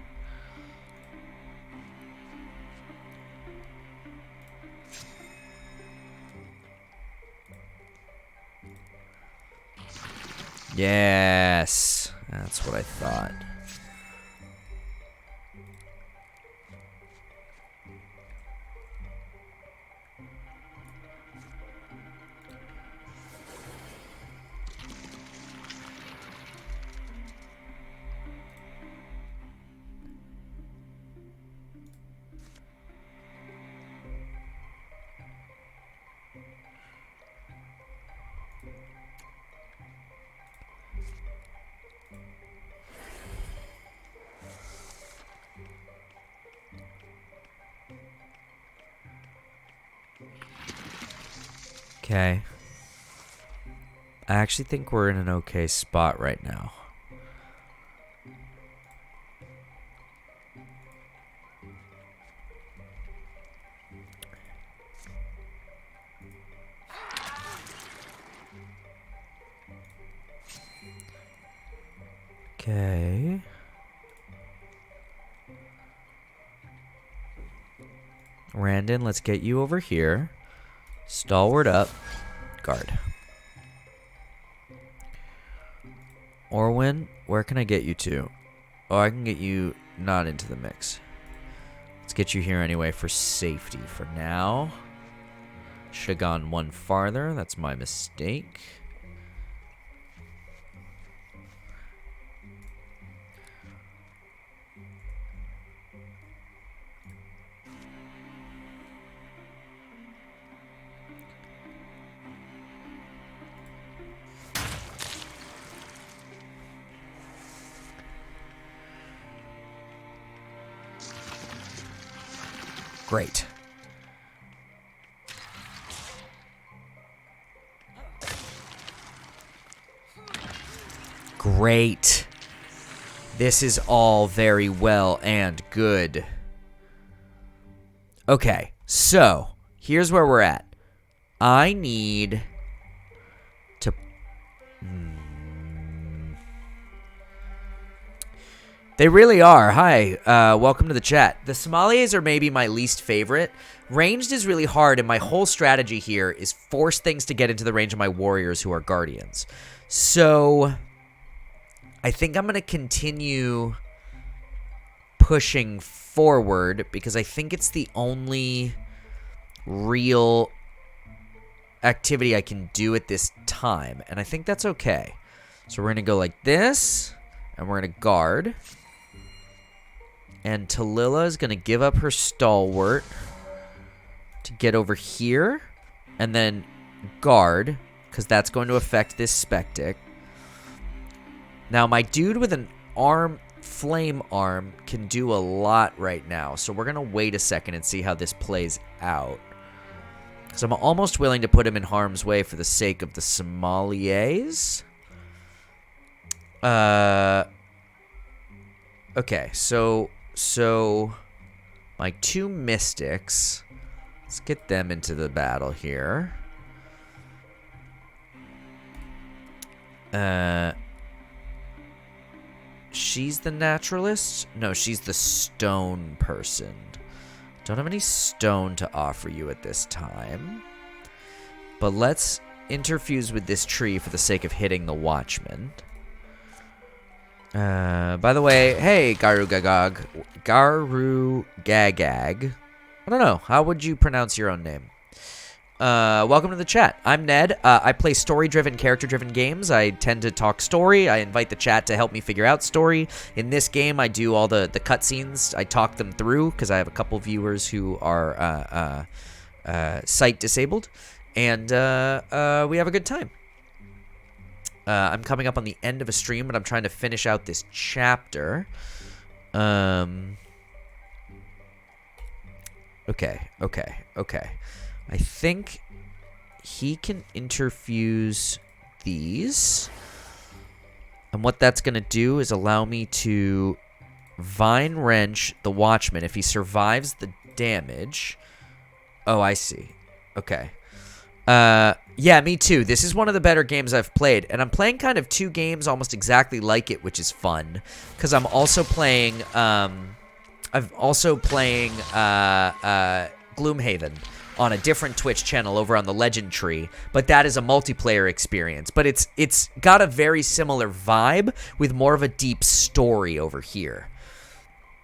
Yes, that's what I thought. Okay. I actually think we're in an okay spot right now. Okay. Randon, let's get you over here. Stalwart up. Guard. Orwin, where can I get you to? Oh, I can get you not into the mix. Let's get you here anyway for safety for now. Should have gone one farther. That's my mistake. Great. Great. This is all very well and good. Okay, so here's where we're at. I need to... They really are. Hi, welcome to the chat. The sommeliers are maybe my least favorite. Ranged is really hard, and my whole strategy here is force things to get into the range of my warriors who are guardians. So I think I'm going to continue pushing forward because I think it's the only real activity I can do at this time, and I think that's okay. So we're going to go like this, and we're going to guard. And Tallulah is going to give up her stalwart to get over here, and then guard, because that's going to affect this Spectic. Now, my dude with an flame arm can do a lot right now, so we're going to wait a second and see how this plays out. Because I'm almost willing to put him in harm's way for the sake of the sommeliers. Okay, so my two mystics, let's get them into the battle here. She's the naturalist? No, she's the stone person. Don't have any stone to offer you at this time. But let's interfuse with this tree for the sake of hitting the watchman. By the way, hey, Garugagag. Garugagag. I don't know. How would you pronounce your own name? Welcome to the chat. I'm Ned. I play story-driven, character-driven games. I tend to talk story. I invite the chat to help me figure out story. In this game, I do all the cutscenes. I talk them through because I have a couple viewers who are sight disabled. And we have a good time. I'm coming up on the end of a stream, but I'm trying to finish out this chapter. Okay. I think he can interfuse these. And what that's going to do is allow me to Vine Wrench the Watchman if he survives the damage. Oh, I see. Okay. Yeah, me too. This is one of the better games I've played. And I'm playing kind of two games almost exactly like it, which is fun. Because I'm also playing... Gloomhaven on a different Twitch channel over on the Legend Tree, but that is a multiplayer experience. But it's got a very similar vibe with more of a deep story over here.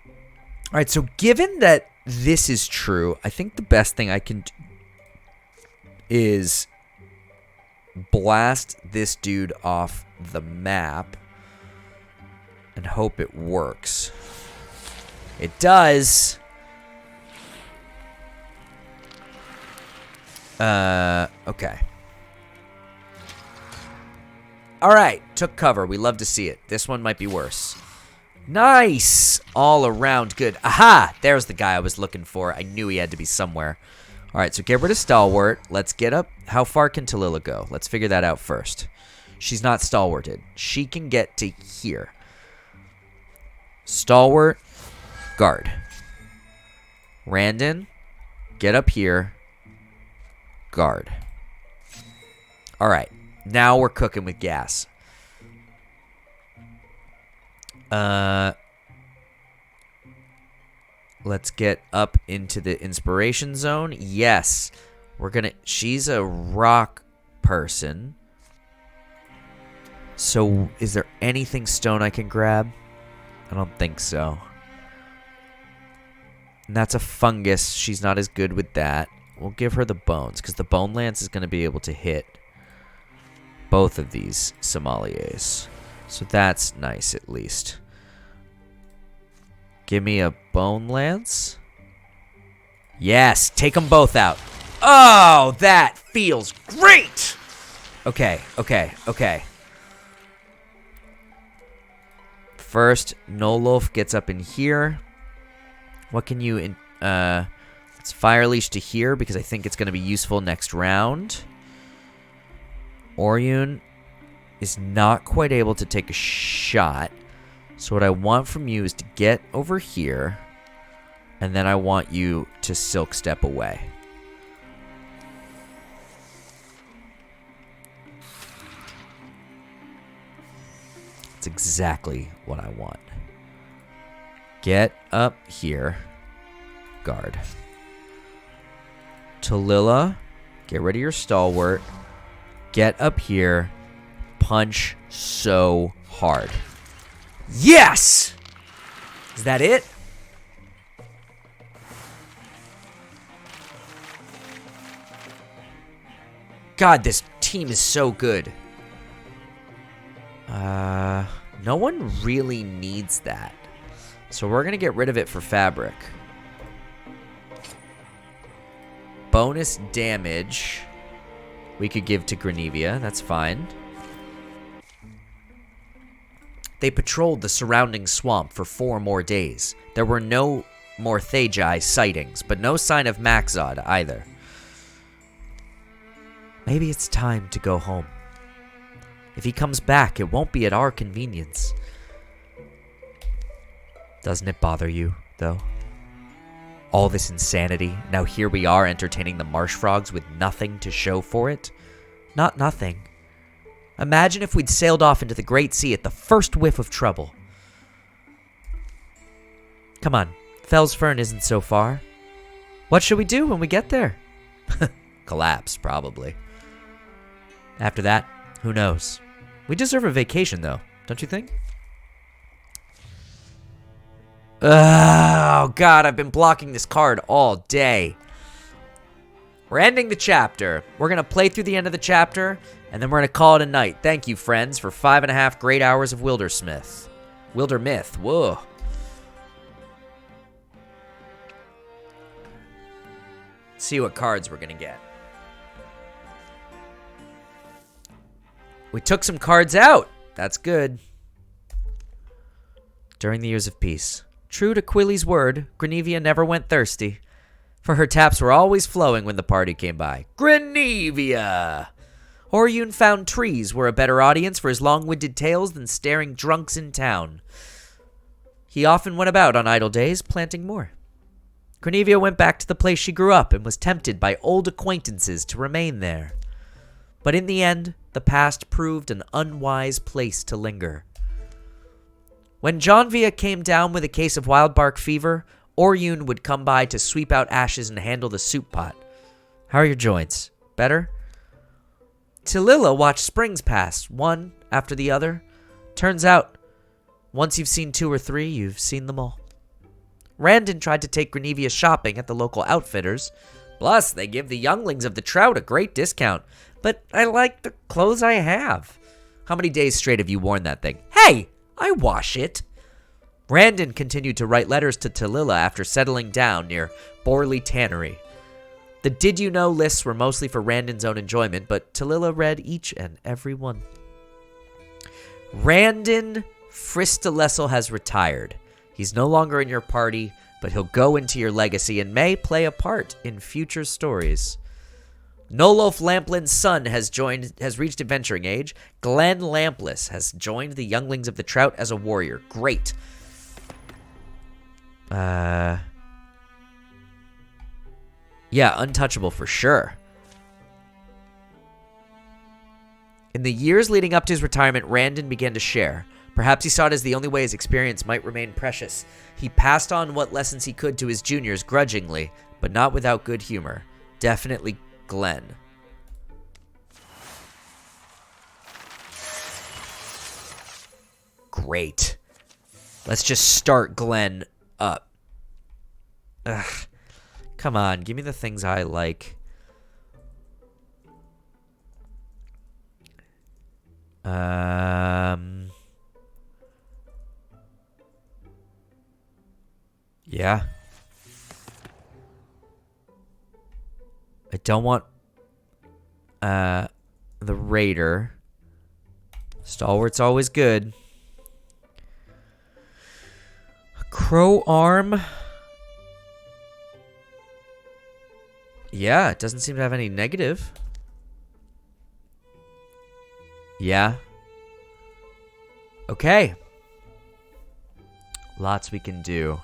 All right, so given that this is true, I think the best thing I can do is blast this dude off the map and hope it works. It does. Okay. Alright, took cover. We love to see it. This one might be worse. Nice! All around good. Aha! There's the guy I was looking for. I knew he had to be somewhere. Alright, so get rid of Stalwart. Let's get up. How far can Tallulah go? Let's figure that out first. She's not Stalwarted. She can get to here. Stalwart, guard. Randon, get up here. Guard. Alright, now we're cooking with gas. Let's get up into the inspiration zone. Yes, we're gonna... She's a rock person. So, is there anything stone I can grab? I don't think so. And that's a fungus. She's not as good with that. We'll give her the bones, because the bone lance is going to be able to hit both of these sommeliers. So that's nice, at least. Give me a bone lance. Yes, take them both out. Oh, that feels great! Okay. First, Nolof gets up in here. What can you... Let's Fire Leash to here because I think it's going to be useful next round. Orion is not quite able to take a shot. So what I want from you is to get over here. And then I want you to Silk Step away. exactly what I want. Get up here. Guard. Tallulah, get rid of your stalwart. Get up here. Punch so hard. Yes! Is that it? God, this team is so good. No one really needs that. So we're going to get rid of it for fabric. Bonus damage we could give to Grenevia. That's fine. They patrolled the surrounding swamp for 4 more days. There were no more Thagi sightings, but no sign of Maxod either. Maybe it's time to go home. If he comes back, it won't be at our convenience. Doesn't it bother you, though? All this insanity, now here we are entertaining the marsh frogs with nothing to show for it? Not nothing. Imagine if we'd sailed off into the Great Sea at the first whiff of trouble. Come on, Fellsfern isn't so far. What should we do when we get there? Collapse, probably. After that, who knows? We deserve a vacation, though, don't you think? Oh, God, I've been blocking this card all day. We're ending the chapter. We're going to play through the end of the chapter, and then we're going to call it a night. Thank you, friends, for 5.5 great hours of Wildermyth. Whoa. See what cards we're going to get. We took some cards out. That's good. During the years of peace, true to Quilly's word, Grenevia never went thirsty, for her taps were always flowing when the party came by. Grenevia! Oryun found trees were a better audience for his long-winded tales than staring drunks in town. He often went about on idle days, planting more. Grenevia went back to the place she grew up and was tempted by old acquaintances to remain there. But in the end, the past proved an unwise place to linger. When Johnvia came down with a case of wildbark fever, Oryun would come by to sweep out ashes and handle the soup pot. How are your joints? Better? Tallulah watched springs pass, one after the other. Turns out, once you've seen 2 or 3, you've seen them all. Randon tried to take Grenevia shopping at the local outfitters. Plus, they give the younglings of the Trout a great discount. But I like the clothes I have. How many days straight have you worn that thing? Hey, I wash it. Randon continued to write letters to Tallulah after settling down near Borley Tannery. The did you know lists were mostly for Randon's own enjoyment, but Tallulah read each and every one. Randon Fristelessel has retired. He's no longer in your party, but he'll go into your legacy and may play a part in future stories. Nolof Lamplin's son has reached adventuring age. Glenn Lampless has joined the Younglings of the Trout as a warrior. Great. Yeah, untouchable for sure. In the years leading up to his retirement, Randon began to share. Perhaps he saw it as the only way his experience might remain precious. He passed on what lessons he could to his juniors grudgingly, but not without good humor. Definitely Glenn. Great. Let's just start Glenn up. Ugh. Come on, give me the things I like. Yeah. I don't want the Raider. Stalwart's always good. A Crow Arm. Yeah, it doesn't seem to have any negative. Yeah. Okay. Lots we can do.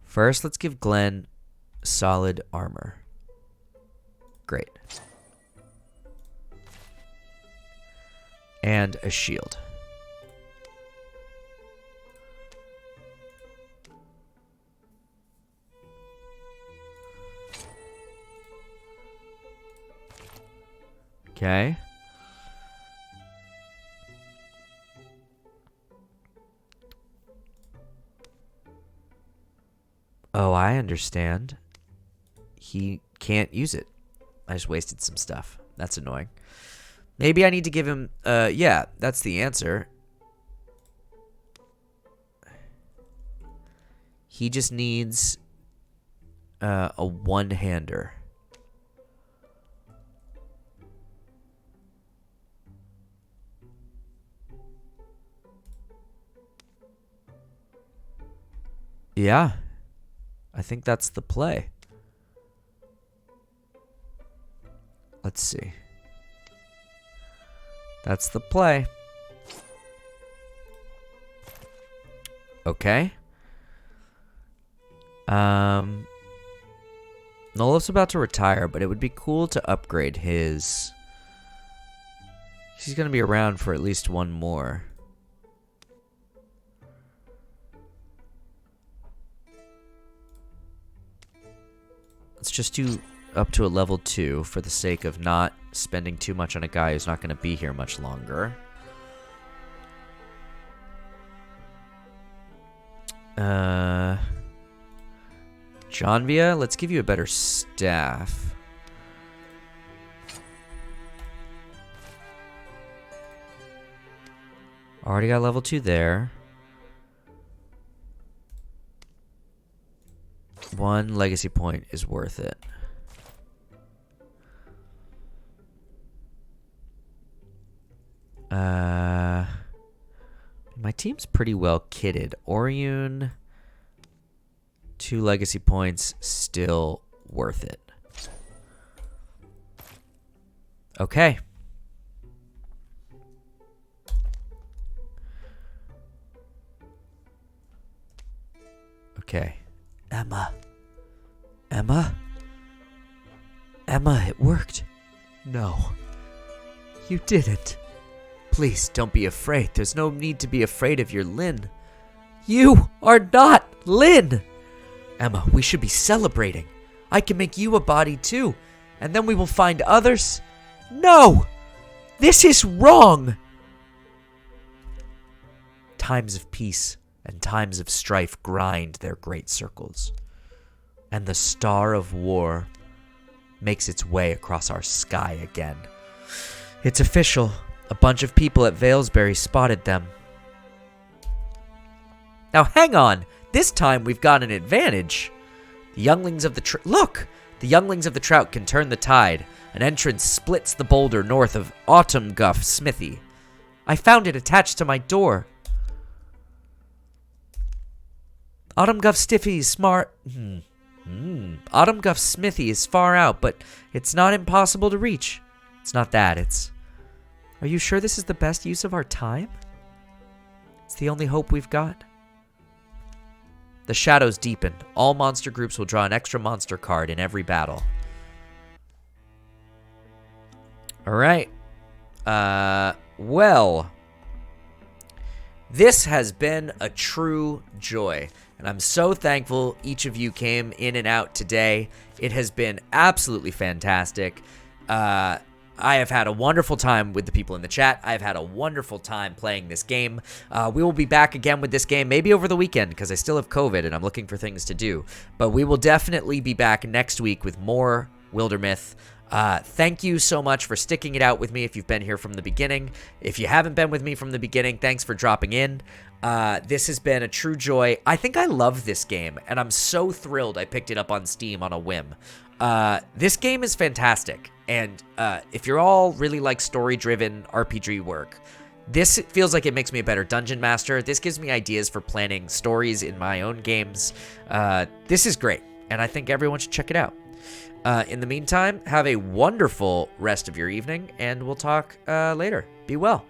First, let's give Glenn solid armor. Great. and a shield. Okay. Oh, I understand. He can't use it. I just wasted some stuff. That's annoying. Maybe I need to give him... yeah, that's the answer. He just needs a one-hander. Yeah. I think that's the play. Let's see. That's the play. Okay. Nolof's about to retire, but it would be cool to upgrade his... He's going to be around for at least one more. Let's just do up to a level 2 for the sake of not spending too much on a guy who's not going to be here much longer. Janvia, let's give you a better staff. Already got level 2 there. One legacy point is worth it. My team's pretty well kitted. Orion, 2 legacy points, still worth it. Okay. Okay. Emma, it worked. No, you didn't. Please don't be afraid. There's no need to be afraid of your Lynn. You are not Lynn. Emma, we should be celebrating. I can make you a body too, and then we will find others. No, this is wrong. Times of peace and times of strife grind their great circles, and the star of war makes its way across our sky again. It's official. A bunch of people at Valesbury spotted them. Now hang on. This time we've got an advantage. The younglings of the Look! The younglings of the Trout can turn the tide. An entrance splits the boulder north of Autumnguff Smithy. I found it attached to my door. Autumnguff Stiffy is smart. Autumnguff Smithy is far out, but it's not impossible to reach. It's not that, it's... Are you sure this is the best use of our time? It's the only hope we've got. The shadows deepen. All monster groups will draw an extra monster card in every battle. Alright. Well... This has been a true joy, and I'm so thankful each of you came in and out today. It has been absolutely fantastic. I have had a wonderful time with the people in the chat. I've had a wonderful time playing this game. We will be back again with this game, maybe over the weekend, because I still have COVID and I'm looking for things to do. But we will definitely be back next week with more Wildermyth. Thank you so much for sticking it out with me if you've been here from the beginning. If you haven't been with me from the beginning, thanks for dropping in. This has been a true joy. I think I love this game, and I'm so thrilled I picked it up on Steam on a whim. This game is fantastic, and if you're all really like story-driven RPG work, this feels like it makes me a better dungeon master. This gives me ideas for planning stories in my own games. This is great, and I think everyone should check it out. In the meantime, have a wonderful rest of your evening, and we'll talk later. Be well.